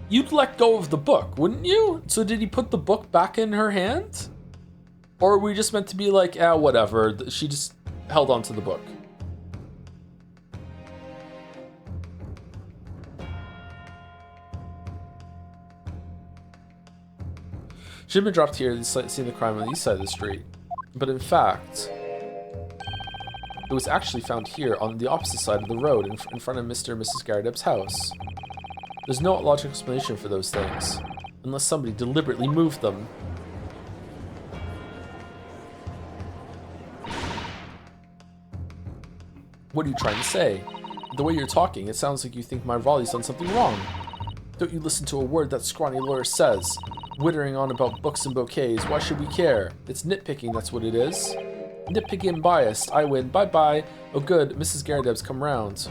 you'd let go of the book, wouldn't you? So did he put the book back in her hand? Or were we just meant to be like, whatever, she just held on to the book? Should have been dropped here to see the crime on the east side of the street. But in fact, it was actually found here on the opposite side of the road in front of Mr. and Mrs. Garadeb's house. There's no logical explanation for those things, unless somebody deliberately moved them. What are you trying to say? The way you're talking, it sounds like you think my Raleigh's done something wrong. Don't you listen to a word that scrawny lawyer says. Wittering on about books and bouquets, why should we care? It's nitpicking, that's what it is. Nitpicking and biased, I win, bye-bye. Oh good, Mrs. Garadeb's come round.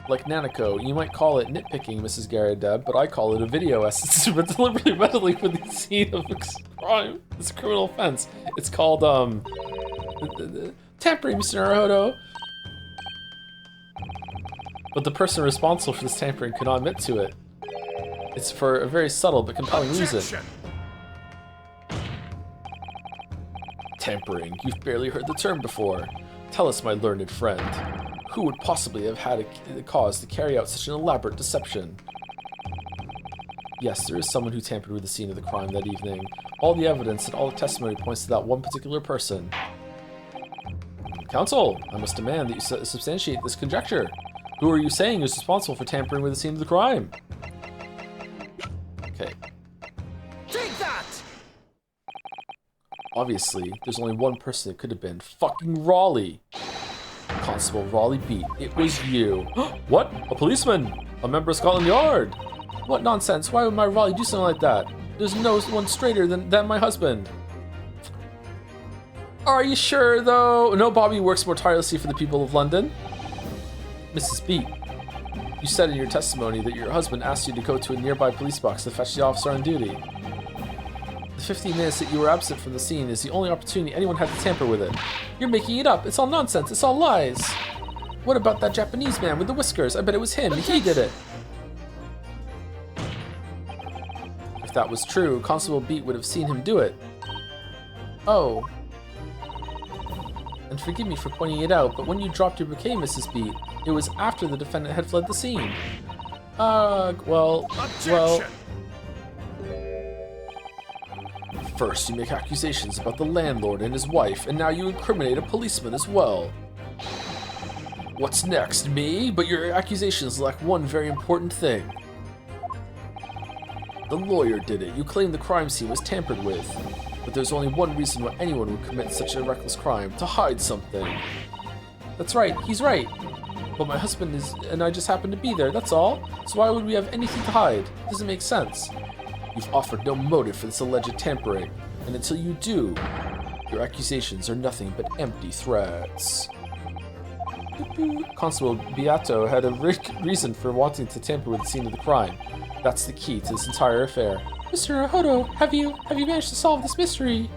Like Nanako, you might call it nitpicking, Mrs. Garrideb, but I call it a video essence for deliberately meddling with the scene of a crime. It's a criminal offense. It's called, tampering, Mr. Naruhodo. But the person responsible for this tampering could not admit to it. It's for a very subtle but compelling reason. Tampering. You've barely heard the term before. Tell us, my learned friend. Who would possibly have had a cause to carry out such an elaborate deception? Yes, there is someone who tampered with the scene of the crime that evening. All the evidence and all the testimony points to that one particular person. Counsel, I must demand that you substantiate this conjecture. Who are you saying is responsible for tampering with the scene of the crime? Okay. Take that! Obviously, there's only one person it could have been. Fucking Raleigh. Constable Raleigh Beat. It was you. What? A policeman? A member of Scotland Yard? What nonsense? Why would my Raleigh do something like that? There's no one straighter than my husband. Are you sure, though? No, Bobby works more tirelessly for the people of London. Mrs. Beat, you said in your testimony that your husband asked you to go to a nearby police box to fetch the officer on duty. The 15 minutes that you were absent from the scene is the only opportunity anyone had to tamper with it. You're making it up. It's all nonsense. It's all lies. What about that Japanese man with the whiskers? I bet it was him. He did it. If that was true, Constable Beat would have seen him do it. Oh. And forgive me for pointing it out, but when you dropped your bouquet, Mrs. Beat, it was after the defendant had fled the scene. Well... First, you make accusations about the landlord and his wife, and now you incriminate a policeman as well. What's next, me? But your accusations lack one very important thing. The lawyer did it. You claim the crime scene was tampered with. But there's only one reason why anyone would commit such a reckless crime, to hide something. That's right, he's right. But my husband and I just happened to be there, that's all. So why would we have anything to hide? It doesn't make sense. You've offered no motive for this alleged tampering, and until you do, your accusations are nothing but empty threats. Constable Beato had a reason for wanting to tamper with the scene of the crime. That's the key to this entire affair. Mr. Naruhodo, have you managed to solve this mystery?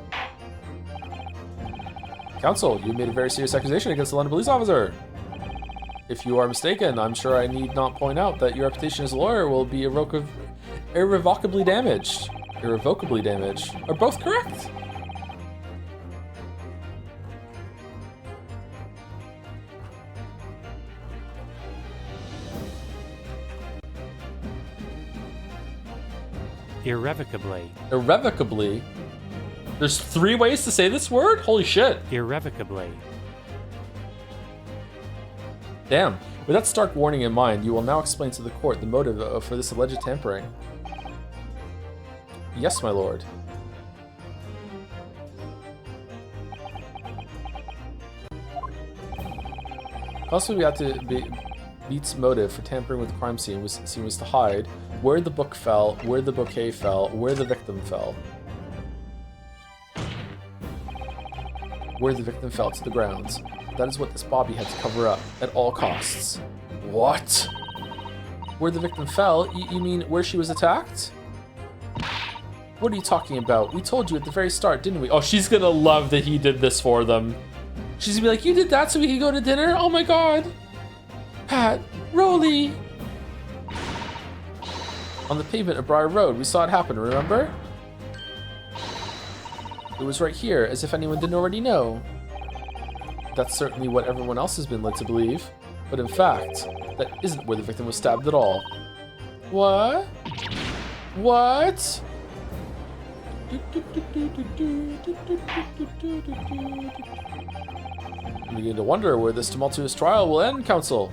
Counsel, you made a very serious accusation against the London police officer. If you are mistaken, I'm sure I need not point out that your reputation as a lawyer will be irrevocably damaged. Irrevocably damaged. Are both correct? Irrevocably. Irrevocably? There's 3 ways to say this word? Holy shit. Irrevocably. Damn. With that stark warning in mind, you will now explain to the court the motive for this alleged tampering. Yes, my lord. Constable Beat's motive for tampering with the crime scene was to hide where the book fell, where the bouquet fell, where the victim fell. Where the victim fell to the ground. That is what this Bobby had to cover up at all costs. What? Where the victim fell? You mean where she was attacked? What are you talking about? We told you at the very start, didn't we? Oh, she's gonna love that he did this for them. She's gonna be like, you did that so we could go to dinner? Oh my god. Pat, Rolly. On the pavement of Briar Road, we saw it happen, remember? It was right here, as if anyone didn't already know. That's certainly what everyone else has been led to believe. But in fact, that isn't where the victim was stabbed at all. What? What? I'm beginning to wonder where this tumultuous trial will end, counsel.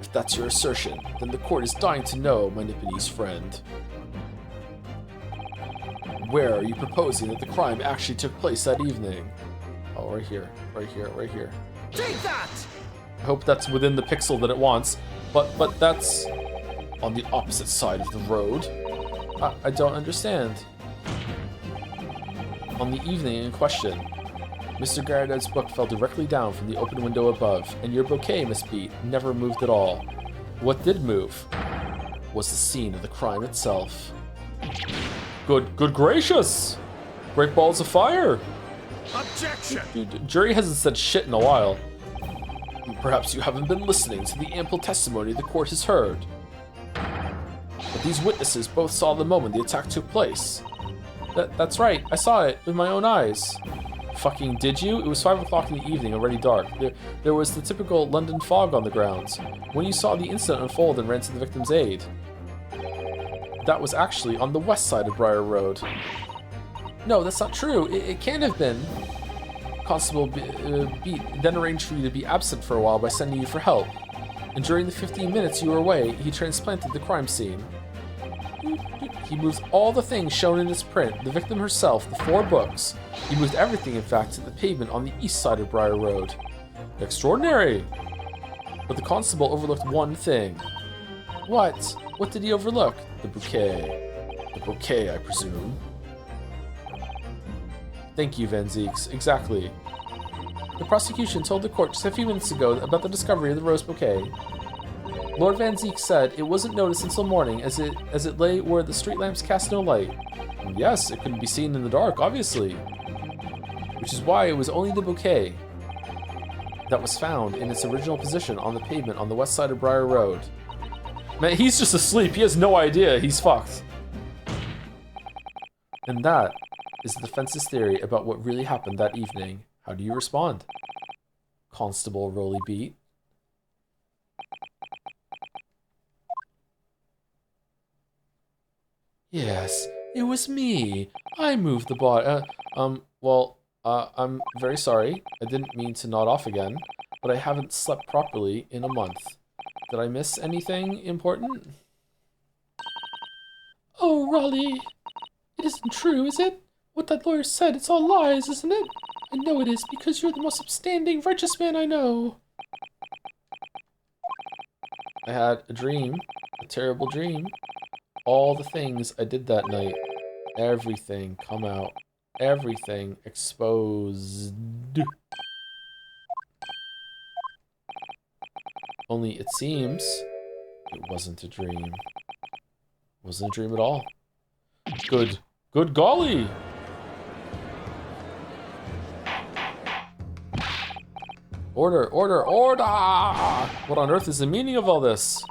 If that's your assertion, then the court is dying to know, my Nipponese friend. Where are you proposing that the crime actually took place that evening? Oh, right here, right here, right here. Take that! I hope that's within the pixel that it wants, but that's on the opposite side of the road. I don't understand. On the evening in question, Mr. Garadev's book fell directly down from the open window above, and your bouquet, Miss Beat, never moved at all. What did move was the scene of the crime itself. Good gracious! Great balls of fire! Objection! Dude, jury hasn't said shit in a while. Perhaps you haven't been listening to the ample testimony the court has heard. But these witnesses both saw the moment the attack took place. That's right, I saw it with my own eyes. Fucking did you? It was 5 o'clock in the evening, already dark. There was the typical London fog on the grounds. When you saw the incident unfold and ran to the victim's aid. That was actually on the west side of Briar Road. No, that's not true. It can't have been. Constable Beat then arranged for you to be absent for a while by sending you for help. And during the 15 minutes you were away, he transplanted the crime scene. He moved all the things shown in his print, the victim herself, the 4 books. He moved everything, in fact, to the pavement on the east side of Briar Road. Extraordinary! But the constable overlooked one thing. What? What did he overlook? The bouquet. The bouquet, I presume. Thank you, Van Zieks. Exactly. The prosecution told the court just a few minutes ago about the discovery of the rose bouquet. Lord Van Zieks said it wasn't noticed until morning as it lay where the street lamps cast no light. And yes, it couldn't be seen in the dark, obviously. Which is why it was only the bouquet that was found in its original position on the pavement on the west side of Briar Road. Man, he's just asleep. He has no idea. He's fucked. And that is the defense's theory about what really happened that evening. How do you respond? Constable Rolly Beat. Yes, it was me. I moved the body. I'm very sorry. I didn't mean to nod off again, but I haven't slept properly in a month. Did I miss anything important? Oh, Raleigh. It isn't true, is it? What that lawyer said, it's all lies, isn't it? I know it is, because you're the most upstanding, righteous man I know. I had a dream, a terrible dream. All the things I did that night, everything come out, everything exposed. Only it seems it wasn't a dream. It wasn't a dream at all. Good golly! Order! What on earth is the meaning of all this?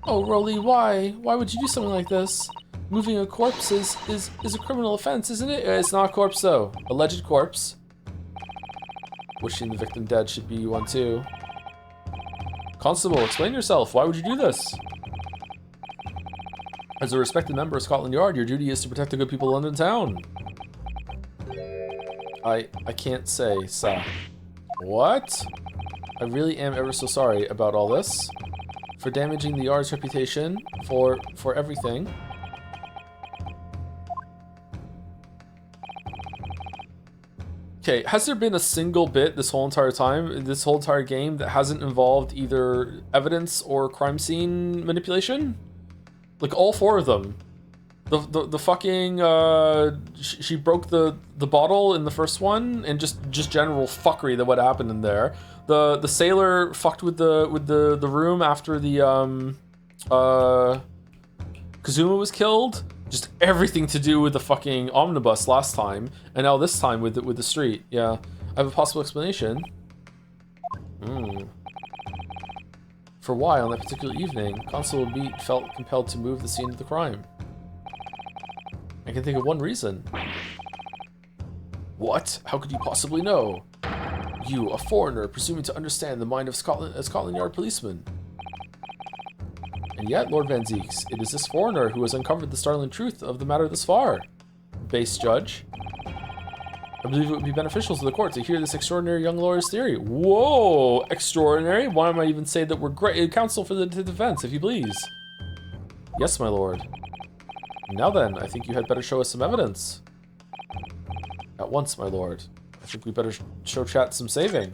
Oh, Rolly, why? Why would you do something like this? Moving a corpse is a criminal offense, isn't it? It's not a corpse, though. Alleged corpse. Wishing the victim dead should be one, too. Constable, explain yourself. Why would you do this? As a respected member of Scotland Yard, your duty is to protect the good people of London town. I can't say, sir. What? I really am ever so sorry about all this. For damaging the Yard's reputation, for everything. Okay, has there been a single bit this whole entire time, this whole entire game, that hasn't involved either evidence or crime scene manipulation? Like, all 4 of them. The fucking, she broke the bottle in the first one, and just general fuckery that what happened in there. The sailor fucked with the room after the, Kazuma was killed. Just everything to do with the fucking omnibus last time, and now this time with the street. Yeah, I have a possible explanation. For why on that particular evening, Constable Beat felt compelled to move the scene of the crime. I can think of one reason. What? How could you possibly know? You, a foreigner, presuming to understand the mind of Scotland Yard policeman. And yet, Lord Van Zieks, it is this foreigner who has uncovered the startling truth of the matter thus far. Base judge. I believe it would be beneficial to the court to hear this extraordinary young lawyer's theory. Whoa! Extraordinary? Why might I even say that we're great counsel for the defense, if you please? Yes, my lord. Now then, I think you had better show us some evidence. At once, my lord. I think we better show chat some saving.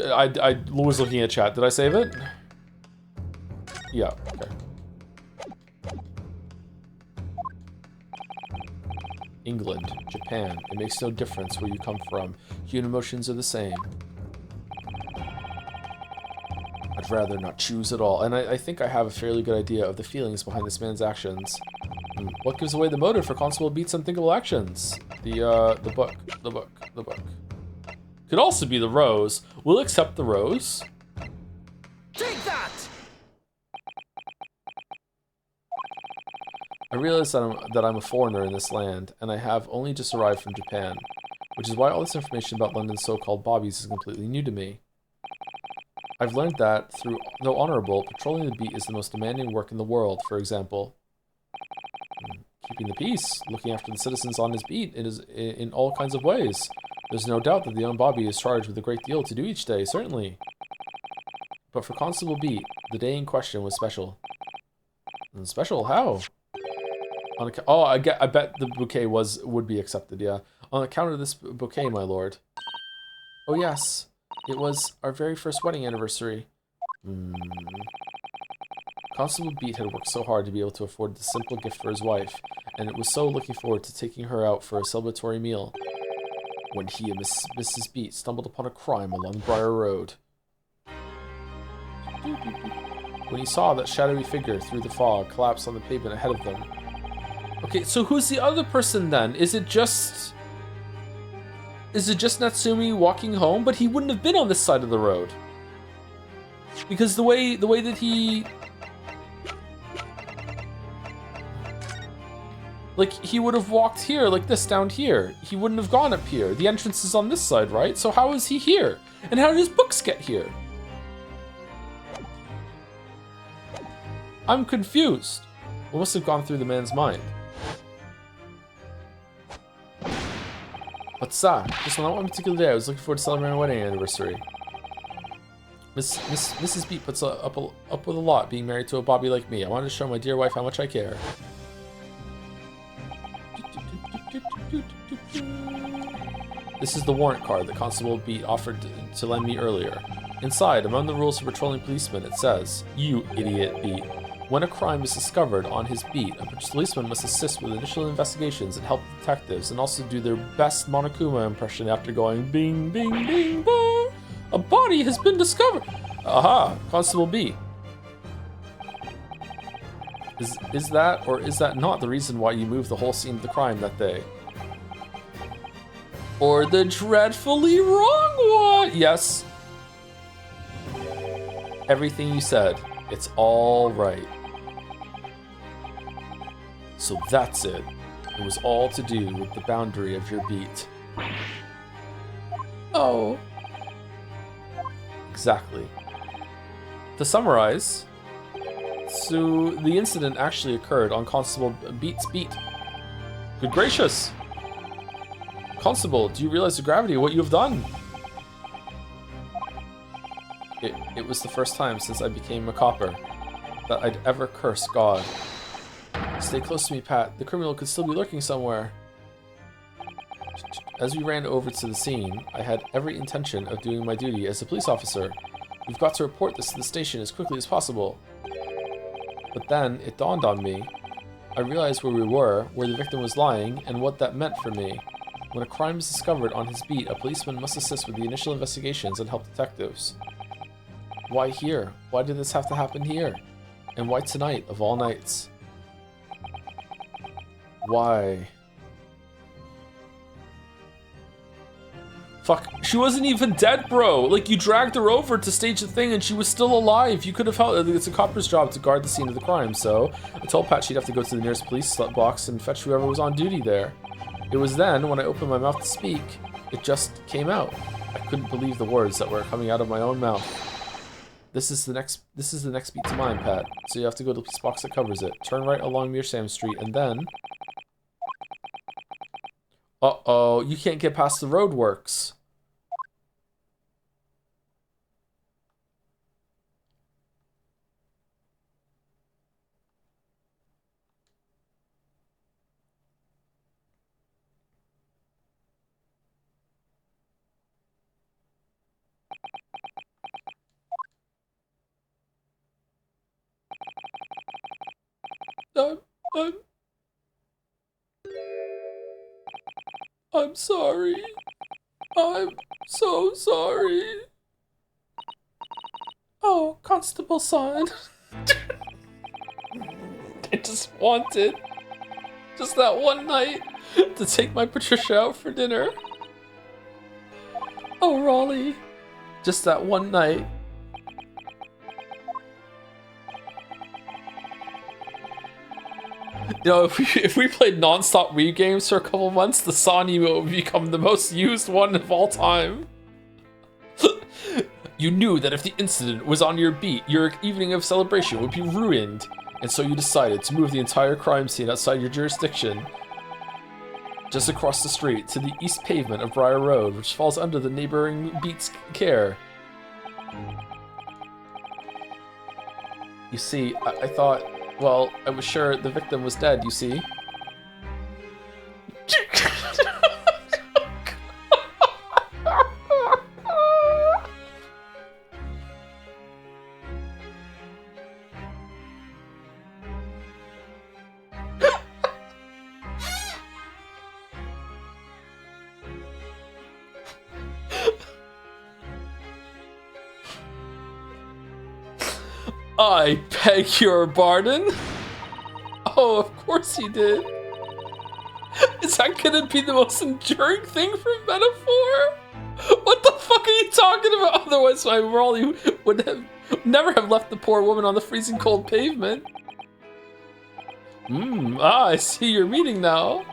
I was looking at chat. Did I save it? Yeah, okay. England, Japan. It makes no difference where you come from. Human emotions are the same. I'd rather not choose at all. And I think I have a fairly good idea of the feelings behind this man's actions. What gives away the motive for Constable Beat's unthinkable actions? The book. The book. The book. Could also be the rose. We'll accept the rose. Take that! I realize that I'm a foreigner in this land, and I have only just arrived from Japan, which is why all this information about London's so-called bobbies is completely new to me. I've learned that, though honorable, patrolling the beat is the most demanding work in the world, for example. Keeping the peace, looking after the citizens on his beat, it is in all kinds of ways. There's no doubt that the young Bobby is charged with a great deal to do each day, certainly. But for Constable Beat, the day in question was special. And special? How? I bet the bouquet would be accepted, yeah. On account of this bouquet, my lord. Oh yes, it was our very first wedding anniversary. Constable Beat had worked so hard to be able to afford this simple gift for his wife, and it was so looking forward to taking her out for a celebratory meal, when he and Mrs. Beat stumbled upon a crime along Briar Road. When he saw that shadowy figure through the fog collapse on the pavement ahead of them. Okay, so who's the other person then? Is it just Natsumi walking home? But he wouldn't have been on this side of the road. Because the way that he... Like, he would have walked here, like this, down here. He wouldn't have gone up here. The entrance is on this side, right? So how is he here? And how did his books get here? I'm confused. What must have gone through the man's mind? What's that? Just on one particular day, I was looking forward to celebrating my wedding anniversary. Mrs. Beat puts up with a lot being married to a Bobby like me. I wanted to show my dear wife how much I care. This is the warrant card that Constable Beat offered to lend me earlier. Inside, among the rules for patrolling policemen, it says, "You idiot Beat. When a crime is discovered on his beat, a policeman must assist with initial investigations and help detectives, and also do their best Monokuma impression after going bing, bing, bing, bong. A body has been discovered. Aha, Constable B. Is that or is that not the reason why you moved the whole scene of the crime that day? Or the dreadfully wrong one? Yes. Everything you said, it's all right. So that's it. It was all to do with the boundary of your beat. Oh. Exactly. To summarize, so the incident actually occurred on Constable Beat's beat. Good gracious! Constable, do you realize the gravity of what you have done? It was the first time since I became a copper that I'd ever cursed God. Stay close to me, Pat. The criminal could still be lurking somewhere. As we ran over to the scene, I had every intention of doing my duty as a police officer. We've got to report this to the station as quickly as possible. But then it dawned on me. I realized where we were, where the victim was lying, and what that meant for me. When a crime is discovered on his beat, a policeman must assist with the initial investigations and help detectives. Why here? Why did this have to happen here? And why tonight, of all nights? Why? Fuck, she wasn't even dead, bro! Like, you dragged her over to stage the thing and she was still alive! You could have helped. It's a copper's job to guard the scene of the crime, so I told Pat she'd have to go to the nearest police box and fetch whoever was on duty there. It was then, when I opened my mouth to speak, it just came out. I couldn't believe the words that were coming out of my own mouth. This is the next beat to mine, Pat. So you have to go to the police box that covers it. Turn right along Mearsam Street, and then... Uh-oh, you can't get past the roadworks. I'm... I'm sorry. I'm so sorry. Oh, Constable-san. I just wanted, just that one night, to take my Patricia out for dinner. Oh, Raleigh. Just that one night. You know, if we played non-stop Wii games for a couple months, the Saw emote would become the most used one of all time. You knew that if the incident was on your beat, your evening of celebration would be ruined, and so you decided to move the entire crime scene outside your jurisdiction, just across the street to the east pavement of Briar Road, which falls under the neighboring beat's care. You see, I thought, well, I was sure the victim was dead, you see. I beg your pardon? Oh, of course he did. Is that gonna be the most enduring thing for metaphor? What the fuck are you talking about? Otherwise, my Raleigh would have never have left the poor woman on the freezing cold pavement. I see you're reading now.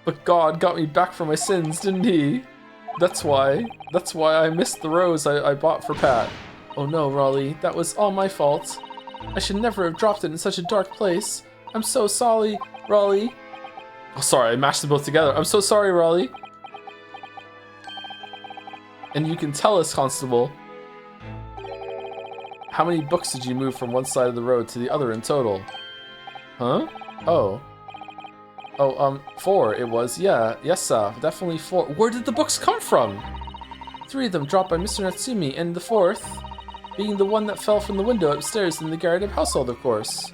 But God got me back from my sins, didn't he? That's why I missed the rose I bought for Pat. Oh no, Raleigh, that was all my fault. I should never have dropped it in such a dark place. I'm so sorry, Raleigh. Oh, sorry, I mashed them both together. I'm so sorry, Raleigh. And you can tell us, Constable, how many books did you move from one side of the road to the other in total? Huh? Oh. Oh, 4 it was. Yeah, yes, sir. Definitely 4. Where did the books come from? 3 of them dropped by Mr. Natsumi, and the 4th being the one that fell from the window upstairs in the Garrett household, of course.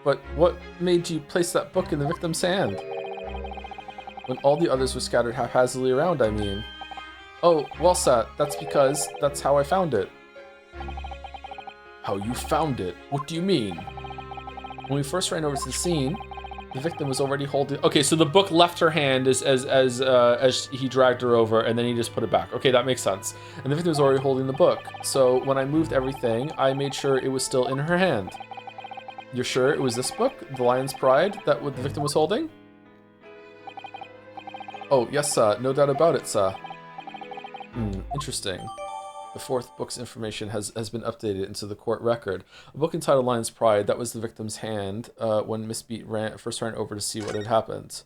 But what made you place that book in the victim's hand? When all the others were scattered haphazardly around, I mean. Oh, well, sir, that's because that's how I found it. How you found it? What do you mean? When we first ran over to the scene, the victim was already holding... Okay, so the book left her hand as he dragged her over, and then he just put it back. Okay, that makes sense. And the victim was already holding the book. So when I moved everything, I made sure it was still in her hand. You're sure it was this book, The Lion's Pride, that what the victim was holding? Oh, yes, sir. No doubt about it, sir. Interesting. The 4th book's information has been updated into the court record. A book entitled Lion's Pride, that was the victim's hand when Miss Beat first ran over to see what had happened.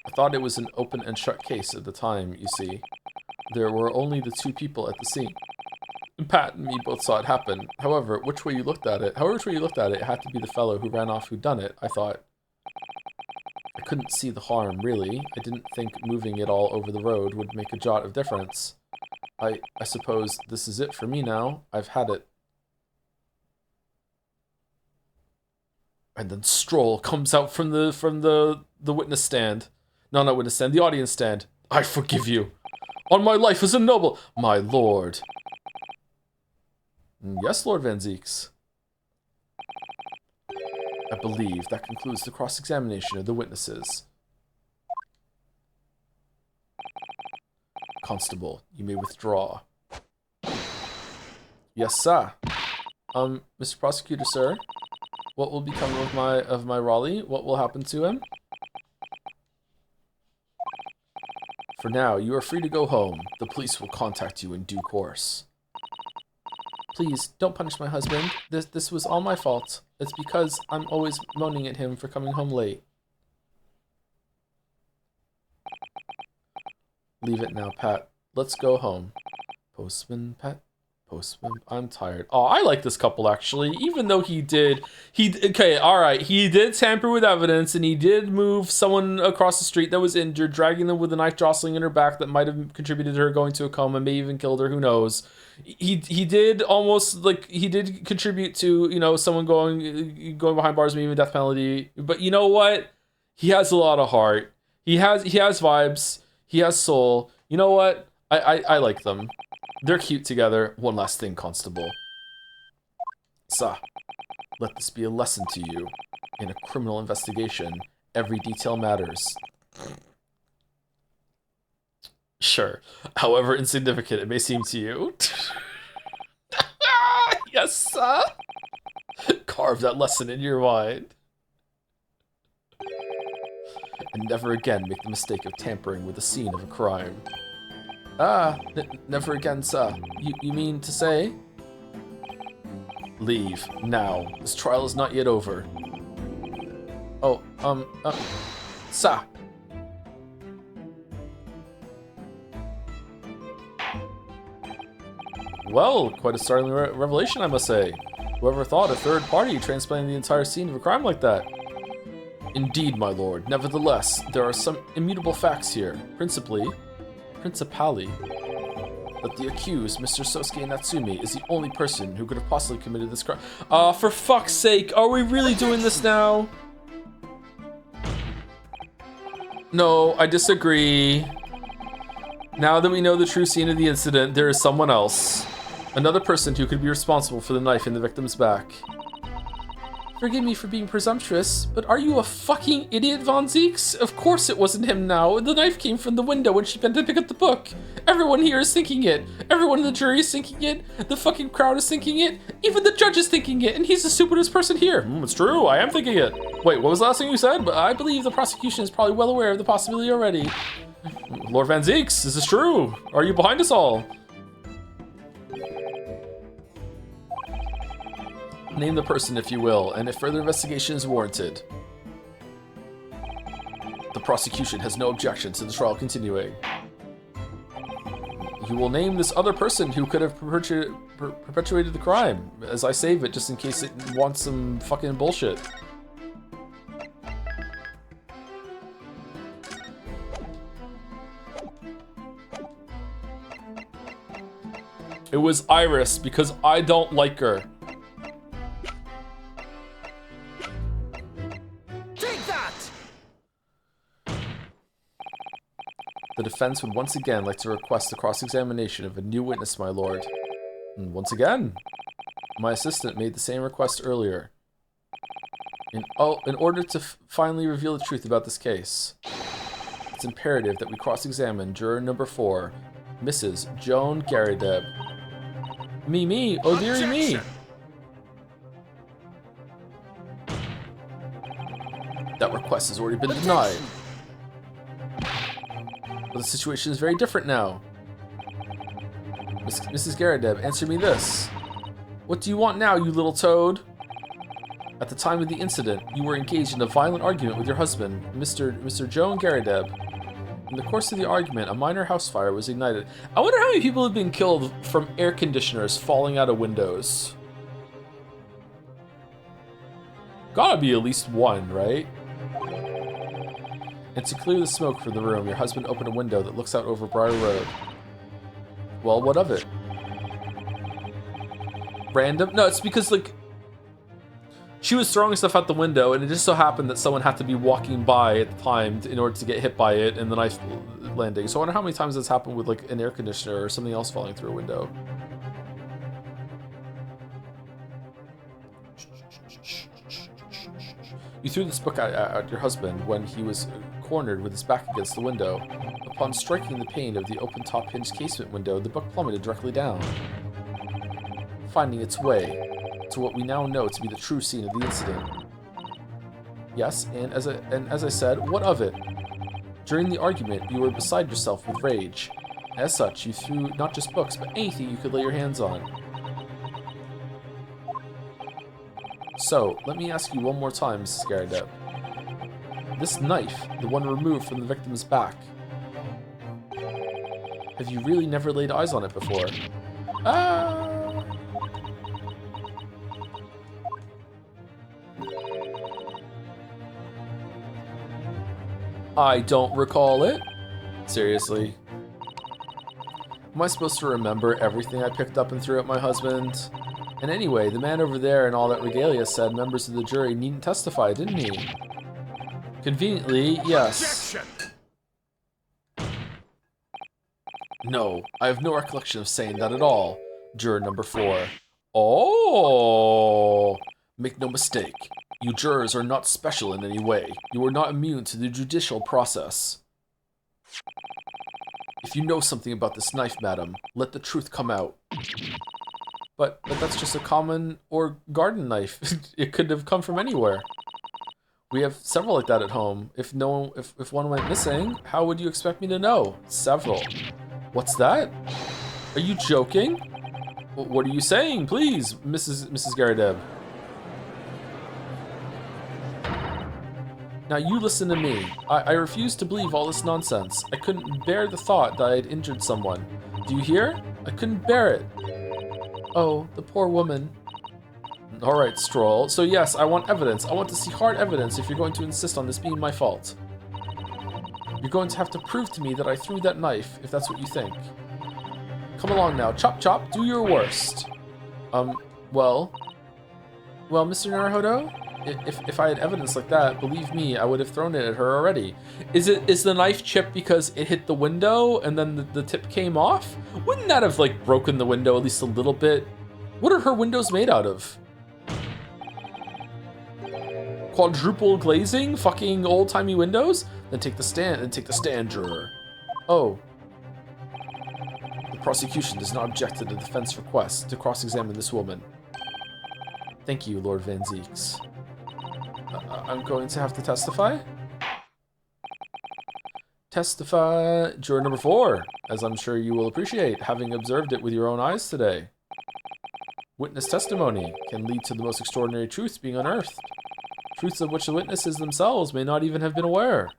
I thought it was an open and shut case at the time, you see. There were only the 2 people at the scene. Pat and me both saw it happen. However, which way you looked at it, it had to be the fellow who ran off who done it, I thought. I couldn't see the harm, really. I didn't think moving it all over the road would make a jot of difference. I suppose this is it for me now. I've had it. And then Stroll comes out from the witness stand. No, not witness stand, the audience stand. I forgive you. On my life as a noble, my lord. Yes, Lord Van Zieks. I believe that concludes the cross-examination of the witnesses. Constable, you may withdraw. Yes, sir. Mr. Prosecutor, sir, what will become of my Raleigh? What will happen to him? For now, you are free to go home. The police will contact you in due course. Please, don't punish my husband. This was all my fault. It's because I'm always moaning at him for coming home late. Leave it now, Pat. Let's go home. Postman Pat, Postman, I'm tired. Oh, I like this couple actually. Even though okay, all right, he did tamper with evidence, and he did move someone across the street that was injured, dragging them with a knife jostling in her back that might have contributed to her going to a coma, may even killed her. Who knows? He did almost like he did contribute to, you know, someone going behind bars, maybe even death penalty. But you know what? He has a lot of heart. He has vibes. He has soul. You know what? I like them. They're cute together. One last thing, Constable. Sir, let this be a lesson to you. In a criminal investigation, every detail matters. Sure, however insignificant it may seem to you. Yes, sir. Carve that lesson in your mind. And never again make the mistake of tampering with the scene of a crime. Never again, sir. You mean to say? Leave, now. This trial is not yet over. Oh, sir. Well, quite a startling revelation, I must say. Whoever thought a third party transplanting the entire scene of a crime like that? Indeed, my lord. Nevertheless, there are some immutable facts here. Principally, that the accused, Mr. Sosuke Natsumi, is the only person who could have possibly committed this crime. For fuck's sake, are we really doing this now? No, I disagree. Now that we know the true scene of the incident, there is someone else. Another person who could be responsible for the knife in the victim's back. Forgive me for being presumptuous, but are you a fucking idiot, Von Zeeks? Of course it wasn't him now. The knife came from the window when she bent to pick up the book. Everyone here is thinking it. Everyone in the jury is thinking it. The fucking crowd is thinking it. Even the judge is thinking it, and he's the stupidest person here. It's true, I am thinking it. Wait, what was the last thing you said? But I believe the prosecution is probably well aware of the possibility already. Lord Van Zeeks, this is true. Are you behind us all? Name the person, if you will, and if further investigation is warranted. The prosecution has no objection to the trial continuing. You will name this other person who could have perpetuated the crime, as I save it just in case it wants some fucking bullshit. It was Iris, because I don't like her. The defense would once again like to request the cross-examination of a new witness, my lord. And once again, my assistant made the same request earlier. In order to finally reveal the truth about this case, it's imperative that we cross-examine juror number 4, Mrs. Joan Garrideb. Me, oh dearie me! That request has already been denied. But the situation is very different now. Mrs. Garrideb, answer me this. What do you want now, you little toad? At the time of the incident, you were engaged in a violent argument with your husband, Mr. Joan Garrideb. In the course of the argument, a minor house fire was ignited. I wonder how many people have been killed from air conditioners falling out of windows. Gotta be at least one, right? And to clear the smoke from the room, your husband opened a window that looks out over Briar Road. Well, what of it? Random? No, it's because, like, she was throwing stuff out the window, and it just so happened that someone had to be walking by at the time in order to get hit by it and the knife landing. So I wonder how many times that's happened with, like, an air conditioner or something else falling through a window. You threw this book at your husband when he was cornered with his back against the window. Upon striking the pane of the open top hinge casement window, the book plummeted directly down, finding its way to what we now know to be the true scene of the incident. Yes, and as I said, what of it? During the argument, you were beside yourself with rage. As such, you threw not just books, but anything you could lay your hands on. So, let me ask you one more time, Mrs. Garrideb. This knife, the one removed from the victim's back, have you really never laid eyes on it before? I don't recall it. Seriously. Am I supposed to remember everything I picked up and threw at my husband? And anyway, the man over there and all that regalia said members of the jury needn't testify, didn't he? Conveniently, yes. Objection! No, I have no recollection of saying that at all. Juror number 4. Oh! Make no mistake. You jurors are not special in any way. You are not immune to the judicial process. If you know something about this knife, madam, let the truth come out. But that's just a common or garden knife. It could have come from anywhere. We have several like that at home. If one went missing, how would you expect me to know? Several. What's that? Are you joking? What are you saying, please, Mrs. Garadeb? Now you listen to me. I refuse to believe all this nonsense. I couldn't bear the thought that I had injured someone. Do you hear? I couldn't bear it. Oh, the poor woman. All right, Stroll. So yes, I want evidence. I want to see hard evidence if you're going to insist on this being my fault. You're going to have to prove to me that I threw that knife, if that's what you think. Come along now. Chop chop, do your worst. Well, Mr. Naruhodo? If I had evidence like that, believe me, I would have thrown it at her already. Is the knife chipped because it hit the window and then the tip came off? Wouldn't that have like broken the window at least a little bit? What are her windows made out of? Quadruple glazing? Fucking old-timey windows? Then take the stand, juror. Oh. The prosecution does not object to the defense request to cross-examine this woman. Thank you, Lord Van Zieks. I'm going to have to testify? Testify, juror number 4, as I'm sure you will appreciate, having observed it with your own eyes today. Witness testimony can lead to the most extraordinary truths being unearthed. Truths of which the witnesses themselves may not even have been aware.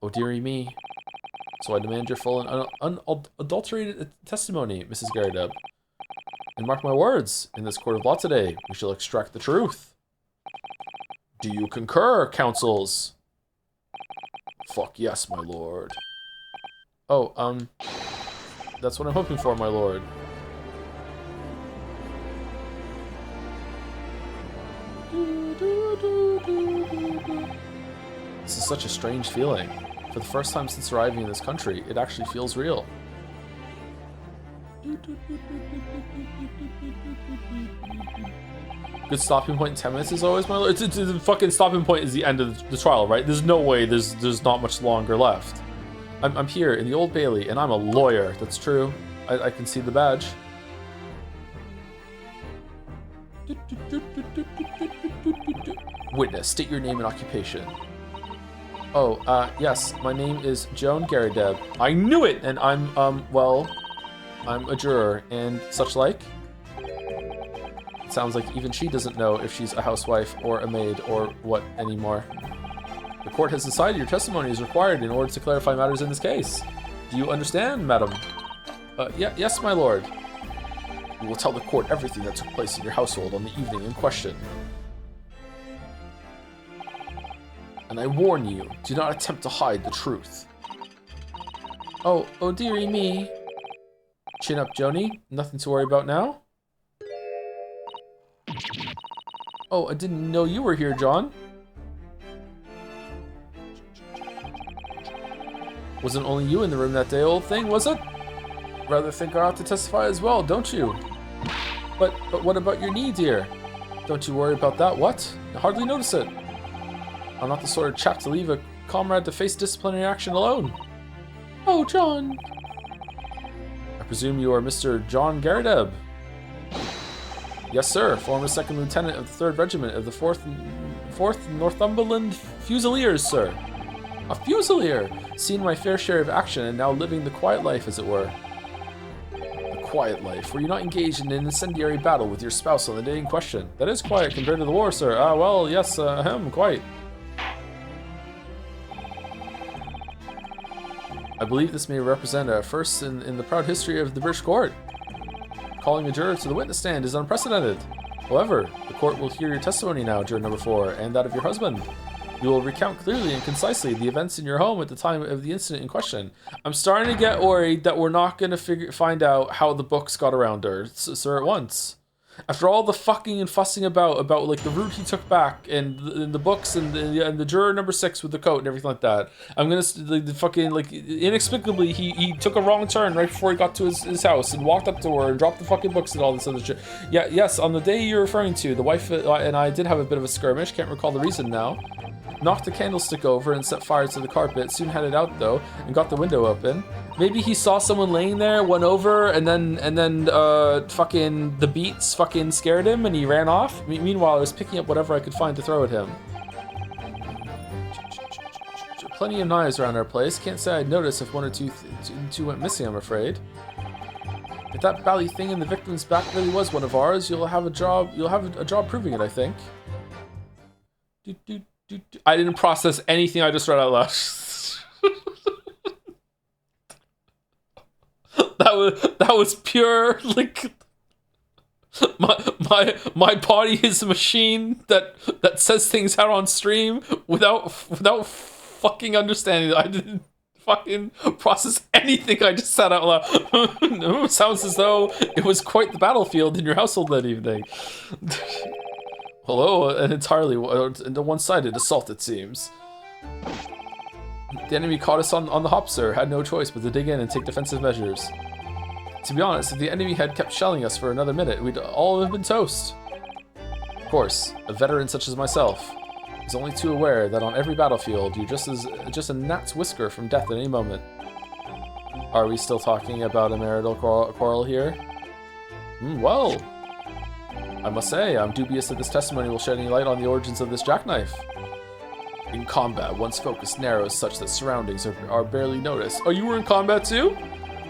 Oh dearie me. So I demand your full and unadulterated testimony, Mrs. Garadeb. And mark my words, in this court of law today, we shall extract the truth. Do you concur, counsels? Fuck yes, my lord. Oh, that's what I'm hoping for, my lord. This is such a strange feeling. For the first time since arriving in this country, it actually feels real. Good stopping point in 10 minutes is always my lord. It's the fucking stopping point is the end of the trial, right? There's no way there's not much longer left. I'm here in the Old Bailey, and I'm a lawyer. That's true. I can see the badge. Witness, state your name and occupation. Oh, yes, my name is Joan Garadeb. I knew it! And I'm, well, I'm a juror and such like. It sounds like even she doesn't know if she's a housewife or a maid or what anymore. The court has decided your testimony is required in order to clarify matters in this case. Do you understand, madam? Yes, my lord. You will tell the court everything that took place in your household on the evening in question. And I warn you, do not attempt to hide the truth. Oh dearie me. Chin up, Joni. Nothing to worry about now. Oh, I didn't know you were here, John. Wasn't only you in the room that day, old thing, was it? Rather think I ought to testify as well, don't you? But what about your knee, dear? Don't you worry about that, what? I hardly notice it. I'm not the sort of chap to leave a comrade to face disciplinary action alone. Oh, John. I presume you are Mr. John Garadeb. Yes, sir. Former second lieutenant of the 3rd Regiment of the 4th Northumberland Fusiliers, sir. A Fusilier! Seen my fair share of action and now living the quiet life, as it were. The quiet life? Were you not engaged in an incendiary battle with your spouse on the day in question? That is quiet compared to the war, sir. Well, yes, quite. I believe this may represent a first in the proud history of the British court. Calling a juror to the witness stand is unprecedented. However, the court will hear your testimony now, juror number 4, and that of your husband. You will recount clearly and concisely the events in your home at the time of the incident in question. I'm starting to get worried that we're not going to find out how the books got around her, sir, at once. After all the fucking and fussing about like the route he took back and the books and the juror number 6 with the coat and everything like that, I'm gonna the fucking like inexplicably he took a wrong turn right before he got to his house and walked up to her and dropped the fucking books and all this other shit. Yeah, yes, on the day you're referring to, the wife and I did have a bit of a skirmish. Can't recall the reason now. Knocked the candlestick over and set fire to the carpet. Soon had it out though and got the window open. Maybe he saw someone laying there, went over, and then fucking the beats fucking scared him and he ran off. Meanwhile, I was picking up whatever I could find to throw at him. Plenty of knives around our place. Can't say I'd notice if one or two went missing, I'm afraid. If that bally thing in the victim's back really was one of ours, you'll have a job proving it, I think. I didn't process anything I just read out loud. That was pure like my body is a machine that says things out on stream without fucking understanding. I didn't fucking process anything I just said out loud. Sounds as though it was quite the battlefield in your household that evening. Hello, an entirely one-sided assault, it seems. The enemy caught us on the hop, sir. Had no choice but to dig in and take defensive measures. To be honest, if the enemy had kept shelling us for another minute, we'd all have been toast. Of course, a veteran such as myself is only too aware that on every battlefield, you're just a gnat's whisker from death at any moment. Are we still talking about a marital quarrel here? Well, I must say, I'm dubious that this testimony will shed any light on the origins of this jackknife. In combat, one's focus narrows such that surroundings are barely noticed. Oh, you were in combat too?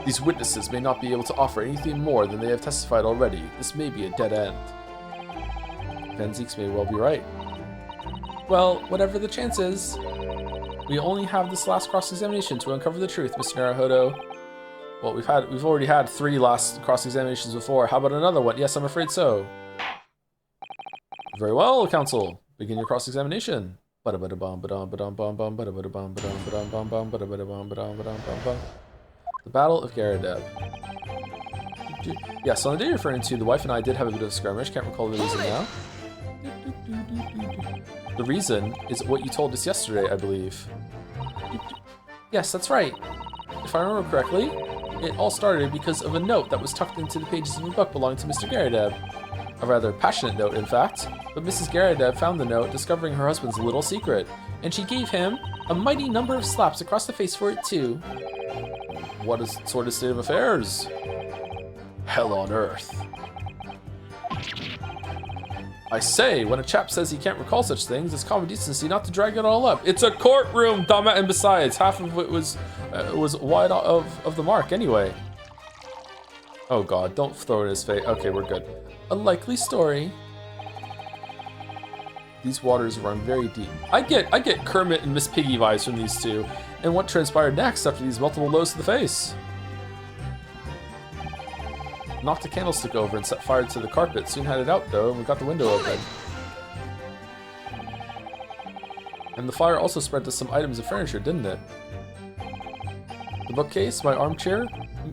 These witnesses may not be able to offer anything more than they have testified already. This may be a dead end. Van Zieks may well be right. Well, whatever the chances, we only have this last cross-examination to uncover the truth, Mr. Naruhodo. Well, we've already had 3 last cross-examinations before. How about another one? Yes, I'm afraid so. Very well, counsel. Begin your cross-examination. The Battle of Garadeb. Yes, on the day you're referring to, the wife and I did have a bit of a skirmish. Can't recall the reason now. The reason is what you told us yesterday, I believe. Yes, that's right. If I remember correctly, it all started because of a note that was tucked into the pages of a book belonging to Mr. Garadeb. A rather passionate note, in fact, but Mrs. Garadeb found the note, discovering her husband's little secret, and she gave him a mighty number of slaps across the face for it, too. What a sort of state of affairs? Hell on earth. I say, when a chap says he can't recall such things, it's common decency not to drag it all up. It's a courtroom, dumbass, and besides, half of it was wide of the mark anyway. Oh god, don't throw it in his face. Okay, we're good. A likely story. These waters run very deep. I get Kermit and Miss Piggy vibes from these two. And what transpired next after these multiple blows to the face? Knocked a candlestick over and set fire to the carpet. Soon had it out though, and we got the window open. And the fire also spread to some items of furniture, didn't it? The bookcase, my armchair,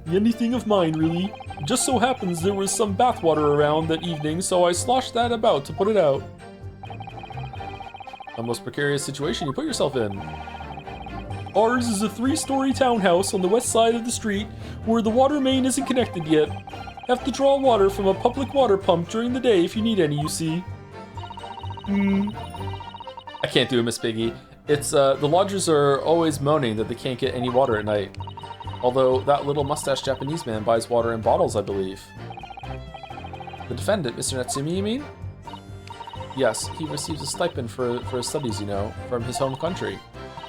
anything of mine really. Just so happens there was some bathwater around that evening, so I sloshed that about to put it out. A most precarious situation you put yourself in. Ours is a 3-story townhouse on the west side of the street where the water main isn't connected yet. Have to draw water from a public water pump during the day if you need any, you see. I can't do it, Miss Piggy. It's, the lodgers are always moaning that they can't get any water at night. Although that little mustache Japanese man buys water in bottles, I believe. The defendant, Mr. Natsumi, you mean? Yes, he receives a stipend for his studies, you know, from his home country.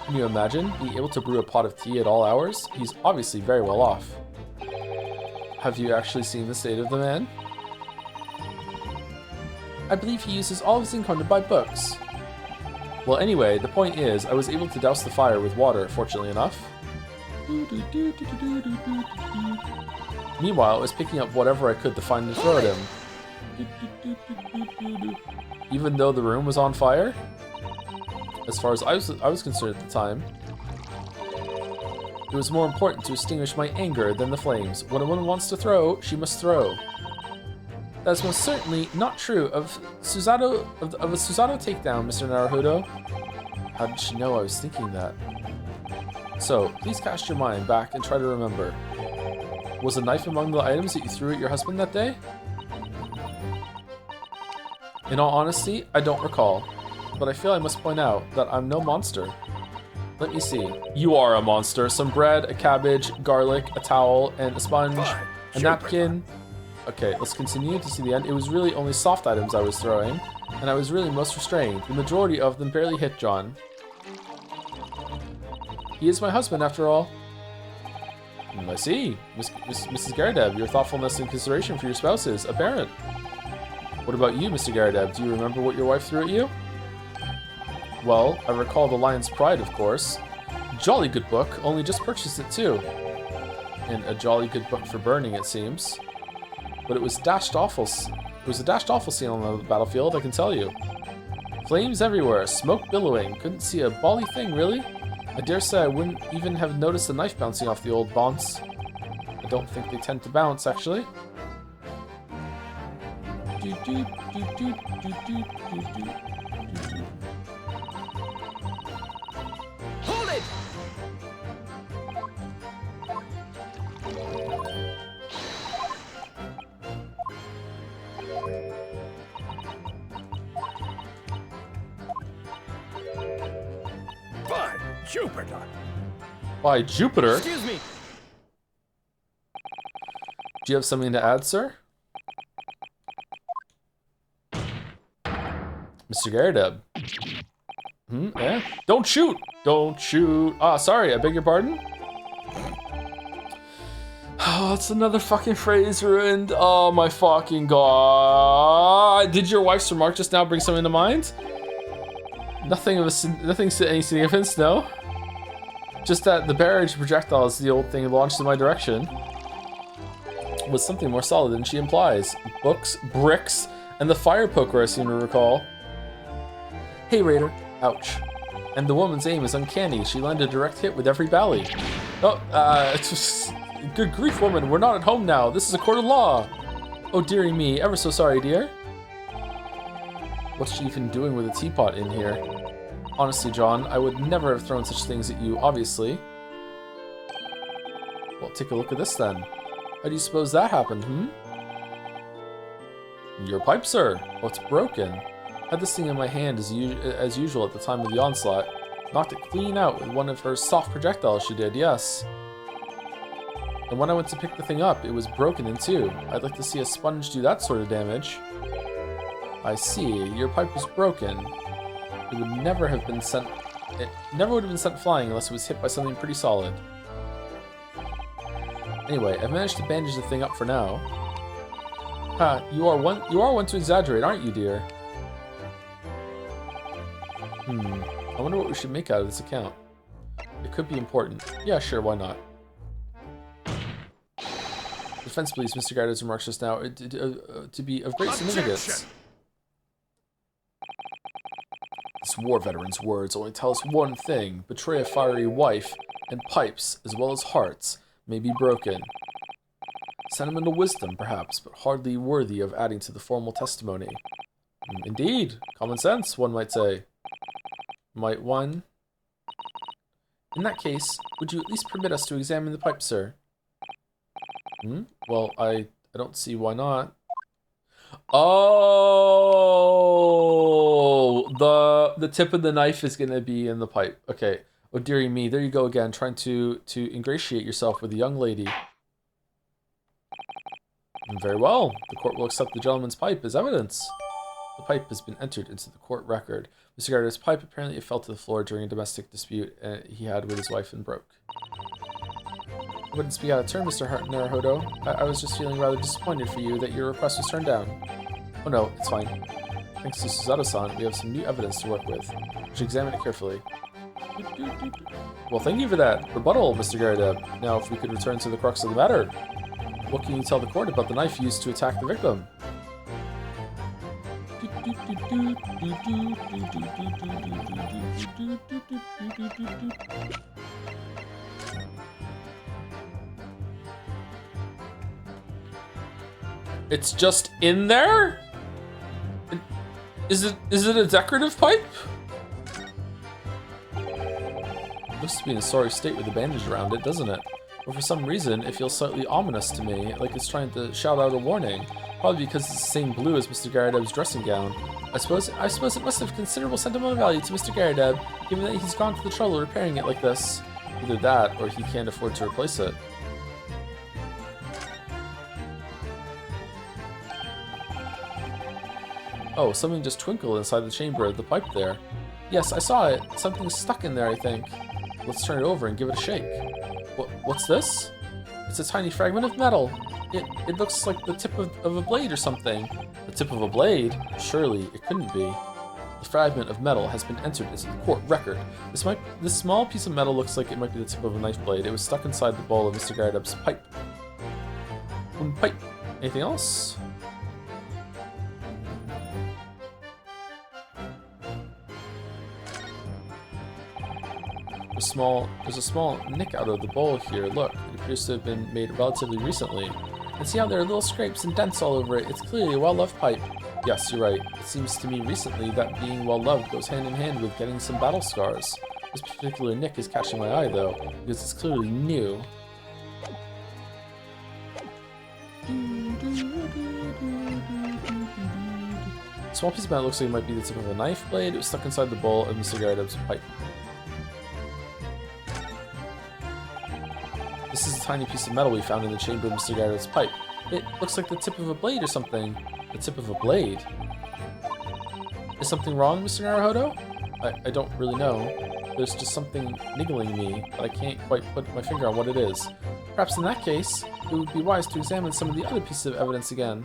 Can you imagine being able to brew a pot of tea at all hours? He's obviously very well off. Have you actually seen the state of the man? I believe he uses all of his income to buy books. Well, anyway, the point is, I was able to douse the fire with water, fortunately enough. Meanwhile, I was picking up whatever I could to find and throw at him. Even though the room was on fire? As far as I was concerned at the time, it was more important to extinguish my anger than the flames. When a woman wants to throw, she must throw. That's most certainly not true of Susato of a Susato takedown, Mr. Naruhodo. How did she know I was thinking that? So, please cast your mind back and try to remember. Was a knife among the items that you threw at your husband that day? In all honesty, I don't recall, but I feel I must point out that I'm no monster. Let me see. You are a monster. Some bread, a cabbage, garlic, a towel, and a sponge, a napkin. Okay, let's continue to see the end. It was really only soft items I was throwing, and I was really most restrained. The majority of them barely hit John. He is my husband, after all. I see. Mrs. Garadeb, your thoughtfulness and consideration for your spouse is apparent. What about you, Mr. Garadeb? Do you remember what your wife threw at you? Well, I recall The Lion's Pride, of course. Jolly good book, only just purchased it too. And a jolly good book for burning, it seems. But it was dashed awful. It was a dashed awful scene on the battlefield, I can tell you. Flames everywhere, smoke billowing. Couldn't see a bally thing, really. I dare say I wouldn't even have noticed the knife bouncing off the old bonds. I don't think they tend to bounce, actually. Hold it! By Jupiter! By Jupiter? Excuse me! Do you have something to add, sir? Mr. Garadeb. Yeah? Don't shoot! Don't shoot! Ah, sorry, I beg your pardon? Oh, it's another fucking phrase ruined. Oh my fucking god. Did your wife's remark just now bring something to mind? Nothing of any significance, no? Just that the barrage projectiles, the old thing launched in my direction, was something more solid than she implies. Books, bricks, and the fire poker, I seem to recall. Hey, Raider. Ouch. And the woman's aim is uncanny. She landed a direct hit with every bally. Oh, it's just... Good grief, woman. We're not at home now. This is a court of law. Oh, dearie me. Ever so sorry, dear. What's she even doing with a teapot in here? Honestly, John, I would never have thrown such things at you, obviously. Well, take a look at this, then. How do you suppose that happened, Your pipe, sir. Oh, it's broken. Had this thing in my hand as usual at the time of the onslaught. Knocked it clean out with one of her soft projectiles she did, yes. And when I went to pick the thing up, it was broken in two. I'd like to see a sponge do that sort of damage. I see, your pipe was broken. It would never have been sent... It never would have been sent flying unless it was hit by something pretty solid. Anyway, I've managed to bandage the thing up for now. Ha, you are one to exaggerate, aren't you, dear? I wonder what we should make out of this account. It could be important. Yeah, sure, why not? Defense, please, Mr. Garadeb's remarks just now to be of great significance. This war veteran's words only tell us one thing. Betray a fiery wife, and pipes, as well as hearts, may be broken. Sentimental wisdom, perhaps, but hardly worthy of adding to the formal testimony. Indeed. Common sense, one might say. Might one? In that case, would you at least permit us to examine the pipe, sir? Well, I don't see why not. Oh, the tip of the knife is gonna be in the pipe. Okay. Oh, dearie me, there you go again, trying to ingratiate yourself with a young lady. Very well. The court will accept the gentleman's pipe as evidence. The pipe has been entered into the court record. Mr. Garadeb's pipe apparently fell to the floor during a domestic dispute he had with his wife and broke. I wouldn't speak out of turn, Mr. Naruhodo. I was just feeling rather disappointed for you that your request was turned down. Oh no, it's fine. Thanks to Susato-san, we have some new evidence to work with. We should examine it carefully. Well, thank you for that. Rebuttal, Mr. Garadeb. Now, if we could return to the crux of the matter. What can you tell the court about the knife used to attack the victim? It's just in there? Is it a decorative pipe? Looks to be in a sorry state with a bandage around it, doesn't it? But for some reason, it feels slightly ominous to me, like it's trying to shout out a warning. Probably because it's the same blue as Mr. Garrideb's dressing gown. I suppose it must have considerable sentimental value to Mr. Garrideb, given that he's gone to the trouble of repairing it like this. Either that, or he can't afford to replace it. Oh, something just twinkled inside the chamber of the pipe there. Yes, I saw it. Something's stuck in there, I think. Let's turn it over and give it a shake. What's this? It's a tiny fragment of metal. It looks like the tip of a blade or something. The tip of a blade? Surely, it couldn't be. The fragment of metal has been entered into the court record. This small piece of metal looks like it might be the tip of a knife blade. It was stuck inside the bowl of Mr. Garrideb's pipe. Pipe. Anything else? There's a small nick out of the bowl here. Look, it appears to have been made relatively recently. And see how there are little scrapes and dents all over it. It's clearly a well-loved pipe. Yes, you're right. It seems to me recently that being well-loved goes hand in hand with getting some battle scars. This particular nick is catching my eye, though, because it's clearly new. A small piece of metal looks like it might be the tip of a knife blade. It was stuck inside the bowl of Mr. Garrideb's pipe. This is a tiny piece of metal we found in the chamber of Mr. Garrideb's pipe. It looks like the tip of a blade or something. The tip of a blade? Is something wrong, Mr. Naruhodo? I don't really know. There's just something niggling me, but I can't quite put my finger on what it is. Perhaps in that case, it would be wise to examine some of the other pieces of evidence again.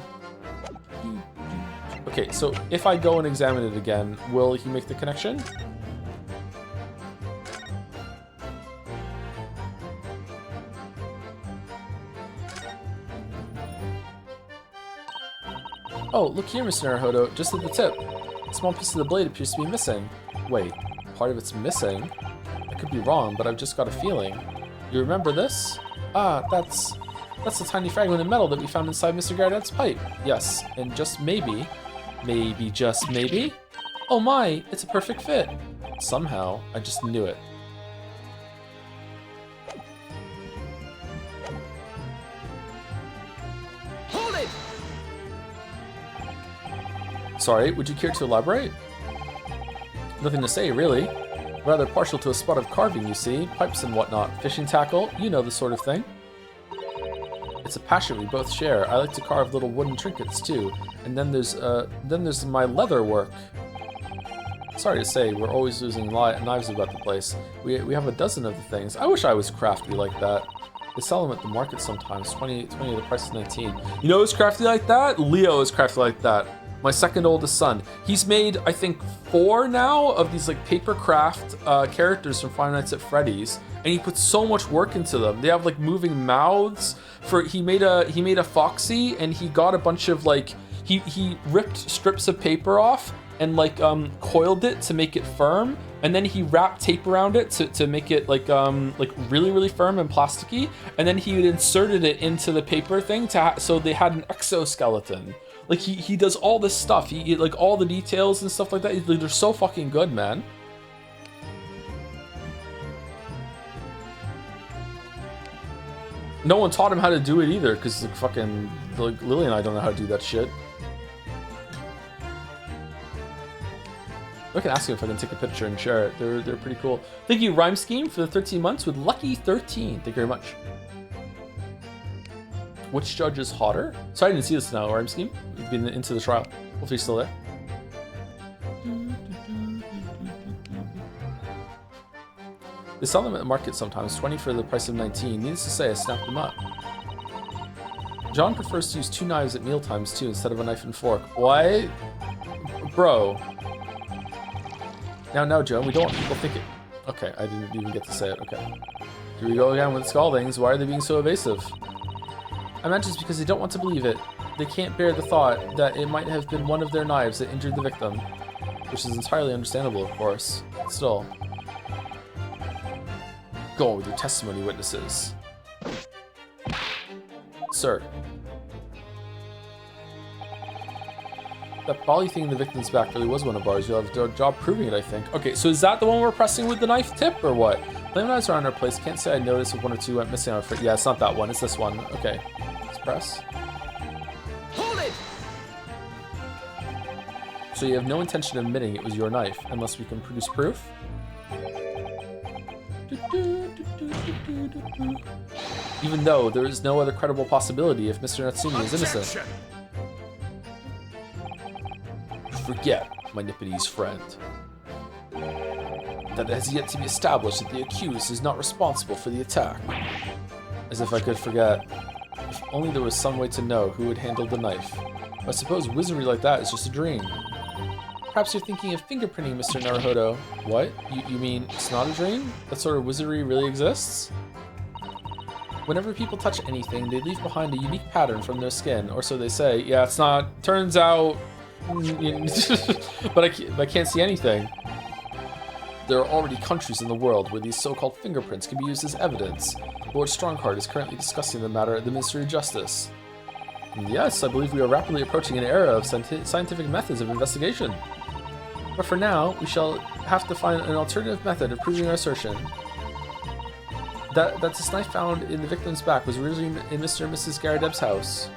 Okay, so if I go and examine it again, will he make the connection? Oh, look here, Mr. Naruhodo, just at the tip. A small piece of the blade appears to be missing. Wait, part of it's missing? I could be wrong, but I've just got a feeling. You remember this? Ah, that's a tiny fragment of metal that we found inside Mr. Garrideb's pipe. Yes, and just maybe, just maybe? Oh my, it's a perfect fit. Somehow, I just knew it. Sorry, would you care to elaborate? Nothing to say, really. Rather partial to a spot of carving, you see. Pipes and whatnot. Fishing tackle, you know the sort of thing. It's a passion we both share. I like to carve little wooden trinkets, too. And then there's my leather work. Sorry to say, we're always losing knives about the place. We have a dozen of the things. I wish I was crafty like that. They sell them at the market sometimes. 20 of the price of 19. You know who's crafty like that? Leo is crafty like that. My second oldest son. He's made, I think, 4 now of these like paper craft characters from Five Nights at Freddy's, and he puts so much work into them. They have like moving mouths. He made a Foxy, and he got a bunch of like he ripped strips of paper off and like coiled it to make it firm, and then he wrapped tape around it to make it like really firm and plasticky, and then he inserted it into the paper thing so they had an exoskeleton. Like, he does all this stuff. He like, all the details and stuff like that. They're so fucking good, man. No one taught him how to do it either, because, like, fucking, like, Lily and I don't know how to do that shit. I can ask him if I can take a picture and share it. They're pretty cool. Thank you, Rhyme Scheme, for the 13 months with Lucky13. Thank you very much. Which judge is hotter? Sorry, I didn't see this now, Rhyme Scheme. We've been into the trial. Hopefully he's still there. They sell them at the market sometimes, 20 for the price of 19. Needless to say, I snapped them up. John prefers to use 2 knives at mealtimes too, instead of a knife and fork. What? Bro. Now, Joe, we don't want people thinking... Okay, I didn't even get to say it. Okay. Here we go again with scaldings. Why are they being so evasive? I imagine it's because they don't want to believe it. They can't bear the thought that it might have been one of their knives that injured the victim, which is entirely understandable, of course. Still. Go on with your testimony, witnesses. Sir. That bally thing in the victim's back really was one of ours. You'll have a job proving it, I think. Okay, so is that the one we're pressing with the knife tip, or what? Flame knives are on our place. Can't say I noticed if one or two went missing on it. Yeah, it's not that one. It's this one. Okay. Let's press. Hold it! So you have no intention of admitting it was your knife, unless we can produce proof? Even though there is no other credible possibility if Mr. Natsumi is innocent. Objection! Forget, my Nipponese friend, that it has yet to be established that the accused is not responsible for the attack. As if I could forget. If only there was some way to know who had handled the knife. I suppose wizardry like that is just a dream. Perhaps you're thinking of fingerprinting, Mr. Naruhodo. What? You mean it's not a dream? That sort of wizardry really exists? Whenever people touch anything, they leave behind a unique pattern from their skin, or so they say. Yeah, it's not. Turns out. But I can't see anything. There are already countries in the world where these so-called fingerprints can be used as evidence. Lord Strongheart is currently discussing the matter at the Ministry of Justice. And yes, I believe we are rapidly approaching an era of scientific methods of investigation. But for now, we shall have to find an alternative method of proving our assertion. That this knife found in the victim's back was originally in Mr. and Mrs. Garadeb's house.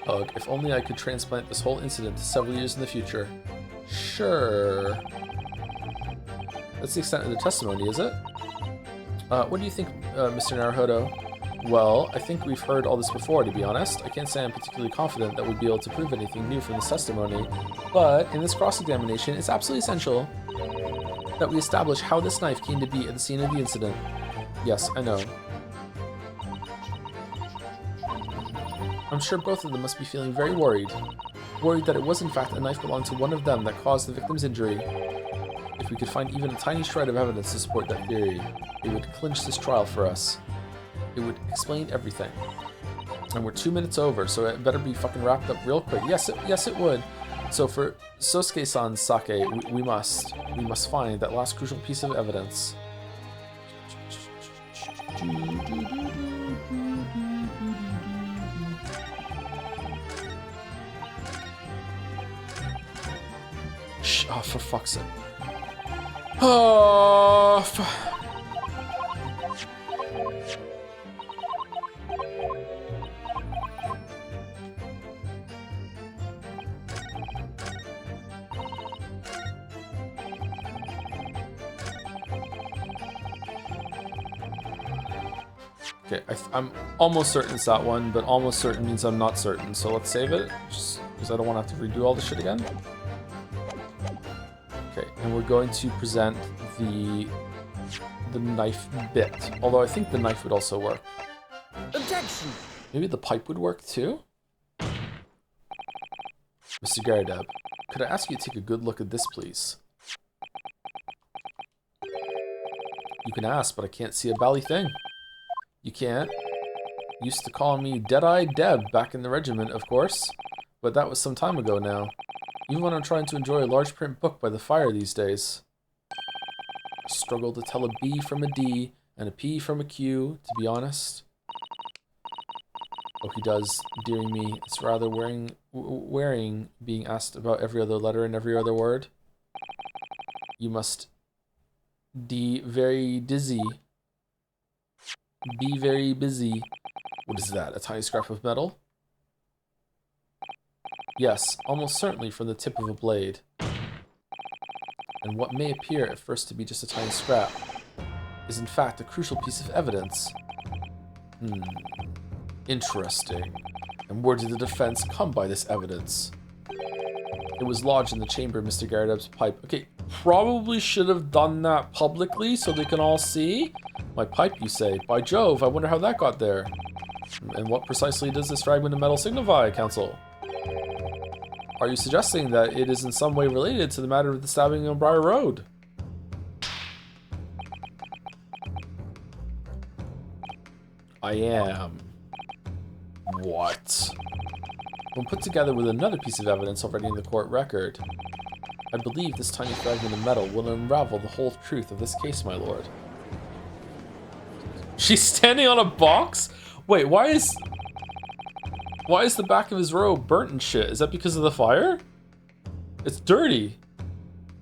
Ugh, if only I could transplant this whole incident to several years in the future. Sure. That's the extent of the testimony, is it? What do you think, Mr. Naruhodo? Well, I think we've heard all this before, to be honest. I can't say I'm particularly confident that we'd be able to prove anything new from this testimony, but in this cross-examination, it's absolutely essential that we establish how this knife came to be at the scene of the incident. Yes, I know. I'm sure both of them must be feeling very worried. Worried that it was in fact a knife belonged to one of them that caused the victim's injury. If we could find even a tiny shred of evidence to support that theory, it would clinch this trial for us. It would explain everything. And we're 2 minutes over, so it better be fucking wrapped up real quick. Yes, it would. So for Sosuke-san's sake, we must find that last crucial piece of evidence. Oh, for fuck's sake. Oh, okay, I'm almost certain it's that one, but almost certain means I'm not certain. So let's save it, just because I don't want to have to redo all this shit again. Okay, and we're going to present the knife bit. Although I think the knife would also work. Objection! Maybe the pipe would work too? Mr. Garadeb, could I ask you to take a good look at this, please? You can ask, but I can't see a bally thing. You can't. Used to call me Dead-Eyed Deb back in the regiment, of course. But that was some time ago now. Even when I'm trying to enjoy a large print book by the fire these days. I struggle to tell a B from a D and a P from a Q, to be honest. Oh, he does, dearing me. It's rather wearing being asked about every other letter and every other word. You must be very dizzy. Be very busy. What is that, a tiny scrap of metal? Yes, almost certainly from the tip of a blade. And what may appear at first to be just a tiny scrap is in fact a crucial piece of evidence. Interesting. And where did the defense come by this evidence? It was lodged in the chamber of Mr. Garadeb's pipe. Okay, probably should have done that publicly so they can all see. My pipe, you say? By Jove, I wonder how that got there. And what precisely does this fragment of metal signify, Counsel? Are you suggesting that it is in some way related to the matter of the stabbing on Briar Road? I am. What? When put together with another piece of evidence already in the court record, I believe this tiny fragment of metal will unravel the whole truth of this case, my lord. She's standing on a box? Wait, why is the back of his robe burnt and shit? Is that because of the fire? It's dirty.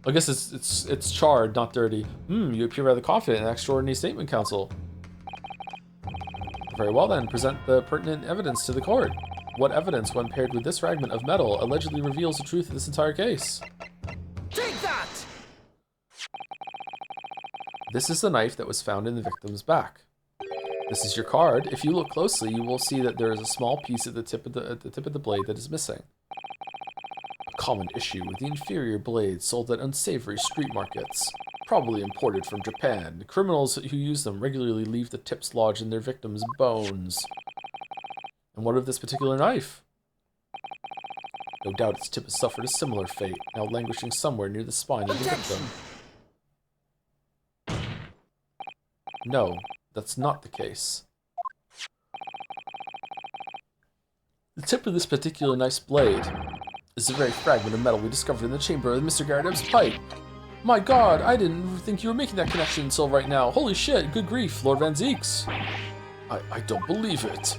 I guess it's charred, not dirty. You appear rather confident in the extraordinary statement, counsel. Very well then, present the pertinent evidence to the court. What evidence, when paired with this fragment of metal, allegedly reveals the truth of this entire case? Take that! This is the knife that was found in the victim's back. This is your card. If you look closely, you will see that there is a small piece at the tip of the blade that is missing. A common issue with the inferior blades sold at unsavory street markets, probably imported from Japan. The criminals who use them regularly leave the tips lodged in their victims' bones. And what of this particular knife? No doubt its tip has suffered a similar fate, now languishing somewhere near the spine of the victim. No, that's not the case. The tip of this particular knife's blade is the very fragment of metal we discovered in the chamber of Mr. Garredeb's pipe. My god, I didn't think you were making that connection until right now. Holy shit, good grief, Lord Van Zeeks. I don't believe it.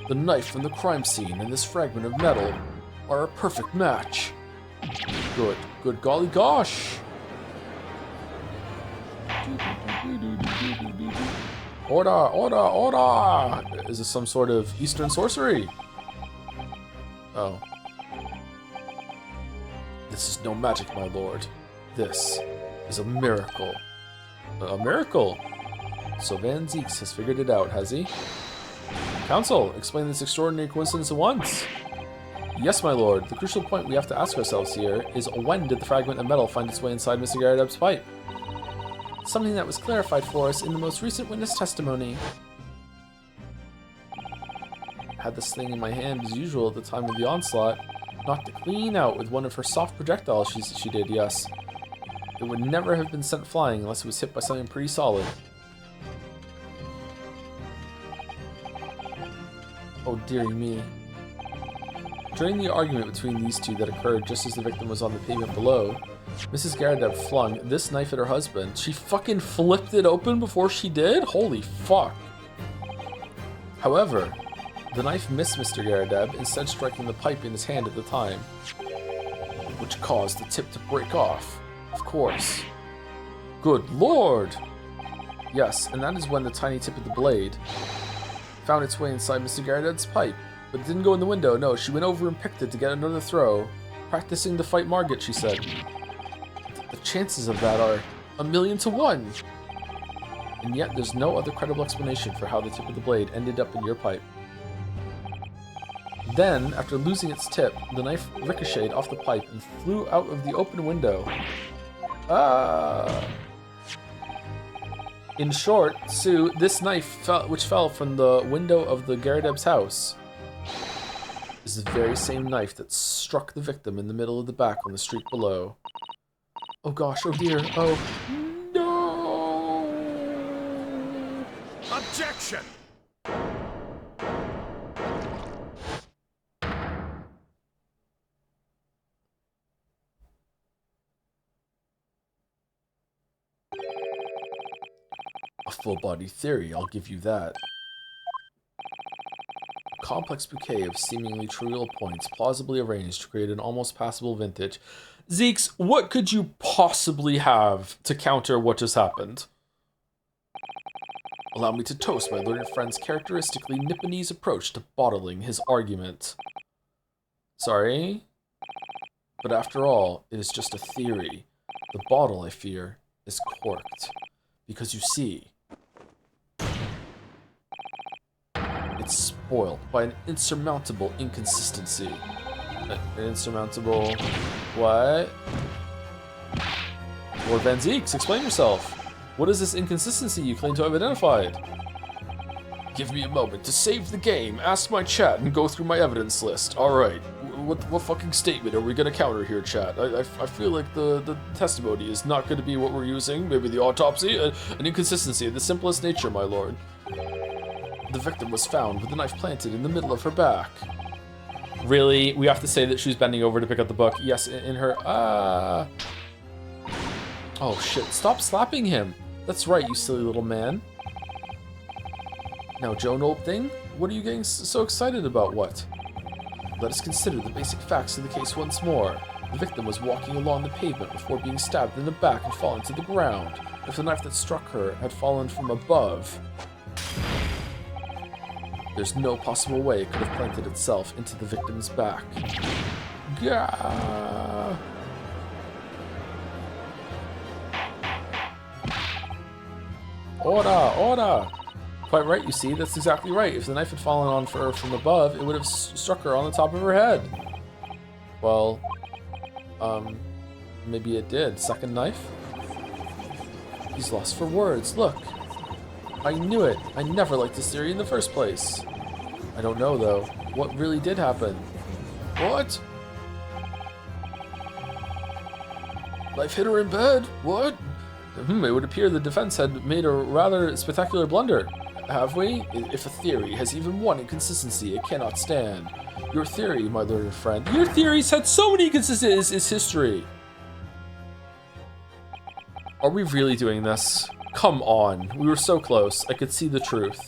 The knife from the crime scene and this fragment of metal are a perfect match. Good golly gosh. Order, order, order! Is this some sort of Eastern sorcery? Oh. This is no magic, my lord. This is a miracle. A miracle? So Van Zeeks has figured it out, has he? Counsel, explain this extraordinary coincidence at once. Yes, my lord. The crucial point we have to ask ourselves here is when did the fragment of metal find its way inside Mr. Garredeb's pipe? Something that was clarified for us in the most recent witness testimony. I had this thing in my hand as usual at the time of the onslaught. Knocked it clean out with one of her soft projectiles she did, yes. It would never have been sent flying unless it was hit by something pretty solid. Oh dearie me. During the argument between these two that occurred just as the victim was on the pavement below, Mrs. Garredeb flung this knife at her husband. She fucking flipped it open before she did? Holy fuck. However, the knife missed Mr. Garredeb, instead striking the pipe in his hand at the time, which caused the tip to break off, of course. Good lord! Yes, and that is when the tiny tip of the blade found its way inside Mr. Garredeb's pipe. But it didn't go in the window, no, she went over and picked it to get another throw. Practicing to fight Margit, she said. The chances of that are 1,000,000 to 1. And yet there's no other credible explanation for how the tip of the blade ended up in your pipe. Then, after losing its tip, the knife ricocheted off the pipe and flew out of the open window. Ah! In short, Sue, this knife, which fell from the window of the Garredeb's house, is the very same knife that struck the victim in the middle of the back on the street below. Oh gosh, oh dear, oh no! Objection! A full-body theory, I'll give you that. A complex bouquet of seemingly trivial points plausibly arranged to create an almost passable vintage. Zeeks, what could you possibly have to counter what just happened? Allow me to toast my learned friend's characteristically Nipponese approach to bottling his argument. Sorry? But after all, it is just a theory. The bottle, I fear, is corked. Because you see, it's spoiled by an insurmountable inconsistency. An insurmountable... what? Lord Van Zeeks, explain yourself. What is this inconsistency you claim to have identified? Give me a moment to save the game, ask my chat, and go through my evidence list. Alright, what fucking statement are we gonna counter here, chat? I feel like the testimony is not gonna be what we're using. Maybe the autopsy? An inconsistency of the simplest nature, my lord. The victim was found with the knife planted in the middle of her back. Really? We have to say that she was bending over to pick up the book? Yes, in her, Oh shit, stop slapping him. That's right, you silly little man. Now, Joan, old thing, what are you getting so excited about, what? Let us consider the basic facts of the case once more. The victim was walking along the pavement before being stabbed in the back and falling to the ground. If the knife that struck her had fallen from above, there's no possible way it could have planted itself into the victim's back. Gah! Order! Order! Quite right, you see. That's exactly right. If the knife had fallen on her from above, it would have struck her on the top of her head. Well, maybe it did. Second knife? He's lost for words. Look. I knew it. I never liked this theory in the first place. I don't know, though. What really did happen? What? Knife hit her in bed? What? It would appear the defense had made a rather spectacular blunder. Have we? If a theory has even one inconsistency, it cannot stand. Your theory, my learned friend. Your theories had so many inconsistencies, is history. Are we really doing this? Come on. We were so close. I could see the truth.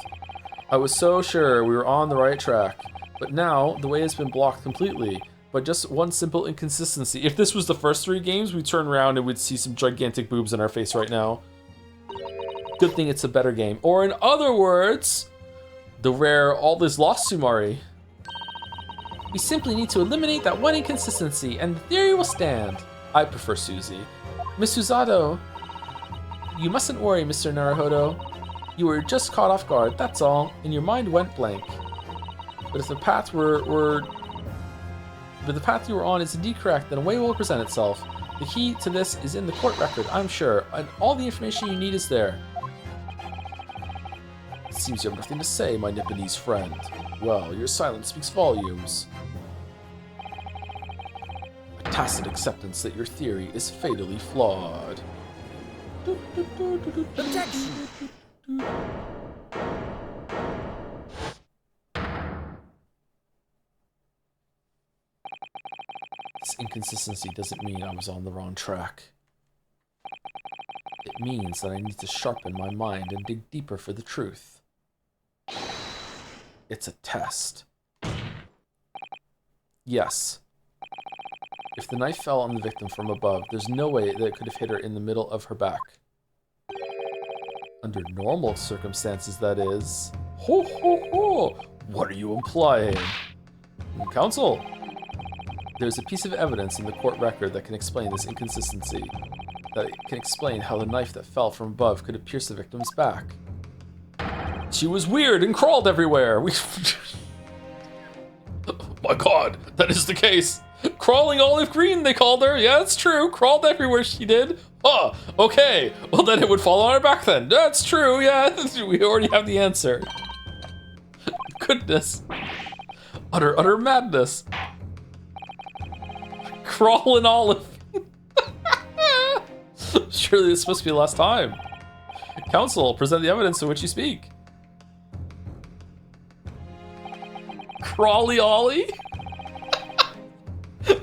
I was so sure we were on the right track. But now, the way has been blocked completely. By just one simple inconsistency. If this was the first 3 games, we'd turn around and we'd see some gigantic boobs in our face right now. Good thing it's a better game. Or in other words, the rare all is lost Sumari. We simply need to eliminate that one inconsistency and the theory will stand. I prefer Susie. Miss Susato, you mustn't worry, Mr. Naruhodo. You were just caught off guard, that's all, and your mind went blank. But if the path the path you were on is indeed correct, then a way will present itself. The key to this is in the court record, I'm sure, and all the information you need is there. It seems you have nothing to say, my Nipponese friend. Well, your silence speaks volumes. A tacit acceptance that your theory is fatally flawed. Objection! This inconsistency doesn't mean I was on the wrong track. It means that I need to sharpen my mind and dig deeper for the truth. It's a test. Yes. If the knife fell on the victim from above, there's no way that it could have hit her in the middle of her back. Under normal circumstances, that is. Ho ho ho! What are you implying? Counsel! There's a piece of evidence in the court record that can explain this inconsistency. That can explain how the knife that fell from above could have pierced the victim's back. She was weird and crawled everywhere! Oh my god, that is the case! Crawling Olive Green, they called her! Yeah, it's true, crawled everywhere she did. Huh, okay, well then it would fall on her back then. That's true, yeah, we already have the answer. Goodness. Utter madness. Crawling Olive. Surely this must be the last time. Counsel, present the evidence to which you speak. Crawly Ollie?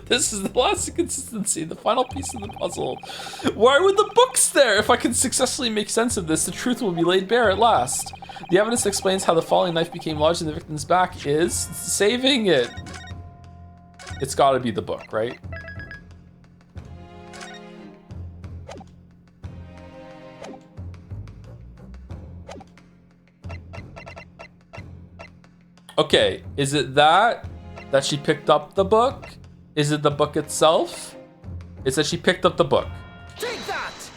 This is the last inconsistency, the final piece of the puzzle. Why were the books there? If I can successfully make sense of this, the truth will be laid bare at last. The evidence explains how the falling knife became lodged in the victim's back is saving it. It's gotta be the book, right? Okay, is it that she picked up the book? Is it the book itself? It's that she picked up the book. Take that!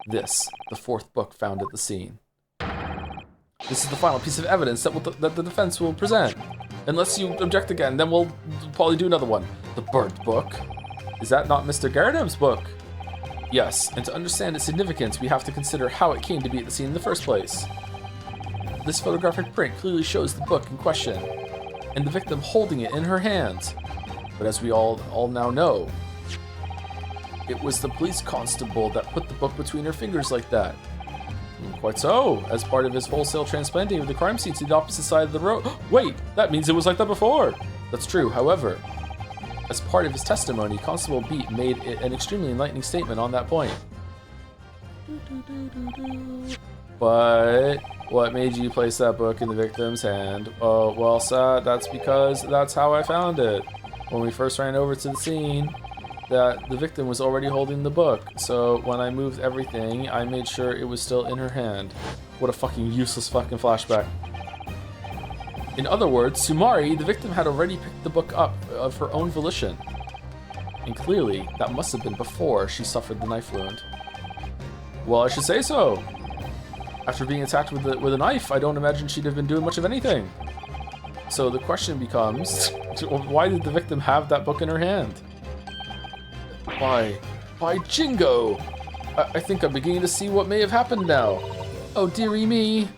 This, the 4th book found at the scene. This is the final piece of evidence that the defense will present. Unless you object again, then we'll probably do another one. The burnt book. Is that not Mr. Garadem's book? Yes, and to understand its significance, we have to consider how it came to be at the scene in the first place. This photographic print clearly shows the book in question, and the victim holding it in her hands. But as we all now know, it was the police constable that put the book between her fingers like that. Quite so. As part of his wholesale transplanting of the crime scene to the opposite side of the road. Wait, that means it was like that before. That's true. However, as part of his testimony, Constable Beat made an extremely enlightening statement on that point. But what made you place that book in the victim's hand? Oh, well, sir, that's because that's how I found it. When we first ran over to the scene, that the victim was already holding the book. So when I moved everything, I made sure it was still in her hand. What a fucking useless fucking flashback. In other words, Sumari, the victim, had already picked the book up of her own volition. And clearly, that must have been before she suffered the knife wound. Well, I should say so. After being attacked with a knife, I don't imagine she'd have been doing much of anything. So the question becomes, why did the victim have that book in her hand? By Jingo! I think I'm beginning to see what may have happened now. Oh, dearie me.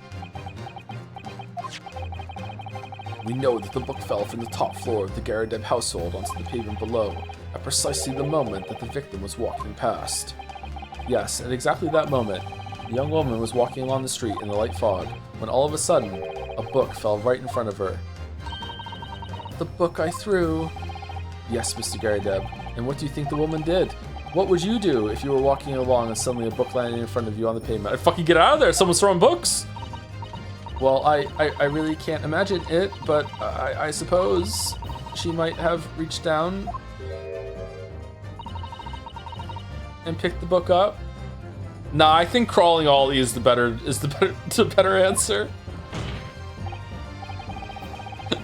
We know that the book fell from the top floor of the Garadeb household onto the pavement below, at precisely the moment that the victim was walking past. Yes, at exactly that moment, the young woman was walking along the street in the light fog, when all of a sudden, a book fell right in front of her. The book I threw. Yes, Mr. Garadeb. And what do you think the woman did? What would you do if you were walking along and suddenly a book landed in front of you on the pavement? I'd fucking get out of there! Someone's throwing books! Well, I really can't imagine it, but I suppose she might have reached down and picked the book up. Nah, I think crawling ollie is the better answer.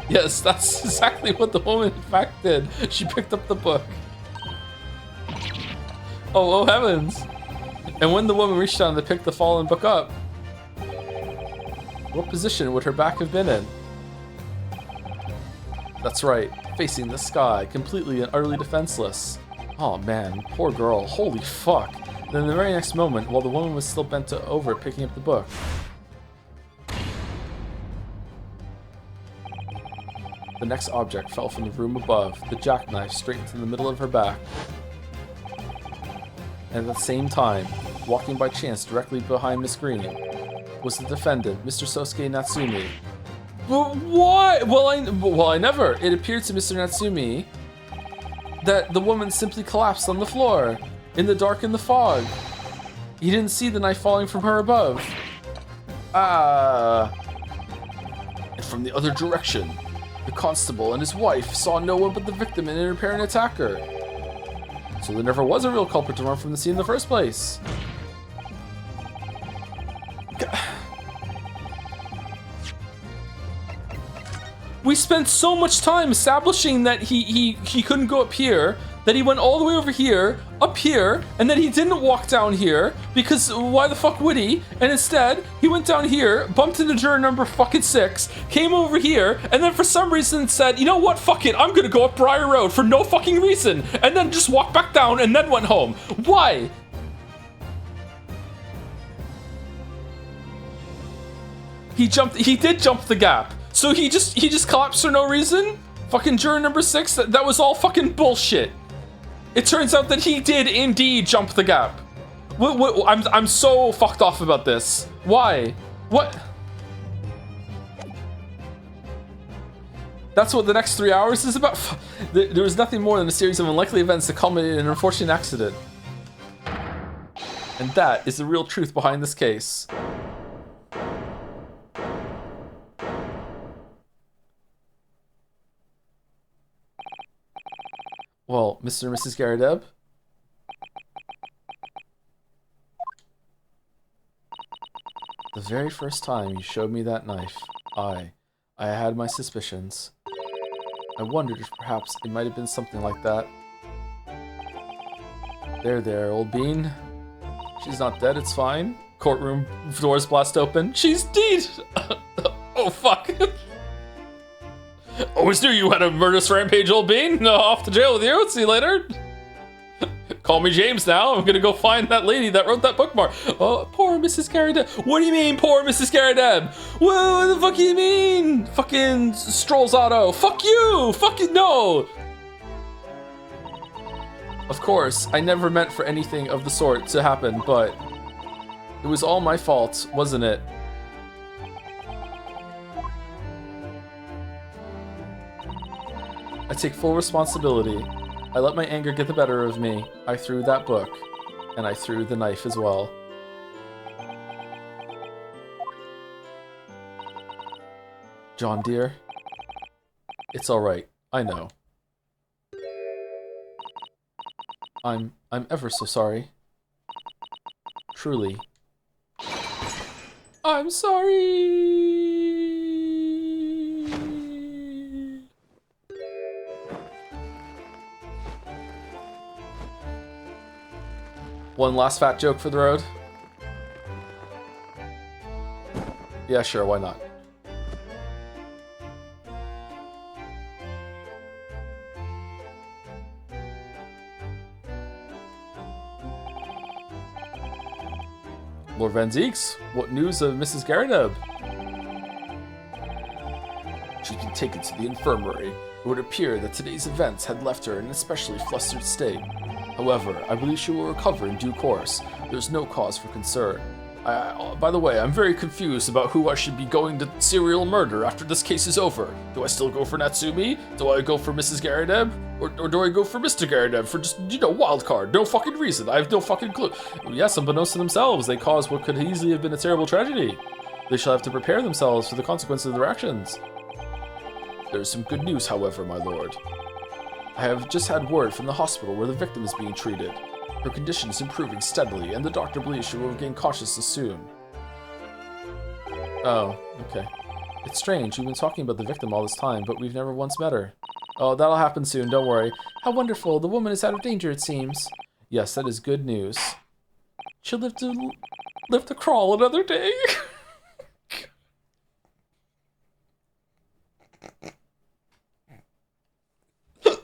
Yes, that's exactly what the woman in fact did. She picked up the book. Oh heavens! And when the woman reached down to pick the fallen book up, what position would her back have been in? That's right, facing the sky, completely and utterly defenseless. Oh man, poor girl, holy fuck. Then the very next moment, while the woman was still bent over picking up the book, the next object fell from the room above, the jackknife straight into the middle of her back. And at the same time, walking by chance directly behind Miss Green, was the defendant, Mr. Sosuke Natsumi. But why? Well, I never. It appeared to Mr. Natsumi that the woman simply collapsed on the floor, in the dark and the fog. He didn't see the knife falling from her above. And from the other direction, the constable and his wife saw no one but the victim and an apparent attacker. So there never was a real culprit to run from the scene in the first place. We spent so much time establishing that he couldn't go up here, that he went all the way over here, up here, and then he didn't walk down here, because why the fuck would he? And instead, he went down here, bumped into juror number fucking 6, came over here, and then for some reason said, you know what, fuck it, I'm gonna go up Briar Road for no fucking reason, and then just walked back down and then went home. Why? He did jump the gap. So he just collapsed for no reason? Fucking juror number 6, that was all fucking bullshit. It turns out that he did indeed jump the gap. I'm so fucked off about this. Why? What? That's what the next 3 hours is about? There was nothing more than a series of unlikely events that culminated in an unfortunate accident. And that is the real truth behind this case. Well, Mr. and Mrs. Garadeb? The very first time you showed me that knife, I had my suspicions. I wondered if perhaps it might have been something like that. There, old bean. She's not dead, it's fine. Courtroom doors blast open. She's dead! Oh, fuck. Always knew you had a murderous rampage, old bean. No, off to jail with you. See you later. Call me James now. I'm gonna go find that lady that wrote that bookmark. Oh, poor Mrs. Garadeb. What do you mean, poor Mrs. Garadeb? What the fuck do you mean? Fucking Strolls Auto. Fuck you. Fucking no. Of course, I never meant for anything of the sort to happen, but It was all my fault, wasn't it? I take full responsibility. I let my anger get the better of me. I threw that book, and I threw the knife as well. John, dear. It's alright. I know. I'm ever so sorry. Truly. I'm sorry! One last fat joke for the road? Yeah, sure, why not? Lord Van Zieks, what news of Mrs. Garrideb? She's been taken to the infirmary. It would appear that today's events had left her in an especially flustered state. However, I believe she will recover in due course. There's no cause for concern. By the way, I'm very confused about who I should be going to serial murder after this case is over. Do I still go for Natsumi? Do I go for Mrs. Garrideb? Or do I go for Mr. Garrideb for just, wild card? No fucking reason. I have no fucking clue. Yes, unbeknownst to themselves, they caused what could easily have been a terrible tragedy. They shall have to prepare themselves for the consequences of their actions. There is some good news, however, my lord. I have just had word from the hospital where the victim is being treated. Her condition is improving steadily, and the doctor believes she will regain consciousness soon. Oh, okay. It's strange, we've been talking about the victim all this time, but we've never once met her. Oh, that'll happen soon, don't worry. How wonderful, the woman is out of danger, it seems. Yes, that is good news. She'll live to crawl another day.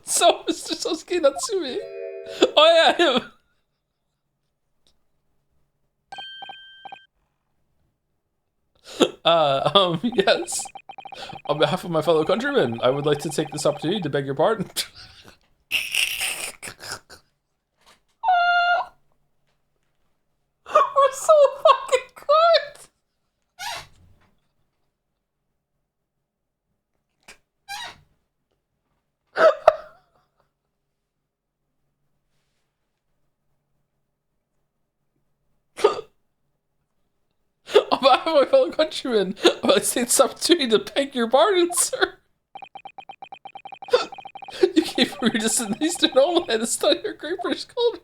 So, Mr. Sosuke Natsumi. Oh yeah, him. Yes. On behalf of my fellow countrymen, I would like to take this opportunity to beg your pardon. We're so fucking good. On behalf of my fellow countrymen, I would like to take this opportunity to beg your pardon, sir. You gave me just an Eastern homeland to study your Great British culture.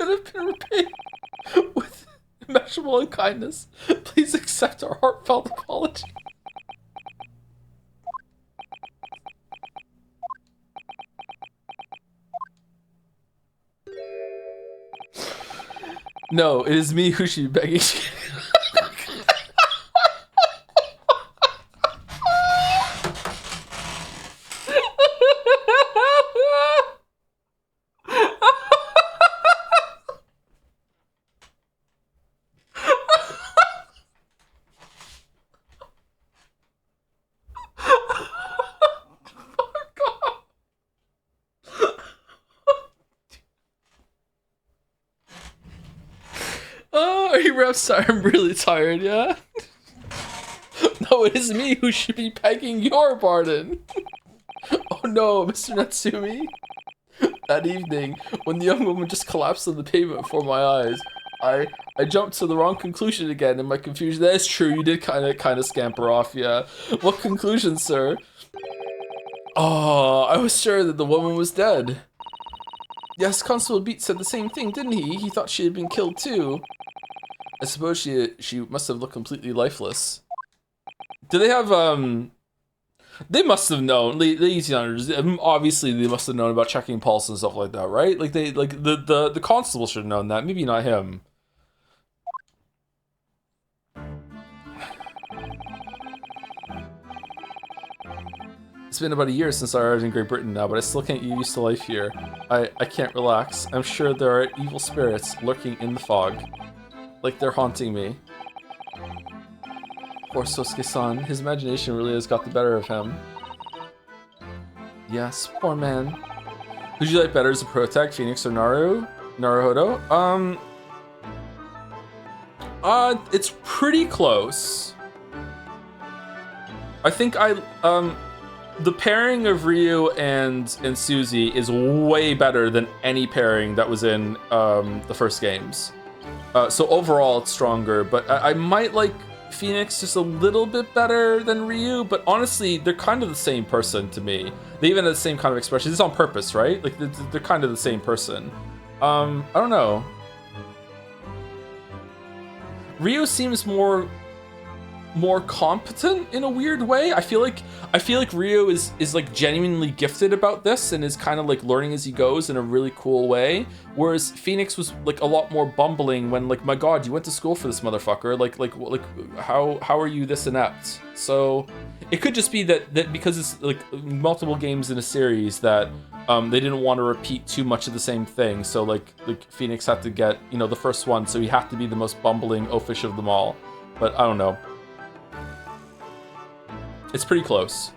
And have been repaid with immeasurable unkindness. Please accept our heartfelt apology. No, it is me who should be begging you. Sorry, I'm really tired, yeah? No, it is me who should be begging your pardon. Oh no, Mr. Natsumi. That evening, when the young woman just collapsed on the pavement before my eyes, I jumped to the wrong conclusion again in my confusion. That is true, you did kind of scamper off, yeah. What conclusion, sir? Oh, I was sure that the woman was dead. Yes, Constable Beat said the same thing, didn't he? He thought she had been killed too. I suppose she must have looked completely lifeless. Do they have they must have known, the Easy Hunters, obviously they must have known about checking pulse and stuff like that, right? Like the constable should have known that, maybe not him. It's been about a year since I arrived in Great Britain now, but I still can't get used to life here. I can't relax. I'm sure there are evil spirits lurking in the fog. Like they're haunting me. Poor Sosuke-san, his imagination really has got the better of him. Yes, poor man. Who'd you like better as a protect, Phoenix or Naruhodo? It's pretty close. I think the pairing of Ryu and Suzy is way better than any pairing that was in the first games. So overall, it's stronger, but I might like Phoenix just a little bit better than Ryu, but honestly, they're kind of the same person to me. They even have the same kind of expression. It's on purpose, right? Like, they're kind of the same person. I don't know. Ryu seems more competent in a weird way. I feel like Ryu is like genuinely gifted about this and is kind of like learning as he goes in a really cool way, whereas Phoenix was like a lot more bumbling when, like, my god, you went to school for this motherfucker, like how are you this inept? So it could just be that because it's like multiple games in a series that they didn't want to repeat too much of the same thing, so like Phoenix had to get, you know, the first one, so he had to be the most bumbling oafish of them all. But I don't know. It's pretty close.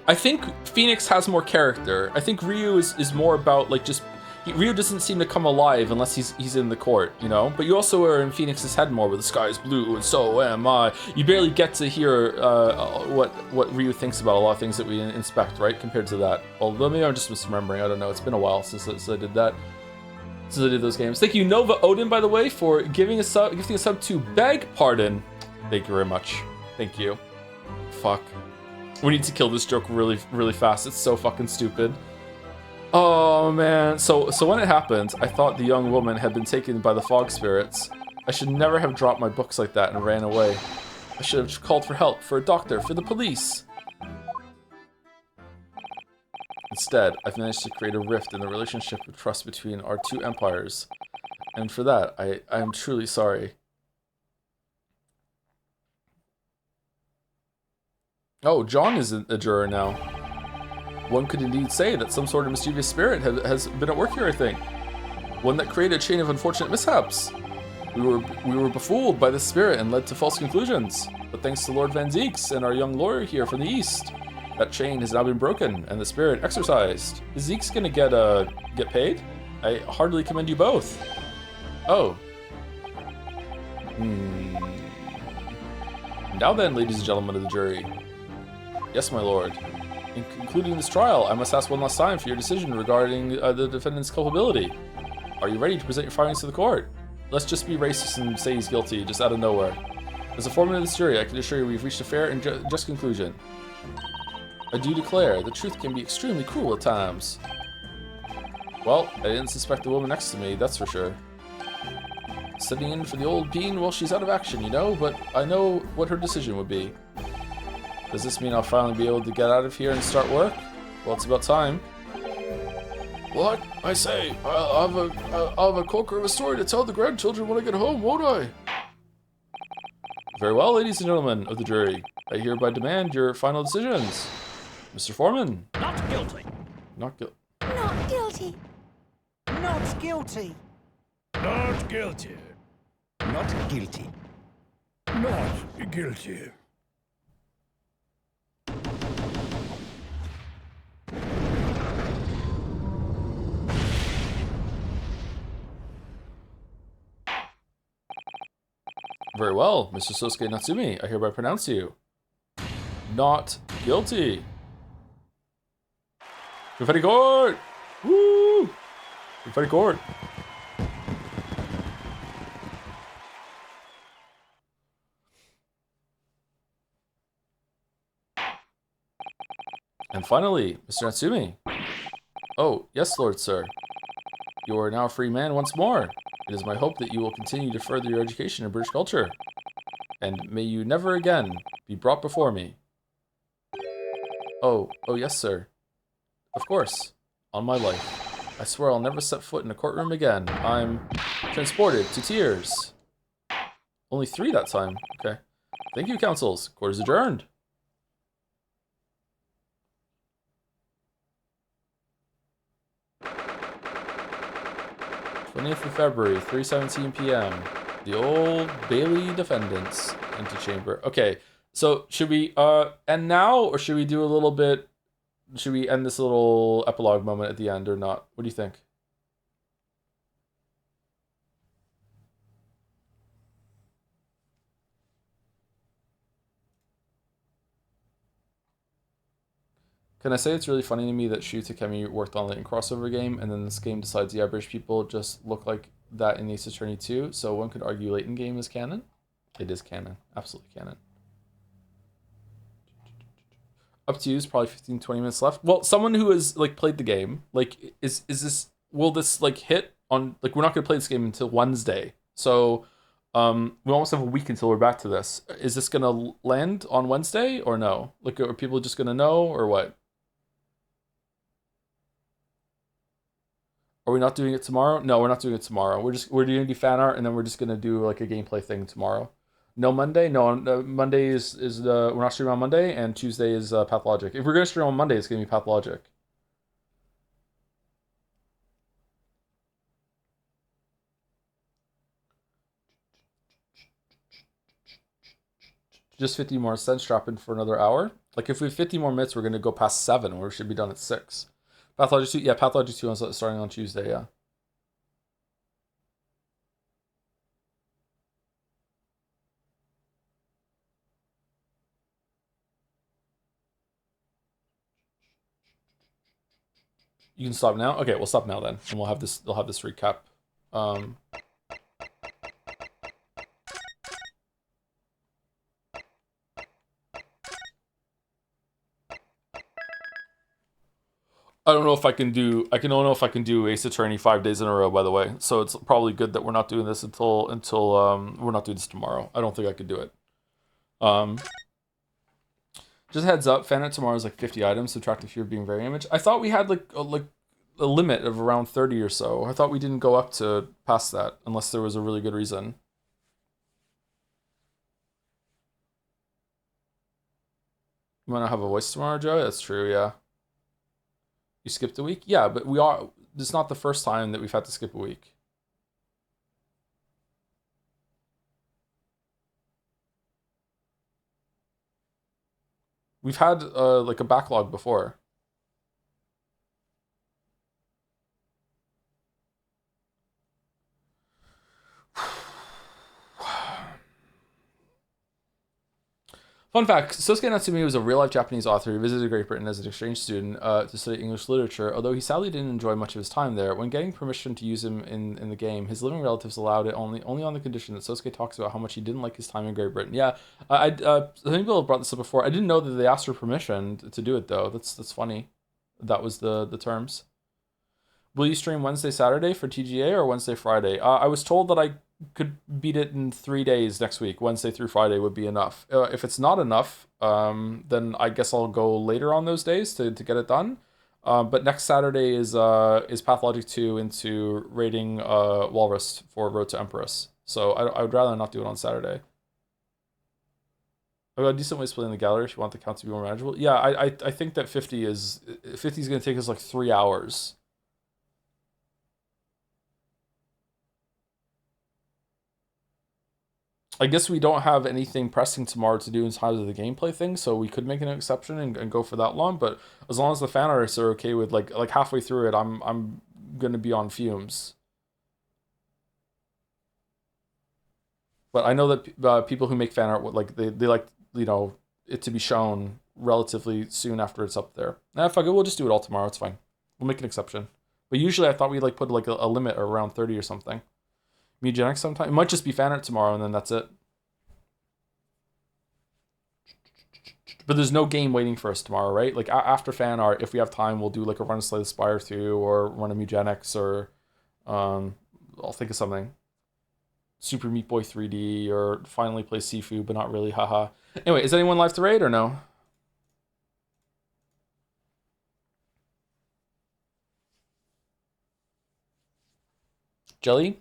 I think Phoenix has more character. I think Ryu is more about like just Ryu doesn't seem to come alive unless he's in the court, you know. But you also are in Phoenix's head more, where the sky is blue and so am I. You barely get to hear what Ryu thinks about a lot of things that we inspect, right? Compared to that. Although maybe I'm just misremembering. I don't know. It's been a while since I did that. Since I did those games. Thank you, Nova Odin, by the way, for gifting a sub to Beg Pardon. Thank you very much. Thank you. Fuck. We need to kill this joke really, really fast. It's so fucking stupid. Oh, man. So when it happened, I thought the young woman had been taken by the fog spirits. I should never have dropped my books like that and ran away. I should have called for help, for a doctor, for the police. Instead, I've managed to create a rift in the relationship of trust between our two empires. And for that, I am truly sorry. Oh, John is a juror now. One could indeed say that some sort of mischievous spirit has been at work here, I think. One that created a chain of unfortunate mishaps. We were befooled by this spirit and led to false conclusions. But thanks to Lord Van Zeeks and our young lawyer here from the east, that chain has now been broken and the spirit exorcised. Is Zeeks gonna get paid? I heartily commend you both. Oh. Now then, ladies and gentlemen of the jury. Yes, my lord. In concluding this trial, I must ask one last time for your decision regarding the defendant's culpability. Are you ready to present your findings to the court? Let's just be racist and say he's guilty, just out of nowhere. As a foreman of this jury, I can assure you we've reached a fair and just conclusion. I do declare, the truth can be extremely cruel at times. Well, I didn't suspect the woman next to me, that's for sure. Sitting in for the old bean while she's out of action, you know, but I know what her decision would be. Does this mean I'll finally be able to get out of here and start work? Well, it's about time. What? I say, I'll have a corker of a story to tell the grandchildren when I get home, won't I? Very well, ladies and gentlemen of the jury. I hereby demand your final decisions. Mr. Foreman. Not guilty. Not guilty. Not guilty. Not guilty. Not guilty. Not guilty. Not guilty. Very well, Mr. Sosuke Natsumi, I hereby pronounce you not guilty. Confetti court! Woo! Confetti court! And finally, Mr. Natsumi. Oh, yes, Lord Sir. You are now a free man once more. It is my hope that you will continue to further your education in British culture. And may you never again be brought before me. Oh yes, sir. Of course. On my life. I swear I'll never set foot in a courtroom again. I'm transported to tears. Only 3 that time. Okay. Thank you, counsels. Court is adjourned. th of February, 3:17 p.m. The Old Bailey defendants antechamber. Okay, so should we end now, or should we do a little bit? Should we end this little epilogue moment at the end, or not? What do you think? Can I say it's really funny to me that Shu Takemi worked on Leighton crossover game, and then this game decides, yeah, British people just look like that in Ace Attorney 2, so one could argue Leighton game is canon? It is canon. Absolutely canon. Up to you, is probably 15, 20 minutes left. Well, someone who has, like, played the game, like, is this, will this, like, hit on, like, we're not going to play this game until Wednesday, so, we almost have a week until we're back to this. Is this going to land on Wednesday, or no? Like, are people just going to know, or what? Are we not doing it tomorrow? No, we're not doing it tomorrow. We're doing the fan art, and then we're just gonna do like a gameplay thing tomorrow. No Monday. No, Monday is the we're not streaming on Monday, and Tuesday is Pathologic. If we're gonna stream on Monday, it's gonna be Pathologic. Just 50 more cents, strap in for another hour. Like if we have 50 more minutes, we're gonna go past 7. We should be done at 6. Pathology 2, yeah, Pathology 2 starting on Tuesday, yeah. You can stop now? Okay, we'll stop now then. And we'll have this recap. I don't know if I can do. I don't know if I can do Ace Attorney 5 days in a row. By the way, so it's probably good that we're not doing this until we're not doing this tomorrow. I don't think I could do it. Just heads up, fan art tomorrow is like 50 items. Subtract if you're being very image. I thought we had like a limit of around 30 or so. I thought we didn't go up to past that unless there was a really good reason. You might not have a voice tomorrow, Joe. That's true. Yeah. You skipped a week? Yeah, but it's not the first time that we've had to skip a week. We've had like a backlog before. Fun fact, Sosuke Natsume was a real-life Japanese author who visited Great Britain as an exchange student to study English literature, although he sadly didn't enjoy much of his time there. When getting permission to use him in the game, his living relatives allowed it only on the condition that Sosuke talks about how much he didn't like his time in Great Britain. Yeah, I think people have brought this up before. I didn't know that they asked for permission to do it, though. That's funny. That was the terms. Will you stream Wednesday, Saturday for TGA or Wednesday, Friday? I was told that I could beat it in 3 days next week. Wednesday through Friday would be enough. If it's not enough, then I guess I'll go later on those days to get it done. But next Saturday is Pathologic 2 into raiding Walrus for Road to Empress. So I would rather not do it on Saturday. I've got a decent way to split in the gallery if you want the count to be more manageable. Yeah, I think that 50 is going to take us like 3 hours. I guess we don't have anything pressing tomorrow to do in terms of the gameplay thing, so we could make an exception and go for that long. But as long as the fan artists are okay with like halfway through it, I'm gonna be on fumes. But I know that people who make fan art like they like it to be shown relatively soon after it's up there. Fuck it, we'll just do it all tomorrow. It's fine. We'll make an exception. But usually I thought we'd like put like a limit around 30 or something. Mugenics sometime. It might just be fan art tomorrow, and then that's it. But there's no game waiting for us tomorrow, right? Like after fan art, if we have time, we'll do like a run of Slay the Spire 2 or run a Mugenics or I'll think of something. Super Meat Boy 3D or finally play Sifu, but not really. Haha. Anyway, is anyone live to raid or no? Jelly?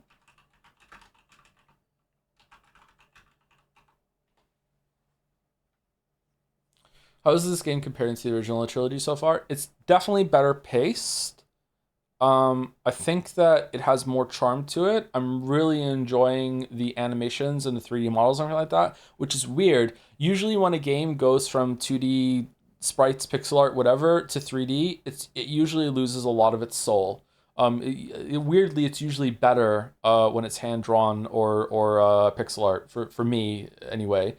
How is this game comparing to the original trilogy so far? It's definitely better paced. I think that it has more charm to it. I'm really enjoying the animations and the 3D models and everything like that, which is weird. Usually when a game goes from 2D sprites, pixel art, whatever, to 3D, it usually loses a lot of its soul. Weirdly, it's usually better when it's hand-drawn or pixel art, for me anyway.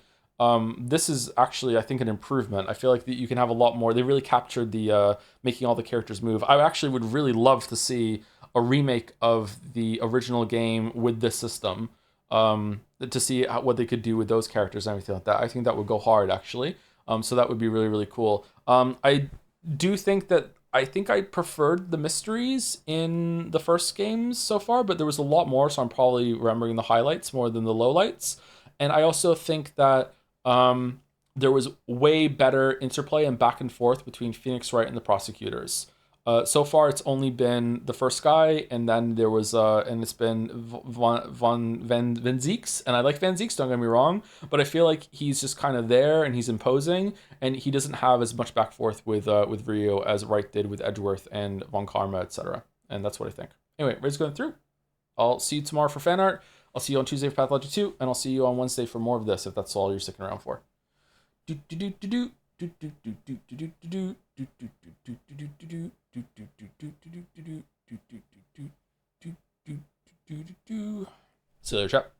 This is actually, I think, an improvement. I feel like that you can have a lot more. They really captured the making all the characters move. I actually would really love to see a remake of the original game with this system, to see what they could do with those characters and everything like that. I think that would go hard, actually. So that would be really, really cool. I do think that I preferred the mysteries in the first games so far, but there was a lot more, so I'm probably remembering the highlights more than the lowlights. And I also think that there was way better interplay and back and forth between Phoenix Wright and the prosecutors. So far, it's only been the first guy, and then there was, and it's been Van Zieks, and I like Van Zieks, don't get me wrong, but I feel like he's just kind of there, and he's imposing, and he doesn't have as much back and forth with Rio as Wright did with Edgeworth and Von Karma, etc. And that's what I think. Anyway, Ray's going through. I'll see you tomorrow for fan art. I'll see you on Tuesday for Pathology 2, and I'll see you on Wednesday for more of this, if that's all you're sticking around for. See you later, chat.